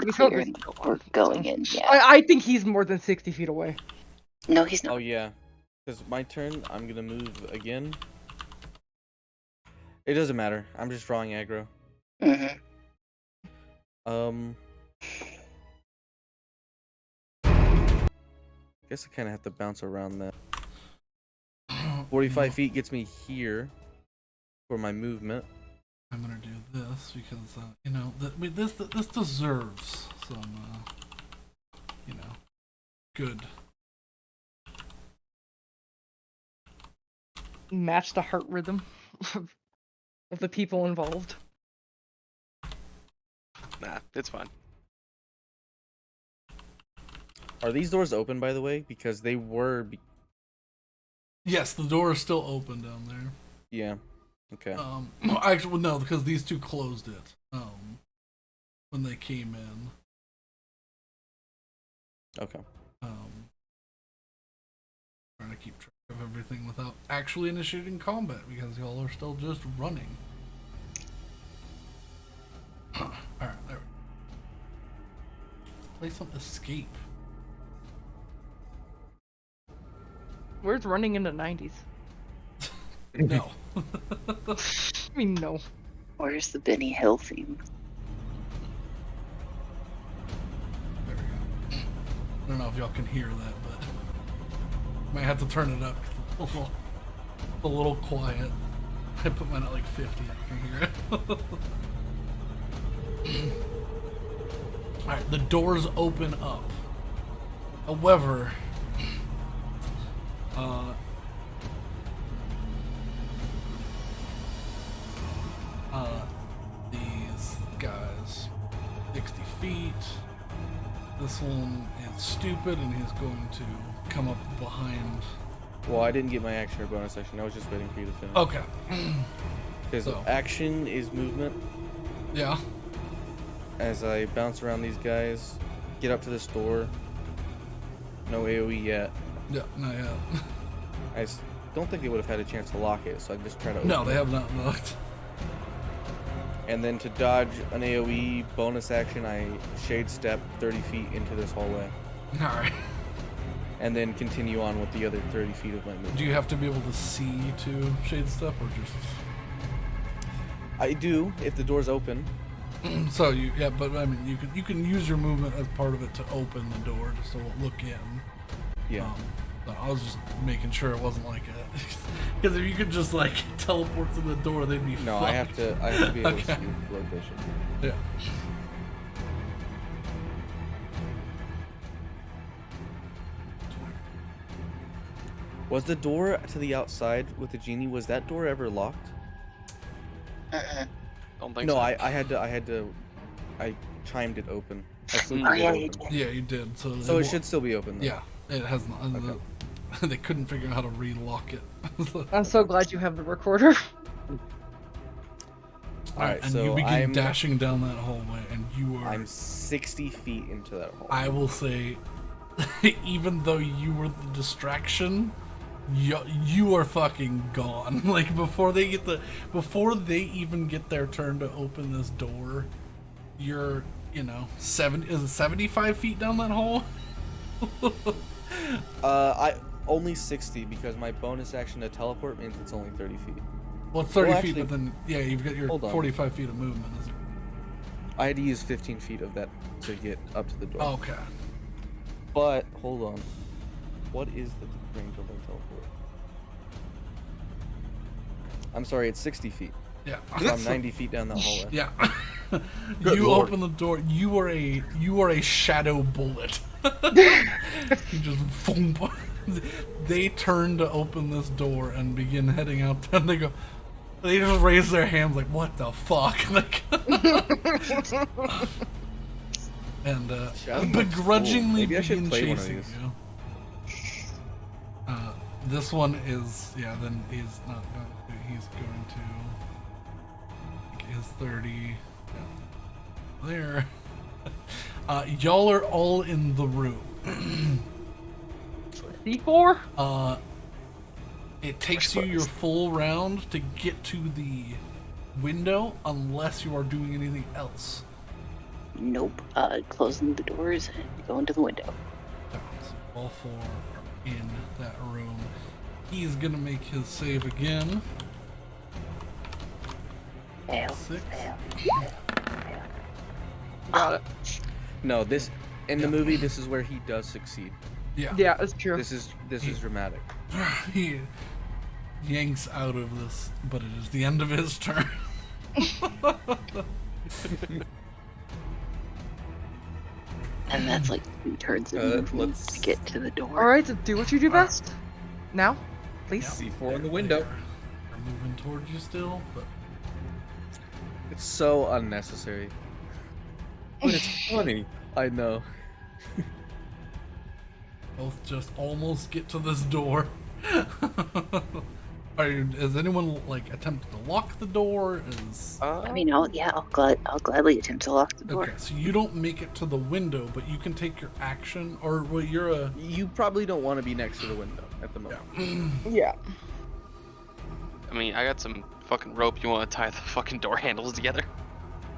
we're going in. Yeah. I think he's more than 60 feet away. No, he's not. Oh yeah, because my turn, I'm gonna move again. It doesn't matter. I'm just drawing aggro. Mm-hmm. Guess I kind of have to bounce around that. 45 feet gets me here for my movement. I'm gonna do this because you know this deserves some good. Match the heart rhythm of the people involved. Nah, it's fine. Oh. Are these doors open, by the way? Because they were. Yes, the door is still open down there. Yeah. Okay. Actually, well, no, because these two closed it. When they came in. Okay. Trying to keep track of everything without actually initiating combat because y'all are still just running. All right, there we go. Play some escape. Where's running in the 90s? No. I mean, no. Where's the Benny Hill theme? There we go. I don't know if y'all can hear that, but might have to turn it up. It's a little quiet. I put mine at like 50. I can hear it. Alright, the doors open up. However, This one is stupid, and he's going to come up behind. Well, I didn't get my action or bonus action. I was just waiting for you to finish. Okay. Because So. action is movement. Yeah. As I bounce around these guys, get up to this door. No AoE yet. Yeah. Not yet. I don't think they would have had a chance to lock it, so I just try to open No, they it. have not looked. And then to dodge an AoE bonus action, I shade step 30 feet into this hallway. All right. And then continue on with the other 30 feet of my movement. Do you have to be able to see to shade step, or just? I do, if the door's open. So yeah, but I mean, you can use your movement as part of it to open the door, just to look in. Yeah. So I was just making sure it wasn't like a, because if you could just like teleport to the door, they'd be No, fucked. I have to be able Okay. to see the location. Yeah. Was the door to the outside with the genie, was that door ever locked? Don't think No, so. I chimed it open. I flipped Oh, it yeah, open. you did. Yeah, you did. So So it should still be open though. Yeah, it has not. Okay. They couldn't figure out how to relock it. I'm so glad you have the recorder. Alright, and so you begin I'm dashing down that hallway, and you are. I'm 60 feet into that hole. I will say, even though you were the distraction, you are fucking gone. Like before they even get their turn to open this door, you're 75 feet down that hole. I only 60 because my bonus action to teleport means it's only 30 feet. Well, it's 30 Well, feet, actually- but then yeah, you've got your Hold on. 45 feet of movement. Isn't it? I had to use 15 feet of that to get up to the door. Okay. But hold on. What is the range of my teleport? I'm sorry, it's 60 feet. Yeah. So I'm 90 feet down that hallway. Yeah. Good You lord. open the door. You are a shadow bullet. You just boom. They turn to open this door and begin heading out. And they go. They just raise their hands like, "What the fuck?" Like, and Shadow begrudgingly Maybe I should begin play one of chasing these. you. This one is Then he's not going to. He's going to. Take his 30. Yeah, there. Y'all are all in the room. C4? It takes you your full round to get to the window unless you are doing anything else. Nope. Closing the doors and going to the window. So all four are in that room. He's gonna make his save again. Fail. 6. Got it. No, this in the movie this is where he does succeed. Yeah. Yeah, that's true. This is dramatic. He yanks out of this, but it is the end of his turn. And that's like 2 turns of movement let's- to get to the door. Alright, so do what you do best. Now, please. C4 in the window. They're moving towards you still, but It's so unnecessary. But it's funny. I know. both just almost get to this door. Is anyone like attempting to lock the door? I mean, I'll gladly attempt to lock the door. Okay, so you don't make it to the window, but you can take your action, or well, you're a You probably don't want to be next to the window at the moment. Yeah. I mean, I got some fucking rope. You want to tie the fucking door handles together?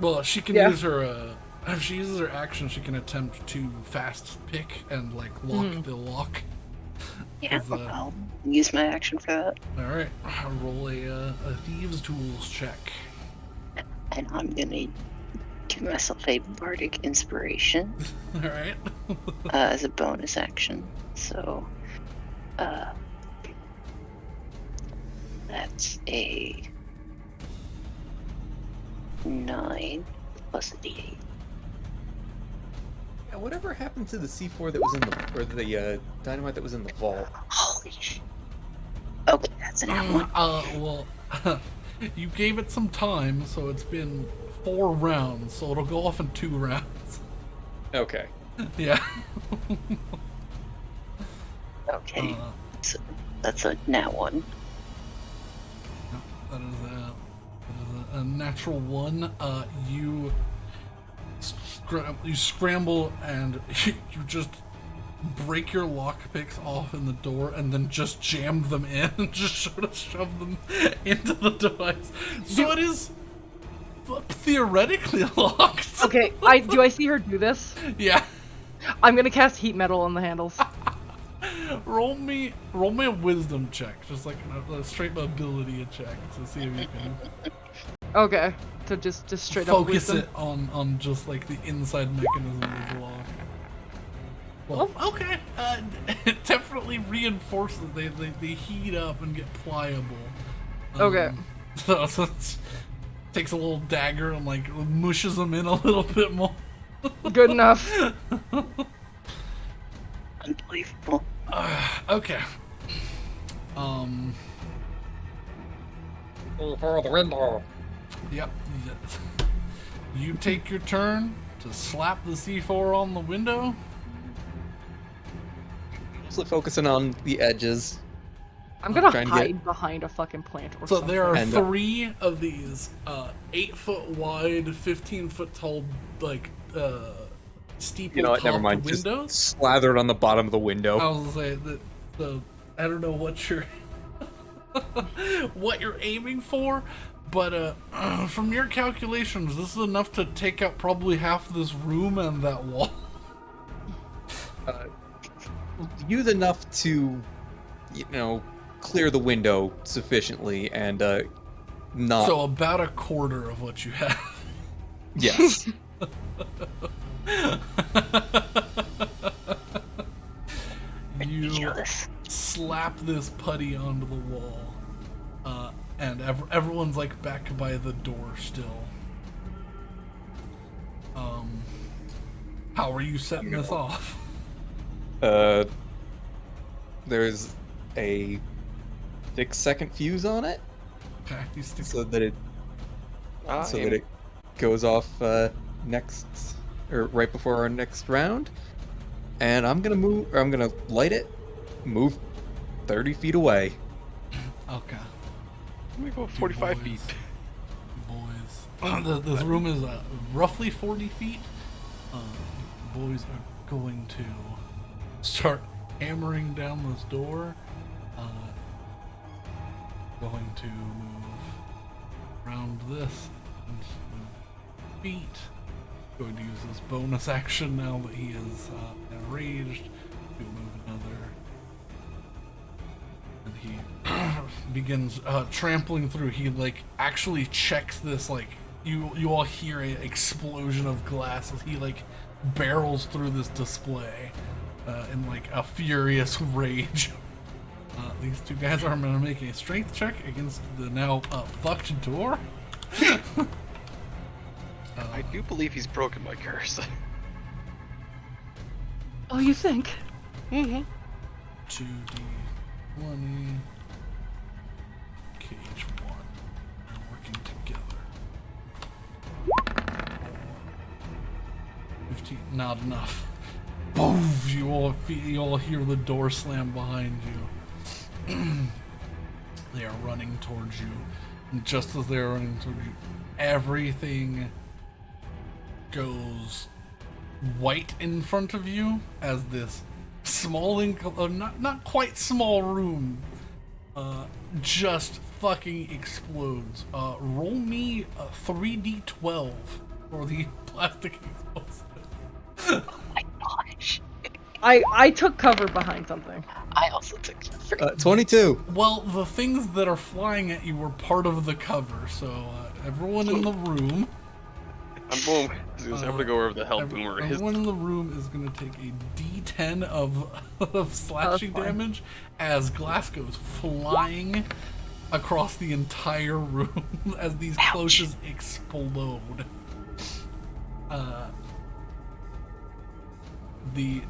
well. She can Yeah. use her. If she uses her action, she can attempt to fast pick and like lock the lock. Yeah, Is, I'll use my action for that. All right, roll a thieves' tools check. And I'm gonna give myself a bardic inspiration All right. as a bonus action. So, that's a 9 plus a d8. Yeah, whatever happened to the C4 that was in the, or the dynamite that was in the vault? Holy shit. Okay, that's an one. Well, you gave it some time, so it's been 4 rounds, so it'll go off in 2 rounds. Okay. Yeah. Okay, Uh, so that's a nat one. that is a natural one. You scramble and you just break your lockpicks off in the door and then just jam them in and just sort of shove them into the device. So it is theoretically locked. Okay, do I see her do this? Yeah. I'm gonna cast heat metal on the handles. Roll me a wisdom check, just like a straight mobility check to see if you can Okay, so just straight up focus wisdom. it on just like the inside mechanism of the lock. Well, okay. It definitely reinforces. They heat up and get pliable. Okay. So it takes a little dagger and like mushes them in a little bit more. Good enough. Unbelievable. Okay. For the window. Yep. You take your turn to slap the C4 on the window. Mostly focusing on the edges. I'm gonna trying to hide behind a fucking plant or So something. there are And, 3 of these 8-foot wide, 15-foot tall, like steeple You know what? Never topped mind. windows. Just slathered on the bottom of the window. I was gonna say that I don't know what you're what you're aiming for, but from your calculations, this is enough to take out probably half this room and that wall. Use enough to, clear the window sufficiently and not. So about a quarter of what you have. Yes. You Ridiculous. slap this putty onto the wall, and everyone's like back by the door still. How are you setting this off? There's a 6-second fuse on it, Okay, you stick. so that it goes off next or right before our next round. And I'm gonna light it, move 30 feet away. Okay. Let me go 45 feet. Boys, this room is roughly 40 feet. Boys are going to start hammering down this door. Going to move around this and move feet. Going to use this bonus action now that he is enraged to move another. And he begins trampling through. He like actually checks this, like you all hear an explosion of glass as he like barrels through this display in like a furious rage. These 2 guys are going to make a strength check against the now fucked door. I do believe he's broken my curse. Oh, you think? 2d20 KH1. They're working together. 15, not enough. Boom! You all hear the door slam behind you. They are running towards you, and just as they are running towards you, everything goes white in front of you as this small, not quite small room just fucking explodes. Roll me a 3d12 for the plastic explosive. Oh my gosh. I took cover behind something. I also took 22. Well, the things that are flying at you were part of the cover, so everyone in the room. I'm gonna go wherever the hell Boomer is. Everyone in the room is going to take a D10 of slashing fine. damage as glass goes flying across the entire room as these cloches explode.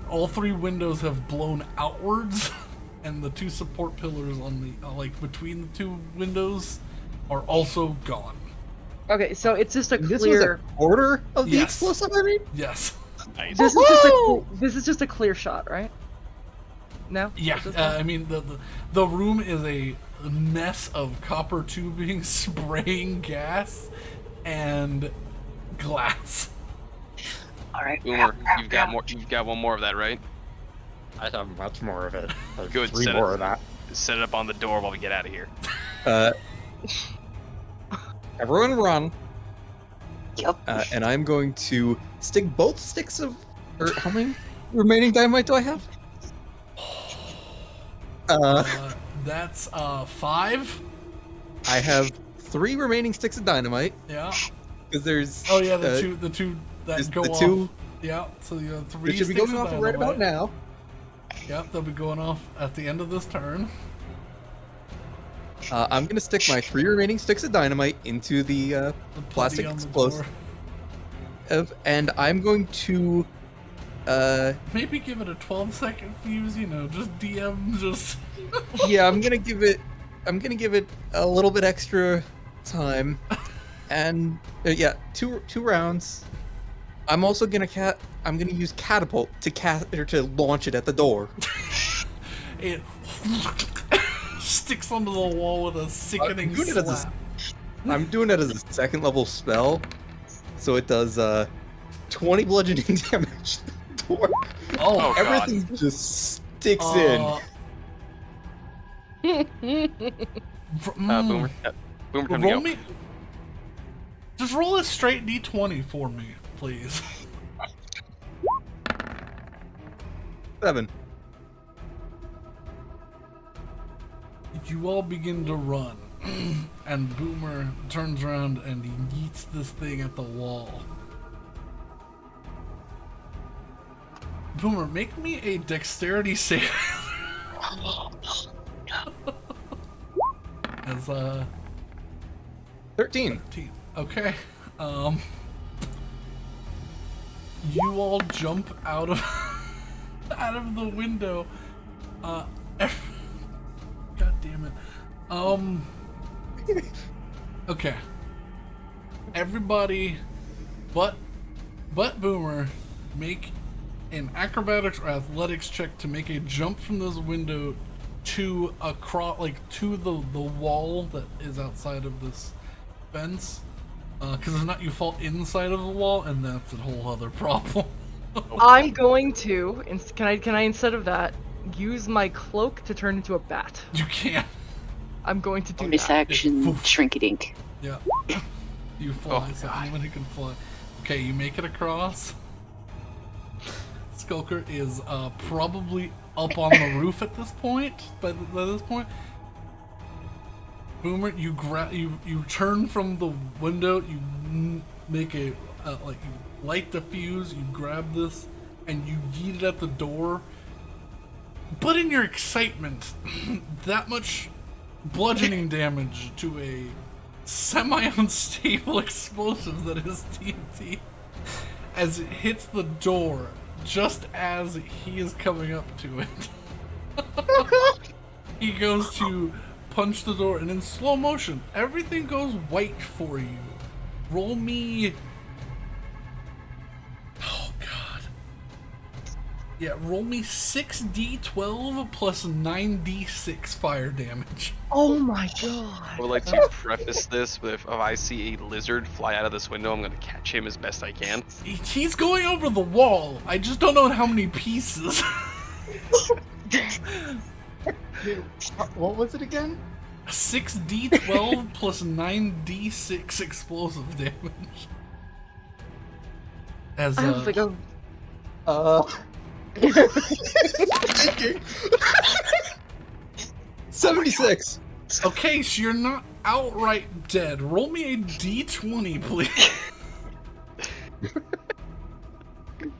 All 3 windows have blown outwards, and the 2 support pillars on the like between the 2 windows are also gone. Okay, so it's just a This was clear. a quarter of the Yes. explosive, I mean? Yes. Nice. This is just a clear shot, right? No. Yeah, I mean the room is a mess of copper tubing, spraying gas, and glass. All right. Boomer, you've got more. You've got one more of that, right? I have much more of it. I have Good, 3 set more it- of that. Set it up on the door while we get out of here. Everyone run. Yep. And I'm going to stick both sticks of. Or how many remaining dynamite do I have? That's 5. I have 3 remaining sticks of dynamite Yeah. because there's. Oh yeah, the two there's that go the off. 2 Yeah. So you have 3. that should be sticks going of off right about dynamite. now. Yep, they'll be going off at the end of this turn. I'm gonna stick my 3 remaining sticks of dynamite into the The plastic putty on the explosive, door. and I'm going to. Maybe give it a 12-second fuse. Just DM. Just. Yeah, I'm gonna give it a little bit extra time, and yeah, two rounds. I'm also gonna I'm gonna use catapult to launch it at the door. It sticks onto the wall with a sickening doing it as a- slap. I'm doing it as a 2nd level spell, so it does 20 bludgeoning damage to the door. Oh, God. Everything just sticks in. Boomer. Boomer, come to Roll go. me. Just roll a straight d20 for me, please. 7. You all begin to run, and Boomer turns around and he yeets this thing at the wall. Boomer, make me a dexterity save. As 13. 13. Okay. You all jump out of the window. God damn it. Okay. Everybody but Boomer, make an acrobatics or athletics check to make a jump from this window to the wall that is outside of this fence. Because if not, you fall inside of the wall, and that's a whole other problem. I'm going to. Can I instead of that use my cloak to turn into a bat? You can't. I'm going to do Bonus that. action, shrink-a-dink. Yeah. You fly, Oh, so God. anyone who can fly. Okay, you make it across. Skulker is probably up on the roof at this point. By this point, Boomer, you turn from the window. You make a you light the fuse. You grab this and you yeet it at the door. But in your excitement, that much bludgeoning damage to a semi-unstable explosive that is TNT as it hits the door just as he is coming up to it. He goes to punch the door, and in slow motion, everything goes white for you. Roll me. Oh god. Yeah, roll me 6d12 plus 9d6 fire damage. Oh my god. I would like to preface this with if I see a lizard fly out of this window, I'm going to catch him as best I can. He's going over the wall. I just don't know in how many pieces. What was it again? 6d12 plus 9d6 explosive damage. As I was like, oh, 76. okay, so you're not outright dead. Roll me a d20, please.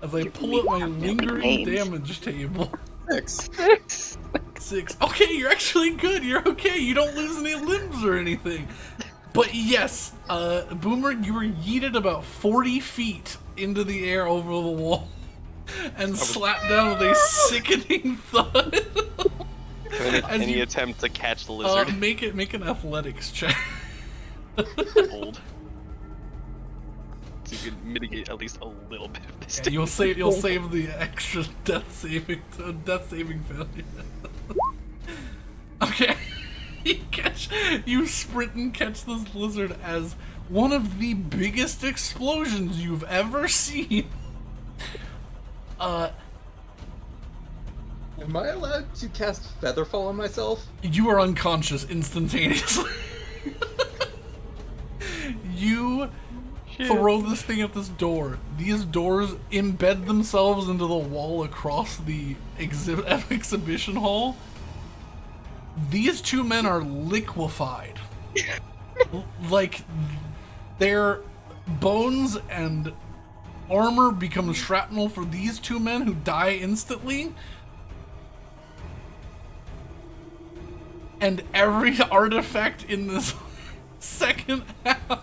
As I pull up my lingering damage table. 6. 6. Okay, you're actually good. You're okay. You don't lose any limbs or anything. But yes, Boomer, you were yeeted about 40 feet into the air over the wall and slapped down with a sickening thud. Any attempt to catch the lizard. Make an athletics check. Old. so you can mitigate at least a little bit of this. Yeah, you'll save the extra death saving failure. Okay. You sprint and catch this lizard as one of the biggest explosions you've ever seen. Am I allowed to cast Featherfall on myself? You are unconscious instantaneously. You throw this thing at this door. These doors embed themselves into the wall across the exhibition hall. These two men are liquefied. Like, their bones and armor become shrapnel for these two men who die instantly. And every artifact in this second half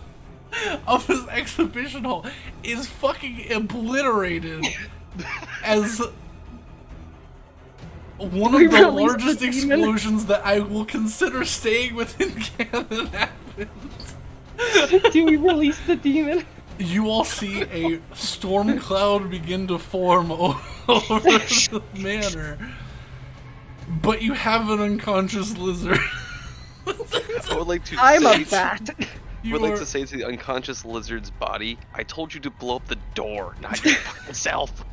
of this exhibition hall is fucking obliterated as one of the largest explosions that I will consider staying within canon happens. Do we release the demon? You all see a storm cloud begin to form over the manor, but you have an unconscious lizard. I would like to I'm say a bat. I would like to say to the unconscious lizard's body, I told you to blow up the door, not your fucking self.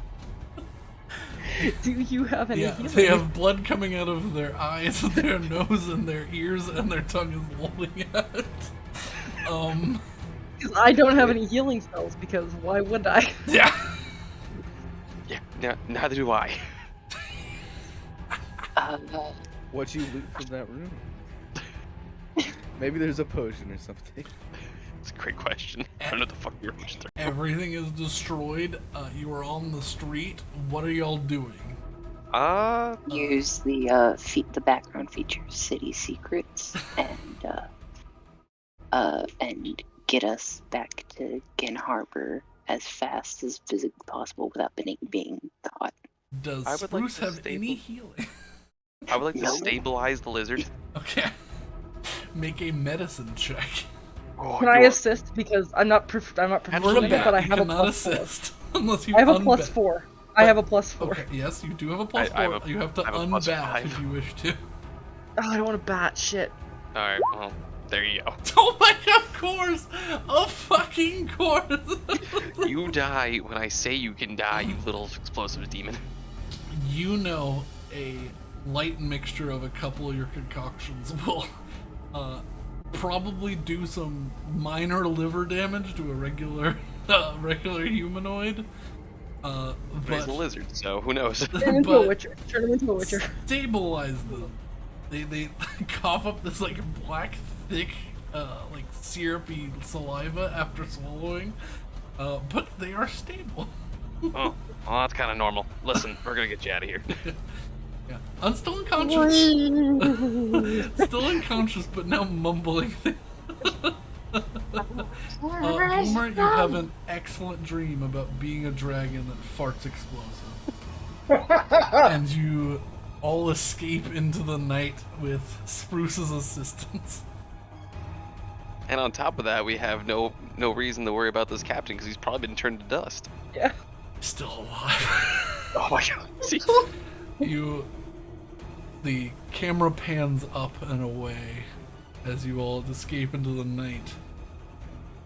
Do you have any Yeah, healing? they have blood coming out of their eyes, their nose, and their ears, and their tongue is lolling out. 'Cause I don't have any healing spells, because why would I? Yeah. Yeah, neither do I. What you loot from that room? Maybe there's a potion or something. It's a great question. I don't know what the fuck you're pushing through. Everything is destroyed. You are on the street. What are y'all doing? Use the background features, city secrets, and get us back to Gin Harbor as fast as physically possible without being caught. Does I would like Spruce to have any healing? I would like to No. stabilize the lizard. Okay. Make a medicine check. Oh, Can I you are- assist? Because I'm not You're a proficient, bat. but I You have a cannot plus 4. assist unless you I have a unbat. plus 4. I have a plus 4. Okay, yes, you do have a plus I have 4. a- You have to I have a plus unbat 5. if you wish to. Oh, I don't want to bat. Shit. Alright, well, there you go. Oh my god, of course! Of fucking course! You die when I say you can die, you little explosive demon. You know a light mixture of a couple of your concoctions will probably do some minor liver damage to a regular humanoid. But he's But a lizard, so who knows? Turn him into a witcher. Turn him into a witcher. stabilize them. They cough up this like black, thick, like syrupy saliva after swallowing, but they are stable. Oh, well, that's kind of normal. Listen, we're gonna get you out of here. Yeah, I'm still unconscious. Still unconscious, but now mumbling. Boomer, you have an excellent dream about being a dragon that farts explosive. And you all escape into the night with Spruce's assistance. And on top of that, we have no reason to worry about this captain because he's probably been turned to dust. Yeah. Still alive. Oh my god. See? The camera pans up and away as you all escape into the night.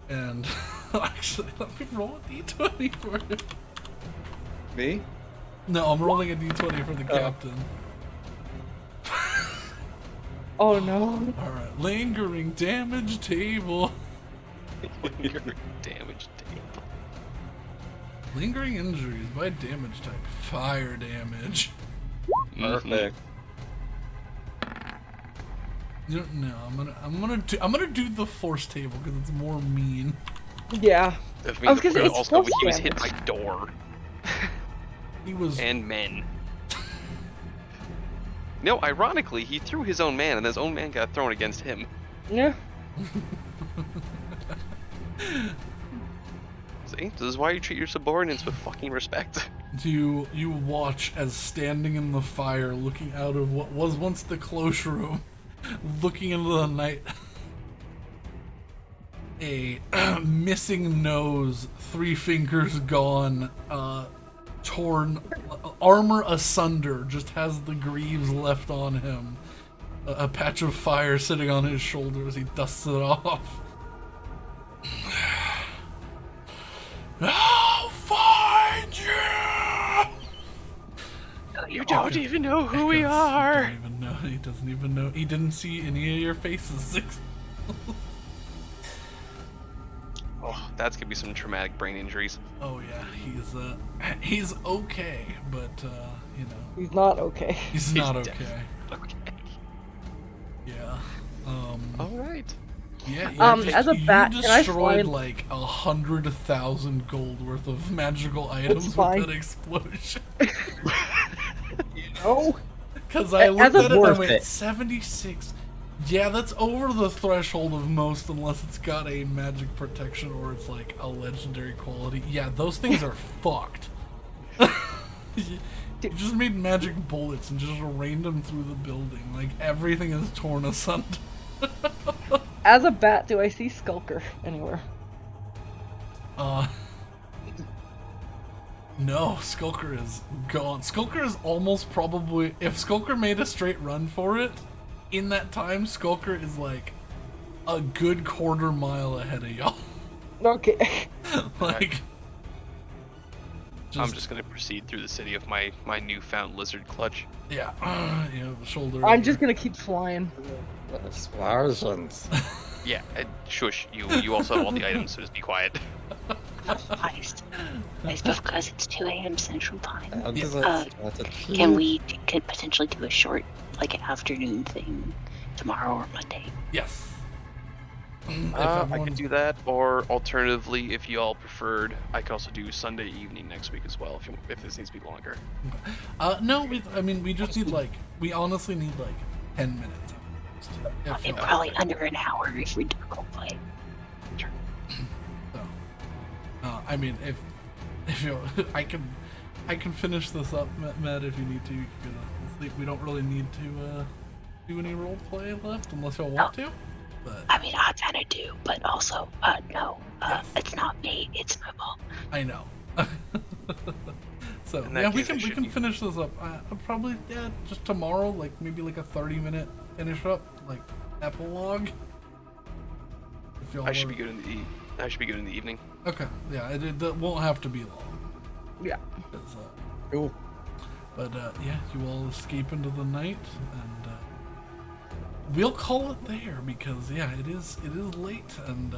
And actually, let me roll a d20 for you. Me? No, I'm rolling a d20 for the captain. Oh no. Alright, lingering damage table. Damage table. Lingering injuries by damage type. Fire damage. Perfect. You don't know. I'm gonna do the force table because it's more mean. Yeah. That I was means gonna say, also it's he was close hit by door He was and men. No, ironically, he threw his own man, and his own man got thrown against him. Yeah. See, this is why you treat your subordinates with fucking respect. you watch as standing in the fire, looking out of what was once the cloakroom, looking into the night. a missing nose, 3 fingers gone, torn, armor asunder, just has the greaves left on him. A patch of fire sitting on his shoulder as he dusts it off. I'll find you! You don't even know who we are. He don't even know. He doesn't even know. He didn't see any of your faces. Oh, that's gonna be some traumatic brain injuries. Oh yeah, he's okay, but you know, He's not okay. he's not okay. Okay. Yeah. All right. Yeah. As a bat, you can I destroyed slide- like 100,000 gold worth of magical items with fine. that explosion. Oh, Because I As looked a at it and I worth went, it. 76. Yeah, that's over the threshold of most unless it's got a magic protection or it's like a legendary quality. Yeah, those things are fucked. You just made magic bullets and just rained them through the building. Like, everything is torn asunder. as a bat, do I see Skulker anywhere? No, Skulker is gone. Skulker is almost probably... If Skulker made a straight run for it, in that time, Skulker is like a good quarter mile ahead of y'all. Okay. Like... I'm just gonna proceed through the city of my newfound lizard clutch. Yeah, yeah, shoulder. I'm over. just gonna keep flying. Explosions. Yeah, shush. You also have all the items, so just be quiet. Heist. It's because it's 2 a.m. Central Time. That's a Can we could potentially do a short, like, afternoon thing tomorrow or Monday? Yes. If I everyone- could do that, or alternatively, if you all preferred, I could also do Sunday evening next week as well, if this needs to be longer. No, we just need like, we honestly need like 10 minutes. If And y'all- probably under an hour if we do roleplay. So, if you, I can finish this up, Matt. If you need to, you can sleep. We don't really need to do any role play left unless y'all want to. But I mean, I kind of do, but also, no, Yes. it's not me. It's my mom. I know. So In that yeah, we case, I can should be- finish this up. Probably just tomorrow, like maybe like a 30-minute finish up, like epilogue. If y'all I should be wanna- good in the evening. Okay, yeah, it won't have to be long. Yeah. 'Cause, Cool. But yeah, you all escape into the night, and we'll call it there because yeah, it is late, and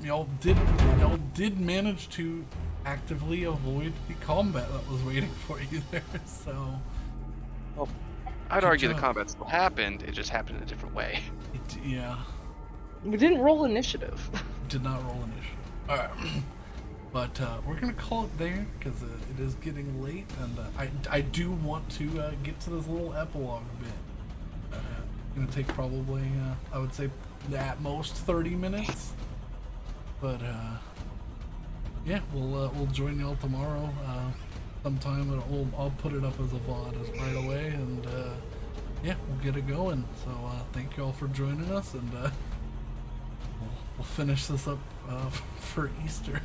y'all did manage to actively avoid the combat that was waiting for you there. So I'd Good argue the job. combat still happened. It just happened in a different way. yeah, We didn't roll initiative. did not roll initiative. All right. But we're gonna call it there because it is getting late, and I do want to get to this little epilogue bit. Gonna take probably I would say at most 30 minutes. But yeah, we'll join y'all tomorrow sometime, and I'll put it up as a VOD as right away, and yeah, we'll get it going. So thank you all for joining us, and we'll finish this up for Easter.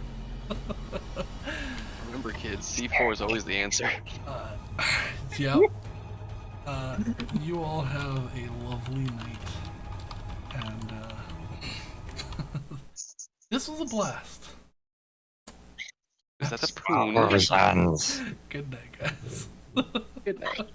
Remember, kids, C4 is always the answer. Yep. You all have a lovely night, and this was a blast. Is that the prune? Horizons. Good night, guys. Good night.